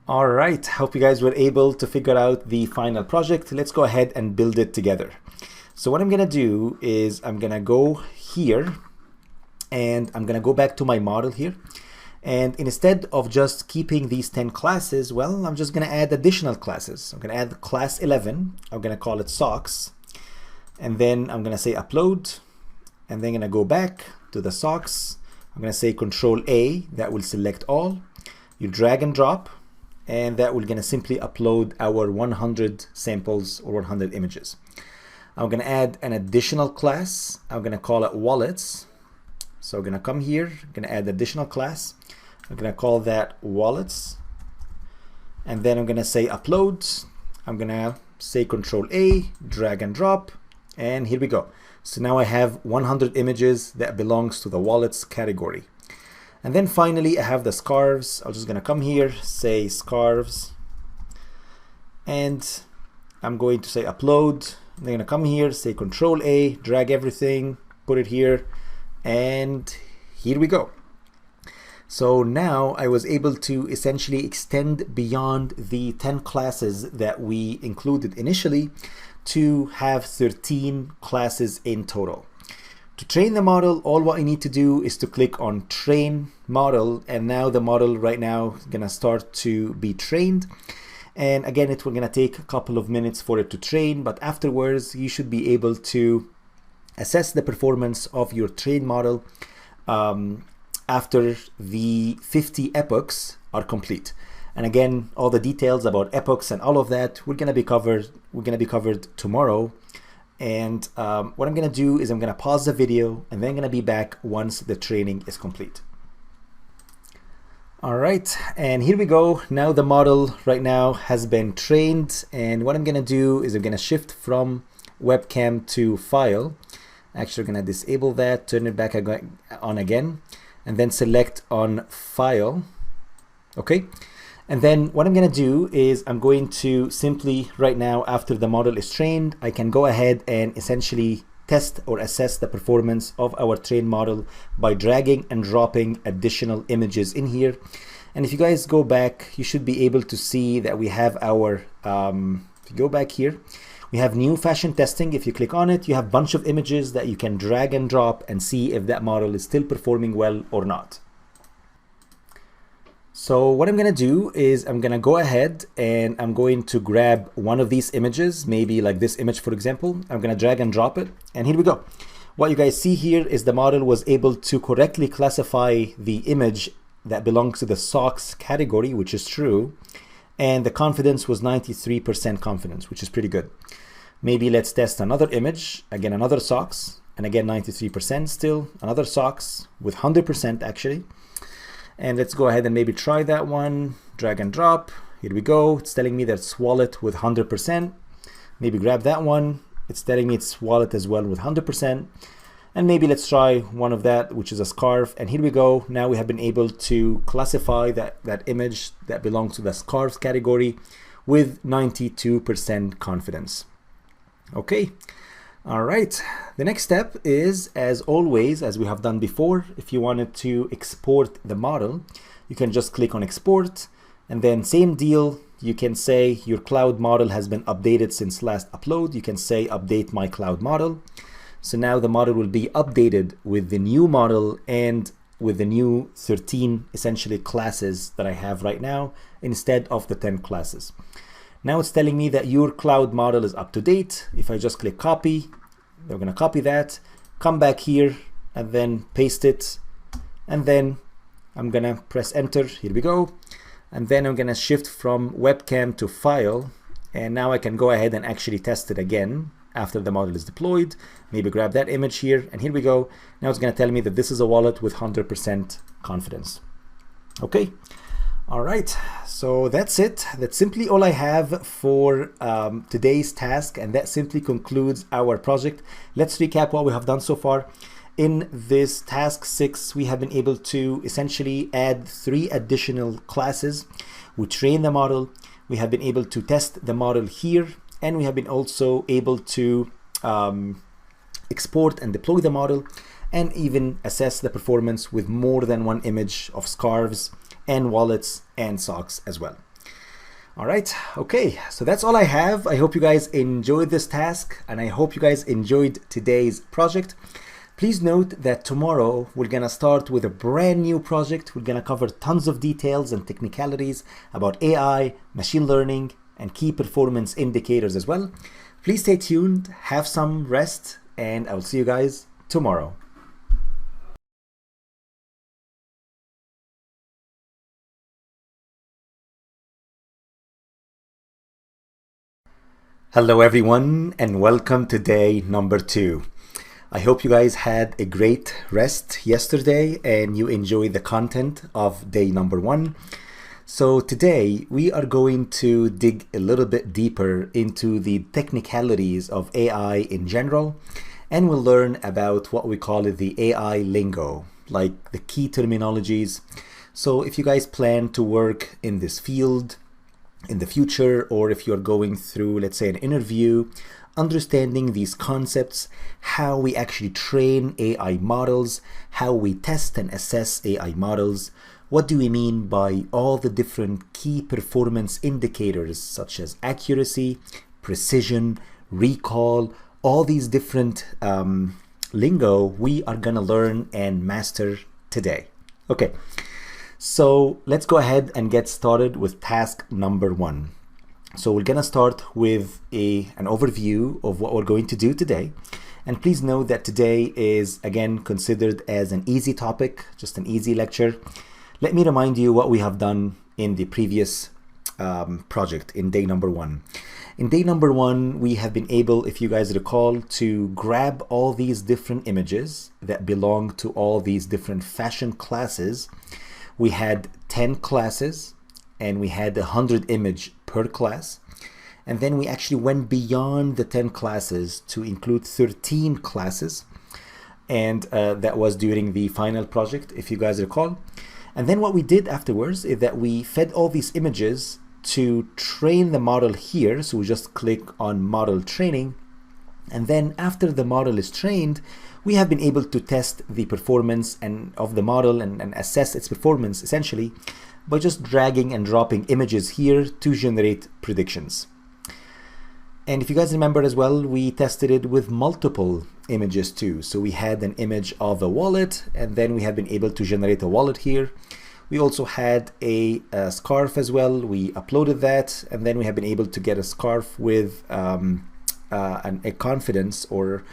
All right, hope you guys were able to figure out the final project. Let's go ahead and build it together. So what I'm gonna do is I'm gonna go here and I'm gonna go back to my model here. And instead of just keeping these 10 classes, well, I'm just gonna add additional classes. I'm gonna add class 11. I'm gonna call it socks. And then I'm gonna say upload. And then I'm gonna go back to the socks. I'm gonna say Control A, that will select all. You drag and drop, and that will gonna simply upload our 100 samples or 100 images. I'm gonna add an additional class. I'm gonna call it wallets. So I'm gonna come here, I'm gonna add additional class. I'm gonna call that wallets. And then I'm gonna say upload. I'm gonna say Control A, drag and drop, and here we go. So now I have 100 images that belongs to the wallets category. And then finally I have the scarves. I'm just gonna come here, say scarves, and I'm going to say upload. I'm gonna come here, say Control A, drag everything, put it here, and here we go. So now I was able to essentially extend beyond the 10 classes that we included initially to have 13 classes in total. To train the model, all what I need to do is to click on train model, and now the model right now is gonna start to be trained. And again, it's gonna take a couple of minutes for it to train, but afterwards you should be able to assess the performance of your train model after the 50 epochs are complete. And again, all the details about epochs and all of that we're gonna be covered tomorrow. And what I'm gonna do is I'm gonna pause the video and then I'm gonna be back once the training is complete. All right, and here we go. Now the model right now has been trained, and what I'm gonna do is I'm gonna shift from webcam to file. Actually, we're gonna disable that, turn it back on again, and then select on file. Okay, and then what I'm gonna do is I'm going to simply right now, after the model is trained, I can go ahead and essentially test or assess the performance of our trained model by dragging and dropping additional images in here. And if you guys go back, you should be able to see that we have our, if you go back here, we have new fashion testing. If you click on it, you have a bunch of images that you can drag and drop and see if that model is still performing well or not. So what I'm gonna do is I'm gonna go ahead and I'm going to grab one of these images, maybe like this image, for example. I'm gonna drag and drop it, and here we go. What you guys see here is the model was able to correctly classify the image that belongs to the socks category, which is true, and the confidence was 93% confidence, which is pretty good. Maybe let's test another image, again another socks, and again 93% still, another socks with 100% actually. And let's go ahead and maybe try that one, drag and drop. Here we go. It's telling me that it's wallet with 100%. Maybe grab that one. It's telling me it's wallet as well with 100%. And maybe let's try one of that, which is a scarf. And here we go. Now we have been able to classify that image that belongs to the scarves category with 92% confidence. Okay. All right, the next step is, as always, as we have done before, if you wanted to export the model, you can just click on export, and then same deal, you can say your cloud model has been updated since last upload. You can say update my cloud model. So now the model will be updated with the new model and with the new 13 essentially classes that I have right now instead of the 10 classes. Now it's telling me that your cloud model is up to date. If I just click copy, we're gonna copy that, come back here and then paste it. And then I'm gonna press enter, here we go. And then I'm gonna shift from webcam to file. And now I can go ahead and actually test it again after the model is deployed. Maybe grab that image here, and here we go. Now it's gonna tell me that this is a wallet with 100% confidence. Okay. All right, so that's it. That's simply all I have for today's task, and that simply concludes our project. Let's recap what we have done so far. In this task 6, we have been able to essentially add 3 additional classes. We train the model. We have been able to test the model here, and we have been also able to export and deploy the model and even assess the performance with more than one image of scarves and wallets and socks as well. All right, okay, so that's all I have. I hope you guys enjoyed this task, and I hope you guys enjoyed today's project. Please note that tomorrow we're gonna start with a brand new project. We're gonna cover tons of details and technicalities about AI, machine learning, and key performance indicators as well. Please stay tuned, have some rest, and I will see you guys tomorrow. Hello everyone, and welcome to day number 2. I hope you guys had a great rest yesterday and you enjoyed the content of day number 1. So today we are going to dig a little bit deeper into the technicalities of AI in general, and we'll learn about what we call the AI lingo, like the key terminologies. So if you guys plan to work in this field in the future, or if you're going through, let's say, an interview, understanding these concepts, how we actually train AI models, how we test and assess AI models, what do we mean by all the different key performance indicators such as accuracy, precision, recall, all these different lingo we are gonna learn and master today. Okay. So let's go ahead and get started with task number 1. So we're gonna start with an overview of what we're going to do today. And please note that today is again considered as an easy topic, just an easy lecture. Let me remind you what we have done in the previous project in day number 1. In day number 1, we have been able, if you guys recall, to grab all these different images that belong to all these different fashion classes. We had 10 classes and we had 100 image per class. And then we actually went beyond the 10 classes to include 13 classes. And that was during the final project, if you guys recall. And then what we did afterwards is that we fed all these images to train the model here. So we just click on model training. And then after the model is trained, we have been able to test the performance of the model and assess its performance essentially by just dragging and dropping images here to generate predictions. And if you guys remember as well, we tested it with multiple images too. So we had an image of a wallet, and then we have been able to generate a wallet here. We also had a scarf as well. We uploaded that, and then we have been able to get a scarf with a confidence or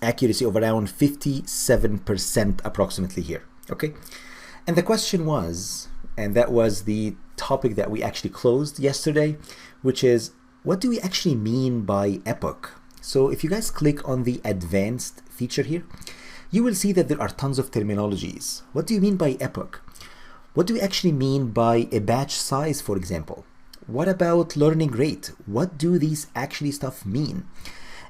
accuracy of around 57% approximately here. Okay, and the question was, and that was the topic that we actually closed yesterday, which is, what do we actually mean by epoch? So if you guys click on the advanced feature here, you will see that there are tons of terminologies. What do you mean by epoch? What do we actually mean by a batch size, for example? What about learning rate? What do these actually stuff mean?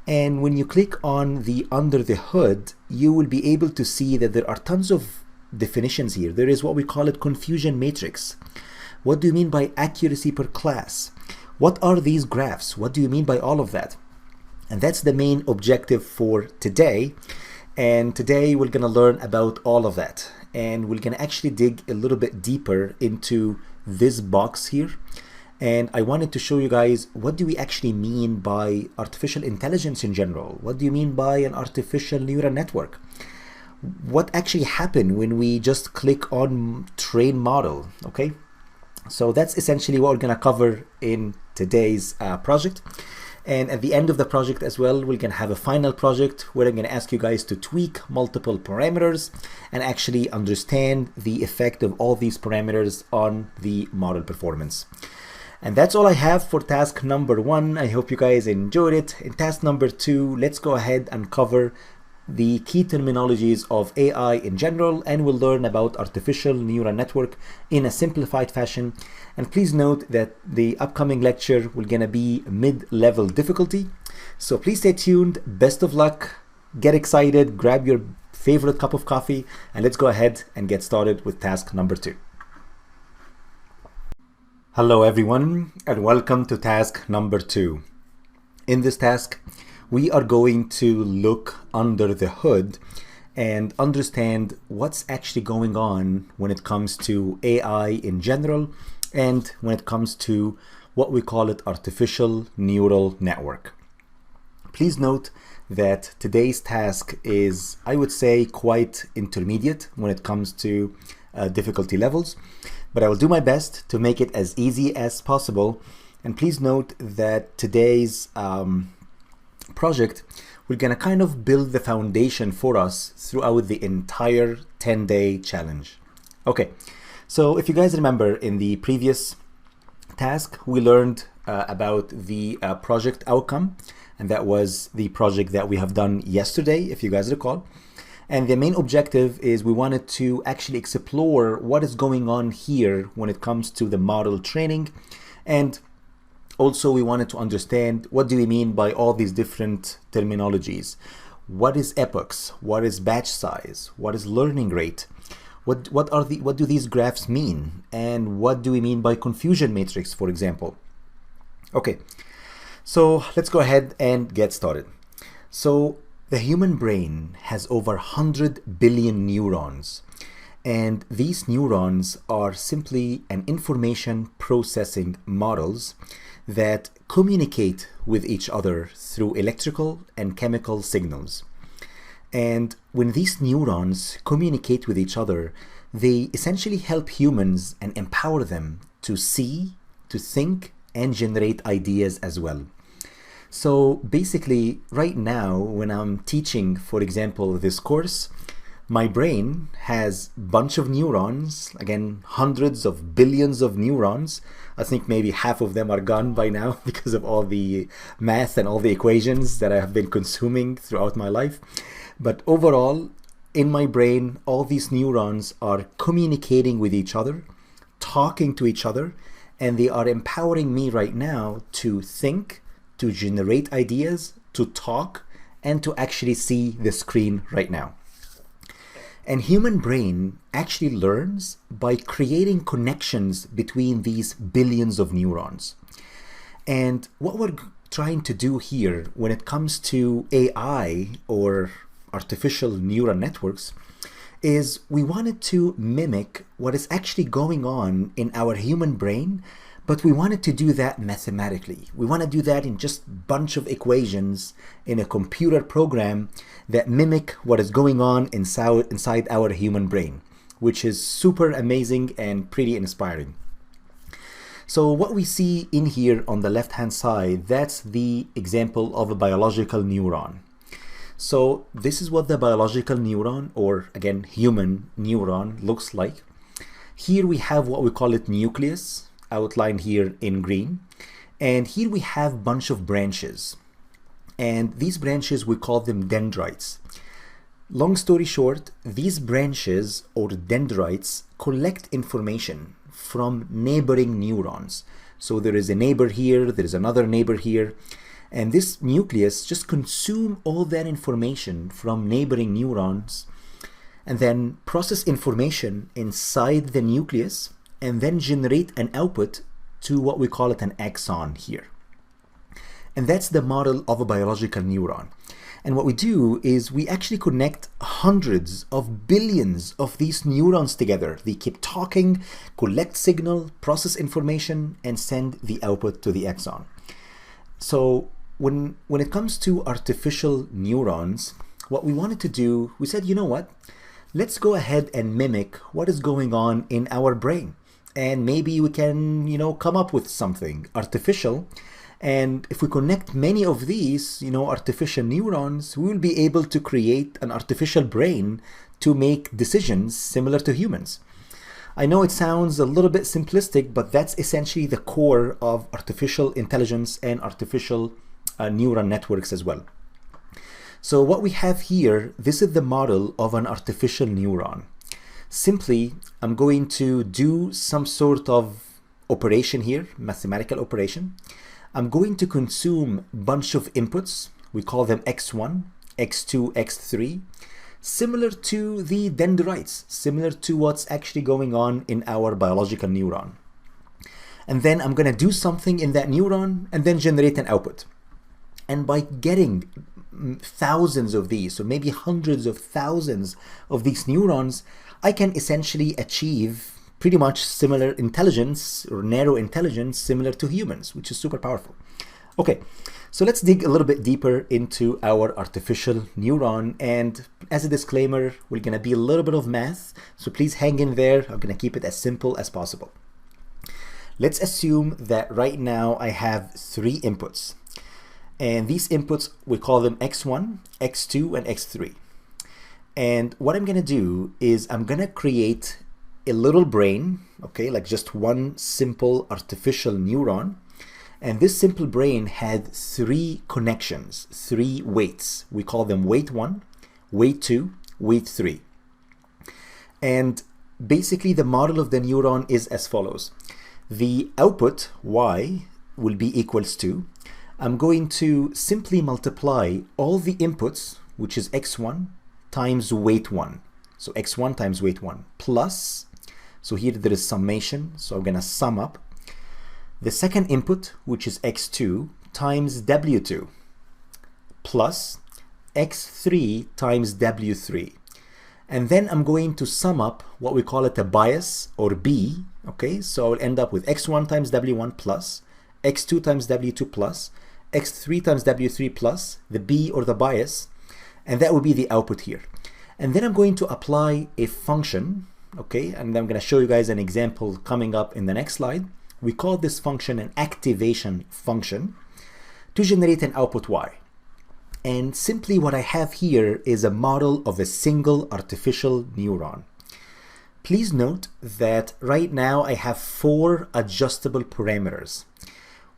And when you click on the under the hood, you will be able to see that there are tons of definitions here. There is what we call it confusion matrix. What do you mean by accuracy per class? What are these graphs? What do you mean by all of that? And that's the main objective for today. And today we're gonna learn about all of that. And we're gonna actually dig a little bit deeper into this box here. And I wanted to show you guys, what do we actually mean by artificial intelligence in general? What do you mean by an artificial neural network? What actually happened when we just click on train model, okay? So that's essentially what we're gonna cover in today's project. And at the end of the project as well, we're gonna have a final project where I'm gonna ask you guys to tweak multiple parameters and actually understand the effect of all these parameters on the model performance. And that's all I have for task number 1. I hope you guys enjoyed it. In task number 2, let's go ahead and cover the key terminologies of AI in general, and we'll learn about artificial neural network in a simplified fashion. And please note that the upcoming lecture will gonna be mid-level difficulty. So please stay tuned. Best of luck. Get excited. Grab your favorite cup of coffee, and let's go ahead and get started with task number 2. Hello everyone, and welcome to task number 2. In this task, we are going to look under the hood and understand what's actually going on when it comes to AI in general and when it comes to what we call it artificial neural network. Please note that today's task is, I would say, quite intermediate when it comes to difficulty levels, but I will do my best to make it as easy as possible. And please note that today's project, we're gonna kind of build the foundation for us throughout the entire 10-day challenge. Okay, so if you guys remember in the previous task, we learned about the project outcome, and that was the project that we have done yesterday, if you guys recall. And the main objective is we wanted to actually explore what is going on here when it comes to the model training. And also we wanted to understand what do we mean by all these different terminologies. What is epochs? What is batch size? What is learning rate? What do these graphs mean? And what do we mean by confusion matrix, for example? Okay, so let's go ahead and get started. So the human brain has over 100 billion neurons, and these neurons are simply an information processing models that communicate with each other through electrical and chemical signals. And when these neurons communicate with each other, they essentially help humans and empower them to see, to think, and generate ideas as well. So basically, right now, when I'm teaching, for example, this course, my brain has a bunch of neurons, again, hundreds of billions of neurons. I think maybe half of them are gone by now because of all the math and all the equations that I have been consuming throughout my life. But overall, in my brain, all these neurons are communicating with each other, talking to each other, and they are empowering me right now to think, to generate ideas, to talk, and to actually see the screen right now. And human brain actually learns by creating connections between these billions of neurons. And what we're trying to do here when it comes to AI or artificial neural networks is we wanted to mimic what is actually going on in our human brain, but we wanted to do that mathematically. We want to do that in just a bunch of equations in a computer program that mimic what is going on inside our human brain, which is super amazing and pretty inspiring. So what we see in here on the left-hand side, that's the example of a biological neuron. So this is what the biological neuron, or again, human neuron, looks like. Here we have what we call it nucleus, outlined here in green. And here we have a bunch of branches. And these branches, we call them dendrites. Long story short, these branches or dendrites collect information from neighboring neurons. So there is a neighbor here, there is another neighbor here. And this nucleus just consumes all that information from neighboring neurons and then process information inside the nucleus and then generate an output to what we call it an axon here. And that's the model of a biological neuron. And what we do is we actually connect hundreds of billions of these neurons together. They keep talking, collect signal, process information, and send the output to the axon. So when it comes to artificial neurons, what we wanted to do, we said, you know what? Let's go ahead and mimic what is going on in our brain. And maybe we can, come up with something artificial. And if we connect many of these, artificial neurons, we will be able to create an artificial brain to make decisions similar to humans. I know it sounds a little bit simplistic, but that's essentially the core of artificial intelligence and artificial neural networks as well. So what we have here, this is the model of an artificial neuron. Simply, I'm going to do some sort of operation here, mathematical operation. I'm going to consume a bunch of inputs. We call them X1, X2, X3, similar to the dendrites, similar to what's actually going on in our biological neuron. and then I'm going to do something in that neuron and then generate an output. And by getting thousands of these, or maybe hundreds of thousands of these neurons, I can essentially achieve pretty much similar intelligence or narrow intelligence similar to humans, which is super powerful. Okay, so let's dig a little bit deeper into our artificial neuron. And as a disclaimer, we're going to be a little bit of math, so please hang in there. I'm going to keep it as simple as possible. Let's assume that right now I have 3 inputs. And these inputs, we call them x1, x2, and x3. And what I'm going to do is I'm going to create a little brain, okay, like just one simple artificial neuron. And this simple brain had 3 connections, 3 weights. We call them weight 1, weight 2, weight 3. And basically the model of the neuron is as follows. The output, y, will be equals to, I'm going to simply multiply all the inputs, which is x1 times weight 1. So x1 times weight 1 plus, so here there is summation, so I'm going to sum up the second input, which is x2 times w2 plus x3 times w3. And then I'm going to sum up what we call it a bias, or b, okay? So I'll end up with x1 times w1 plus x2 times w2 plus x3 times w3 plus the b, or the bias, and that will be the output here. And then I'm going to apply a function, okay? And I'm going to show you guys an example coming up in the next slide. We call this function an activation function to generate an output y. And simply what I have here is a model of a single artificial neuron. Please note that right now I have 4 adjustable parameters.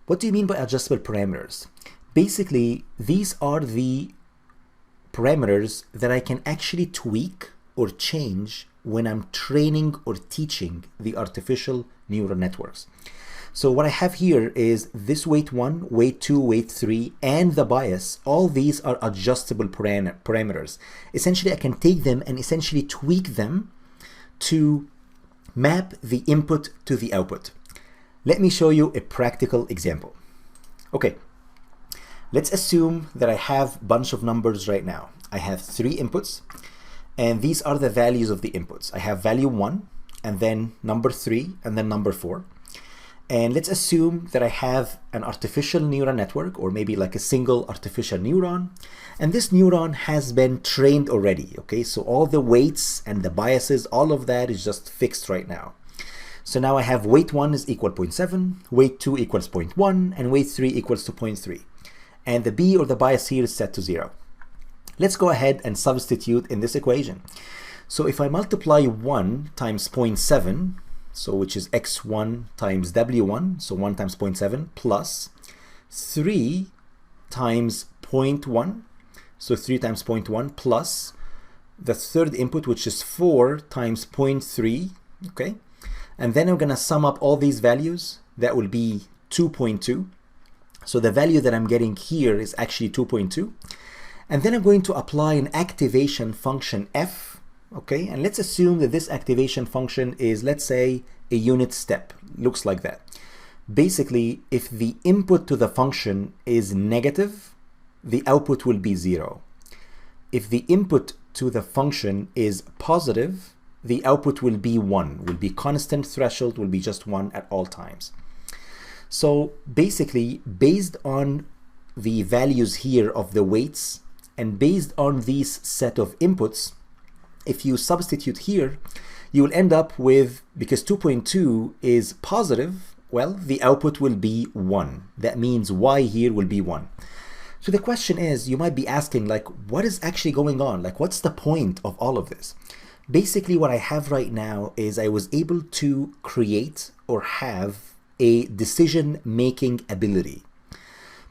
What do you mean by adjustable parameters? Basically, these are the parameters that I can actually tweak or change when I'm training or teaching the artificial neural networks. So what I have here is this weight 1, weight 2, weight 3, and the bias. All these are adjustable parameters. Essentially, I can take them and essentially tweak them to map the input to the output. Let me show you a practical example. Okay, let's assume that I have a bunch of numbers right now. I have 3 inputs, and these are the values of the inputs. I have value 1, and then number 3, and then number 4. And let's assume that I have an artificial neural network, or maybe like a single artificial neuron, and this neuron has been trained already, okay? So all the weights and the biases, all of that is just fixed right now. So now I have weight 1 is equal 0.7, weight 2 equals 0.1, and weight 3 equals to 0.3. And the b, or the bias here, is set to 0. Let's go ahead and substitute in this equation. So if I multiply 1 times 0.7, so which is x1 times w1, so 1 times 0.7, plus 3 times 0.1, so 3 times 0.1, plus the third input, which is 4 times 0.3, okay? And then I'm going to sum up all these values. That will be 2.2. So the value that I'm getting here is actually 2.2. And then I'm going to apply an activation function f, okay? And let's assume that this activation function is, let's say, a unit step. Looks like that. Basically, if the input to the function is negative, the output will be 0. If the input to the function is positive, the output will be 1, will be constant threshold, will be just 1 at all times. So basically, based on the values here of the weights, and based on these set of inputs, if you substitute here, you will end up with, because 2.2 is positive, well, the output will be 1. That means y here will be 1. So the question is, you might be asking, like, what is actually going on? Like, what's the point of all of this? Basically, what I have right now is I was able to create or have a decision-making ability.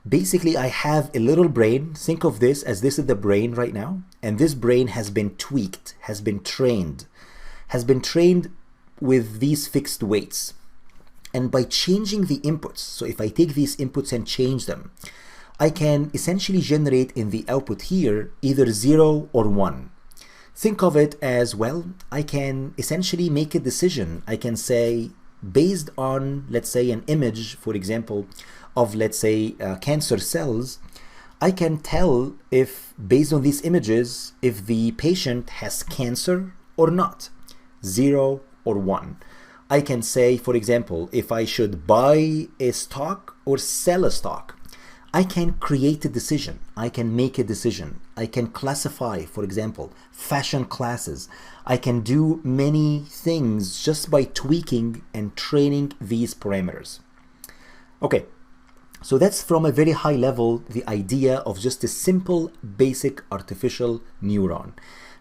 Basically, I have a little brain. Think of this as this is the brain right now, and this brain has been tweaked, has been trained with these fixed weights. And by changing the inputs, so if I take these inputs and change them, I can essentially generate in the output here either 0 or 1. Think of it as, well, I can essentially make a decision. I can say, based on, let's say, an image, for example, of, let's say, cancer cells, I can tell if, based on these images, if the patient has cancer or not, 0 or 1. I can say, for example, if I should buy a stock or sell a stock. I can create a decision. I can make a decision. I can classify, for example, fashion classes. I can do many things just by tweaking and training these parameters. Okay, so that's from a very high level, the idea of just a simple, basic artificial neuron.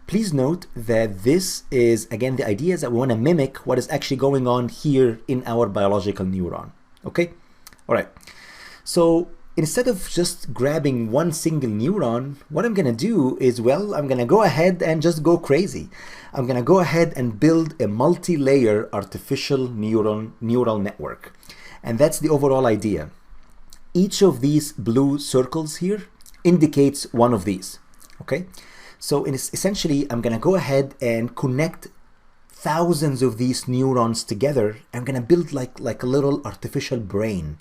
Please note that this is, again, the idea is that we want to mimic what is actually going on here in our biological neuron. Okay? All right. So instead of just grabbing one single neuron, what I'm going to do is, well, I'm going to go ahead and just go crazy. I'm going to go ahead and build a multi-layer artificial neural network. And that's the overall idea. Each of these blue circles here indicates one of these. Okay? So essentially, I'm going to go ahead and connect thousands of these neurons together. I'm going to build like a little artificial brain.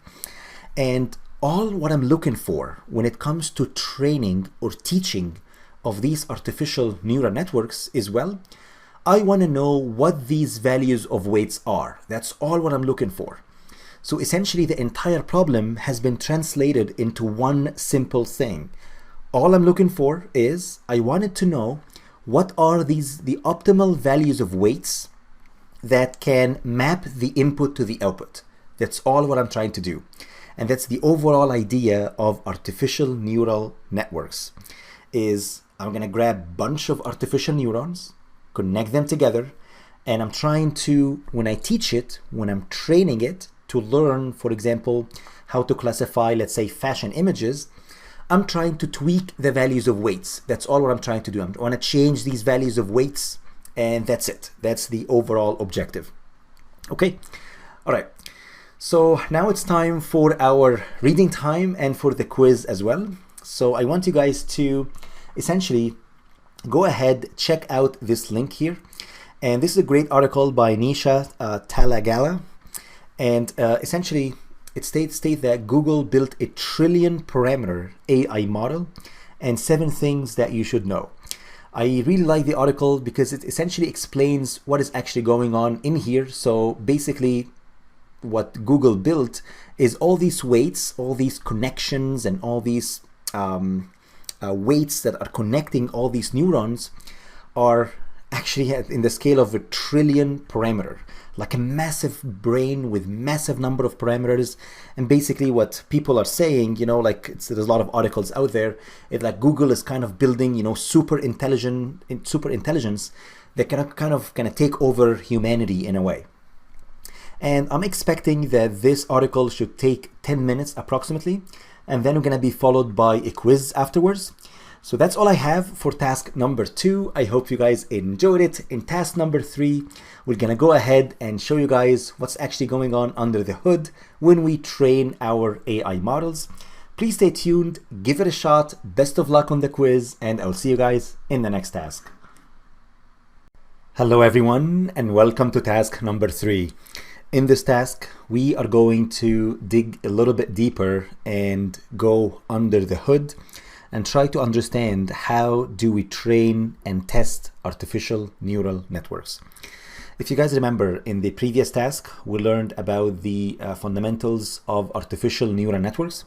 And all what I'm looking for when it comes to training or teaching of these artificial neural networks is, well, I want to know what these values of weights are. That's all what I'm looking for. So essentially, the entire problem has been translated into one simple thing. All I'm looking for is, I wanted to know what are the optimal values of weights that can map the input to the output. That's all what I'm trying to do. And that's the overall idea of artificial neural networks, is I'm going to grab a bunch of artificial neurons, connect them together, and I'm trying to, when I teach it, when I'm training it to learn, for example, how to classify, let's say, fashion images, I'm trying to tweak the values of weights. That's all what I'm trying to do. I want to change these values of weights, and that's it. That's the overall objective. Okay? All right. So now it's time for our reading time and for the quiz as well. So I want you guys to essentially go ahead, check out this link here. And this is a great article by Nisha Talagala. And essentially, it states that Google built a 1 trillion parameter AI model and 7 things that you should know. I really like the article because it essentially explains what is actually going on in here. So basically, what Google built is all these weights, all these connections, and all these weights that are connecting all these neurons are actually in the scale of 1 trillion parameter, like a massive brain with massive number of parameters. And basically what people are saying, you know, like there's a lot of articles out there, it's like Google is kind of building, you know, super intelligence that can kind of take over humanity in a way. And I'm expecting that this article should take 10 minutes approximately, and then we're going to be followed by a quiz afterwards. So that's all I have for task number 2. I hope you guys enjoyed it. In task number 3, we're going to go ahead and show you guys what's actually going on under the hood when we train our AI models. Please stay tuned, give it a shot, best of luck on the quiz, and I'll see you guys in the next task. Hello everyone, and welcome to task number 3. In this task, we are going to dig a little bit deeper and go under the hood and try to understand how do we train and test artificial neural networks. If you guys remember, in the previous task, we learned about the fundamentals of artificial neural networks.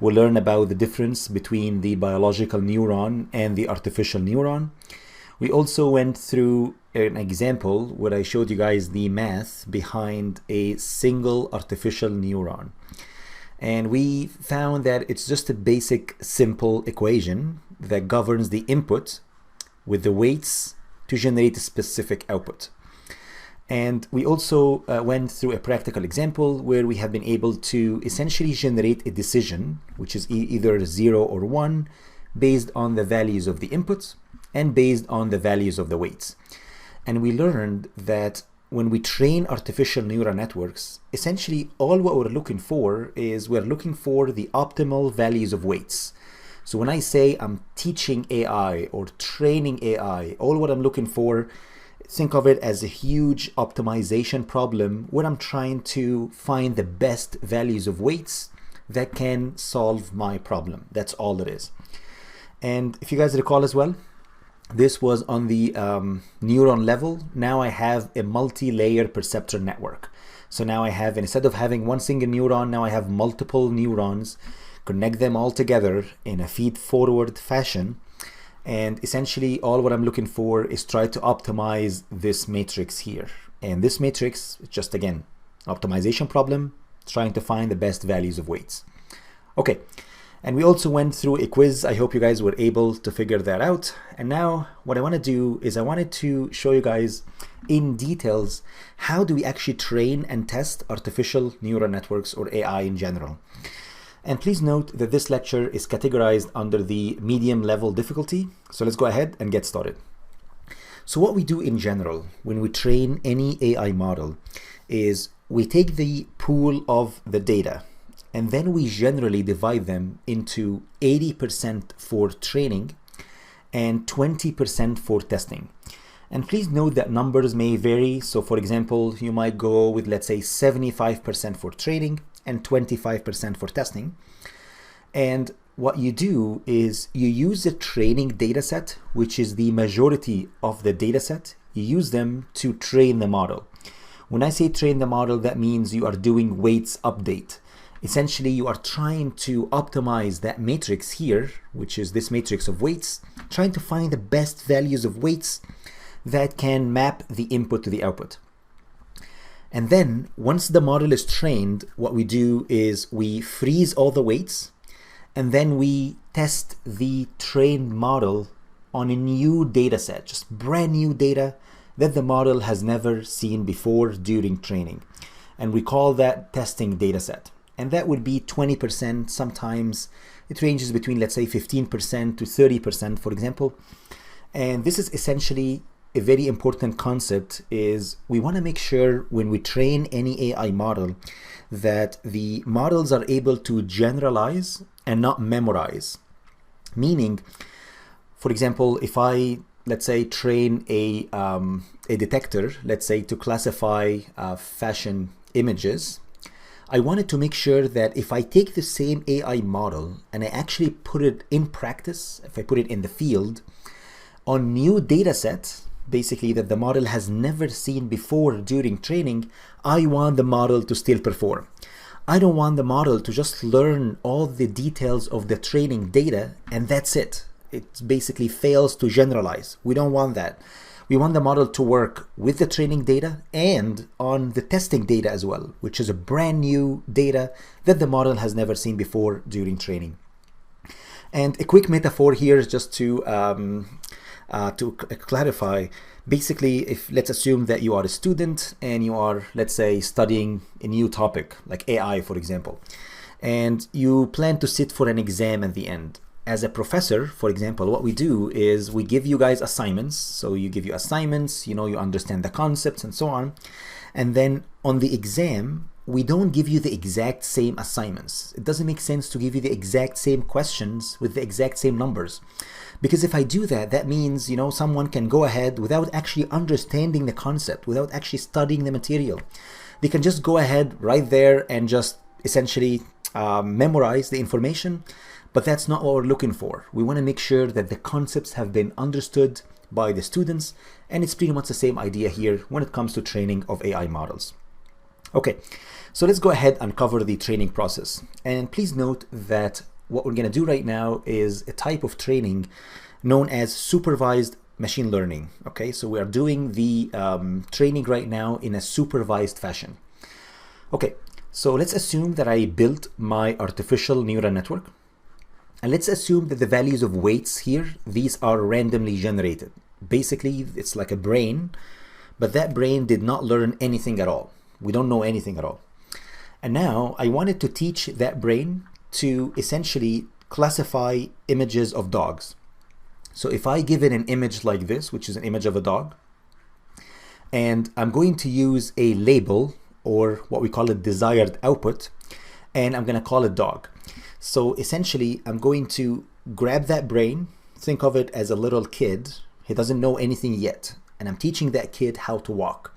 We learned about the difference between the biological neuron and the artificial neuron. We also went through an example where I showed you guys the math behind a single artificial neuron. And we found that it's just a basic, simple equation that governs the input with the weights to generate a specific output. And we also went through a practical example where we have been able to essentially generate a decision, which is either 0 or 1, based on the values of the inputs and based on the values of the weights. And we learned that when we train artificial neural networks, essentially all what we're looking for is we're looking for the optimal values of weights. So when I say I'm teaching AI or training AI, all what I'm looking for Think of it as a huge optimization problem where I'm trying to find the best values of weights that can solve my problem. That's all it is. And if you guys recall as well, this was on the neuron level. Now I have a multi-layer perceptor network. So now I have, instead of having one single neuron, now I have multiple neurons, connect them all together in a feed-forward fashion. And essentially all what I'm looking for is try to optimize this matrix here. And this matrix, just again, optimization problem, trying to find the best values of weights. Okay, and we also went through a quiz. I hope you guys were able to figure that out. And now what I want to do is I wanted to show you guys in details how do we actually train and test artificial neural networks, or AI in general. And please note that this lecture is categorized under the medium level difficulty. So let's go ahead and get started. So what we do in general when we train any AI model is we take the pool of the data and then we generally divide them into 80% for training and 20% for testing. And please note that numbers may vary. So for example, you might go with, let's say, 75% for training and 25% for testing. And what you do is you use a training data set, which is the majority of the data set. You use them to train the model. When I say train the model, that means you are doing weights update. Essentially, you are trying to optimize that matrix here, which is this matrix of weights, trying to find the best values of weights that can map the input to the output. And then once the model is trained, what we do is we freeze all the weights and then we test the trained model on a new data set, just brand new data that the model has never seen before during training. And we call that testing data set. And that would be 20%. Sometimes it ranges between, let's say, 15% to 30%, for example. And this is essentially a very important concept. Is we want to make sure when we train any AI model that the models are able to generalize and not memorize. Meaning, for example, if I, let's say, train a detector, let's say, to classify fashion images, I wanted to make sure that if I take the same AI model and I actually put it in practice, if I put it in the field on new data sets, basically that the model has never seen before during training, I want the model to still perform. I don't want the model to just learn all the details of the training data and that's it. It basically fails to generalize. We don't want that. We want the model to work with the training data and on the testing data as well, which is a brand new data that the model has never seen before during training. And a quick metaphor here is just to clarify. Basically, if let's assume that you are a student and you are, let's say, studying a new topic like AI, for example, and you plan to sit for an exam at the end. As a professor, for example, what we do is we give you guys assignments. So you give you assignments, you understand the concepts and so on. And then on the exam, we don't give you the exact same assignments. It doesn't make sense to give you the exact same questions with the exact same numbers. Because if I do that, that means, someone can go ahead without actually understanding the concept, without actually studying the material. They can just go ahead right there and just essentially memorize the information. But that's not what we're looking for. We want to make sure that the concepts have been understood by the students, and it's pretty much the same idea here when it comes to training of AI models. Okay, so let's go ahead and cover the training process. And please note that what we're going to do right now is a type of training known as supervised machine learning. Okay, so we are doing the training right now in a supervised fashion. Okay, so let's assume that I built my artificial neural network. And let's assume that the values of weights here, these are randomly generated. Basically, it's like a brain, but that brain did not learn anything at all. We don't know anything at all. And now I wanted to teach that brain to essentially classify images of dogs. So if I give it an image like this, which is an image of a dog, and I'm going to use a label, or what we call a desired output, and I'm going to call it dog. So essentially, I'm going to grab that brain, think of it as a little kid. He doesn't know anything yet. and I'm teaching that kid how to walk.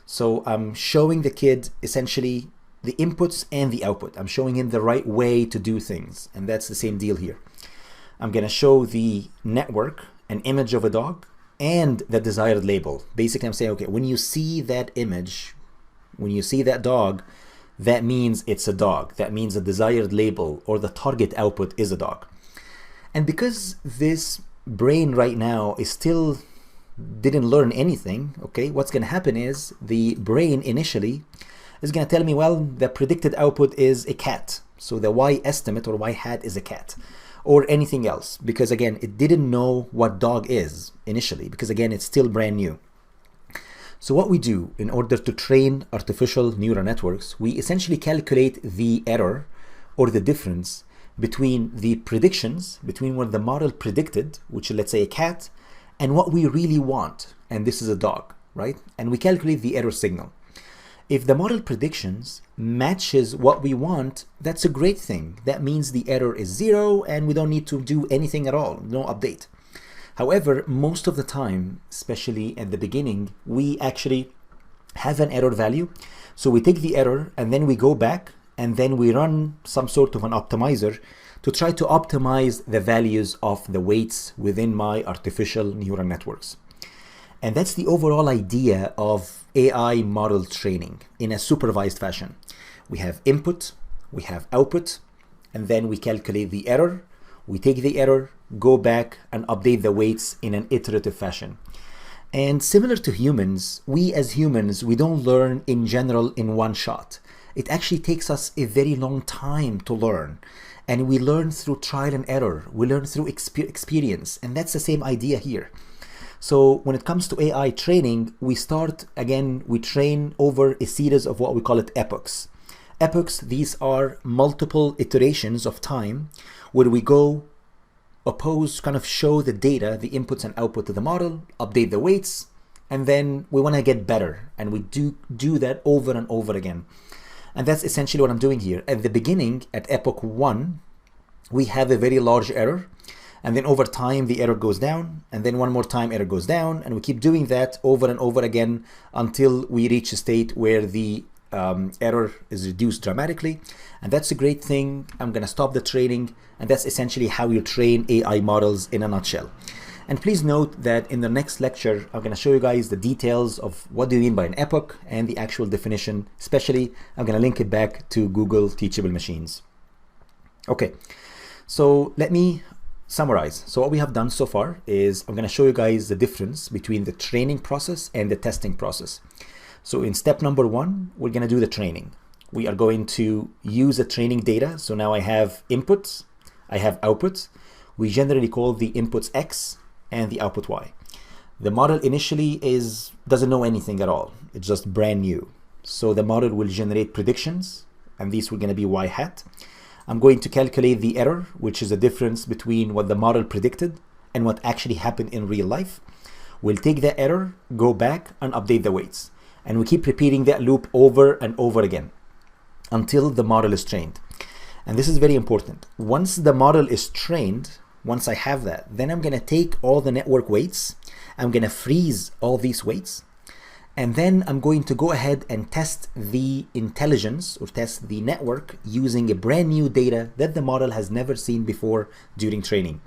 So I'm showing the kid essentially the inputs and the output. I'm showing him the right way to do things, and that's the same deal here. I'm going to show the network an image of a dog and the desired label. Basically, I'm saying, okay, when you see that image, when you see that dog, that means it's a dog. That means a desired label or the target output is a dog. And because this brain right now is still didn't learn anything, okay, what's going to happen is the brain initially is going to tell me, well, the predicted output is a cat. So the Y estimate or Y hat is a cat, or anything else, because again, it didn't know what dog is initially, because again, it's still brand new. So what we do in order to train artificial neural networks, we essentially calculate the error or the difference between the predictions, between what the model predicted, which is let's say a cat, and what we really want, and this is a dog, right? And we calculate the error signal. If the model predictions matches what we want, that's a great thing. That means the error is 0 and we don't need to do anything at all, no update. However, most of the time, especially at the beginning, we actually have an error value. So we take the error and then we go back and then we run some sort of an optimizer to try to optimize the values of the weights within my artificial neural networks. And that's the overall idea of AI model training in a supervised fashion. We have input, we have output, and then we calculate the error. We take the error, go back and update the weights in an iterative fashion. And similar to humans, we as humans, we don't learn in general in one shot. It actually takes us a very long time to learn. And we learn through trial and error. We learn through experience. And that's the same idea here. So when it comes to AI training, we train over a series of what we call it epochs. Epochs, these are multiple iterations of time where we go kind of show the data, the inputs and output to the model, update the weights, and then we want to get better. And we do that over and over again. And that's essentially what I'm doing here. At the beginning, at epoch 1, we have a very large error. And then over time, the error goes down. And then one more time, error goes down. And we keep doing that over and over again until we reach a state where the error is reduced dramatically. And that's a great thing. I'm going to stop the training. And that's essentially how you train AI models in a nutshell. And please note that in the next lecture, I'm going to show you guys the details of what do you mean by an epoch and the actual definition. Especially, I'm going to link it back to Google Teachable Machines. Okay, so let me summarize. So what we have done so far is I'm going to show you guys the difference between the training process and the testing process. So in step number 1, we're going to do the training. We are going to use the training data. So now I have inputs, I have outputs. We generally call the inputs X and the output Y. The model initially doesn't know anything at all. It's just brand new. So the model will generate predictions, and these were going to be Y hat. I'm going to calculate the error, which is the difference between what the model predicted and what actually happened in real life. We'll take the error, go back and update the weights. And we keep repeating that loop over and over again until the model is trained. And this is very important. Once the model is trained, once I have that, then I'm going to take all the network weights. I'm going to freeze all these weights. And then I'm going to go ahead and test the intelligence or test the network using a brand new data that the model has never seen before during training.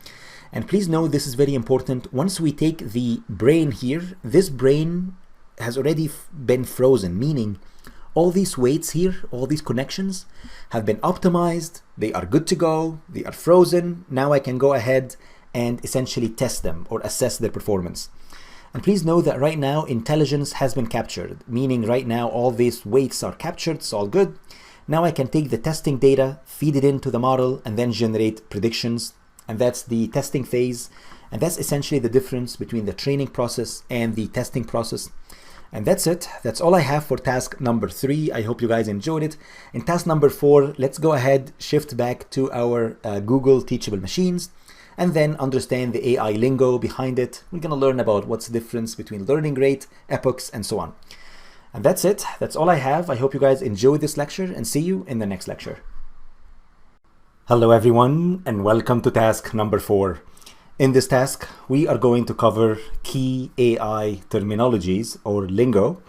And please know this is very important. Once we take the brain here, this brain has already been frozen, meaning all these weights here, all these connections have been optimized. They are good to go. They are frozen. Now I can go ahead and essentially test them or assess their performance. And please know that right now intelligence has been captured, meaning right now all these weights are captured, it's all good. Now I can take the testing data, feed it into the model, and then generate predictions. And that's the testing phase. And that's essentially the difference between the training process and the testing process. And that's it. That's all I have for task number 3. I hope you guys enjoyed it. In task number 4, let's go ahead, shift back to our Google Teachable Machines, and then understand the AI lingo behind it. We're going to learn about what's the difference between learning rate, epochs, and so on. And that's it. That's all I have. I hope you guys enjoyed this lecture and see you in the next lecture. Hello everyone, and welcome to task number 4. In this task, we are going to cover key AI terminologies or lingo,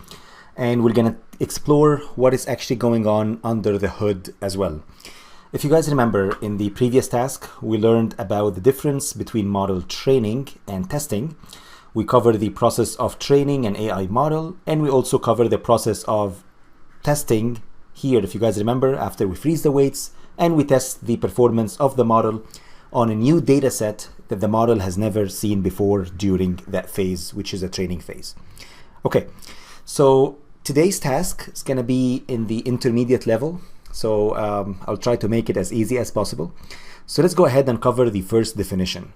and we're going to explore what is actually going on under the hood as well. If you guys remember, in the previous task, we learned about the difference between model training and testing. We covered the process of training an AI model, and we also covered the process of testing here, if you guys remember, after we freeze the weights and we test the performance of the model on a new data set that the model has never seen before during that phase, which is a training phase. Okay, so today's task is going to be in the intermediate level. So I'll try to make it as easy as possible. So let's go ahead and cover the first definition.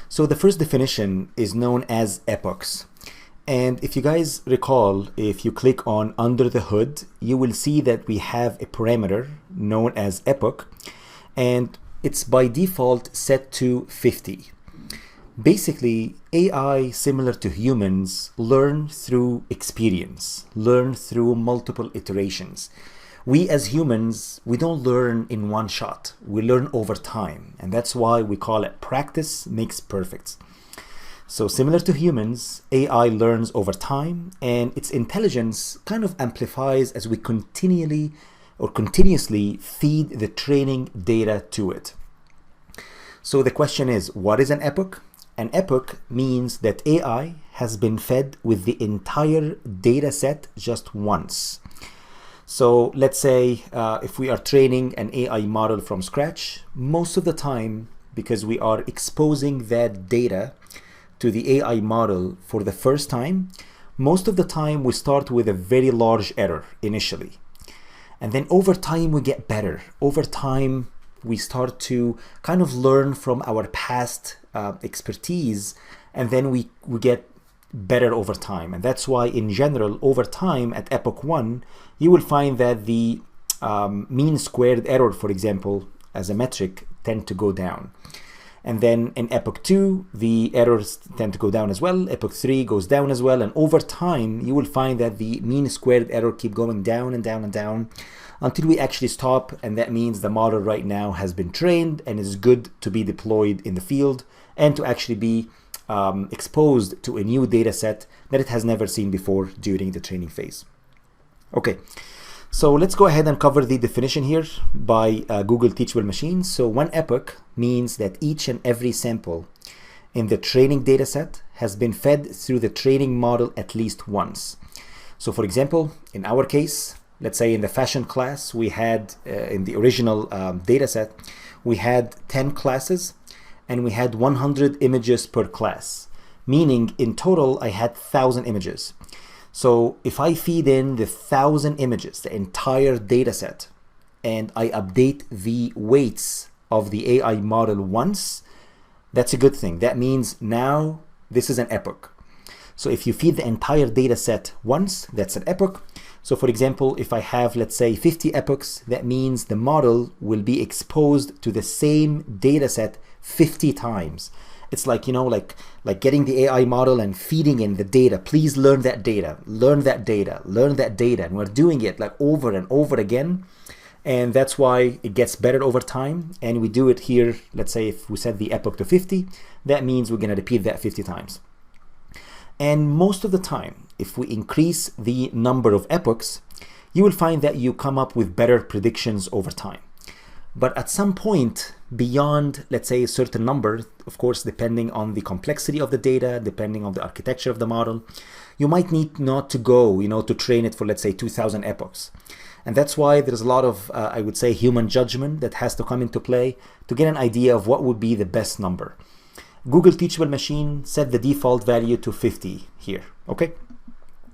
So the first definition is known as epochs. And if you guys recall, if you click on under the hood, you will see that we have a parameter known as epoch, and it's by default set to 50. Basically, AI, similar to humans, learn through experience, learn through multiple iterations. We as humans, we don't learn in one shot. We learn over time, and that's why we call it practice makes perfect. So similar to humans, AI learns over time, and its intelligence kind of amplifies as we continuously feed the training data to it. So the question is, what is an epoch? An epoch means that AI has been fed with the entire data set just once. So let's say if we are training an AI model from scratch, most of the time, because we are exposing that data to the AI model for the first time, most of the time we start with a very large error initially. And then over time we get better. Over time we start to kind of learn from our past expertise, and then we get better over time. And that's why in general, over time at epoch 1, you will find that the mean squared error, for example, as a metric, tend to go down. And then in epoch 2, the errors tend to go down as well. Epoch 3 goes down as well. And over time, you will find that the mean squared error keep going down and down and down until we actually stop. And that means the model right now has been trained and is good to be deployed in the field and to actually be exposed to a new data set that it has never seen before during the training phase. Okay. So let's go ahead and cover the definition here by Google Teachable Machines. So one epoch means that each and every sample in the training data set has been fed through the training model at least once. So for example, in our case, let's say in the fashion class, we had in the original data set, we had 10 classes and we had 100 images per class, meaning in total I had 1,000 images. So if I feed in the 1,000 images, the entire data set, and I update the weights of the AI model once, that's a good thing. That means now this is an epoch. So if you feed the entire data set once, that's an epoch. So for example, if I have, let's say 50 epochs, that means the model will be exposed to the same data set 50 times. It's like, you know, like getting the AI model and feeding in the data. Please learn that data, learn that data, learn that data. And we're doing it like over and over again. And that's why it gets better over time. And we do it here. Let's say if we set the epoch to 50, that means we're going to repeat that 50 times. And most of the time, if we increase the number of epochs, you will find that you come up with better predictions over time. But at some point beyond, let's say, a certain number, of course, depending on the complexity of the data, depending on the architecture of the model, you might need not to go, to train it for, let's say, 2,000 epochs. And that's why there's a lot of, I would say, human judgment that has to come into play to get an idea of what would be the best number. Google Teachable Machine set the default value to 50 here, okay?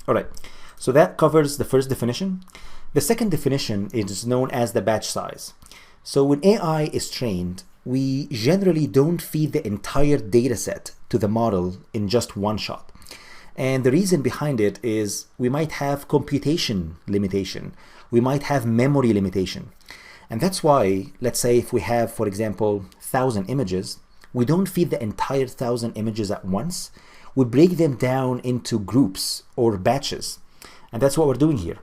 All right, so that covers the first definition. The second definition is known as the batch size. So when AI is trained, we generally don't feed the entire data set to the model in just one shot. And the reason behind it is we might have computation limitation. We might have memory limitation. And that's why, let's say if we have, for example, 1,000 images, we don't feed the entire 1,000 images at once. We break them down into groups or batches. And that's what we're doing here.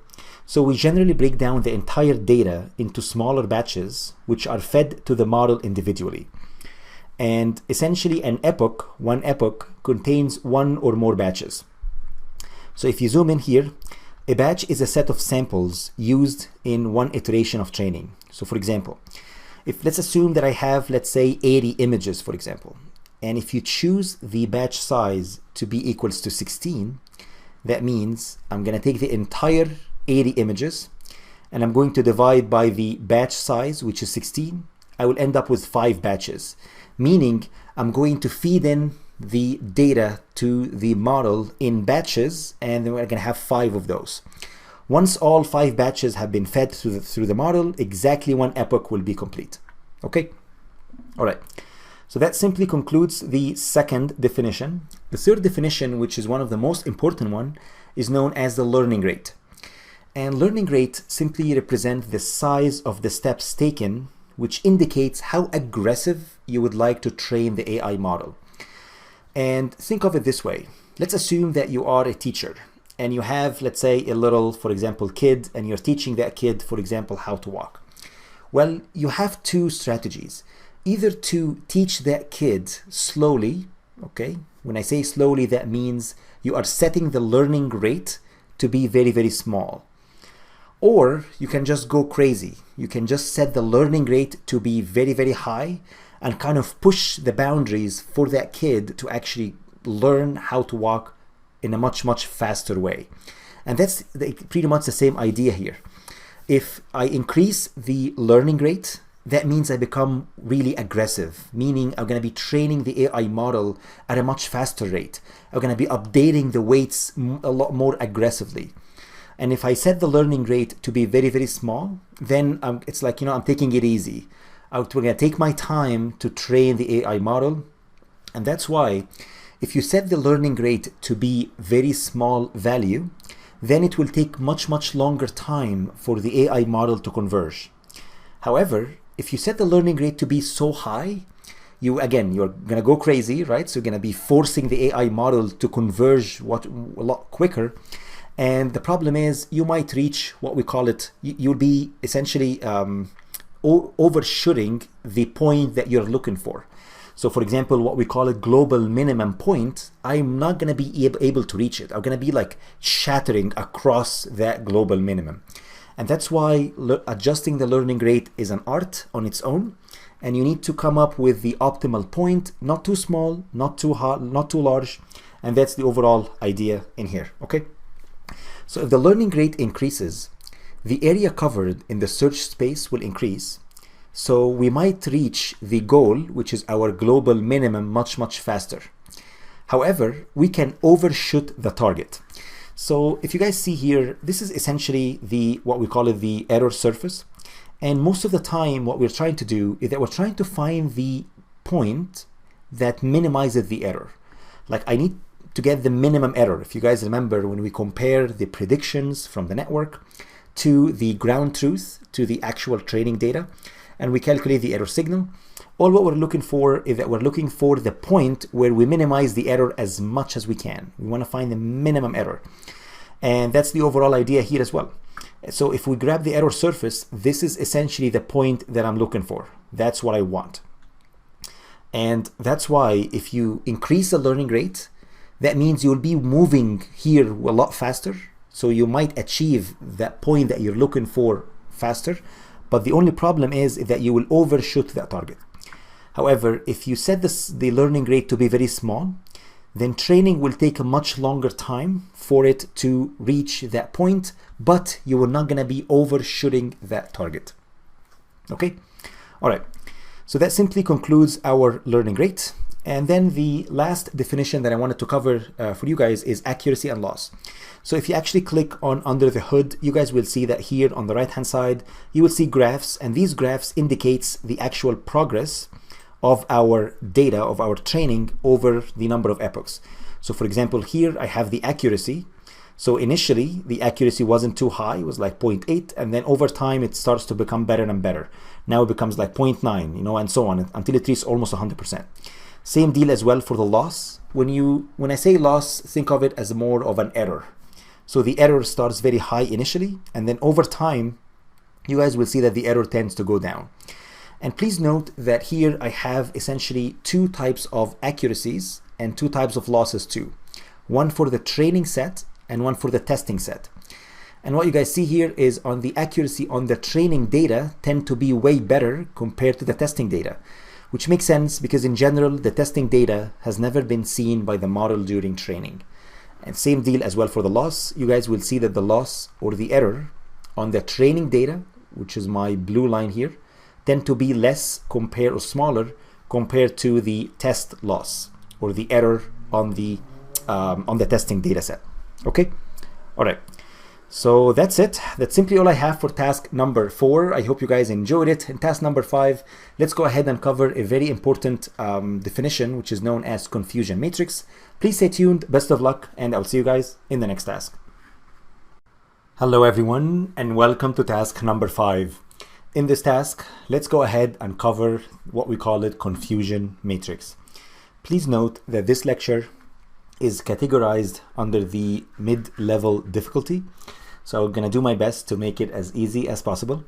So we generally break down the entire data into smaller batches, which are fed to the model individually. And essentially one epoch contains one or more batches. So if you zoom in here, a batch is a set of samples used in one iteration of training. So for example, let's assume that I have, let's say, 80 images, for example. And if you choose the batch size to be equals to 16, that means I'm going to take the entire 80 images and I'm going to divide by the batch size, which is 16. I will end up with 5 batches, meaning I'm going to feed in the data to the model in batches, and then we're going to have 5 of those. Once all 5 batches have been fed through the model, exactly one epoch will be complete. Okay? All right. So that simply concludes the second definition. The third definition, which is one of the most important one, is known as the learning rate. And learning rate simply represents the size of the steps taken, which indicates how aggressive you would like to train the AI model. And think of it this way. Let's assume that you are a teacher and you have, let's say, a little, for example, kid, and you're teaching that kid, for example, how to walk. Well, you have 2 strategies. Either to teach that kid slowly, okay? When I say slowly, that means you are setting the learning rate to be very, very small. Or you can just go crazy. You can just set the learning rate to be very, very high and kind of push the boundaries for that kid to actually learn how to walk in a much, much faster way. And that's pretty much the same idea here. If I increase the learning rate, that means I become really aggressive, meaning I'm going to be training the AI model at a much faster rate. I'm going to be updating the weights a lot more aggressively. And if I set the learning rate to be very, very small, then it's like, I'm taking it easy. I'm going to take my time to train the AI model. And that's why if you set the learning rate to be very small value, then it will take much, much longer time for the AI model to converge. However, if you set the learning rate to be so high, you're going to go crazy, right? So you're going to be forcing the AI model to converge a lot quicker. And the problem is you might reach what we call it, you'll be essentially overshooting the point that you're looking for. So for example, what we call a global minimum point, I'm not going to be able to reach it. I'm going to be like shattering across that global minimum. And that's why adjusting the learning rate is an art on its own. And you need to come up with the optimal point, not too small, not too hard, not too large. And that's the overall idea in here, okay? So if the learning rate increases, the area covered in the search space will increase. So we might reach the goal, which is our global minimum, much, much faster. However, we can overshoot the target. So if you guys see here, this is essentially what we call it the error surface. And most of the time, what we're trying to do is that we're trying to find the point that minimizes the error. Like I need to get the minimum error. If you guys remember when we compare the predictions from the network to the ground truth to the actual training data, and we calculate the error signal, all what we're looking for is that we're looking for the point where we minimize the error as much as we can. We want to find the minimum error. And that's the overall idea here as well. So if we grab the error surface, this is essentially the point that I'm looking for. That's what I want. And that's why if you increase the learning rate, that means you'll be moving here a lot faster. So you might achieve that point that you're looking for faster. But the only problem is that you will overshoot that target. However, if you set the learning rate to be very small, then training will take a much longer time for it to reach that point, but you are not going to be overshooting that target. Okay? All right. So that simply concludes our learning rate. And then the last definition that I wanted to cover for you guys is accuracy and loss. So if you actually click on under the hood, you guys will see that here on the right hand side, you will see graphs, and these graphs indicates the actual progress of our data, of our training over the number of epochs. So for example, here I have the accuracy. So initially the accuracy wasn't too high, it was like 0.8, and then over time it starts to become better and better. Now it becomes like 0.9, and so on until it reaches almost 100%. Same deal as well for the loss. When I say loss, think of it as more of an error. So the error starts very high initially, and then over time, you guys will see that the error tends to go down. And please note that here I have essentially two types of accuracies and two types of losses too. One for the training set and one for the testing set. And what you guys see here is on the accuracy on the training data tend to be way better compared to the testing data, which makes sense because in general, the testing data has never been seen by the model during training. And same deal as well for the loss. You guys will see that the loss or the error on the training data, which is my blue line here, tend to be less or smaller compared to the test loss or the error on the testing data set. Okay, all right. So that's it. That's simply all I have for task number 4. I hope you guys enjoyed it. In task number 5, let's go ahead and cover a very important definition, which is known as confusion matrix. Please stay tuned. Best of luck, and I'll see you guys in the next task. Hello everyone, and welcome to task number 5. In this task, let's go ahead and cover what we call it confusion matrix. Please note that this lecture is categorized under the mid-level difficulty. So I'm gonna do my best to make it as easy as possible.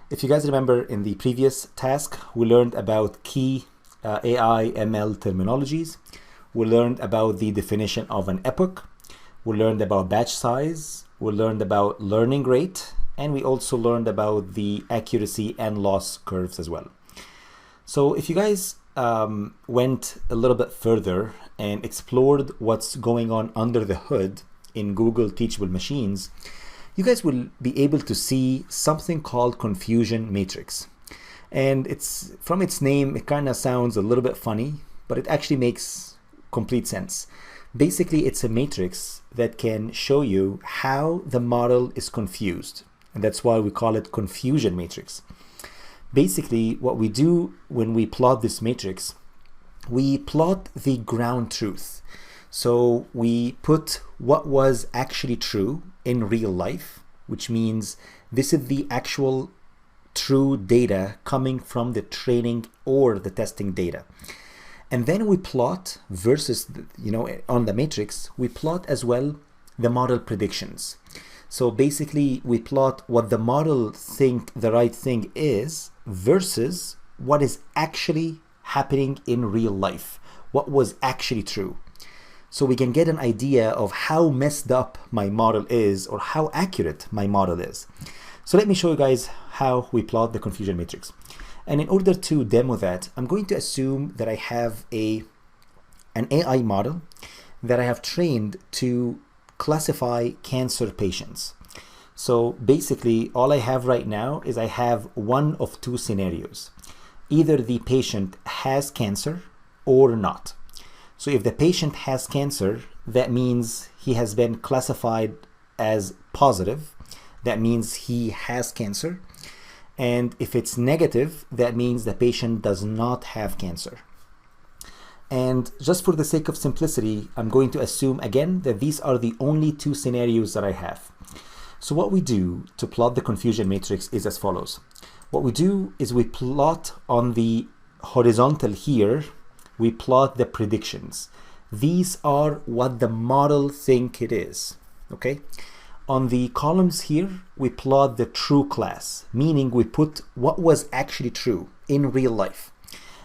If you guys remember in the previous task, we learned about key AI ML terminologies. We learned about the definition of an epoch. We learned about batch size. We learned about learning rate. And we also learned about the accuracy and loss curves as well. So if you guys went a little bit further and explored what's going on under the hood in Google Teachable Machines, you guys will be able to see something called confusion matrix. And it's from its name, it kind of sounds a little bit funny, but it actually makes complete sense. Basically, it's a matrix that can show you how the model is confused. And that's why we call it confusion matrix. Basically, what we do when we plot this matrix, we plot the ground truth. So we put what was actually true in real life, which means this is the actual true data coming from the training or the testing data. And then we plot versus, on the matrix, we plot as well the model predictions. So basically we plot what the model think the right thing is versus what is actually happening in real life, what was actually true. So we can get an idea of how messed up my model is or how accurate my model is. So let me show you guys how we plot the confusion matrix. And in order to demo that, I'm going to assume that I have an AI model that I have trained to classify cancer patients. So basically all I have right now is I have one of two scenarios. Either the patient has cancer or not. So if the patient has cancer, that means he has been classified as positive. That means he has cancer. And if it's negative, that means the patient does not have cancer. And just for the sake of simplicity, I'm going to assume again that these are the only two scenarios that I have. So what we do to plot the confusion matrix is as follows. What we do is we plot on the horizontal here, we plot the predictions. These are what the model think it is, okay? On the columns here, we plot the true class, meaning we put what was actually true in real life.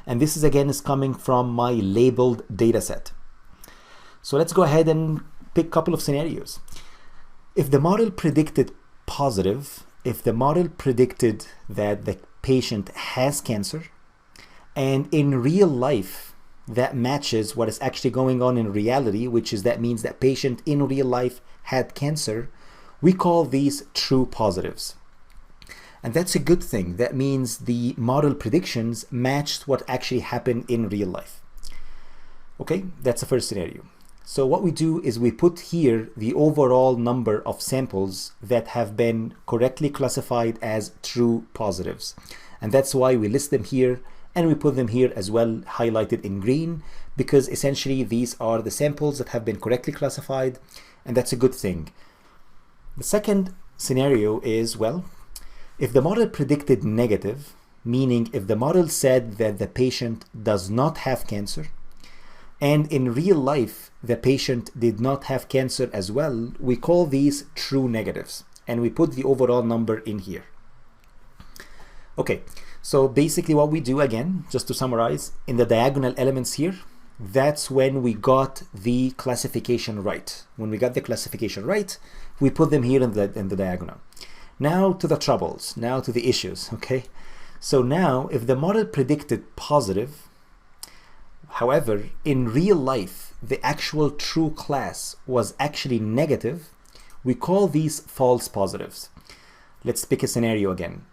And this is coming from my labeled data set. So let's go ahead and pick a couple of scenarios. If the model predicted positive, if the model predicted that the patient has cancer, and in real life, that matches what is actually going on in reality, which is that means that patient in real life had cancer, we call these true positives. And that's a good thing. That means the model predictions matched what actually happened in real life. Okay, that's the first scenario. So what we do is we put here the overall number of samples that have been correctly classified as true positives. And that's why we list them here and we put them here as well, highlighted in green, because essentially these are the samples that have been correctly classified, and that's a good thing. The second scenario is, well, if the model predicted negative, meaning if the model said that the patient does not have cancer, and in real life the patient did not have cancer as well, we call these true negatives, and we put the overall number in here. Okay, So basically what we do, again, just to summarize, in the diagonal elements here, that's when we got the classification right. When we got the classification right, we put them here in the diagonal. Now to the troubles, now to the issues, okay? So now, if the model predicted positive, however, in real life, the actual true class was actually negative, we call these false positives. Let's pick a scenario again.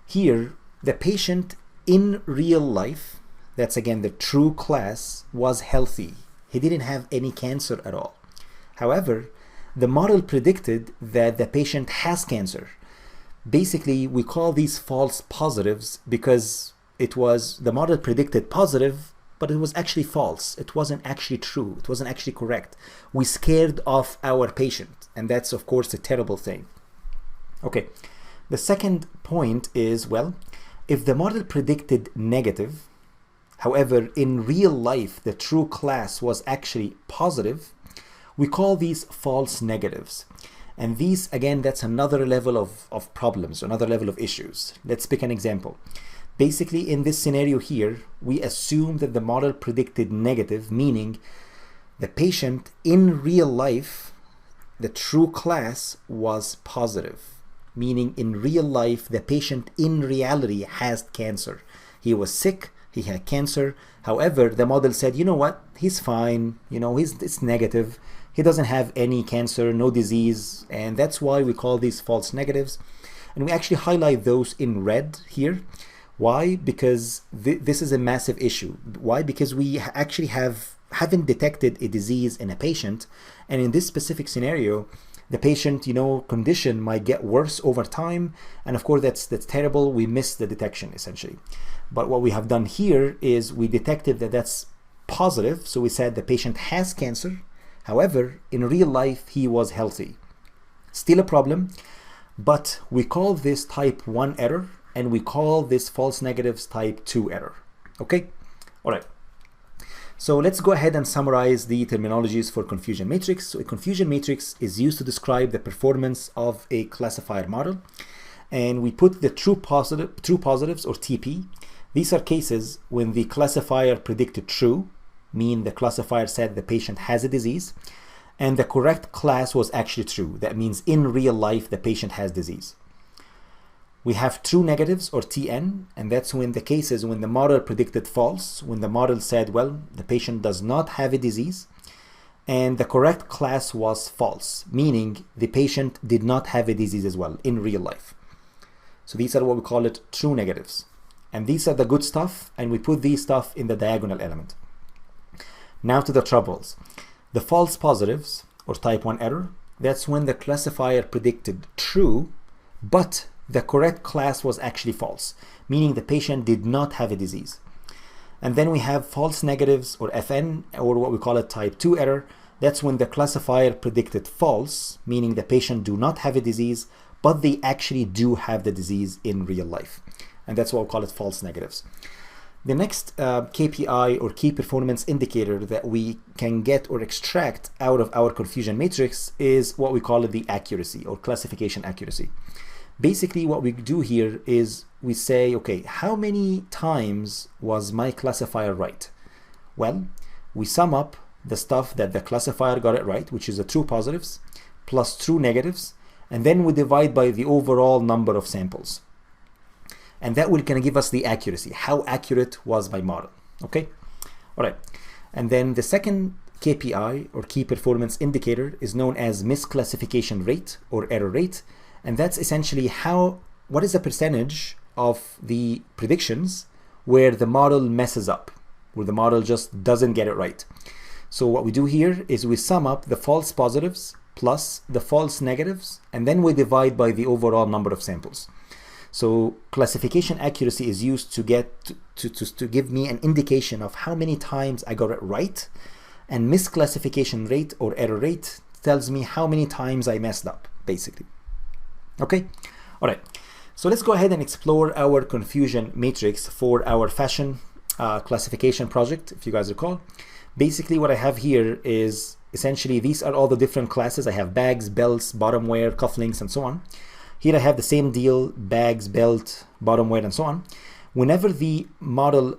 Here, the patient in real life, that's again the true class, was healthy. He didn't have any cancer at all. However, the model predicted that the patient has cancer. Basically, we call these false positives because the model predicted positive, but it was actually false. It wasn't actually true. It wasn't actually correct. We scared off our patient, and that's of course a terrible thing. Okay, the second point is, well, if the model predicted negative, however, in real life, the true class was actually positive, we call these false negatives. And these, again, that's another level of problems, another level of issues. Let's pick an example. Basically, in this scenario here, we assume that the model predicted negative, meaning the patient in real life, the true class was positive. Meaning in real life, the patient in reality has cancer. He was sick, he had cancer. However, the model said, you know what, he's fine, it's negative. He doesn't have any cancer, no disease, and that's why we call these false negatives. And we actually highlight those in red here. Why? Because this is a massive issue. Why? Because we actually haven't detected a disease in a patient, and in this specific scenario, the patient, condition might get worse over time, and of course that's terrible. We missed the detection essentially. But what we have done here is we detected that that's positive, so we said the patient has cancer. However, in real life, he was healthy. Still a problem, but we call this type 1 error, and we call this false negatives type 2 error. Okay? All right. So let's go ahead and summarize the terminologies for confusion matrix. So a confusion matrix is used to describe the performance of a classifier model. And we put the true positives, or TP. These are cases when the classifier predicted true, mean the classifier said the patient has a disease, and the correct class was actually true. That means in real life, the patient has disease. We have true negatives, or TN, and that's when the cases when the model predicted false, when the model said, well, the patient does not have a disease, and the correct class was false, meaning the patient did not have a disease as well in real life. So these are what we call it true negatives. And these are the good stuff, and we put these stuff in the diagonal element. Now to the troubles. The false positives, or type 1 error, that's when the classifier predicted true, but the correct class was actually false, meaning the patient did not have a disease. And then we have false negatives, or FN, or what we call it type 2 error. That's when the classifier predicted false, meaning the patient do not have a disease, but they actually do have the disease in real life. And that's what we call it false negatives. The next KPI, or key performance indicator, that we can get or extract out of our confusion matrix is what we call it the accuracy, or classification accuracy. Basically, what we do here is we say, okay, how many times was my classifier right? Well, we sum up the stuff that the classifier got it right, which is the true positives, plus true negatives, and then we divide by the overall number of samples. And that will kind of give us the accuracy. How accurate was my model? Okay? All right. And then the second KPI, or key performance indicator, is known as misclassification rate, or error rate. And that's essentially what is the percentage of the predictions where the model messes up, where the model just doesn't get it right. So what we do here is we sum up the false positives plus the false negatives, and then we divide by the overall number of samples. So classification accuracy is used to get to give me an indication of how many times I got it right, and misclassification rate, or error rate, tells me how many times I messed up, basically. Okay, all right. So let's go ahead and explore our confusion matrix for our fashion classification project, if you guys recall. Basically, what I have here is essentially these are all the different classes. I have bags, belts, bottom wear, cufflinks, and so on. Here I have the same deal, bags, belt, bottom wear, and so on. whenever the model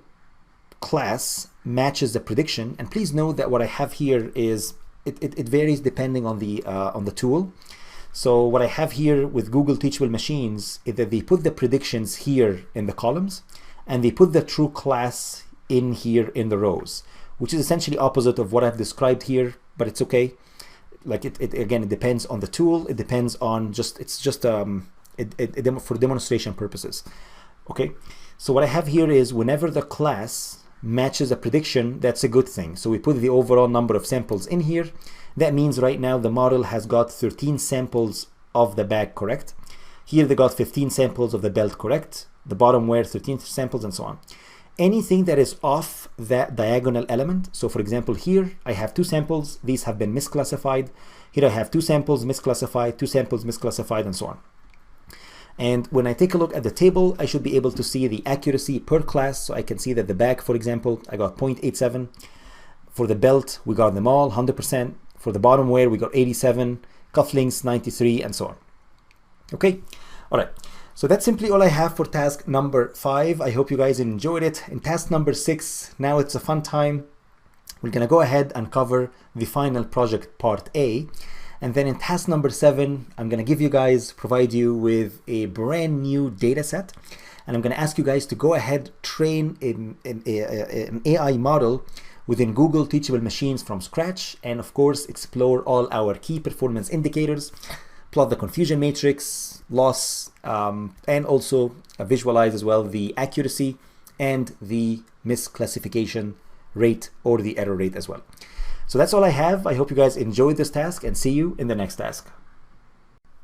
class matches the prediction, and please note that what I have here is it varies depending on the tool. So what I have here with Google Teachable Machines is that they put the predictions here in the columns, and they put the true class in here in the rows, which is essentially opposite of what I've described here, but it's okay. Like it again, it depends on the tool. It depends on for demonstration purposes. Okay, so what I have here is whenever the class matches a prediction, that's a good thing. So we put the overall number of samples in here. That means right now the model has got 13 samples of the bag correct. Here they got 15 samples of the belt correct. The bottom wear 13 samples, and so on. Anything that is off that diagonal element, so for example here I have 2 samples, these have been misclassified. Here I have 2 samples misclassified, 2 samples misclassified, and so on. And when I take a look at the table, I should be able to see the accuracy per class. So I can see that the bag, for example, I got 0.87. For the belt, we got them all 100%. For the bottom wear, we got 87, cufflinks 93, and so on. Okay, all right. So that's simply all I have for task number 5. I hope you guys enjoyed it. In task number 6, now it's a fun time. We're gonna go ahead and cover the final project part A. And then in task number 7, I'm gonna provide you with a brand new data set. And I'm gonna ask you guys to go ahead, train an AI model within Google Teachable Machines from scratch. And of course, explore all our key performance indicators, plot the confusion matrix, loss, and also visualize as well the accuracy and the misclassification rate or the error rate as well. So that's all I have. I hope you guys enjoyed this task, and see you in the next task.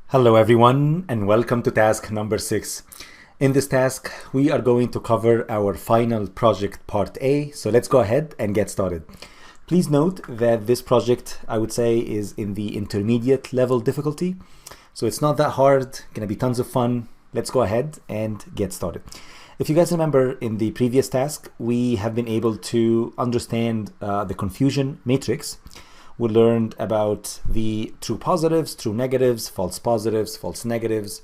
Hello everyone, and welcome to task number 6. In this task, we are going to cover our final project part A. So let's go ahead and get started. Please note that this project, I would say, is in the intermediate level difficulty. So it's not that hard, gonna be tons of fun. Let's go ahead and get started. If you guys remember, in the previous task, we have been able to understand the confusion matrix. We learned about the true positives, true negatives, false positives, false negatives.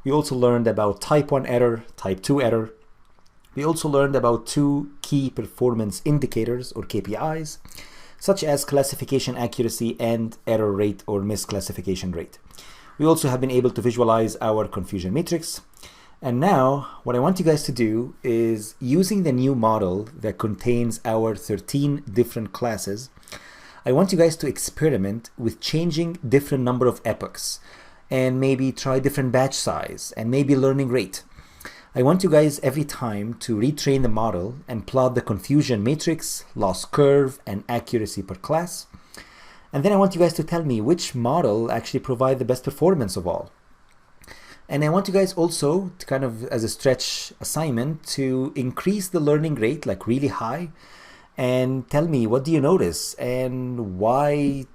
We also learned about type 1 error, type 2 error. We also learned about 2 key performance indicators or KPIs, such as classification accuracy and error rate or misclassification rate. We also have been able to visualize our confusion matrix. And now what I want you guys to do is, using the new model that contains our 13 different classes, I want you guys to experiment with changing different number of epochs and maybe try different batch size and maybe learning rate. I want you guys every time to retrain the model and plot the confusion matrix, loss curve, and accuracy per class. And then I want you guys to tell me which model actually provide the best performance of all. And I want you guys also to kind of, as a stretch assignment, to increase the learning rate like really high and tell me, what do you notice and why,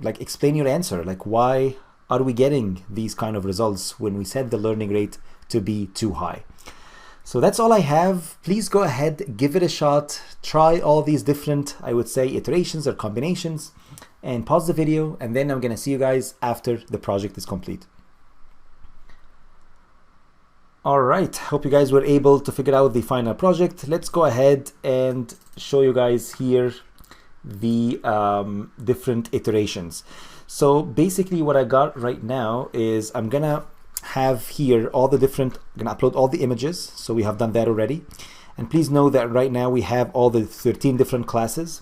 like explain your answer. Like, why are we getting these kind of results when we set the learning rate to be too high? So that's all I have. Please go ahead, give it a shot, try all these different, I would say, iterations or combinations, and pause the video, and then I'm gonna see you guys after the project is complete. All right, hope you guys were able to figure out the final project. Let's go ahead and show you guys here the different iterations. So basically what I got right now is I'm gonna have here all the different, I'm gonna upload all the images. So we have done that already. And please know that right now we have all the 13 different classes.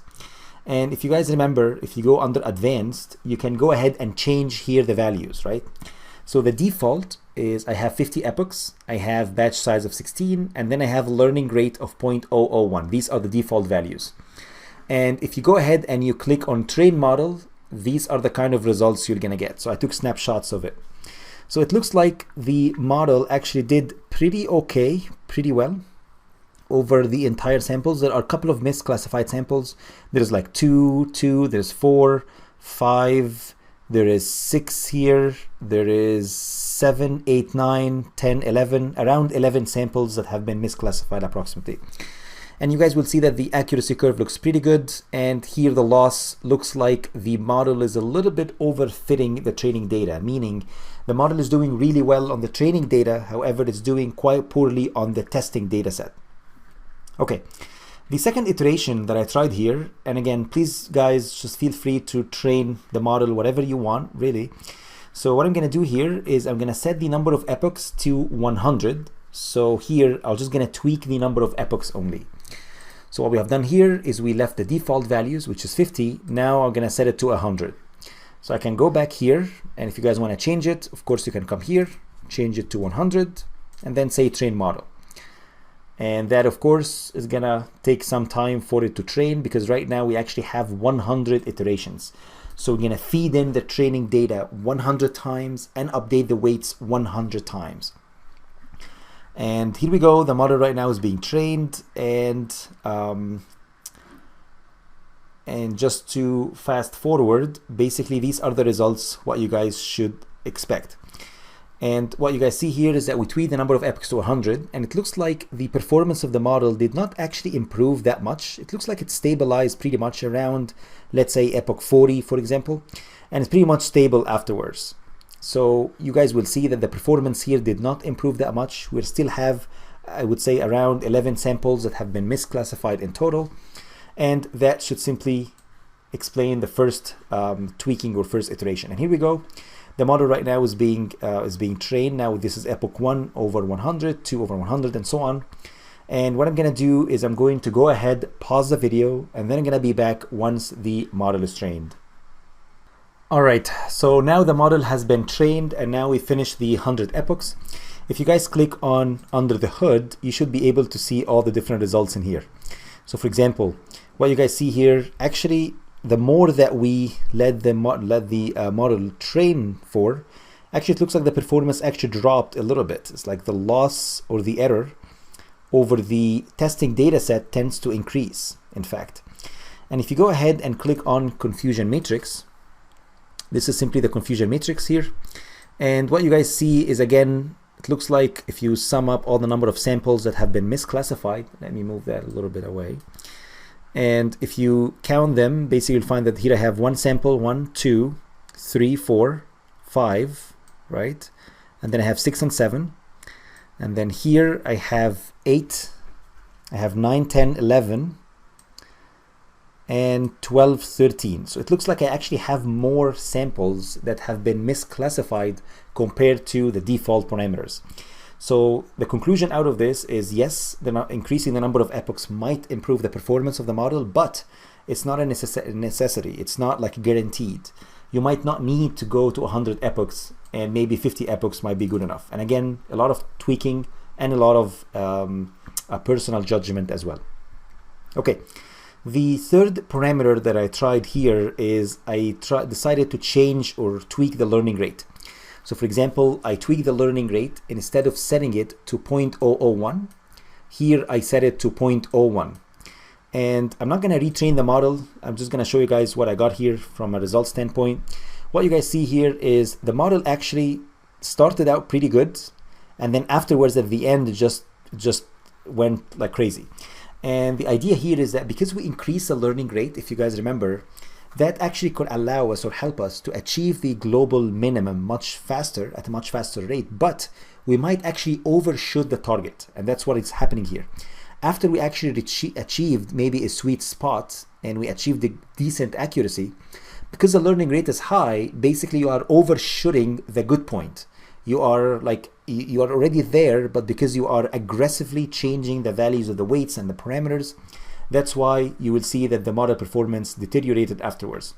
And if you guys remember, if you go under advanced, you can go ahead and change here the values, right? So the default is I have 50 epochs, I have batch size of 16, and then I have learning rate of 0.001. These are the default values. And if you go ahead and you click on train model, these are the kind of results you're gonna get. So I took snapshots of it. So it looks like the model actually did pretty okay, pretty well over the entire samples. There are a couple of misclassified samples. There's like 2, there's 4, 5, there is 6 here, there is 7, 8, 9, 10, 11, around 11 samples that have been misclassified approximately. And you guys will see that the accuracy curve looks pretty good, and here the loss looks like the model is a little bit overfitting the training data, meaning the model is doing really well on the training data, however it's doing quite poorly on the testing data set. Okay, the second iteration that I tried here, and again, please guys, just feel free to train the model whatever you want, really. So what I'm gonna do here is I'm gonna set the number of epochs to 100. So here, I'm just gonna tweak the number of epochs only. So what we have done here is we left the default values, which is 50. Now I'm gonna set it to 100. So I can go back here, and if you guys wanna change it, of course you can come here, change it to 100, and then say train model. And that of course is gonna take some time for it to train, because right now we actually have 100 iterations. So we're gonna feed in the training data 100 times and update the weights 100 times. And here we go, the model right now is being trained, and just to fast forward, basically these are the results, what you guys should expect. And what you guys see here is that we tweaked the number of epochs to 100, and it looks like the performance of the model did not actually improve that much. It looks like it stabilized pretty much around, let's say, epoch 40, for example, and it's pretty much stable afterwards. So you guys will see that the performance here did not improve that much. We still have, I would say, around 11 samples that have been misclassified in total, and that should simply explain the first tweaking or first iteration. And here we go. The model right now is being trained. Now this is epoch 1 over 100, 2 over 100, and so on. And what I'm gonna do is I'm going to go ahead, pause the video, and then I'm gonna be back once the model is trained. All right, so now the model has been trained, and now we finished the 100 epochs. If you guys click on under the hood, you should be able to see all the different results in here. So for example, what you guys see here, actually, the more that we let the model train for, actually it looks like the performance actually dropped a little bit. It's like the loss or the error over the testing data set tends to increase, in fact. And if you go ahead and click on confusion matrix, this is simply the confusion matrix here. And what you guys see is, again, it looks like if you sum up all the number of samples that have been misclassified, let me move that a little bit away. And if you count them, basically you'll find that here I have one sample, 1, 2, 3, 4, 5, right? And then I have 6 and 7. And then here I have 8, I have 9, 10, 11, and 12, 13. So it looks like I actually have more samples that have been misclassified compared to the default parameters. So the conclusion out of this is, yes, increasing the number of epochs might improve the performance of the model, but it's not a necessity. It's not like guaranteed. You might not need to go to 100 epochs, and maybe 50 epochs might be good enough. And again, a lot of tweaking and a lot of personal judgment as well. Okay. The third parameter that I tried here is I decided to change or tweak the learning rate. So for example, I tweaked the learning rate. Instead of setting it to 0.001, here I set it to 0.01. And I'm not going to retrain the model. I'm just going to show you guys what I got here from a result standpoint. What you guys see here is the model actually started out pretty good, and then afterwards at the end it just went like crazy. And the idea here is that because we increase the learning rate, if you guys remember, that actually could allow us or help us to achieve the global minimum much faster, at a much faster rate, but we might actually overshoot the target. And that's what is happening here. After we actually achieved maybe a sweet spot and we achieved the decent accuracy, because the learning rate is high, basically you are overshooting the good point. You are already there, but because you are aggressively changing the values of the weights and the parameters, that's why you will see that the model performance deteriorated afterwards.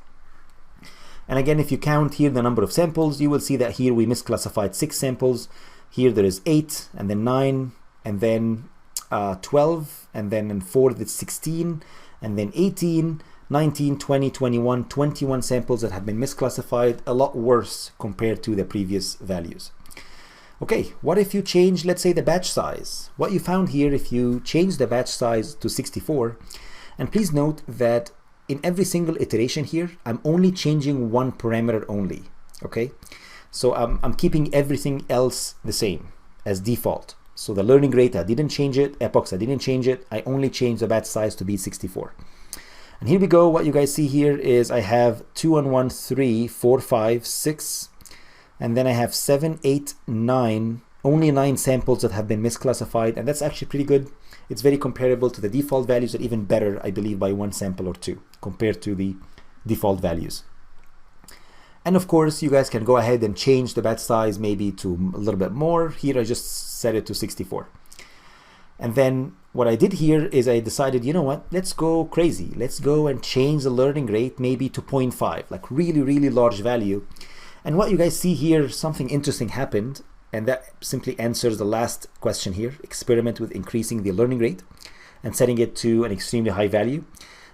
And again, if you count here the number of samples, you will see that here we misclassified 6 samples. Here there is 8, and then 9, and then 12, and then in 4 that's 16, and then 18, 19, 20, 21, 21 samples that have been misclassified, a lot worse compared to the previous values. Okay, what if you change, let's say, the batch size? What you found here, if you change the batch size to 64, and please note that in every single iteration here, I'm only changing one parameter only, okay? So I'm keeping everything else the same as default. So the learning rate, I didn't change it. Epochs, I didn't change it. I only changed the batch size to be 64. And here we go. What you guys see here is I have 2 and 1, 3, 4, 5, 6, and then I have 7, 8, 9, only 9 samples that have been misclassified, and that's actually pretty good. it's very comparable to the default values, and even better, I believe, by one sample or two compared to the default values. And of course, you guys can go ahead and change the batch size maybe to a little bit more. Here, I just set it to 64. And then what I did here is I decided, you know what, let's go crazy. Let's go and change the learning rate maybe to 0.5, like really, really large value. And what you guys see here, something interesting happened, and that simply answers the last question here. Experiment with increasing the learning rate and setting it to an extremely high value.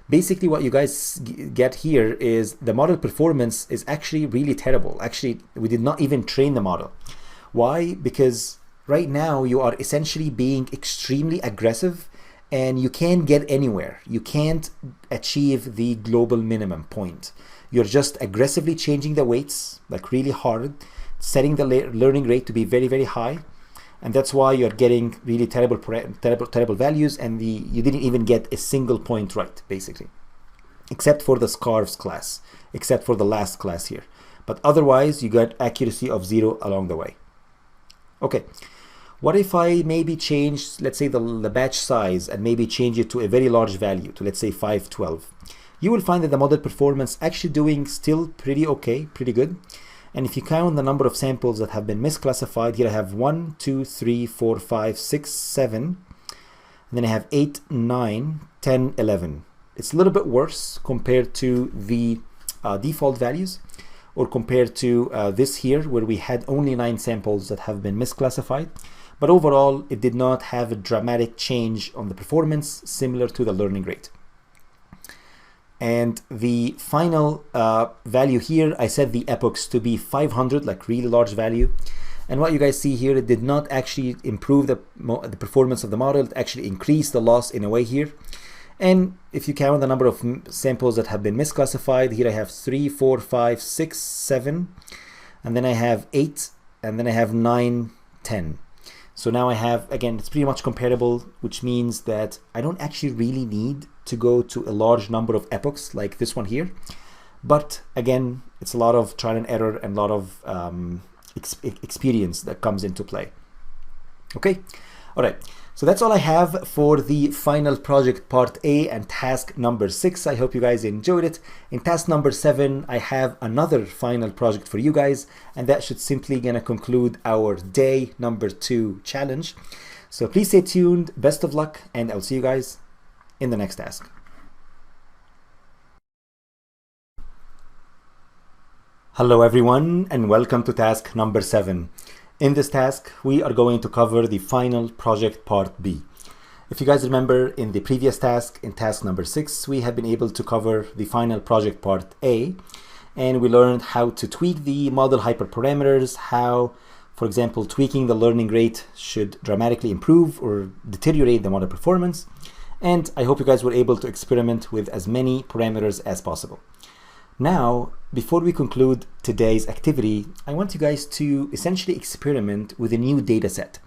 Basically, what you guys get here is the model performance is actually really terrible. Actually, we did not even train the model. Why? Because right now you are essentially being extremely aggressive and you can't get anywhere. You can't achieve the global minimum point. You're just aggressively changing the weights, like really hard, setting the learning rate to be very, very high. And that's why you're getting really terrible values, and you didn't even get a single point right, basically, except for the scarves class, except for the last class here. But otherwise, you got accuracy of 0 along the way. Okay, what if I maybe change, let's say, the batch size and maybe change it to a very large value, to let's say 512? You will find that the model performance actually doing still pretty okay, pretty good. And if you count the number of samples that have been misclassified, here I have 1, 2, 3, 4, 5, 6, 7, and then I have 8, 9, 10, 11. It's a little bit worse compared to the default values, or compared to this here, where we had only 9 samples that have been misclassified. But overall, it did not have a dramatic change on the performance, similar to the learning rate. And the final value here, I set the epochs to be 500, like really large value. And what you guys see here, it did not actually improve the performance of the model. It actually increased the loss in a way here. And if you count the number of samples that have been misclassified, here I have 3, 4, 5, 6, 7, and then I have 8, and then I have 9, 10. So now I have, again, it's pretty much comparable, which means that I don't actually really need to go to a large number of epochs like this one here. But again, it's a lot of trial and error and a lot of experience that comes into play. Okay, all right. So that's all I have for the final project part A and task number 6. I hope you guys enjoyed it. In task number 7, I have another final project for you guys, and that should simply gonna conclude our day number 2 challenge. So please stay tuned, best of luck, and I'll see you guys in the next task. Hello everyone, and welcome to task number 7. In this task, we are going to cover the final project part B. If you guys remember, in the previous task, in task number 6, we have been able to cover the final project part A, and we learned how to tweak the model hyperparameters, how, for example, tweaking the learning rate should dramatically improve or deteriorate the model performance. And I hope you guys were able to experiment with as many parameters as possible. Now, before we conclude today's activity, I want you guys to essentially experiment with a new data set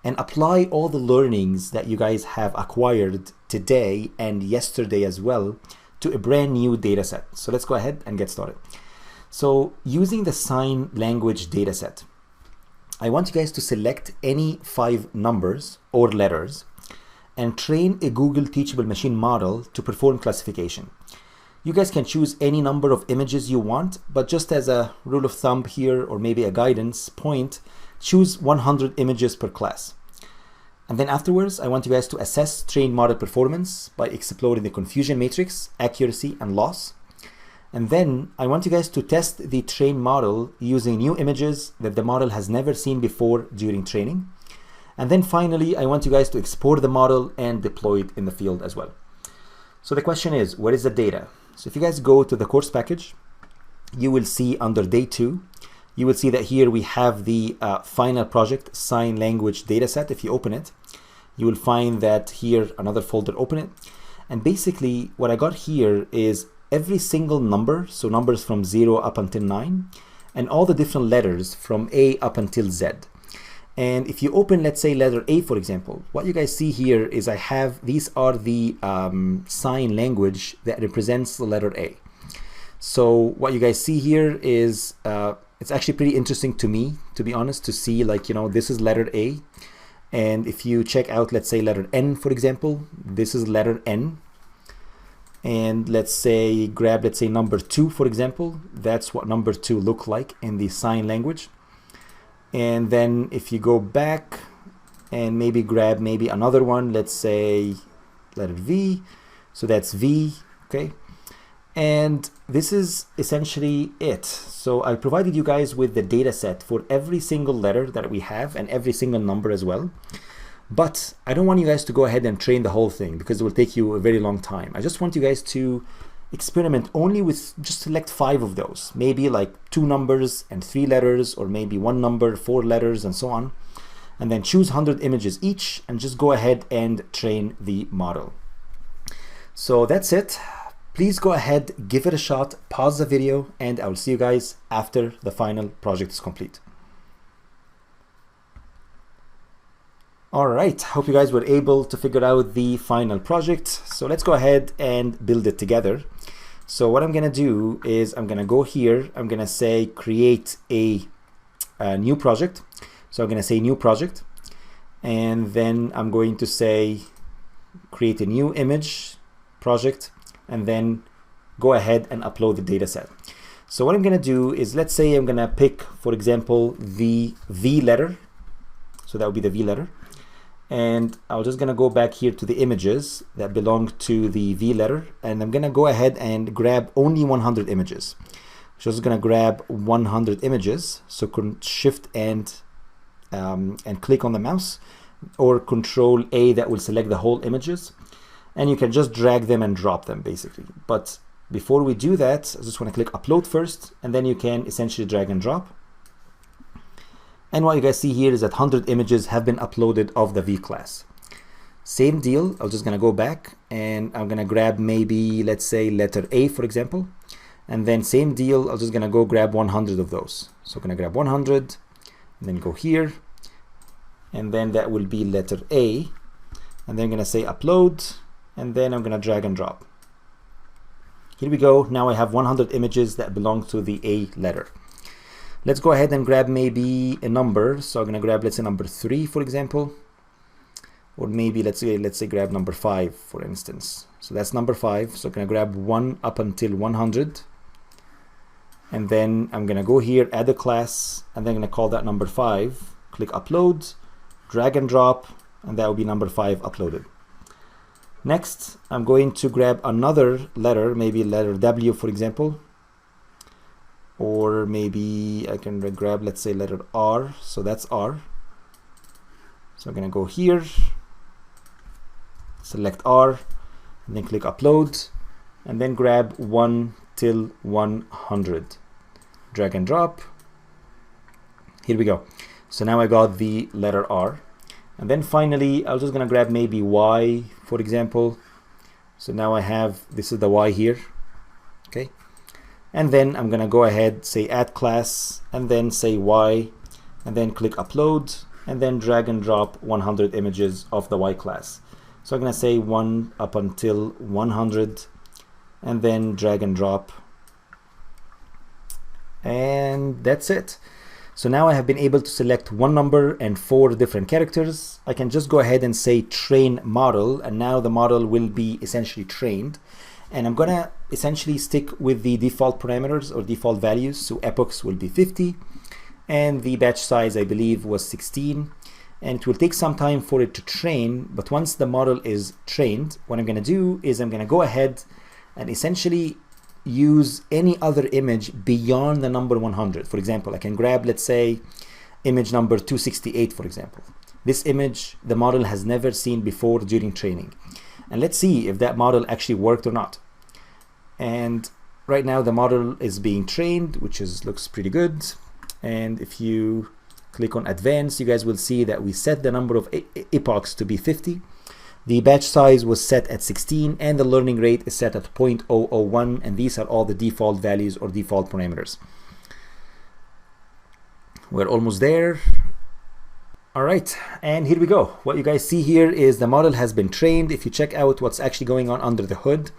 and apply all the learnings that you guys have acquired today and yesterday as well to a brand new data set. So let's go ahead and get started. So using the sign language data set, I want you guys to select any 5 numbers or letters and train a Google Teachable Machine model to perform classification. You guys can choose any number of images you want, but just as a rule of thumb here, or maybe a guidance point, choose 100 images per class. And then afterwards, I want you guys to assess trained model performance by exploring the confusion matrix, accuracy, and loss. And then I want you guys to test the trained model using new images that the model has never seen before during training. And then finally, I want you guys to export the model and deploy it in the field as well. So the question is, where is the data? So if you guys go to the course package, you will see under day 2, you will see that here we have the final project sign language dataset. If you open it, you will find that here another folder, open it. And basically what I got here is every single number, so numbers from 0 up until 9, and all the different letters from A up until Z. And if you open, let's say, letter A, for example, what you guys see here is I have, these are the sign language that represents the letter A. So what you guys see here is, it's actually pretty interesting to me, to be honest, to see, like, you know, this is letter A. And if you check out, let's say letter N, for example, this is letter N. And let's say grab, let's say number 2, for example, that's what number 2 look like in the sign language. And then if you go back and maybe grab maybe another one, let's say letter V, so that's V, okay? And this is essentially it. So I provided you guys with the data set for every single letter that we have and every single number as well. But I don't want you guys to go ahead and train the whole thing because it will take you a very long time. I just want you guys to experiment only with just select 5 of those, maybe like 2 numbers and 3 letters, or maybe 1 number, 4 letters, and so on. And then choose 100 images each and just go ahead and train the model. So that's it. Please go ahead, give it a shot, pause the video, and I will see you guys after the final project is complete. All right, hope you guys were able to figure out the final project. So let's go ahead and build it together. So what I'm gonna do is I'm gonna go here, I'm gonna say create a new project. So I'm gonna say new project, and then I'm going to say create a new image project, and then go ahead and upload the data set. So what I'm gonna do is, let's say I'm gonna pick, for example, the V letter. So that would be the V letter. And I'm just gonna go back here to the images that belong to the V letter, and I'm gonna go ahead and grab only 100 images. So I'm just gonna grab 100 images. So Shift and click on the mouse, or Control A, that will select the whole images, and you can just drag them and drop them basically. But before we do that, I just want to click upload first, and then you can essentially drag and drop. And what you guys see here is that 100 images have been uploaded of the V class. Same deal, I'm just gonna go back and I'm gonna grab maybe, let's say letter A, for example. And then same deal, I'm just gonna go grab 100 of those. So I'm gonna grab 100 and then go here. And then that will be letter A. And then I'm gonna say upload, and then I'm gonna drag and drop. Here we go, now I have 100 images that belong to the A letter. Let's go ahead and grab maybe a number. So I'm gonna grab, let's say number 3, for example, or maybe let's say grab number 5, for instance. So that's number 5. So I'm gonna grab 1 up until 100, and then I'm gonna go here, add a class, and then I'm gonna call that number 5. Click upload, drag and drop, and that will be number 5 uploaded. Next, I'm going to grab another letter, maybe letter W, for example. Or maybe I can grab, let's say letter R, so that's R. So I'm gonna go here, select R, and then click upload, and then grab 1 till 100. Drag and drop. Here we go. So now I got the letter R. And then finally, I was just gonna grab maybe Y, for example. So now I have, this is the Y here, okay? And then I'm gonna go ahead, say add class, and then say Y, and then click upload, and then drag and drop 100 images of the Y class. So I'm gonna say 1 up until 100, and then drag and drop. And that's it. So now I have been able to select 1 number and 4 different characters. I can just go ahead and say train model, and now the model will be essentially trained. And I'm gonna essentially stick with the default parameters or default values. So epochs will be 50, and the batch size I believe was 16. And it will take some time for it to train, but once the model is trained, what I'm gonna do is I'm gonna go ahead and essentially use any other image beyond the number 100. For example, I can grab, let's say, image number 268, for example. This image, the model has never seen before during training. And let's see if that model actually worked or not. And right now the model is being trained, which looks pretty good. And if you click on advanced, you guys will see that we set the number of epochs to be 50. The batch size was set at 16, and the learning rate is set at 0.001, and these are all the default values or default parameters. We're almost there. All right, and here we go. What you guys see here is the model has been trained. If you check out what's actually going on under the hood,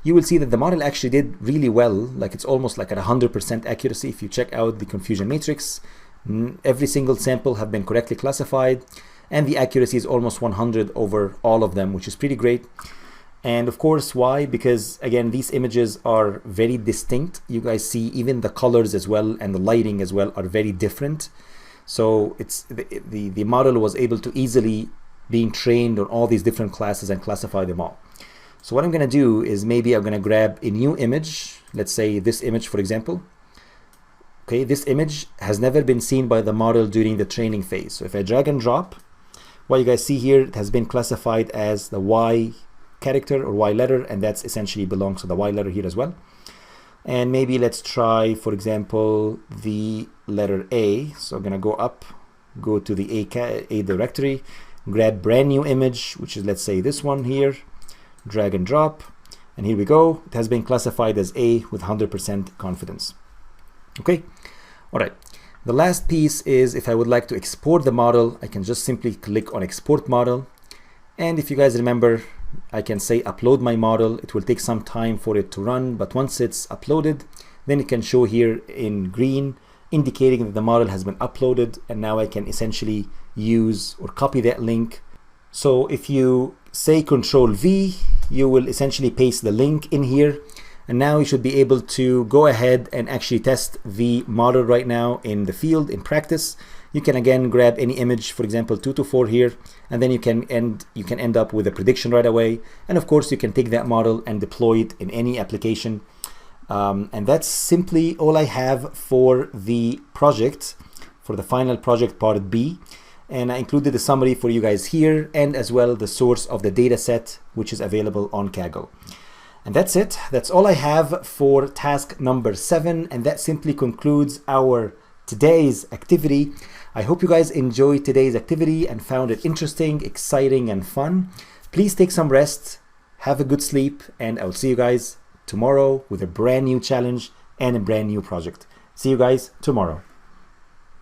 you will see that the model actually did really well. Like it's almost like at 100% accuracy. If you check out the confusion matrix, every single sample have been correctly classified. and the accuracy is almost 100 over all of them, which is pretty great. And of course, why? Because again, these images are very distinct. You guys see even the colors as well and the lighting as well are very different. So it's the model was able to easily being trained on all these different classes and classify them all. So what I'm going to do is maybe I'm going to grab a new image. Let's say this image, for example. Okay, this image has never been seen by the model during the training phase. So if I drag and drop, what you guys see here, it has been classified as the Y character or Y letter, and that's essentially belongs to the Y letter here as well. And maybe let's try, for example, the letter A. So I'm going to go up, go to the A directory, grab brand new image, which is, let's say, this one here, drag and drop, and here we go. It has been classified as A with 100% confidence. Okay, all right. The last piece is if I would like to export the model, I can just simply click on export model. And if you guys remember, I can say upload my model. It will take some time for it to run, but once it's uploaded, then it can show here in green, indicating that the model has been uploaded, and now I can essentially use or copy that link. So if you say Control V, you will essentially paste the link in here, and now you should be able to go ahead and actually test the model right now in the field in practice. You can again grab any image, for example 2 to 4 here, and then you can end up with a prediction right away. And of course you can take that model and deploy it in any application. And that's simply all I have for the project, for the final project part B. And I included a summary for you guys here, and as well the source of the data set, which is available on Kaggle. And that's it. That's all I have for task number 7, and that simply concludes our today's activity. I hope you guys enjoyed today's activity and found it interesting, exciting, and fun. Please take some rest, have a good sleep, and I'll see you guys tomorrow with a brand new challenge and a brand new project. See you guys tomorrow.